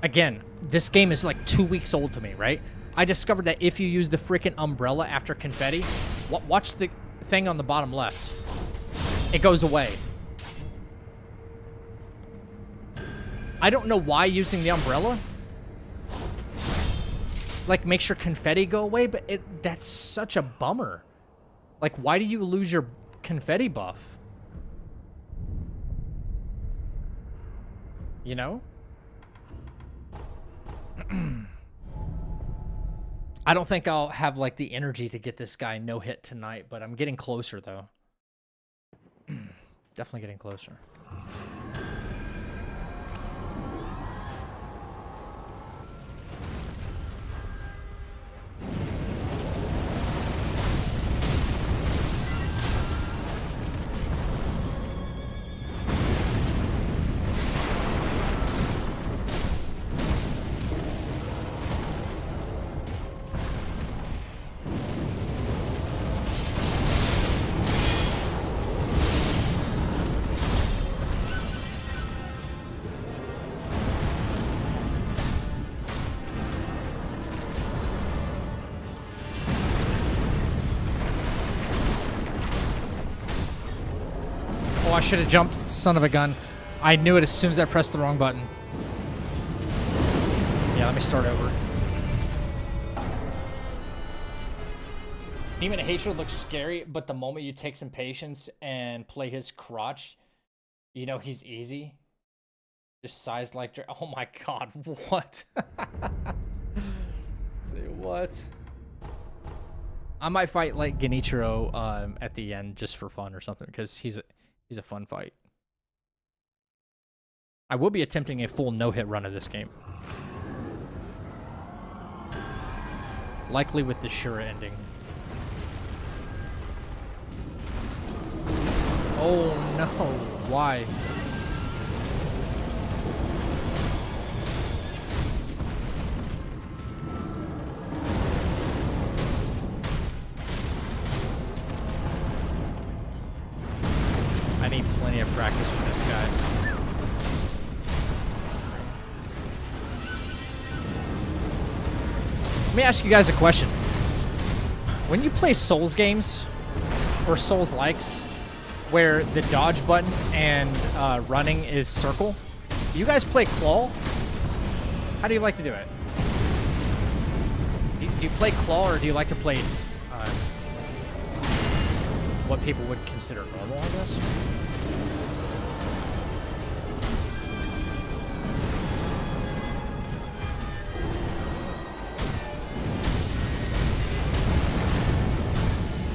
Again, this game is like 2 weeks old to me, right? I discovered that if you use the freaking umbrella after confetti... Watch the thing on the bottom left. It goes away. I don't know why using the umbrella... like, makes your confetti go away, but that's such a bummer. Like, why do you lose your confetti buff? You know? I don't think I'll have, like, the energy to get this guy no hit tonight, but I'm getting closer, though. Definitely getting closer. Oh, I should have jumped. Son of a gun. I knew it as soon as I pressed the wrong button. Yeah, let me start over. Demon of Hatred looks scary, but the moment you take some patience and play his crotch, you know he's easy. Just sized like... Oh my god, what? Say what? I might fight like Genichiro at the end just for fun or something, because he's a fun fight. I will be attempting a full no-hit run of this game. Likely with the Shura ending. Oh no, why? I need plenty of practice with this guy. Let me ask you guys a question. When you play Souls games, or Souls-likes, where the dodge button and running is circle, do you guys play claw? How do you like to do it? Do you play claw, or do you like to play what people would consider normal, I guess?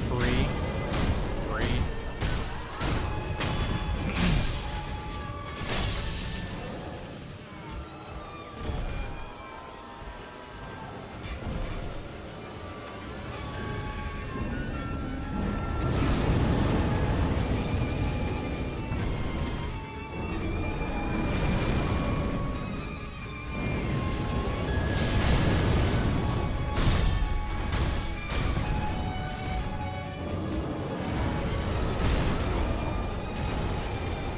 Free.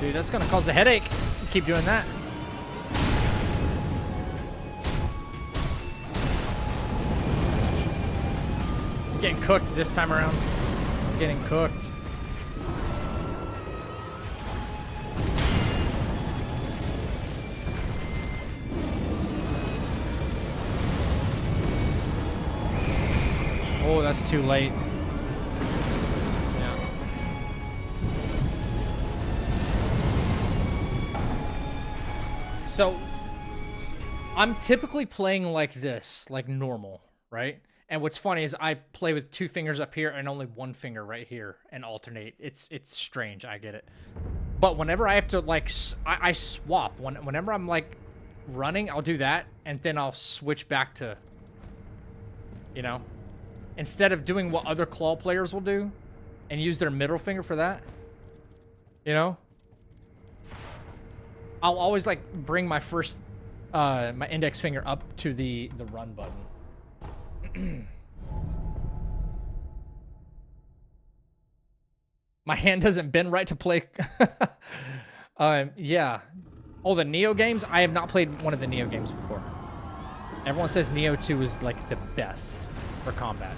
Dude, that's gonna cause a headache. Keep doing that. I'm getting cooked this time around. I'm getting cooked. Oh, that's too late. Yeah. So, I'm typically playing like this, like normal, right? And what's funny is I play with 2 fingers up here and only 1 finger right here and alternate. It's strange, I get it. But whenever I have to, like, I swap. Whenever I'm, like, running, I'll do that, and then I'll switch back to, you know, instead of doing what other claw players will do and use their middle finger for that, you know, I'll always, like, bring my first, my index finger up to the run button. My hand doesn't bend right to play. Yeah. Oh, the Neo games? I have not played one of the Neo games before. Everyone says Neo 2 is like the best for combat.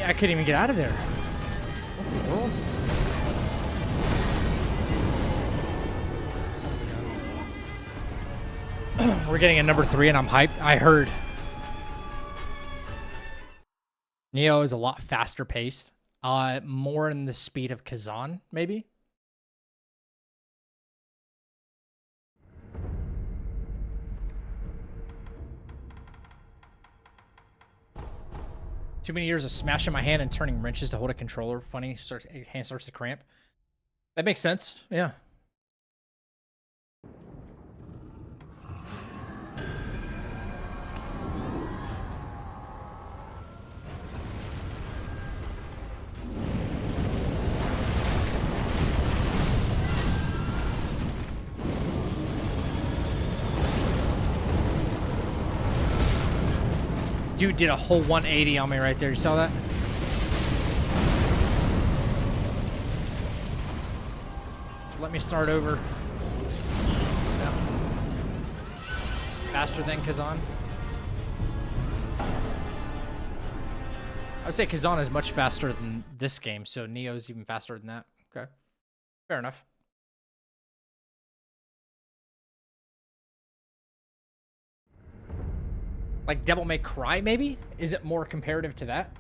I couldn't even get out of there. What the world? We're getting a number 3 and I'm hyped. I heard Neo is a lot faster paced. More in the speed of Kazan, maybe? Too many years of smashing my hand and turning wrenches to hold a controller. Funny, hand starts to cramp. That makes sense, yeah. Dude did a whole 180 on me right there. You saw that? So let me start over. Yeah. Faster than Kazan. I would say Kazan is much faster than this game, so Neo's even faster than that. Okay. Fair enough. Like Devil May Cry, maybe? Is it more comparative to that?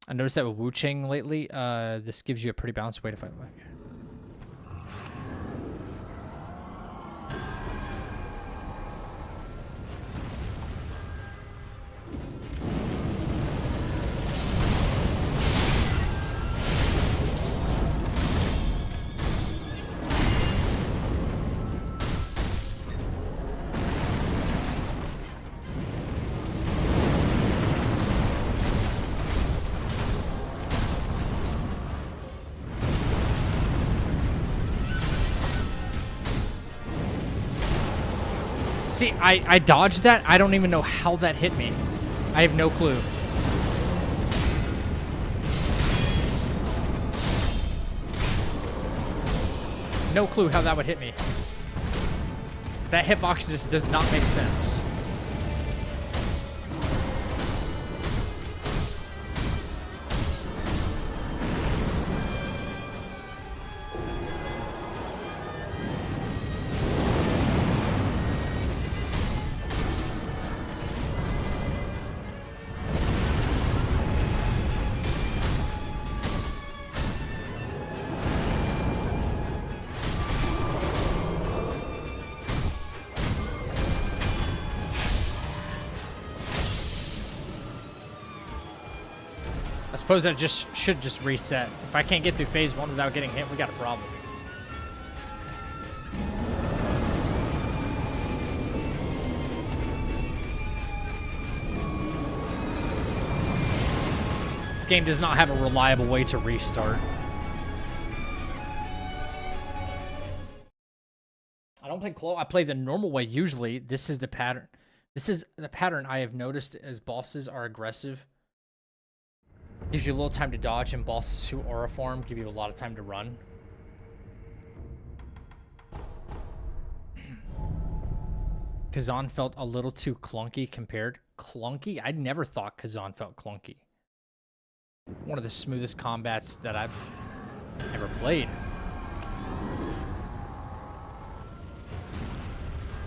I noticed that with Wu Chang lately, this gives you a pretty balanced way to fight. See, I dodged that. I don't even know how that hit me. I have no clue. No clue how that would hit me. That hitbox just does not make sense. I suppose I should just reset. If I can't get through phase 1 without getting hit, we got a problem. This game does not have a reliable way to restart. I don't play I play the normal way usually. This is the pattern. This is the pattern I have noticed as bosses are aggressive. Gives you a little time to dodge, and bosses who aura form give you a lot of time to run. Kazan felt a little too clunky compared. Clunky? I never thought Kazan felt clunky. One of the smoothest combats that I've ever played.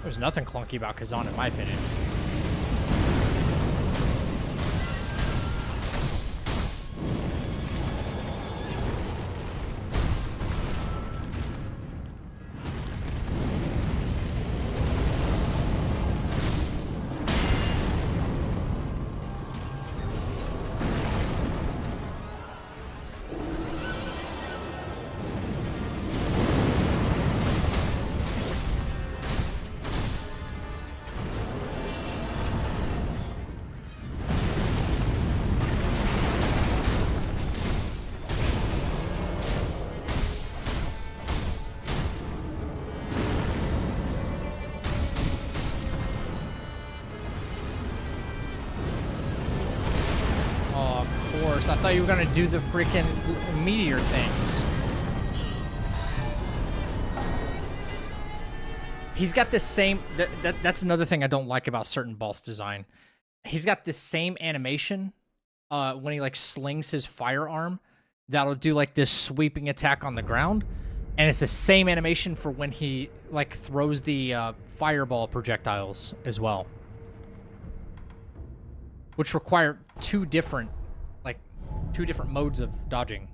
There's nothing clunky about Kazan in my opinion. I thought you were gonna do the freaking meteor things. He's got this same. That's another thing I don't like about certain boss design. He's got this same animation when he like slings his firearm. That'll do like this sweeping attack on the ground, and it's the same animation for when he like throws the fireball projectiles as well, which require two different modes of dodging.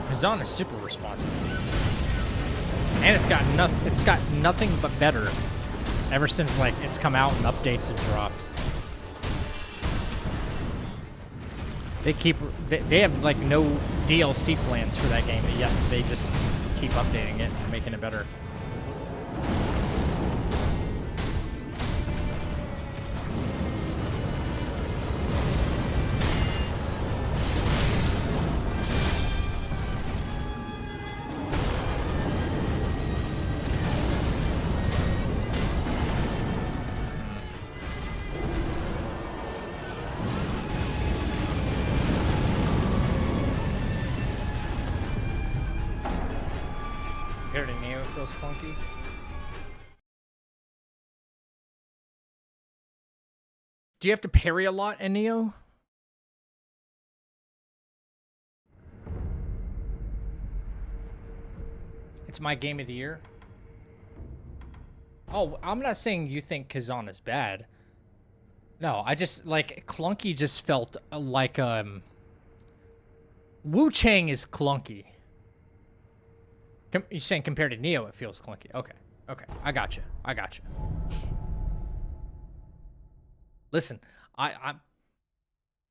Kazan is super responsive, and it's got nothing but better ever since like it's come out and updates have dropped. They have like no DLC plans for that game, but yet they just keep updating it and making it better. Clunky. Do you have to parry a lot in Neo? It's my game of the year. Oh, I'm not saying you think Kazan is bad. No, I just like clunky just felt like Wu Chang is clunky. You're saying compared to Neo, it feels clunky. Okay. Okay. I got you. Listen, I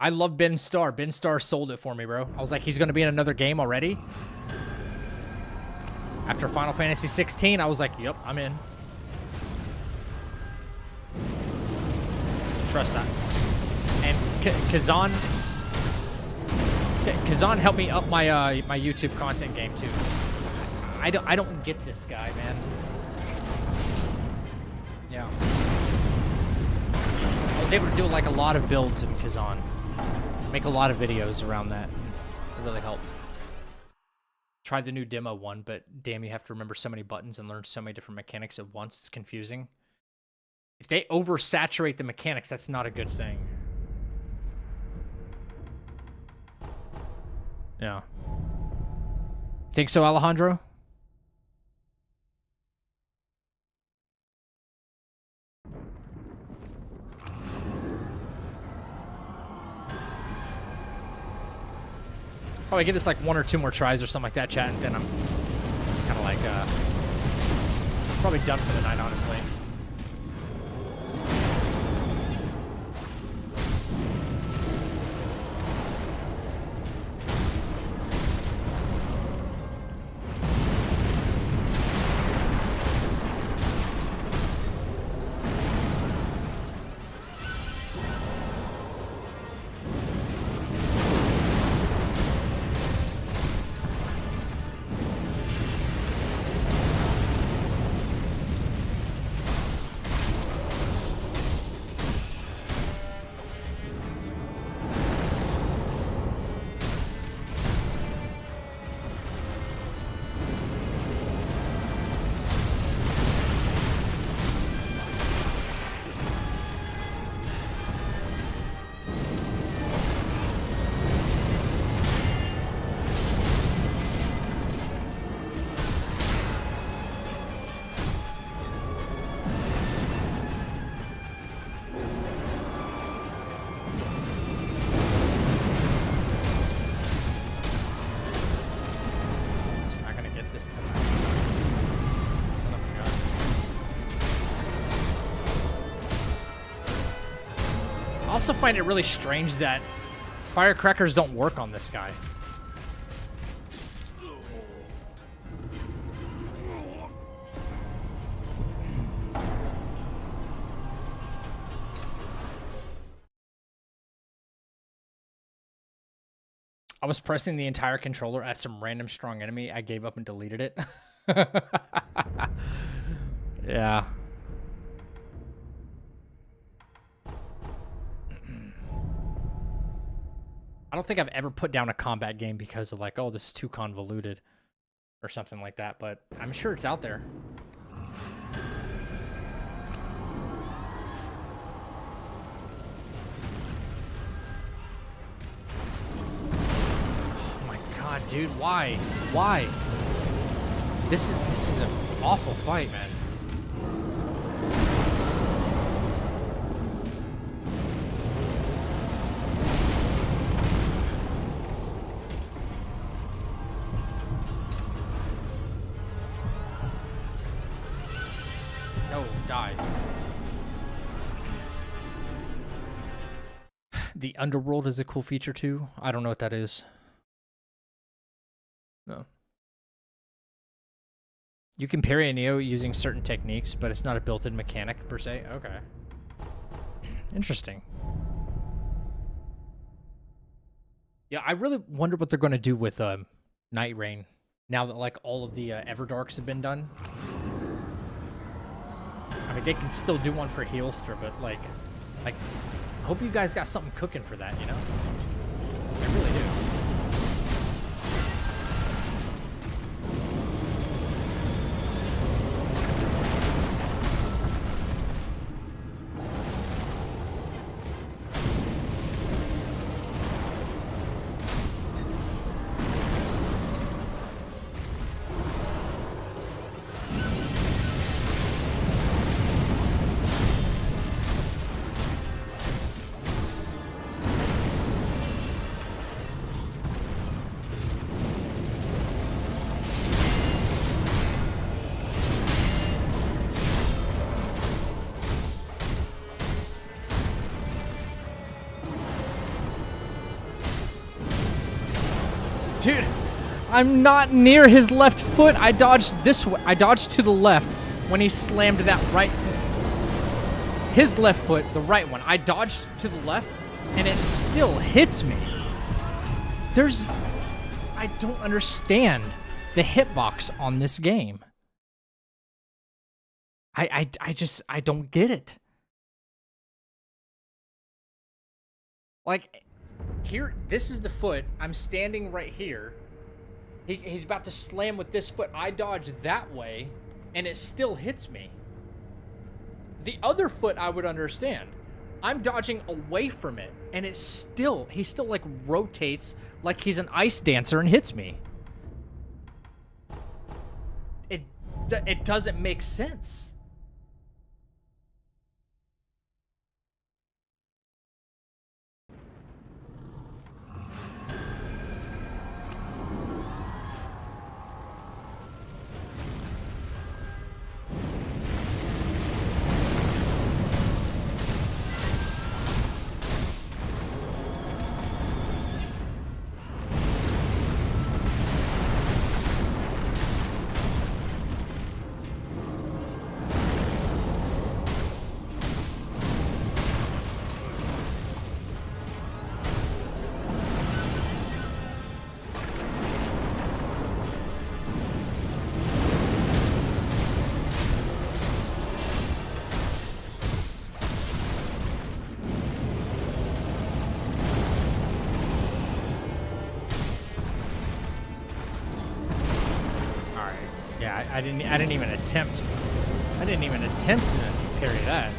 love Ben Starr. Ben Starr sold it for me, bro. I was like, he's going to be in another game already? After Final Fantasy 16, I was like, yep, I'm in. Trust that. And Kazan helped me up my my YouTube content game, too. I don't get this guy, man. Yeah. I was able to do like a lot of builds in Kazan. Make a lot of videos around that. It really helped. Tried the new demo one, but damn, you have to remember so many buttons and learn so many different mechanics at once. It's confusing. If they oversaturate the mechanics, that's not a good thing. Yeah. Think so, Alejandro? Probably give this like 1 or 2 more tries or something like that, chat, and then I'm kind of like, probably done for the night, honestly. I also find it really strange that firecrackers don't work on this guy. I was pressing the entire controller as some random strong enemy. I gave up and deleted it. Yeah. I don't think I've ever put down a combat game because of like, oh, this is too convoluted or something like that, but I'm sure it's out there. Oh my god, dude, why? Why? This is an awful fight, man. No, died. The underworld is a cool feature too. I don't know what that is. No. You can parry a Neo using certain techniques, but it's not a built-in mechanic per se. Okay. Interesting. Yeah, I really wonder what they're going to do with Night Rain now that like all of the Everdarks have been done. I mean, they can still do one for Heelster, but like, I hope you guys got something cooking for that, you know? I really do. Dude, I'm not near his left foot. I dodged this way. I dodged to the left when he slammed that right. His left foot, the right one. I dodged to the left, and it still hits me. I don't understand the hitbox on this game. I don't get it. Like, here, this is the foot. I'm standing right here. He's about to slam with this foot. I dodge that way, and it still hits me. The other foot I would understand. I'm dodging away from it, and he still like rotates like he's an ice dancer and hits me. It doesn't make sense. Yeah, I didn't even attempt. I didn't even attempt to parry that.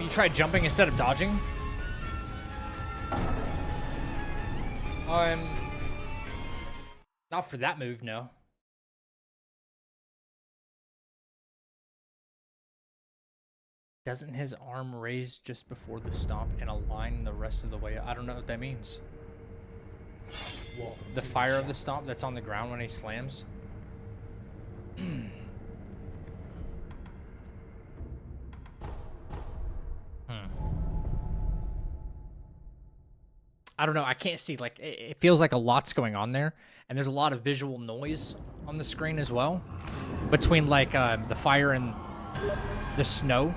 You tried jumping instead of dodging? Not for that move, no. Doesn't his arm raise just before the stomp and align the rest of the way? I don't know what that means. The fire of the stomp that's on the ground when he slams? I don't know. I can't see. Like, it feels like a lot's going on there, and there's a lot of visual noise on the screen as well, between like the fire and the snow.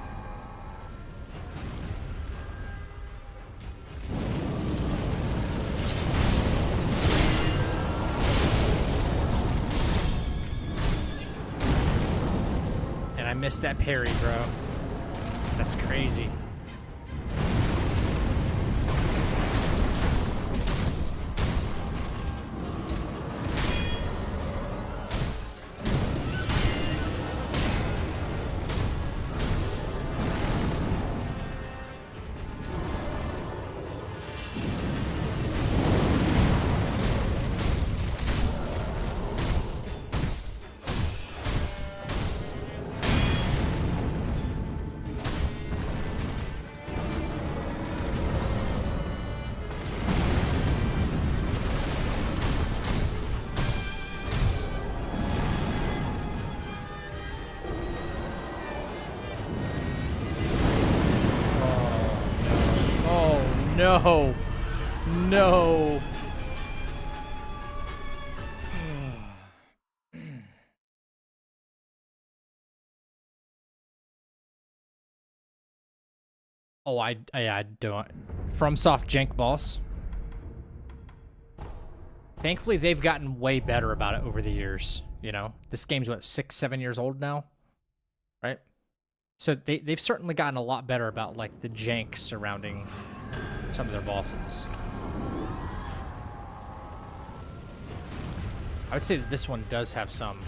And I missed that parry, bro. That's crazy. No. No. Oh, I don't. FromSoft jank boss. Thankfully, they've gotten way better about it over the years. You know, this game's what, 6-7 years old now, right? So they've certainly gotten a lot better about like the jank surrounding some of their bosses. I would say that this one does have some.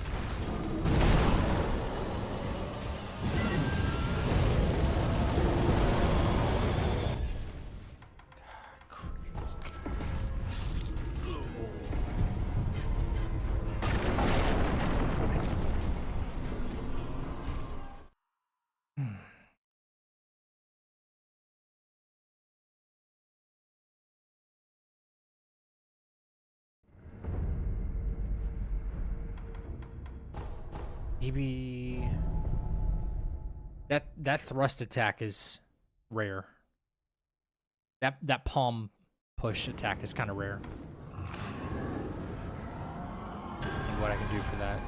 Maybe that thrust attack is rare. That palm push attack is kind of rare. I think what I can do for that.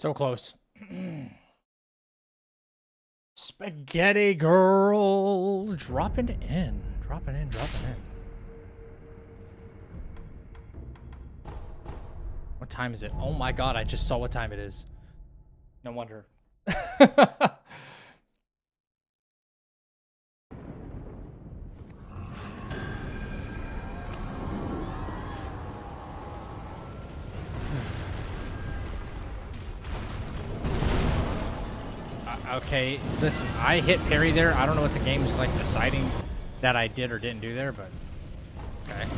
So close. Spaghetti girl. Dropping in. Dropping in, dropping in. What time is it? Oh my god, I just saw what time it is. No wonder. Okay, listen, I hit parry there. I don't know what the game's like deciding that I did or didn't do there, but okay.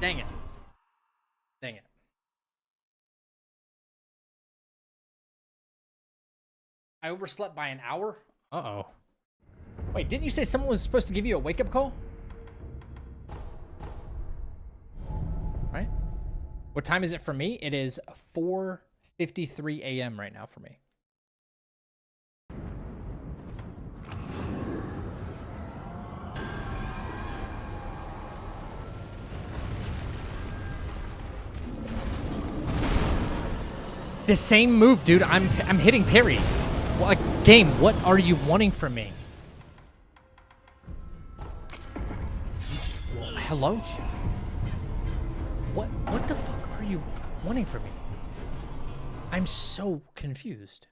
Dang it. Dang it. I overslept by an hour? Uh-oh. Wait, didn't you say someone was supposed to give you a wake-up call? Right? What time is it for me? It is 4:53 a.m. right now for me. The same move, dude. I'm hitting parry. What game? What are you wanting from me? Hello? What the fuck are you wanting from me? I'm so confused.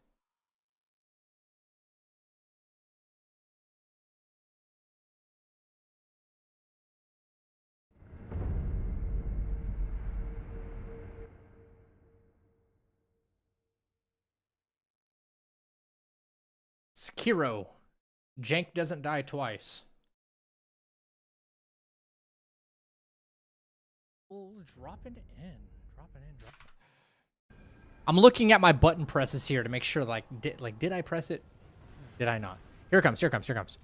Sekiro. Jank doesn't die twice. Dropping in. I'm looking at my button presses here to make sure, did I press it? Did I not? Here it comes, here it comes, here it comes.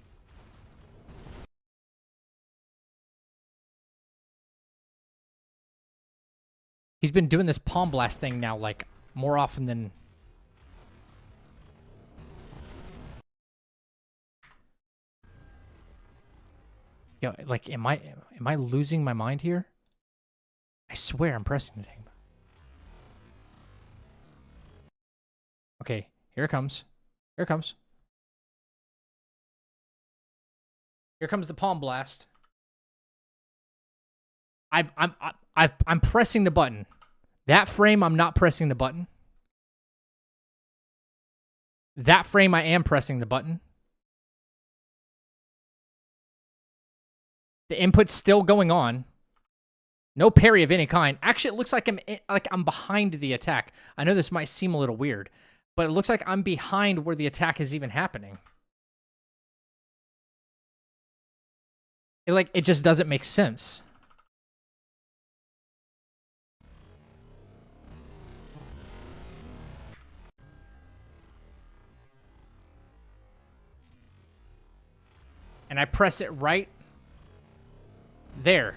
He's been doing this palm blast thing now, like, more often than... Yo, like, am I losing my mind here? I swear I'm pressing the thing. Okay, here it comes. Here it comes. Here comes the palm blast. I'm pressing the button. That frame, I'm not pressing the button. That frame, I am pressing the button. The input's still going on. No parry of any kind. Actually, it looks like I'm behind the attack. I know this might seem a little weird, but it looks like I'm behind where the attack is even happening. It just doesn't make sense. And I press it right there.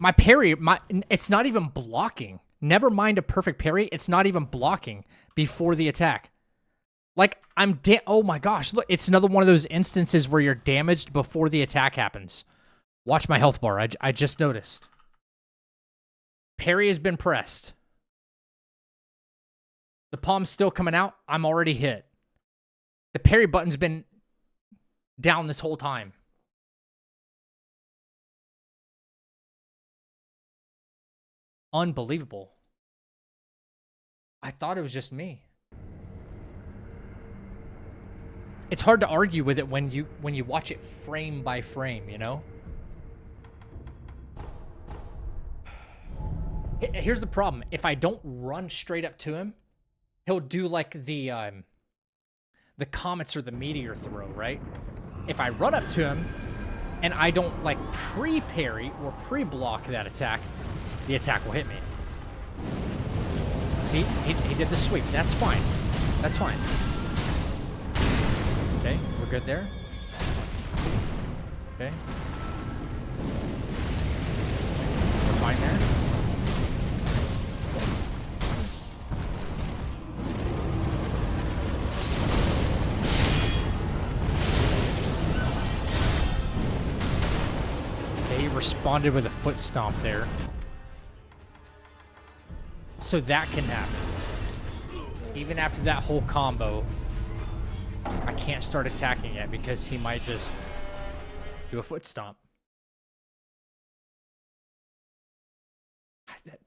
My parry, it's not even blocking. Never mind a perfect parry, it's not even blocking before the attack. Like, oh my gosh, look, it's another one of those instances where you're damaged before the attack happens. Watch my health bar, I just noticed. Parry has been pressed. The palm's still coming out, I'm already hit. The parry button's been down this whole time. Unbelievable. I thought it was just me. It's hard to argue with it when you watch it frame by frame, you know? Here's the problem. If I don't run straight up to him, he'll do like the comets or the meteor throw, right? If I run up to him and I don't like pre-parry or pre-block that attack, the attack will hit me. See, he did the sweep. That's fine. That's fine. Okay, we're good there. Okay. We're fine there. he responded with a foot stomp there. So that can happen. Even after that whole combo, I can't start attacking yet because he might just do a foot stomp.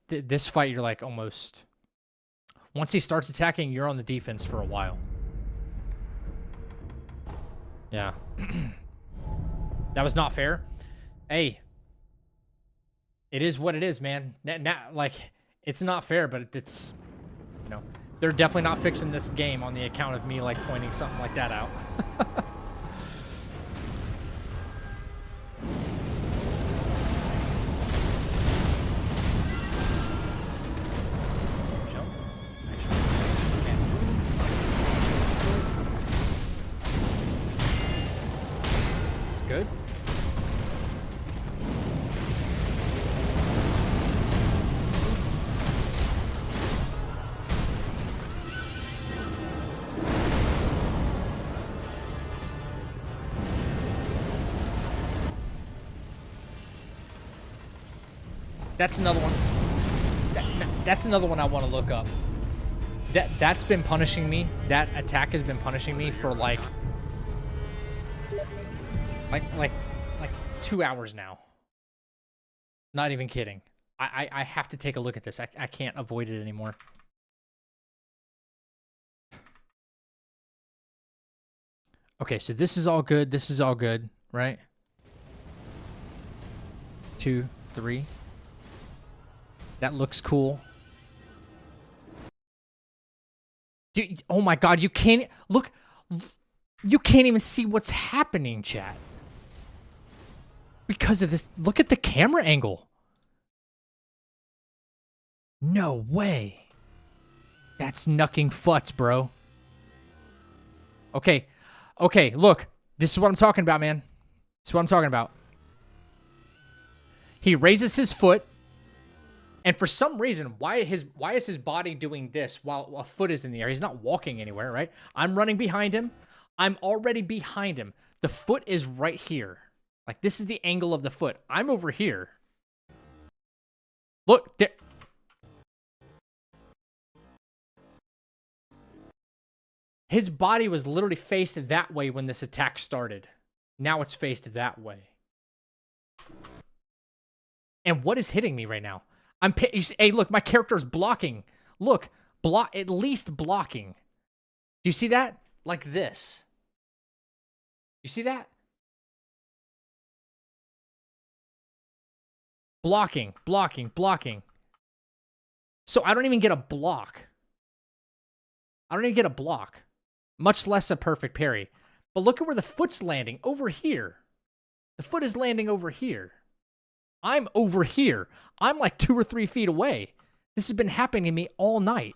This fight, you're like almost... Once he starts attacking, you're on the defense for a while. Yeah. That was not fair. Hey. It is what it is, man. Like, it's not fair, but it's... You know, they're definitely not fixing this game on the account of me, like, pointing something like that out. Good. That's another one. That's another one I want to look up. That's been punishing me. That attack has been punishing me for like 2 hours now. Not even kidding. I have to take a look at this. I can't avoid it anymore. Okay, so this is all good. This is all good, right? 2, 3. That looks cool. Dude, oh my god, you can't... Look... You can't even see what's happening, chat. Because of this. Look at the camera angle. No way. That's knucking futs, bro. Okay. Okay, look. This is what I'm talking about, man. This is what I'm talking about. He raises his foot. And for some reason, why is his body doing this while a foot is in the air? He's not walking anywhere, right? I'm running behind him. I'm already behind him. The foot is right here. Like, this is the angle of the foot. I'm over here. Look, there. His body was literally faced that way when this attack started. Now it's faced that way. And what is hitting me right now? Hey, look, my character's blocking. Look, at least blocking. Do you see that? Like this. You see that? Blocking, blocking, blocking. So I don't even get a block. I don't even get a block. Much less a perfect parry. But look at where the foot's landing. Over here. The foot is landing over here. I'm over here. I'm like 2 or 3 feet away. This has been happening to me all night.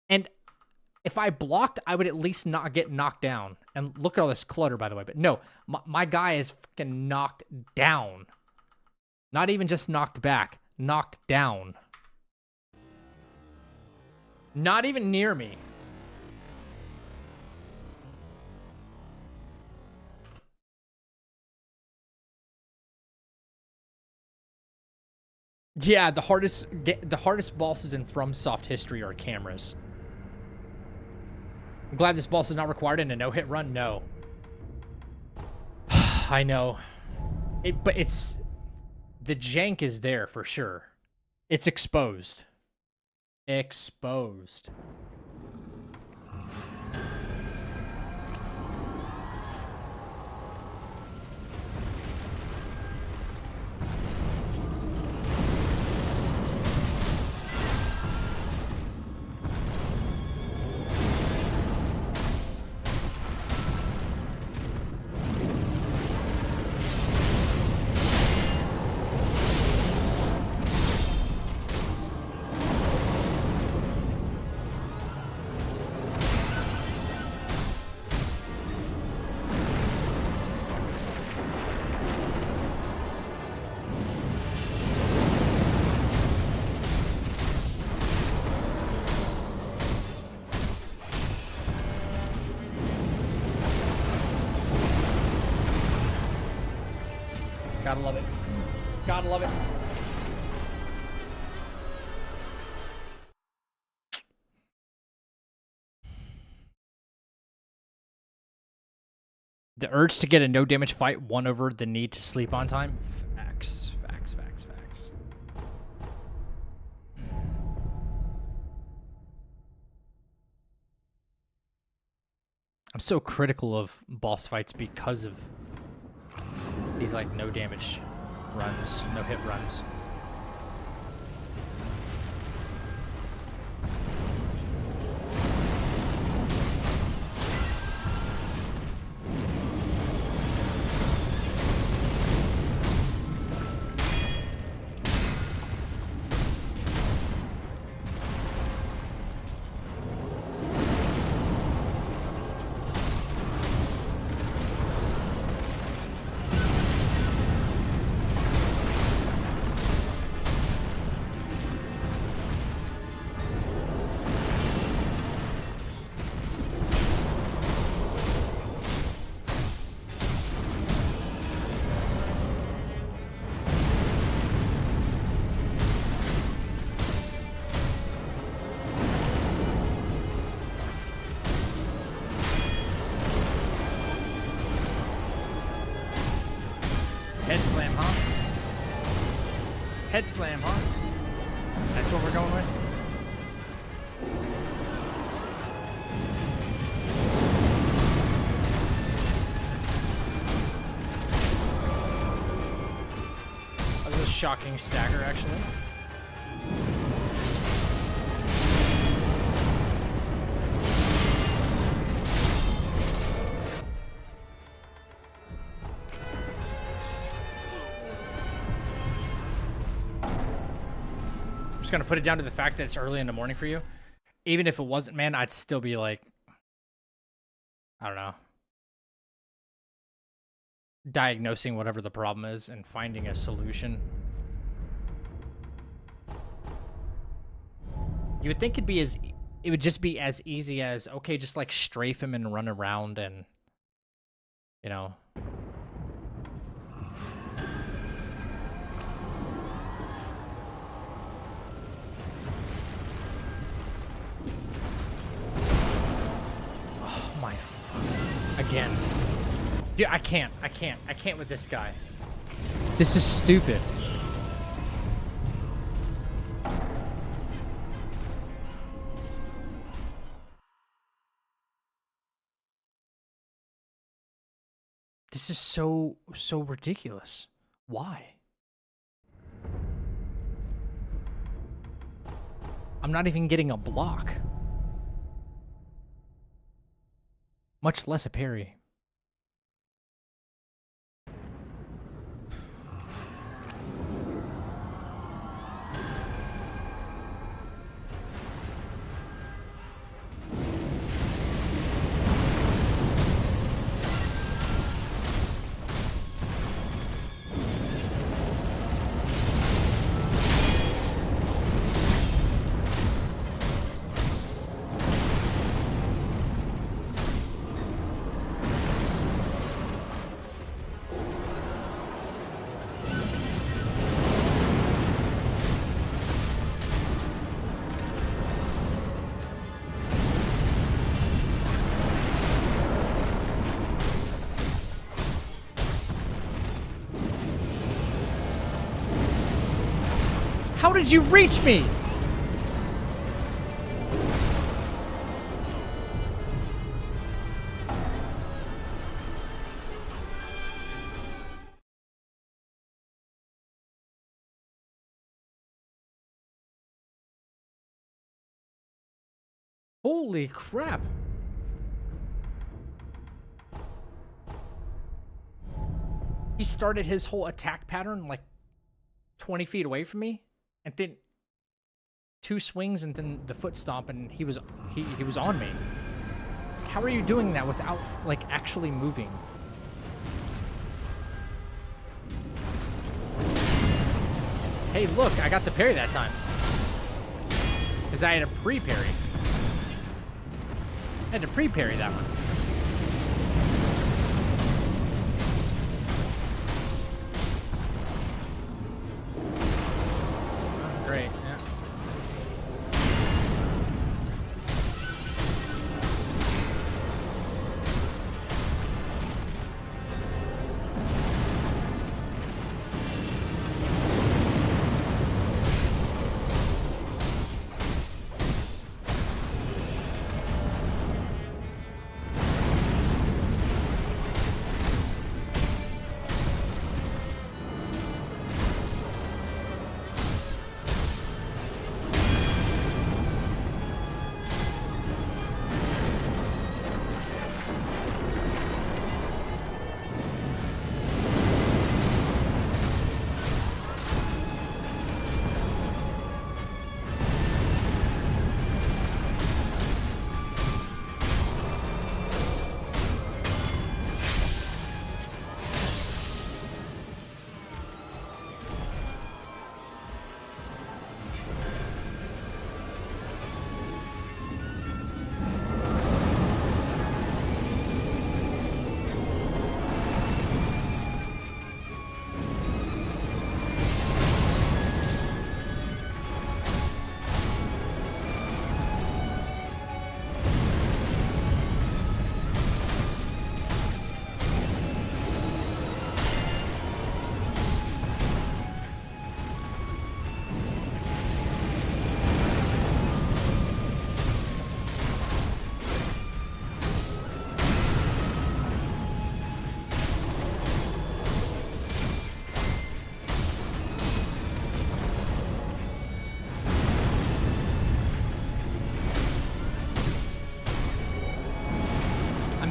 And if I blocked, I would at least not get knocked down. And look at all this clutter, by the way. But no, my guy is fucking knocked down. Not even just knocked back. Knocked down. Not even near me. Yeah, the hardest bosses in FromSoft history are cameras. I'm glad this boss is not required in a no-hit run. No. I know. But it's... The jank is there for sure. It's exposed. Exposed. Gotta love it. Gotta love it. The urge to get a no damage fight won over the need to sleep on time. Facts. I'm so critical of boss fights because of these like no damage runs, no hit runs. Head slam, huh? Head slam, huh? That's what we're going with? That was a shocking stagger, actually. I'm just gonna put it down to the fact that it's early in the morning for you. Even if it wasn't, man, I'd still be like, I don't know, diagnosing whatever the problem is and finding a solution. You would think it would just be as easy as, okay, just like strafe him and run around and, you know. Again. Dude, I can't with this guy. This is stupid. This is so ridiculous. Why? I'm not even getting a block. Much less a parry. How did you reach me? Holy crap. He started his whole attack pattern like 20 feet away from me. And then 2 swings and then the foot stomp and he was on me. How are you doing that without like actually moving? Hey, look, I got the parry that time. Because I had a pre-parry. I had to pre-parry that one.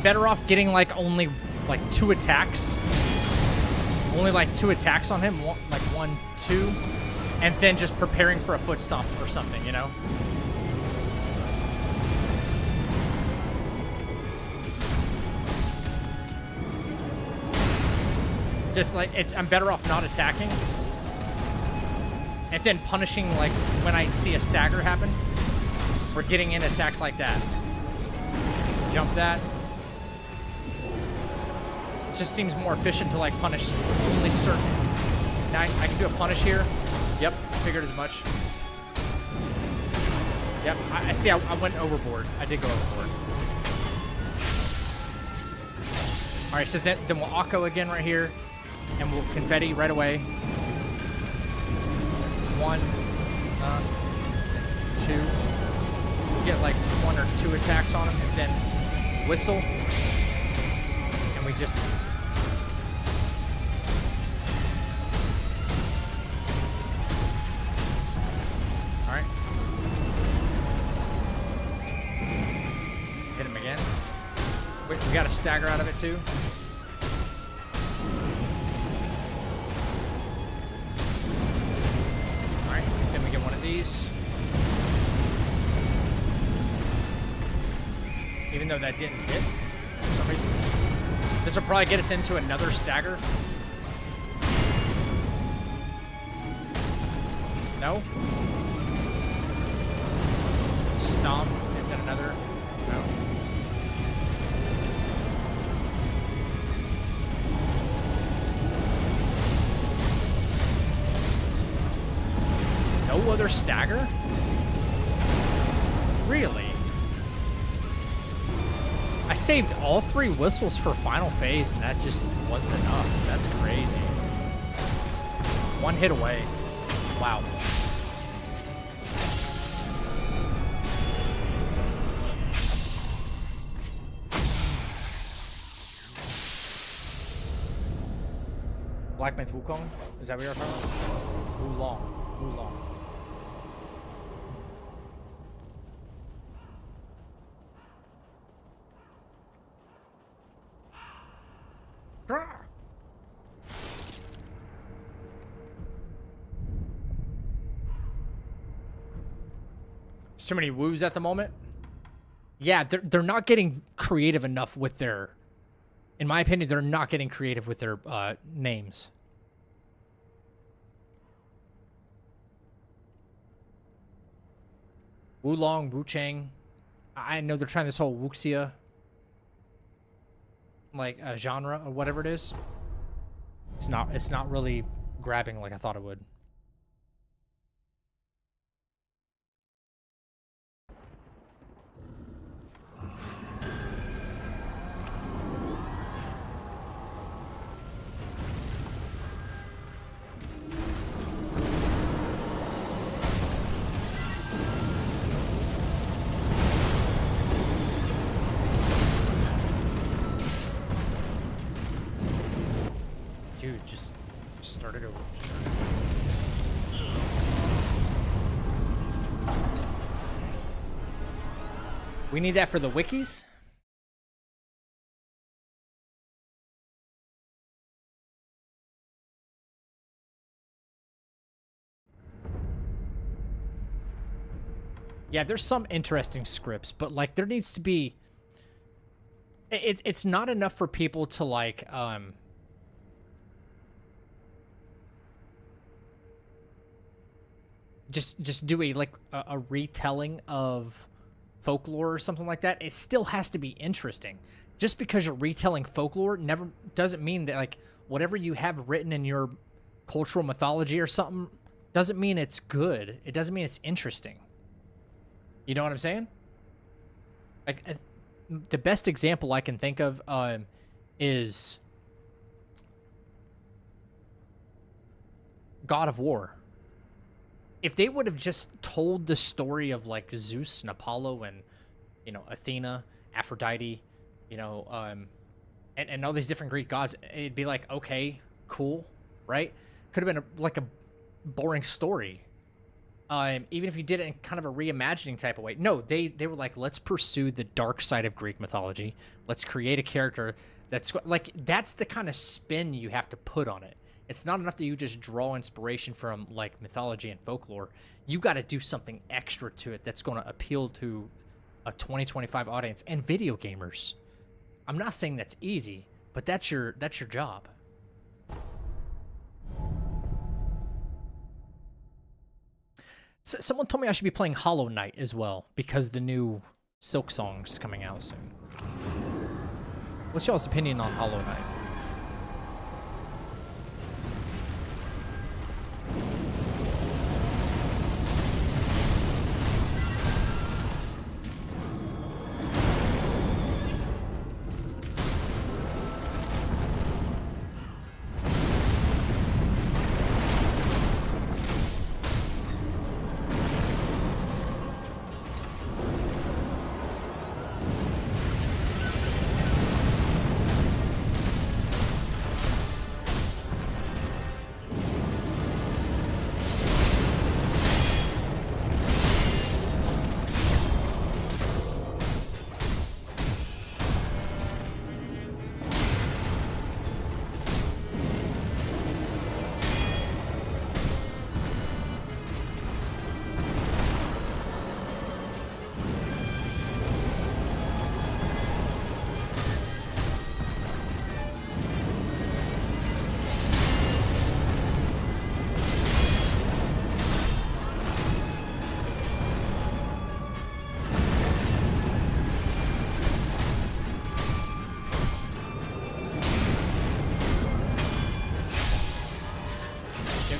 better off getting like only like 2 attacks. Only like 2 attacks on him, like 1, 2, and then just preparing for a foot stomp or something, you know? Just like, I'm better off not attacking. And then punishing, like, when I see a stagger happen. Or getting in attacks like that. Jump that. It just seems more efficient to, like, punish only certain... Now, I can do a punish here. Yep, figured as much. Yep, I see I went overboard. I did go overboard. Alright, so then we'll Akko again right here. And we'll confetti right away. 1, 2. Get like 1 or 2 attacks on him, and then whistle. And we just... Alright. Hit him again. We got a stagger out of it too. These. Even though that didn't hit for some reason. This will probably get us into another stagger. No? Stomp and then another. No. No other stagger? Really? I saved all 3 whistles for final phase and that just wasn't enough. That's crazy. 1 hit away. Wow. Black Myth Wukong? Is that what you're talking about? Wulong. Wulong. So many woos at the moment. Yeah, they're not getting creative enough with their... In my opinion, they're not getting creative with their names. Wulong, Wuchang. I know they're trying this whole Wuxia, like a genre or whatever it is. It's not really grabbing like I thought it would. Dude, just start it over. We need that for the wikis? Yeah, there's some interesting scripts, but like there needs to be... It's not enough for people to like... Just do a retelling of folklore or something like that. It still has to be interesting. Just because you're retelling folklore never doesn't mean that like whatever you have written in your cultural mythology or something doesn't mean it's good. It doesn't mean it's interesting. You know what I'm saying? Like the best example I can think of is God of War. If they would have just told the story of like Zeus and Apollo and, you know, Athena, Aphrodite, you know, and all these different Greek gods, it'd be like, okay, cool, right? Could have been like a boring story. Even if you did it in kind of a reimagining type of way. No, they were like, let's pursue the dark side of Greek mythology. Let's create a character that's like, that's the kind of spin you have to put on it. It's not enough that you just draw inspiration from like mythology and folklore. You got to do something extra to it that's going to appeal to a 2025 audience and video gamers. I'm not saying that's easy, but that's your job. So, someone told me I should be playing Hollow Knight as well because the new Silk Song's coming out soon. What's y'all's opinion on Hollow Knight?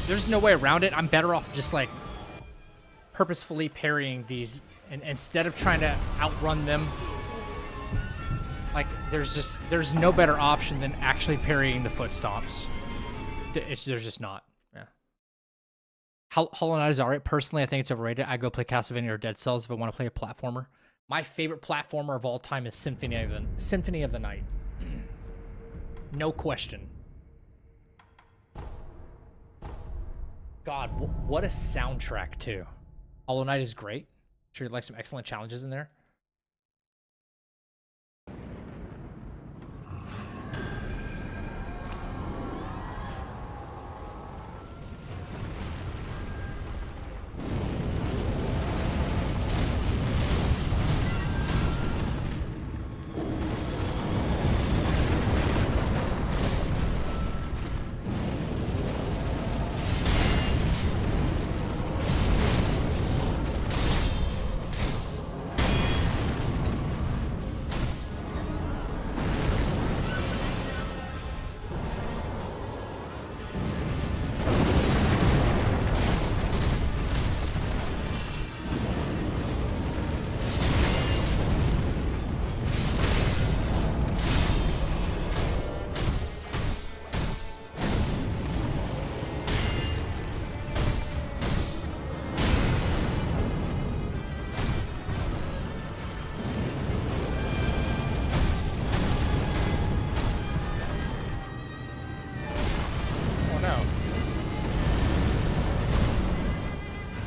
There's no way around it. I'm better off just like purposefully parrying these, and instead of trying to outrun them, like there's no better option than actually parrying the foot stomps. There's just not. Yeah. Hollow Knight is alright. Personally, I think it's overrated. I go play Castlevania or Dead Cells if I want to play a platformer. My favorite platformer of all time is Symphony of the Night. No question. God, what a soundtrack, too. Hollow Knight is great. Sure, like some excellent challenges in there.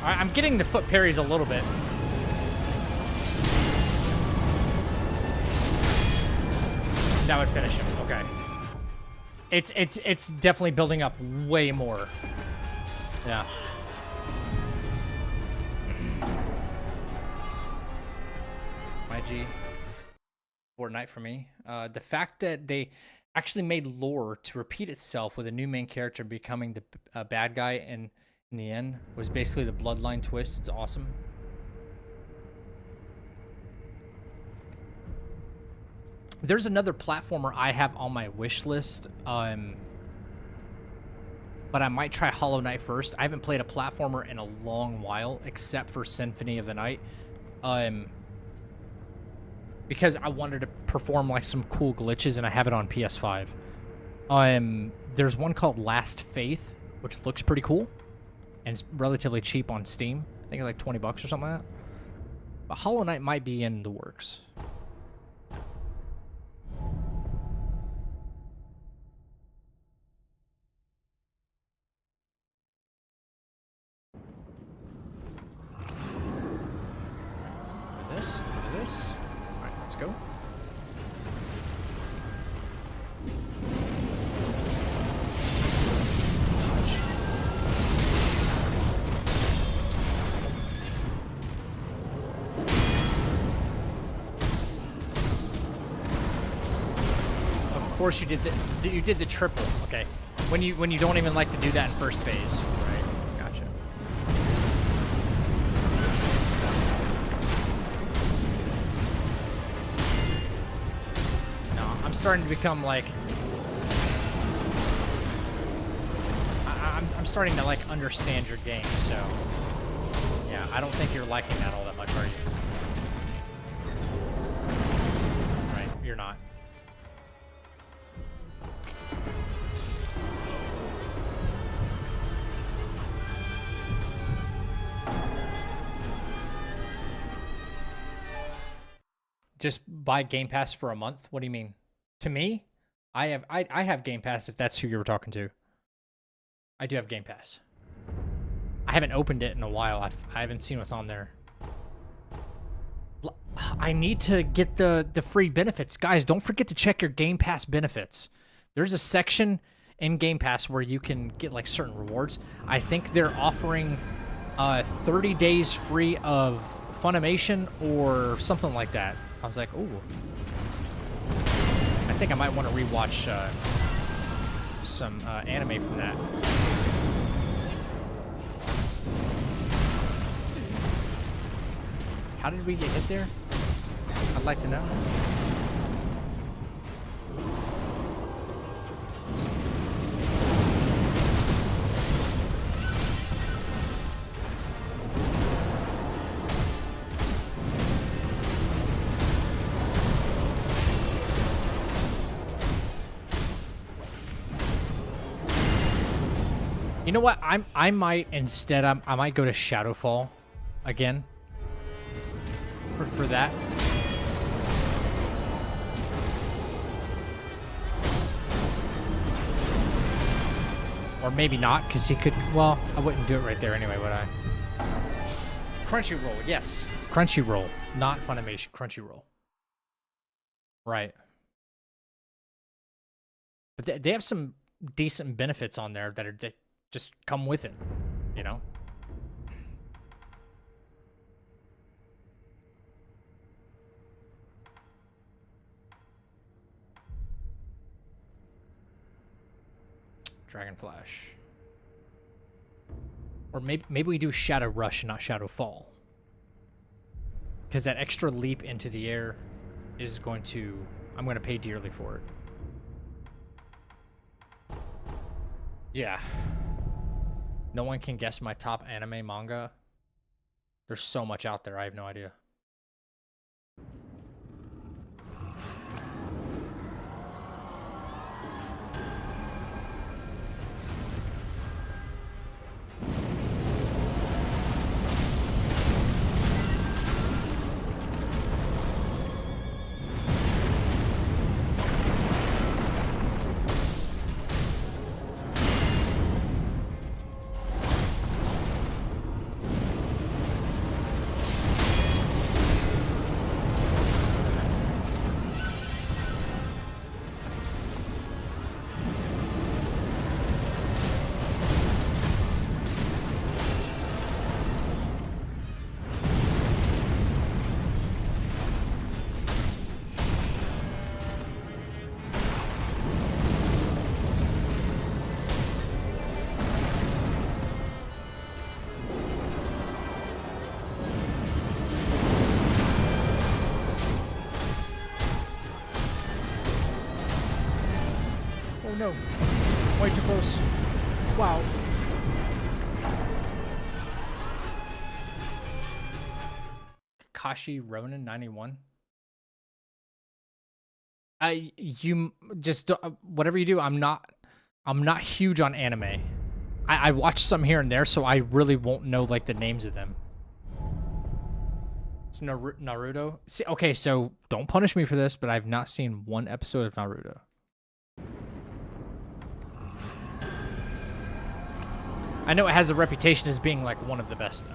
I'm getting the foot parries a little bit. That would finish him. Okay. It's definitely building up way more. Yeah. My G. Fortnite for me. The fact that they actually made lore to repeat itself with a new main character becoming the bad guy in the end was basically the bloodline twist. It's awesome. There's another platformer I have on my wish list, but I might try Hollow Knight first. I haven't played a platformer in a long while, except for Symphony of the Night, because I wanted to perform like some cool glitches, and I have it on PS5. There's one called Last Faith, which looks pretty cool, and it's relatively cheap on Steam. I think it's like 20 bucks or something like that. But Hollow Knight might be in the works. this. All right, let's go. Touch. Of course you did the triple. Okay. When you don't even like to do that in first phase. Right. Gotcha. No, I'm starting to become like I'm starting to like understand your game, so yeah, I don't think you're liking that all that much, are you? Right, you're not. Just buy Game Pass for a month? What do you mean? To me, I have Game Pass if that's who you were talking to. I do have Game Pass. I haven't opened it in a while. I haven't seen what's on there. I need to get the free benefits. Guys, don't forget to check your Game Pass benefits. There's a section in Game Pass where you can get like certain rewards. I think they're offering 30 days free of Funimation or something like that. I was like, ooh. I think I might want to rewatch some anime from that. How did we get hit there? I'd like to know. You know what? I might instead I might go to Shadowfall again for that. Or maybe not, because he could. Well, I wouldn't do it right there anyway, would I? Crunchyroll, yes, Crunchyroll, not Funimation. Crunchyroll, right? But they have some decent benefits on there that just come with it, you know? Dragon Flash. Or maybe we do Shadow Rush, not Shadow Fall. Because that extra leap into the air is going to... I'm going to pay dearly for it. Yeah. No one can guess my top anime manga. There's so much out there, I have no idea. No. Way too close. Wow. Kakashi Ronin 91. You just whatever you do. I'm not huge on anime. I watch some here and there, so I really won't know like the names of them. It's Naruto. See, okay, so don't punish me for this, but I've not seen one episode of Naruto. I know it has a reputation as being like one of the best though.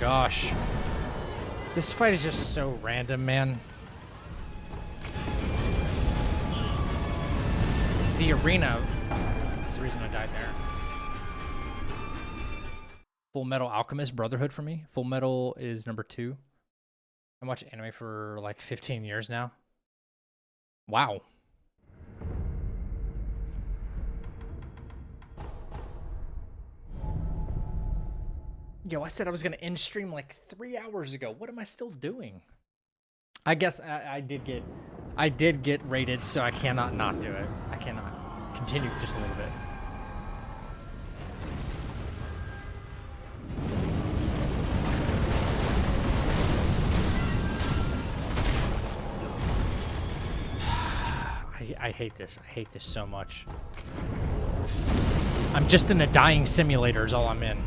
gosh. This fight is just so random, man. The arena is the reason I died there. Full Metal Alchemist Brotherhood for me. Full Metal is number 2. I watched anime for like 15 years now. Wow. Yo, I said I was going to end stream like 3 hours ago. What am I still doing? I guess I did get rated, so I cannot not do it. I cannot continue just a little bit. I hate this. I hate this so much. I'm just in a dying simulator is all I'm in.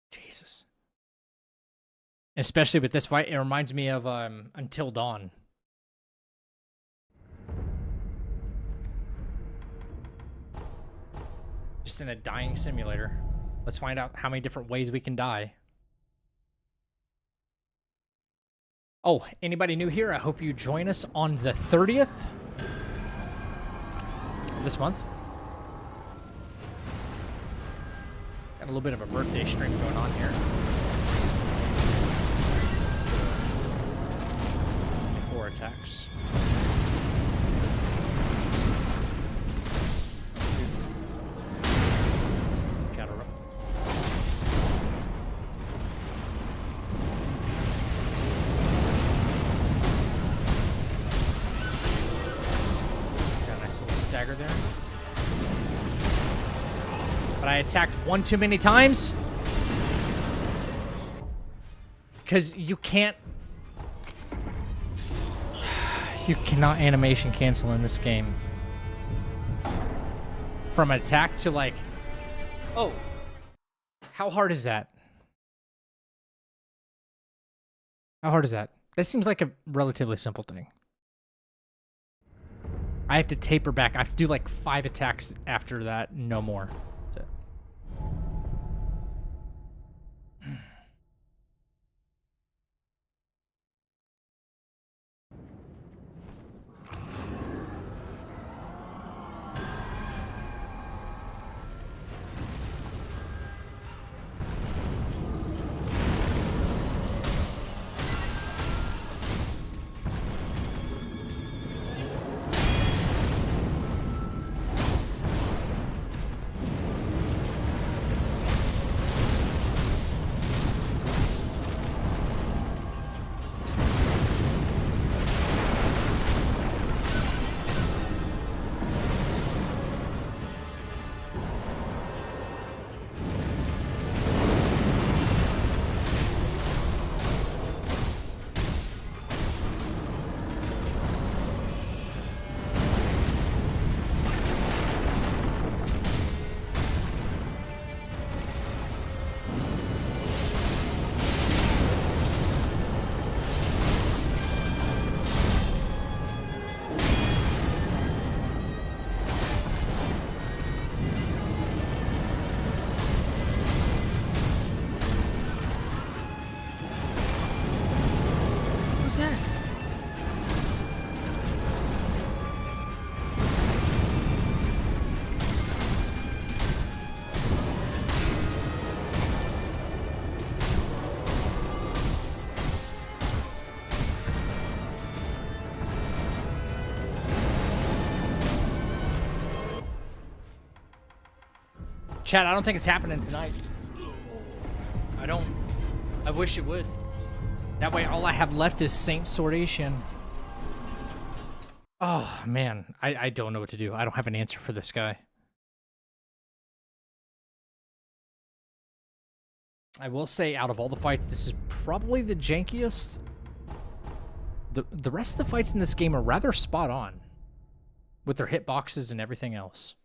Jesus. Especially with this fight, it reminds me of Until Dawn. Just in a dying simulator. Let's find out how many different ways we can die. Oh, anybody new here? I hope you join us on the 30th of this month. Got a little bit of a birthday stream going on here. 4 attacks. Stagger there. But I attacked one too many times. Because you can't... You cannot animation cancel in this game. From attack to like... Oh. How hard is that? How hard is that? That seems like a relatively simple thing. I have to taper back. I have to do like 5 attacks after that, no more. Chat, I don't think it's happening tonight. I don't. I wish it would. That way all I have left is Saint Swordation. Oh, man. I don't know what to do. I don't have an answer for this guy. I will say, out of all the fights, this is probably the jankiest. The rest of the fights in this game are rather spot on. With their hitboxes and everything else.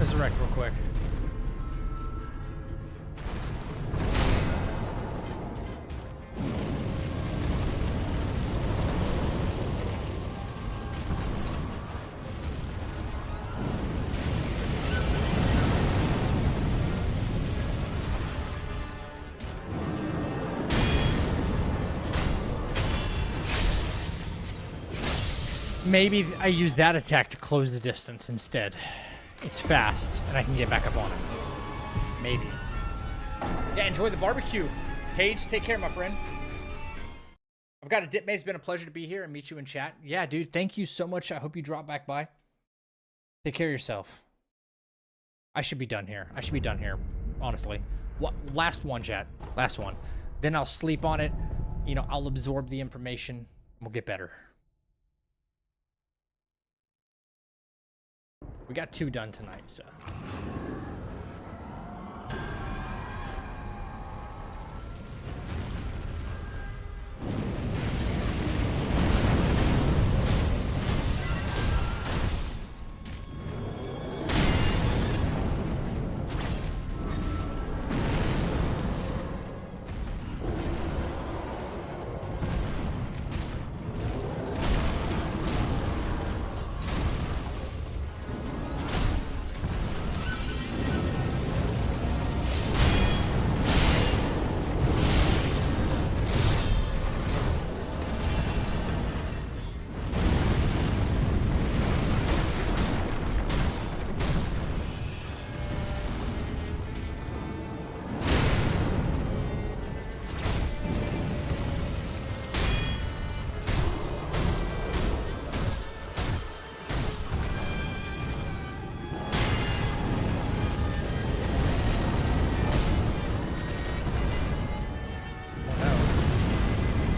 resurrect real quick. Maybe I use that attack to close the distance instead. It's fast, and I can get back up on it. Maybe. Yeah, enjoy the barbecue. Paige, take care, my friend. I've got a dip, mate. It's been a pleasure to be here and meet you in chat. Yeah, dude, thank you so much. I hope you drop back by. Take care of yourself. I should be done here. I should be done here, honestly. What? Last one, chat. Last one. Then I'll sleep on it. You know, I'll absorb the information, and we'll get better. We got 2 done tonight, so.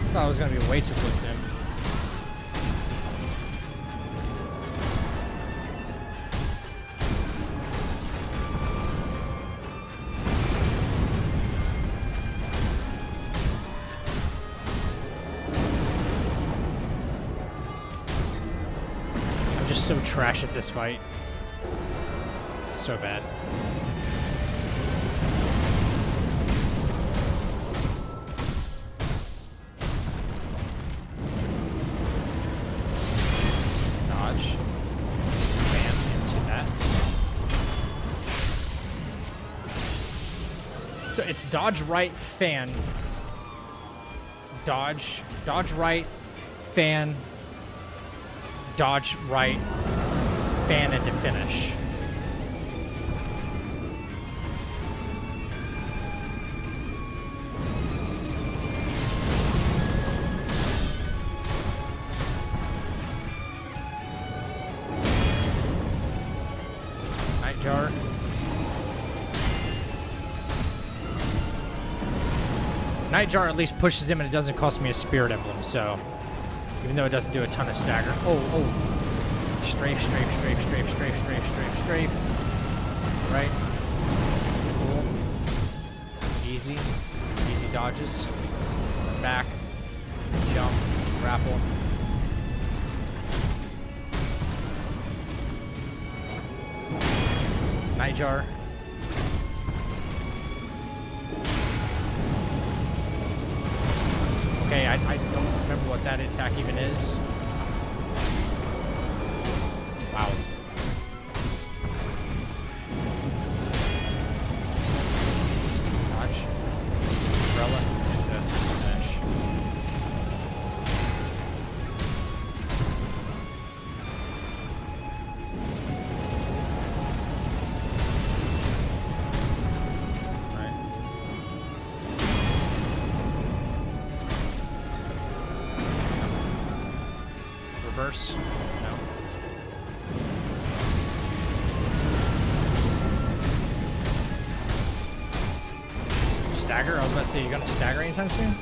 I thought it was going to be way too close to him. I'm just so trash at this fight. So bad. So it's dodge right, fan, dodge right, fan, dodge right, fan into finish. Nightjar. Nightjar at least pushes him and it doesn't cost me a spirit emblem, so even though it doesn't do a ton of stagger. Oh. Strafe, strafe, strafe, strafe, strafe, strafe, strafe, strafe. Right. Cool. Easy. Easy dodges. Back. Jump. Grapple. Nightjar. Okay, I don't remember what that attack even is. Wow. Dodge. Umbrella into finish. Reverse? No. Stagger? I was about to say, you gonna stagger anytime soon?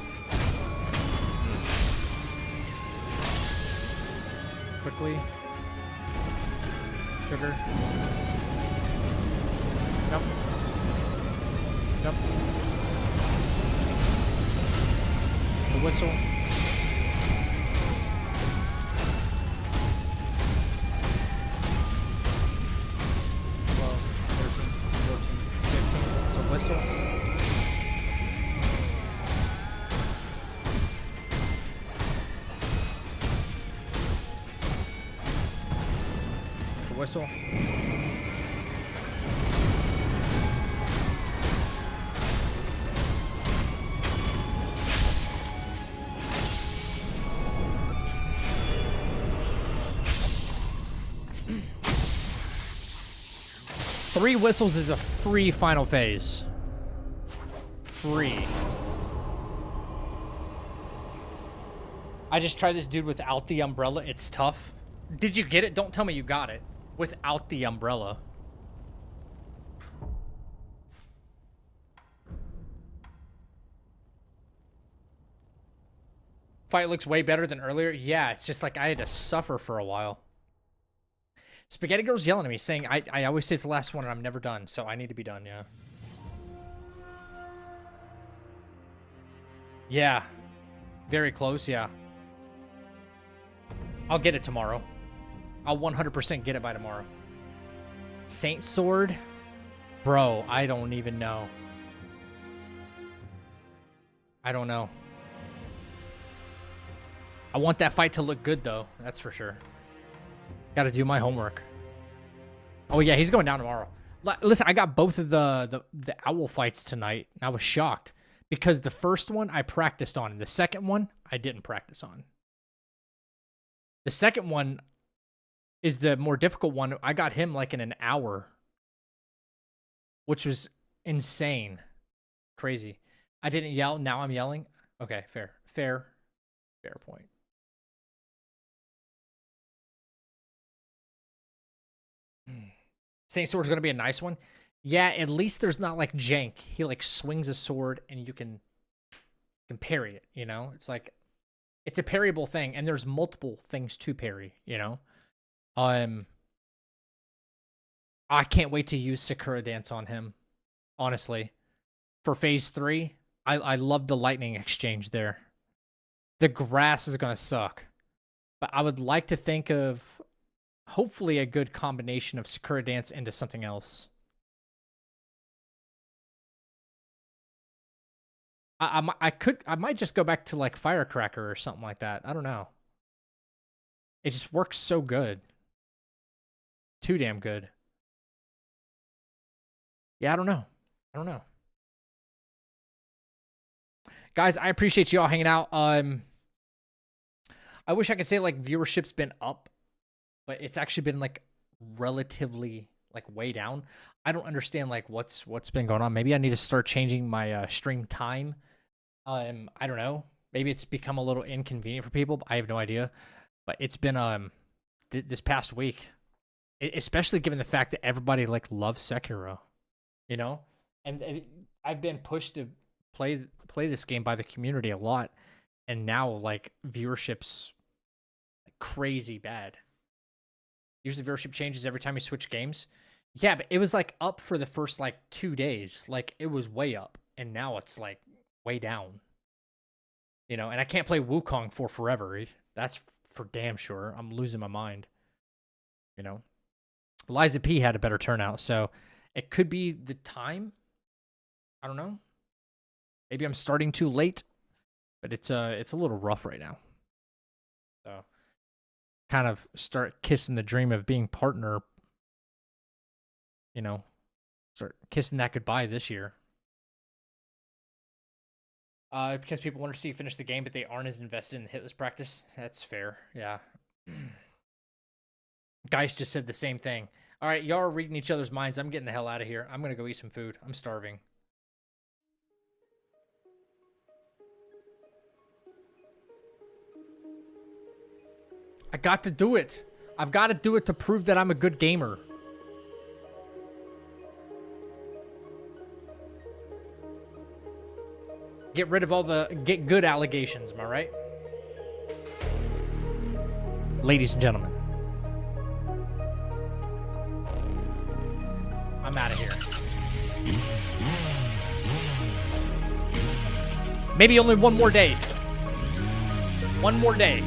Quickly. Trigger. Nope. Nope. The whistle. whistle. Three whistles is a free final phase. Free. I just tried this dude without the umbrella. It's tough. Did you get it? Don't tell me you got it without the umbrella. Fight looks way better than earlier. Yeah, it's just like I had to suffer for a while. Spaghetti Girl's yelling at me saying I always say it's the last one and I'm never done, so I need to be done, yeah. Yeah. Very close, yeah. I'll get it tomorrow. I'll 100% get it by tomorrow. Saint Sword? Bro, I don't even know. I don't know. I want that fight to look good, though. That's for sure. Gotta do my homework. Oh, yeah, he's going down tomorrow. Listen, I got both of the owl fights tonight, and I was shocked. Because the first one I practiced on, and the second one I didn't practice on. The second one is the more difficult one. I got him like in an hour, which was insane. Crazy. I didn't yell. Now I'm yelling. Okay, fair. Fair point. Saint Sword's going to be a nice one. Yeah, at least there's not like jank. He like swings a sword and you can parry it, you know? It's like, it's a parryable thing and there's multiple things to parry, you know? I can't wait to use Sakura Dance on him, honestly. For phase 3, I love the lightning exchange there. The grass is going to suck. But I would like to think of hopefully a good combination of Sakura Dance into something else. I might just go back to like Firecracker or something like that. I don't know. It just works so good. Too damn good. Yeah, I don't know. Guys, I appreciate you all hanging out. I wish I could say like viewership's been up, but it's actually been like relatively like way down. I don't understand like what's been going on. Maybe I need to start changing my stream time. I don't know. Maybe it's become a little inconvenient for people. I have no idea. But it's been this past week, especially given the fact that everybody like loves Sekiro, you know? And I've been pushed to play this game by the community a lot, and now like viewership's like crazy bad. Usually viewership changes every time you switch games. Yeah, but it was like up for the first like 2 days. Like it was way up, and now it's like way down. You know, and I can't play Wukong for forever. That's for damn sure. I'm losing my mind. You know, Liza P had a better turnout, so it could be the time. I don't know. Maybe I'm starting too late, but it's a little rough right now. So kind of start kissing the dream of being partner. You know, start kissing that goodbye this year. Because people want to see you finish the game, but they aren't as invested in the hitless practice. That's fair. Yeah. Geist just said the same thing. All right, y'all are reading each other's minds. I'm getting the hell out of here. I'm going to go eat some food. I'm starving. I got to do it. I've got to do it to prove that I'm a good gamer. Get rid of all the get good allegations, am I right? Ladies and gentlemen. I'm out of here. Maybe only one more day. One more day.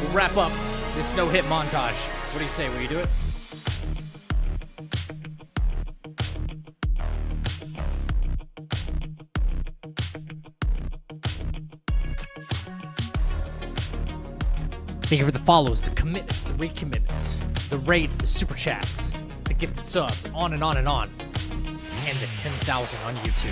We'll wrap up this no-hit montage. What do you say? Will you do it? Thank you for the follows, the commitments, the recommitments, the raids, the super chats, the gifted subs, on and on and on. And the 10,000 on YouTube.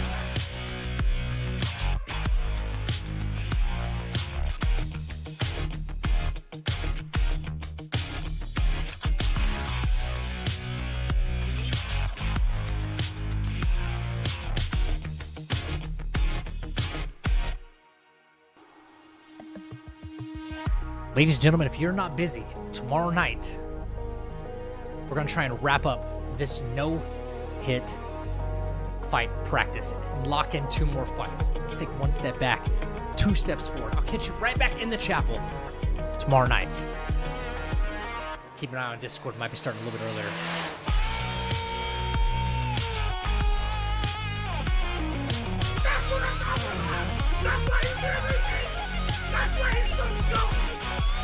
Ladies and gentlemen, if you're not busy, tomorrow night, we're going to try and wrap up this no-hit fight practice and lock in 2 more fights. Let's take 1 step back, 2 steps forward. I'll catch you right back in the chapel tomorrow night. Keep an eye on Discord. Might be starting a little bit earlier. That's what I'm talking about. That's why he's everything. That's why he's so dope.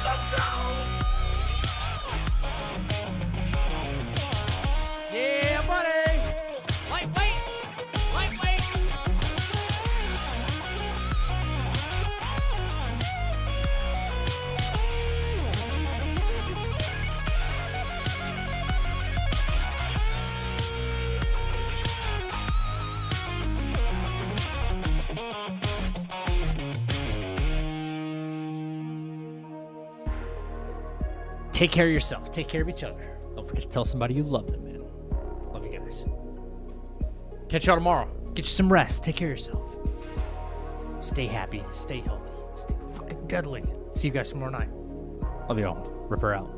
So dope. Yeah, buddy. Lightweight. Lightweight. Take care of yourself. Take care of each other. Don't forget to tell somebody you love them, man. Love you guys. Catch y'all tomorrow. Get you some rest. Take care of yourself. Stay happy. Stay healthy. Stay fucking deadly. See you guys tomorrow night. Love you all. Ripper out.